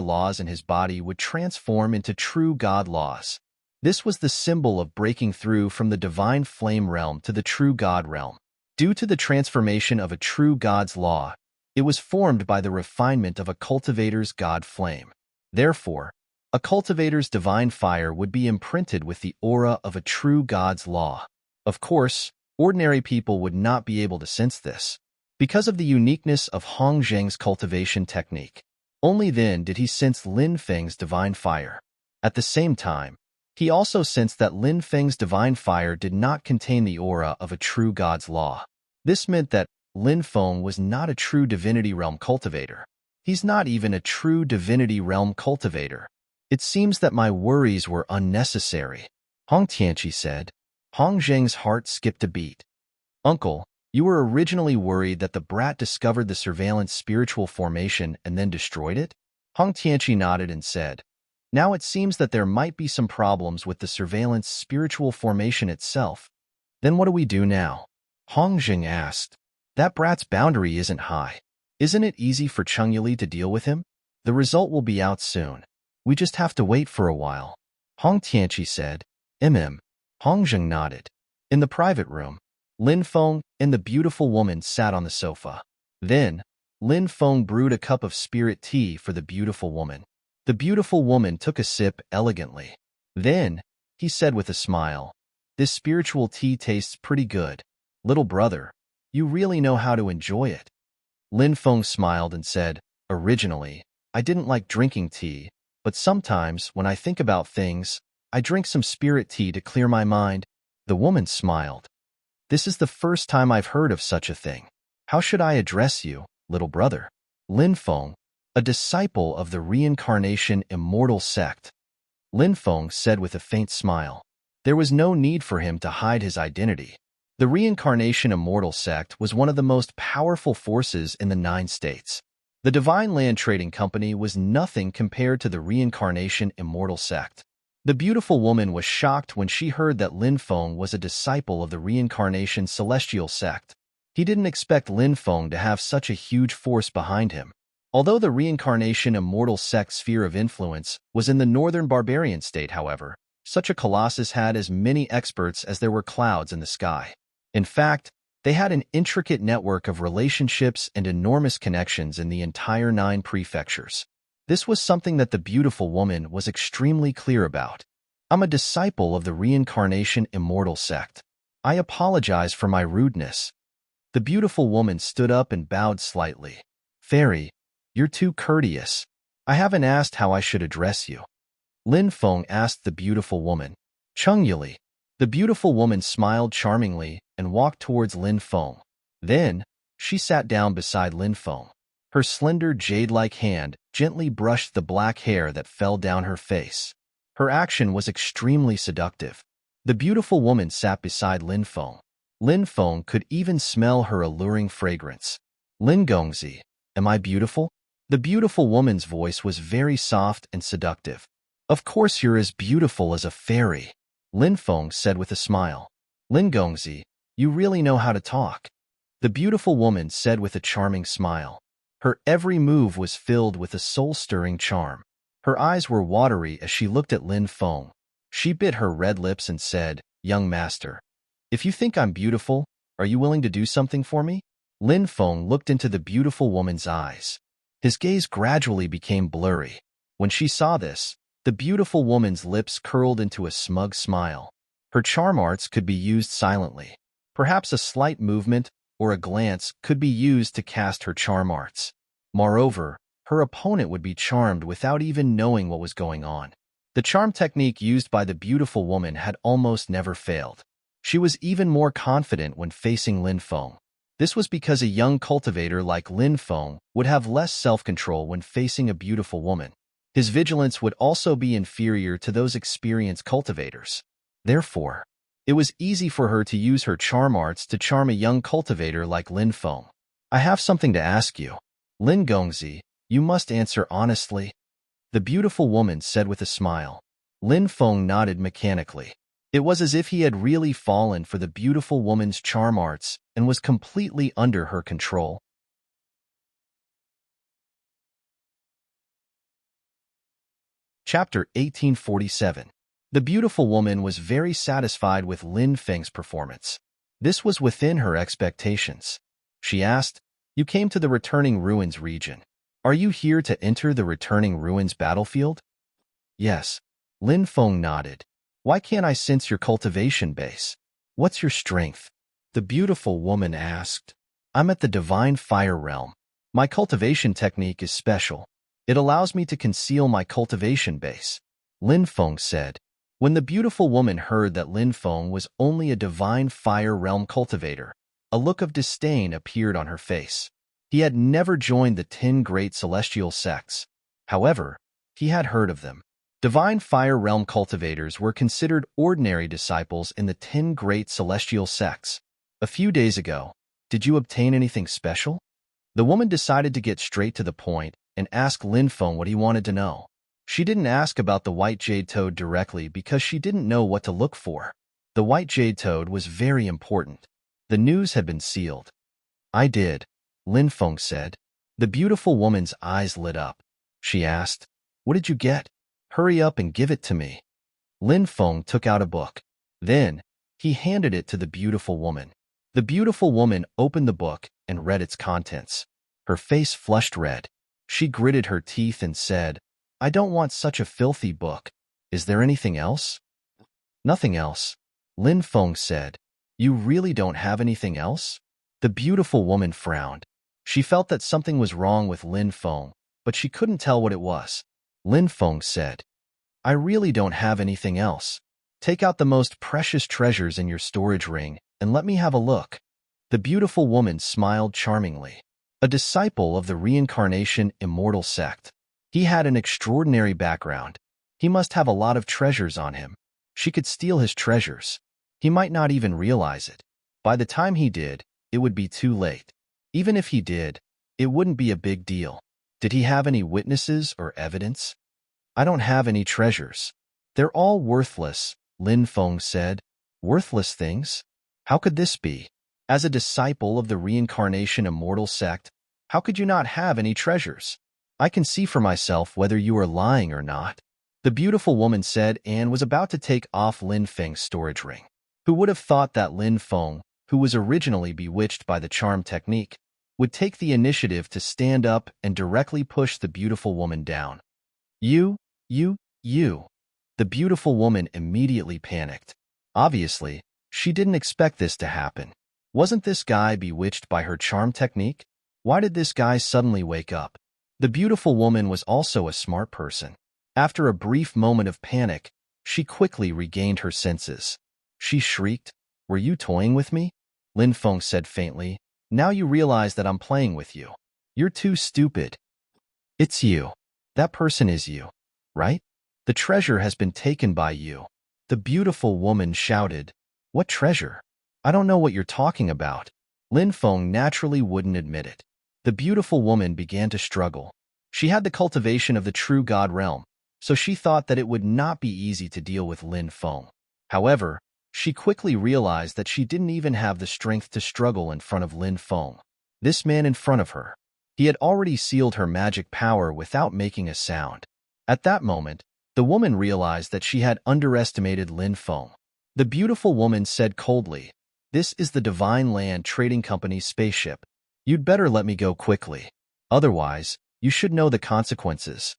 Speaker 1: laws in his body would transform into true God laws. This was the symbol of breaking through from the divine flame realm to the true God realm. Due to the transformation of a true God's law, it was formed by the refinement of a cultivator's God flame. Therefore, a cultivator's divine fire would be imprinted with the aura of a true God's law. Of course, ordinary people would not be able to sense this, because of the uniqueness of Hong Zheng's cultivation technique. Only then did he sense Lin Feng's divine fire. At the same time, he also sensed that Lin Feng's divine fire did not contain the aura of a true God's law. This meant that Lin Feng was not a true divinity realm cultivator. He's not even a true divinity realm cultivator. It seems that my worries were unnecessary, Hong Tianqi said. Hong Zheng's heart skipped a beat. Uncle, you were originally worried that the brat discovered the surveillance spiritual formation and then destroyed it? Hong Tianqi nodded and said, now it seems that there might be some problems with the surveillance spiritual formation itself. Then what do we do now? Hong Zheng asked. That brat's boundary isn't high. Isn't it easy for Cheng-Yili to deal with him? The result will be out soon. We just have to wait for a while. Hong Tianqi said. Hong Zheng nodded. In the private room, Lin Feng and the beautiful woman sat on the sofa. Then, Lin Feng brewed a cup of spirit tea for the beautiful woman. The beautiful woman took a sip elegantly. Then, he said with a smile, this spiritual tea tastes pretty good. Little brother, you really know how to enjoy it. Lin Feng smiled and said, originally, I didn't like drinking tea, but sometimes when I think about things, I drink some spirit tea to clear my mind. The woman smiled. This is the first time I've heard of such a thing. How should I address you, little brother? Lin Feng, a disciple of the reincarnation immortal sect. Lin Feng said with a faint smile. There was no need for him to hide his identity. The reincarnation immortal sect was one of the most powerful forces in the 9 states. The Divine Land Trading Company was nothing compared to the reincarnation immortal sect. The beautiful woman was shocked when she heard that Lin Feng was a disciple of the reincarnation celestial sect. He didn't expect Lin Feng to have such a huge force behind him. Although the reincarnation immortal sect's sphere of influence was in the northern barbarian state, however, such a colossus had as many experts as there were clouds in the sky. In fact, they had an intricate network of relationships and enormous connections in the entire 9 prefectures. This was something that the beautiful woman was extremely clear about. I'm a disciple of the reincarnation immortal sect. I apologize for my rudeness. The beautiful woman stood up and bowed slightly. Fairy, you're too courteous. I haven't asked how I should address you. Lin Feng asked the beautiful woman. Cheng-Yili. The beautiful woman smiled charmingly and walked towards Lin Feng. Then, she sat down beside Lin Feng. Her slender jade-like hand gently brushed the black hair that fell down her face. Her action was extremely seductive. The beautiful woman sat beside Lin Feng. Lin Feng could even smell her alluring fragrance. Lin Gongzi, am I beautiful? The beautiful woman's voice was very soft and seductive. Of course you're as beautiful as a fairy, Lin Feng said with a smile. Lin Gongzi, you really know how to talk. The beautiful woman said with a charming smile. Her every move was filled with a soul-stirring charm. Her eyes were watery as she looked at Lin Feng. She bit her red lips and said, young master, if you think I'm beautiful, are you willing to do something for me? Lin Feng looked into the beautiful woman's eyes. His gaze gradually became blurry. When she saw this, the beautiful woman's lips curled into a smug smile. Her charm arts could be used silently. Perhaps a slight movement or a glance could be used to cast her charm arts. Moreover, her opponent would be charmed without even knowing what was going on. The charm technique used by the beautiful woman had almost never failed. She was even more confident when facing Lin Feng. This was because a young cultivator like Lin Feng would have less self-control when facing a beautiful woman. His vigilance would also be inferior to those experienced cultivators. Therefore, it was easy for her to use her charm arts to charm a young cultivator like Lin Feng. I have something to ask you. Lin Gongzi, you must answer honestly. The beautiful woman said with a smile. Lin Feng nodded mechanically. It was as if he had really fallen for the beautiful woman's charm arts and was completely under her control. Chapter 1847. The beautiful woman was very satisfied with Lin Feng's performance. This was within her expectations. She asked, "You came to the Returning Ruins region. Are you here to enter the Returning Ruins battlefield?" "Yes." Lin Feng nodded. "Why can't I sense your cultivation base? What's your strength?" The beautiful woman asked. "I'm at the Divine Fire Realm. My cultivation technique is special. It allows me to conceal my cultivation base," Lin Feng said. When the beautiful woman heard that Lin Feng was only a Divine Fire Realm cultivator, a look of disdain appeared on her face. He had never joined the 10 great celestial sects. However, he had heard of them. Divine Fire Realm cultivators were considered ordinary disciples in the 10 great celestial sects. A few days ago, did you obtain anything special? The woman decided to get straight to the point and ask Lin Feng what he wanted to know. She didn't ask about the white jade toad directly because she didn't know what to look for. The white jade toad was very important. The news had been sealed. "I did," Lin Feng said. The beautiful woman's eyes lit up. She asked, "What did you get? Hurry up and give it to me." Lin Feng took out a book. Then, he handed it to the beautiful woman. The beautiful woman opened the book and read its contents. Her face flushed red. She gritted her teeth and said, "I don't want such a filthy book. Is there anything else?" "Nothing else," Lin Feng said. "You really don't have anything else?" The beautiful woman frowned. She felt that something was wrong with Lin Feng, but she couldn't tell what it was. Lin Feng said, "I really don't have anything else. Take out the most precious treasures in your storage ring and let me have a look." The beautiful woman smiled charmingly. A disciple of the Reincarnation Immortal sect. He had an extraordinary background. He must have a lot of treasures on him. She could steal his treasures. He might not even realize it. By the time he did, it would be too late. Even if he did, it wouldn't be a big deal. Did he have any witnesses or evidence? "I don't have any treasures. They're all worthless," Lin Feng said. "Worthless things? How could this be? As a disciple of the Reincarnation Immortal sect, how could you not have any treasures? I can see for myself whether you are lying or not," the beautiful woman said and was about to take off Lin Feng's storage ring. Who would have thought that Lin Feng, who was originally bewitched by the charm technique, would take the initiative to stand up and directly push the beautiful woman down? You. The beautiful woman immediately panicked. Obviously, she didn't expect this to happen. Wasn't this guy bewitched by her charm technique? Why did this guy suddenly wake up? The beautiful woman was also a smart person. After a brief moment of panic, she quickly regained her senses. She shrieked, "Were you toying with me?" Lin Feng said faintly, "Now you realize that I'm playing with you. You're too stupid." "It's you. That person is you, right? The treasure has been taken by you." The beautiful woman shouted, "What treasure? I don't know what you're talking about." Lin Feng naturally wouldn't admit it. The beautiful woman began to struggle. She had the cultivation of the true God realm, so she thought that it would not be easy to deal with Lin Feng. However, she quickly realized that she didn't even have the strength to struggle in front of Lin Feng. This man in front of her. He had already sealed her magic power without making a sound. At that moment, the woman realized that she had underestimated Lin Feng. The beautiful woman said coldly, "This is the Divine Land Trading Company's spaceship. You'd better let me go quickly. Otherwise, you should know the consequences."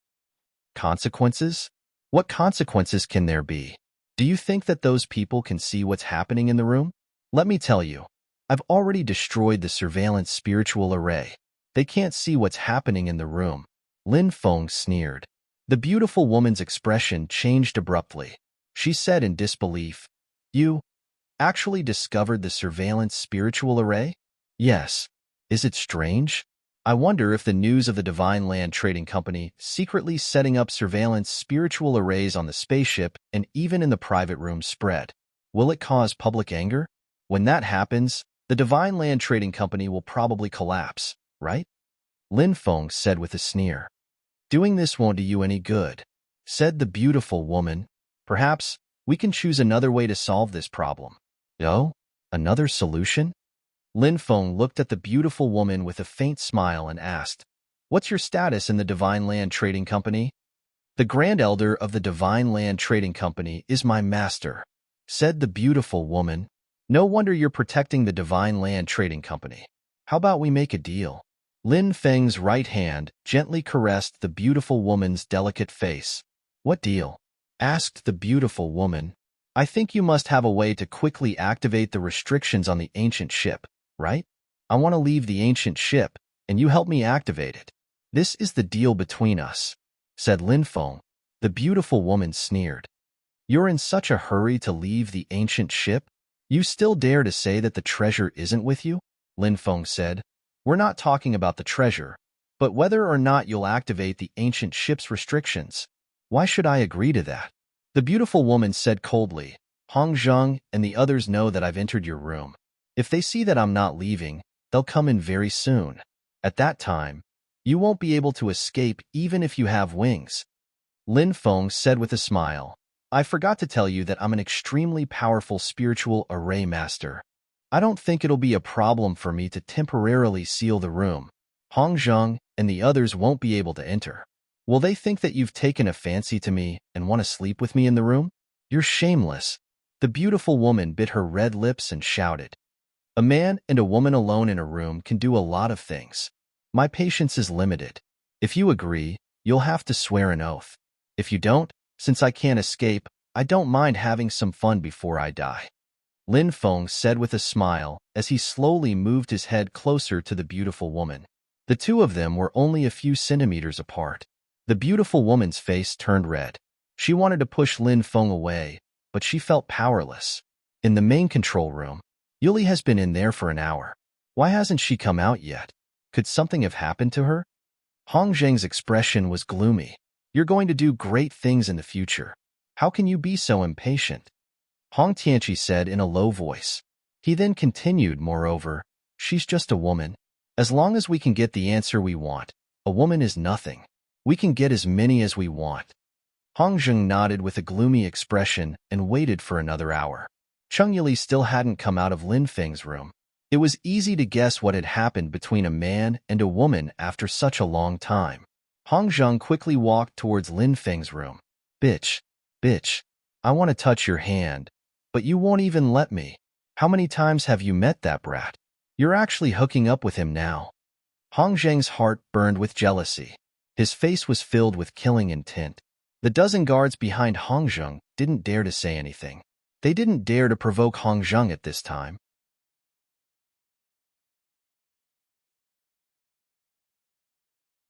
Speaker 1: "Consequences? What consequences can there be? Do you think that those people can see what's happening in the room? Let me tell you, I've already destroyed the surveillance spiritual array. They can't see what's happening in the room." Lin Feng sneered. The beautiful woman's expression changed abruptly. She said in disbelief, "You actually discovered the surveillance spiritual array?" "Yes. Is it strange? I wonder if the news of the Divine Land Trading Company secretly setting up surveillance spiritual arrays on the spaceship and even in the private rooms spread. Will it cause public anger? When that happens, the Divine Land Trading Company will probably collapse, right?" Lin Feng said with a sneer. "Doing this won't do you any good," said the beautiful woman. "Perhaps we can choose another way to solve this problem." "Oh, another solution?" Lin Feng looked at the beautiful woman with a faint smile and asked, "What's your status in the Divine Land Trading Company?" "The Grand Elder of the Divine Land Trading Company is my master," said the beautiful woman. "No wonder you're protecting the Divine Land Trading Company. How about we make a deal?" Lin Feng's right hand gently caressed the beautiful woman's delicate face. "What deal?" asked the beautiful woman. "I think you must have a way to quickly activate the restrictions on the ancient ship, right? I want to leave the ancient ship, and you help me activate it. This is the deal between us," said Lin Feng. The beautiful woman sneered. "You're in such a hurry to leave the ancient ship? You still dare to say that the treasure isn't with you?" Lin Feng said. "We're not talking about the treasure, but whether or not you'll activate the ancient ship's restrictions. Why should I agree to that?" The beautiful woman said coldly, "Hong Zheng and the others know that I've entered your room. If they see that I'm not leaving, they'll come in very soon. At that time, you won't be able to escape even if you have wings." Lin Feng said with a smile, "I forgot to tell you that I'm an extremely powerful spiritual array master. I don't think it'll be a problem for me to temporarily seal the room. Hong Zheng and the others won't be able to enter. Will they think that you've taken a fancy to me and want to sleep with me in the room? You're shameless." The beautiful woman bit her red lips and shouted, "A man and a woman alone in a room can do a lot of things. My patience is limited. If you agree, you'll have to swear an oath. If you don't, since I can't escape, I don't mind having some fun before I die." Lin Feng said with a smile as he slowly moved his head closer to the beautiful woman. The two of them were only a few centimeters apart. The beautiful woman's face turned red. She wanted to push Lin Feng away, but she felt powerless. In the main control room, Yuli has been in there for an hour. Why hasn't she come out yet? Could something have happened to her? Hong Zheng's expression was gloomy. "You're going to do great things in the future. How can you be so impatient?" Hong Tianqi said in a low voice. He then continued, "Moreover, she's just a woman. As long as we can get the answer we want, a woman is nothing. We can get as many as we want." Hong Zheng nodded with a gloomy expression and waited for another hour. Cheng Yili still hadn't come out of Lin Feng's room. It was easy to guess what had happened between a man and a woman after such a long time. Hong Zheng quickly walked towards Lin Feng's room. Bitch, I want to touch your hand, but you won't even let me. How many times have you met that brat? You're actually hooking up with him now." Hong Zheng's heart burned with jealousy. His face was filled with killing intent. The dozen guards behind Hong Zheng didn't dare to say anything. They didn't dare to provoke Hong Zheng at this time.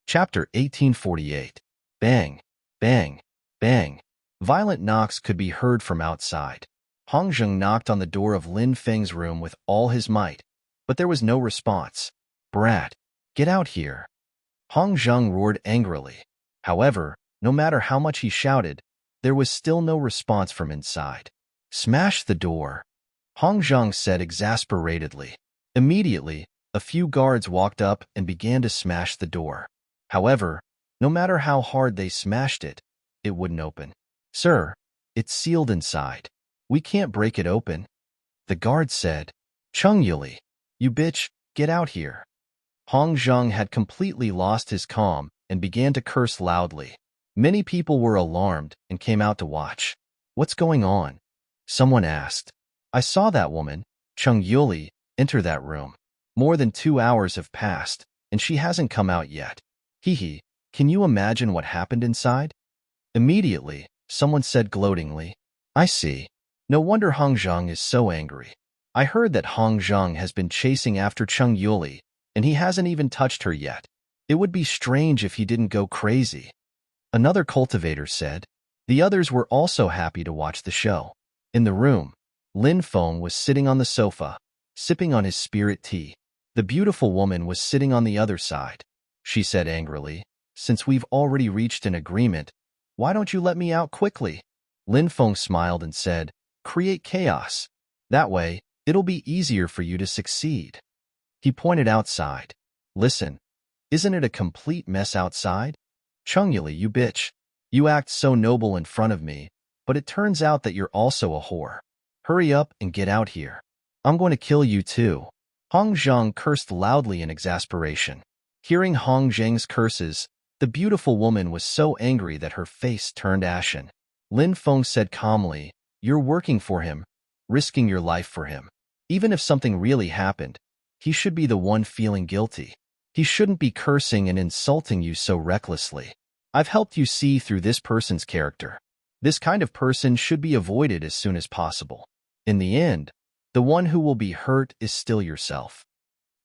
Speaker 1: Chapter 1848. Bang, bang, bang. Violent knocks could be heard from outside. Hong Zheng knocked on the door of Lin Feng's room with all his might, but there was no response. "Brat, get out here!" Hong Zheng roared angrily. However, no matter how much he shouted, there was still no response from inside. "Smash the door," Hong Zheng said exasperatedly. Immediately, a few guards walked up and began to smash the door. However, no matter how hard they smashed it, it wouldn't open. "Sir, it's sealed inside. We can't break it open." The guard said. "Cheng Yuli, you bitch, get out here." Hong Zheng had completely lost his calm and began to curse loudly. Many people were alarmed and came out to watch. "What's going on?" someone asked. "I saw that woman, Cheng Yuli, enter that room. More than 2 hours have passed, and she hasn't come out yet. Hee, can you imagine what happened inside?" Immediately, someone said gloatingly, "I see. No wonder Hong Zheng is so angry. I heard that Hong Zheng has been chasing after Cheng Yuli, and he hasn't even touched her yet. It would be strange if he didn't go crazy." Another cultivator said. The others were also happy to watch the show. In the room, Lin Feng was sitting on the sofa, sipping on his spirit tea. The beautiful woman was sitting on the other side. She said angrily, "Since we've already reached an agreement, why don't you let me out quickly?" Lin Feng smiled and said, "Create chaos. That way, it'll be easier for you to succeed." He pointed outside. "Listen, isn't it a complete mess outside? Chungyuli, you bitch. You act so noble in front of me, but it turns out that you're also a whore. Hurry up and get out here. I'm going to kill you too." Hong Zheng cursed loudly in exasperation. Hearing Hong Zheng's curses, the beautiful woman was so angry that her face turned ashen. Lin Feng said calmly, "You're working for him, risking your life for him. Even if something really happened, he should be the one feeling guilty. He shouldn't be cursing and insulting you so recklessly. I've helped you see through this person's character. This kind of person should be avoided as soon as possible. In the end, the one who will be hurt is still yourself."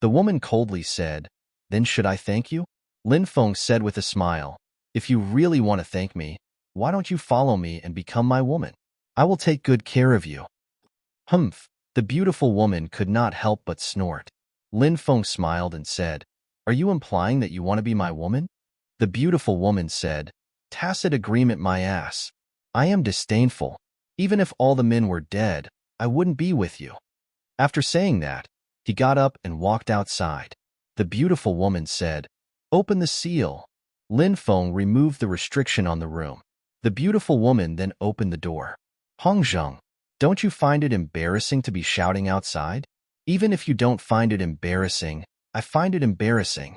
Speaker 1: The woman coldly said, "Then should I thank you?" Lin Feng said with a smile, "If you really want to thank me, why don't you follow me and become my woman? I will take good care of you." Humph, the beautiful woman could not help but snort. Lin Feng smiled and said, "Are you implying that you want to be my woman?" The beautiful woman said, "Tacit agreement my ass. I am disdainful. Even if all the men were dead, I wouldn't be with you." After saying that, he got up and walked outside. The beautiful woman said, "Open the seal." Lin Feng removed the restriction on the room. The beautiful woman then opened the door. "Hong Zheng, don't you find it embarrassing to be shouting outside?" "Even if you don't find it embarrassing, I find it embarrassing."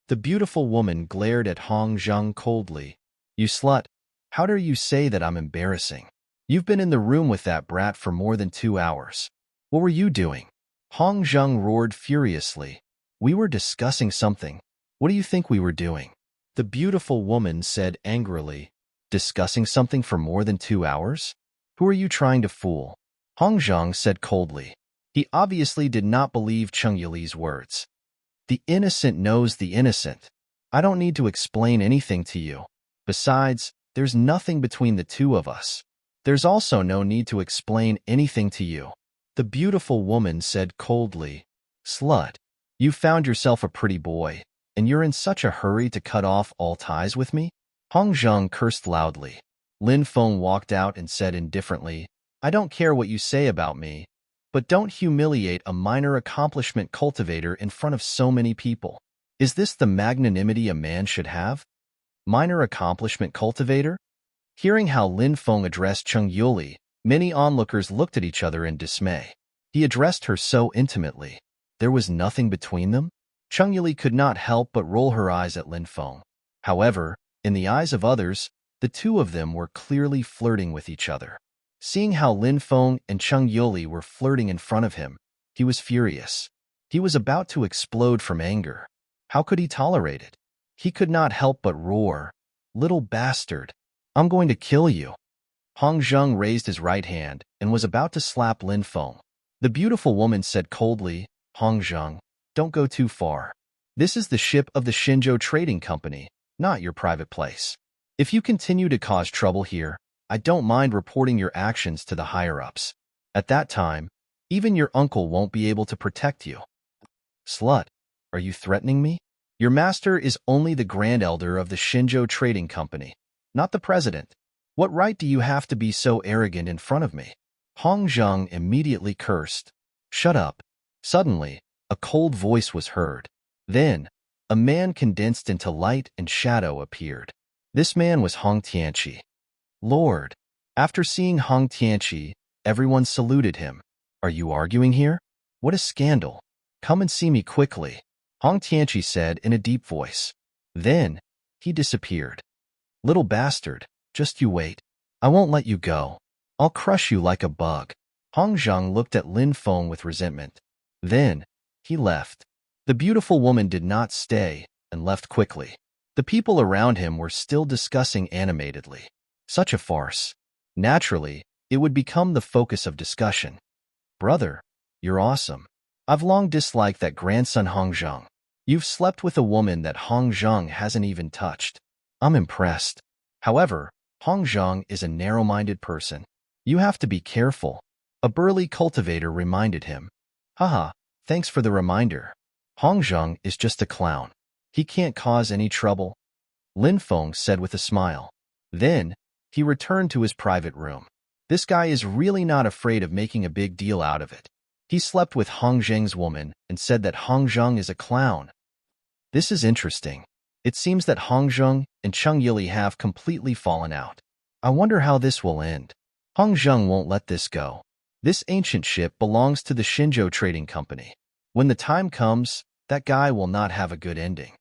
Speaker 1: The beautiful woman glared at Hong Zheng coldly. "You slut, how dare you say that I'm embarrassing? You've been in the room with that brat for more than 2 hours. What were you doing?" Hong Zheng roared furiously. "We were discussing something. What do you think we were doing?" The beautiful woman said angrily, "Discussing something for more than 2 hours? Who are you trying to fool?" Hong Zheng said coldly. He obviously did not believe Chungyuli's words. "The innocent knows the innocent. I don't need to explain anything to you. Besides, there's nothing between the two of us. There's also no need to explain anything to you." The beautiful woman said coldly, "Slut, you found yourself a pretty boy, and you're in such a hurry to cut off all ties with me?" Hong Zheng cursed loudly. Lin Feng walked out and said indifferently, "I don't care what you say about me, but don't humiliate a minor accomplishment cultivator in front of so many people. Is this the magnanimity a man should have? Minor accomplishment cultivator?" Hearing how Lin Feng addressed Chungyuli, many onlookers looked at each other in dismay. He addressed her so intimately. There was nothing between them? Chungyuli could not help but roll her eyes at Lin Feng. However, in the eyes of others, the two of them were clearly flirting with each other. Seeing how Lin Feng and Chungyuli were flirting in front of him, he was furious. He was about to explode from anger. How could he tolerate it? He could not help but roar, "Little bastard! I'm going to kill you." Hong Zheng raised his right hand and was about to slap Lin Feng. The beautiful woman said coldly, "Hong Zheng, don't go too far. This is the ship of the Xinzhou Trading Company, not your private place. If you continue to cause trouble here, I don't mind reporting your actions to the higher-ups. At that time, even your uncle won't be able to protect you." "Slut, are you threatening me? Your master is only the Grand Elder of the Xinzhou Trading Company, not the president. What right do you have to be so arrogant in front of me?" Hong Zheng immediately cursed. "Shut up." Suddenly, a cold voice was heard. Then, a man condensed into light and shadow appeared. This man was Hong Tianqi. "Lord." After seeing Hong Tianqi, everyone saluted him. "Are you arguing here? What a scandal. Come and see me quickly," Hong Tianqi said in a deep voice. Then, he disappeared. "Little bastard, just you wait. I won't let you go. I'll crush you like a bug." Hong Zheng looked at Lin Feng with resentment. Then, he left. The beautiful woman did not stay and left quickly. The people around him were still discussing animatedly. Such a farce. Naturally, it would become the focus of discussion. "Brother, you're awesome. I've long disliked that grandson Hong Zheng. You've slept with a woman that Hong Zheng hasn't even touched. I'm impressed." However, Hong Zheng is a narrow-minded person. You have to be careful. A burly cultivator reminded him. Haha, thanks for the reminder. Hong Zheng is just a clown. He can't cause any trouble, Lin Feng said with a smile. Then, he returned to his private room. This guy is really not afraid of making a big deal out of it. He slept with Hong Zheng's woman and said that Hong Zheng is a clown. This is interesting. It seems that Hong Zheng and Cheng Yili have completely fallen out. I wonder how this will end. Hong Zheng won't let this go. This ancient ship belongs to the Xinzhou Trading Company. When the time comes, that guy will not have a good ending.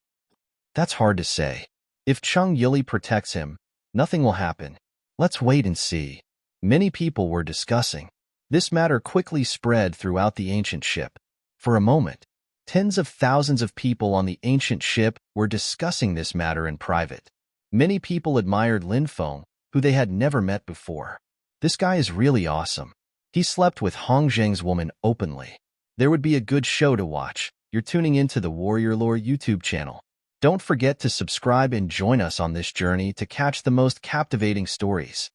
Speaker 1: That's hard to say. If Cheng Yili protects him, nothing will happen. Let's wait and see. Many people were discussing. This matter quickly spread throughout the ancient ship. For a moment, tens of thousands of people on the ancient ship were discussing this matter in private. Many people admired Lin Feng, who they had never met before. This guy is really awesome. He slept with Hong Zheng's woman openly. There would be a good show to watch. You're tuning into the Warrior Lore YouTube channel. Don't forget to subscribe and join us on this journey to catch the most captivating stories.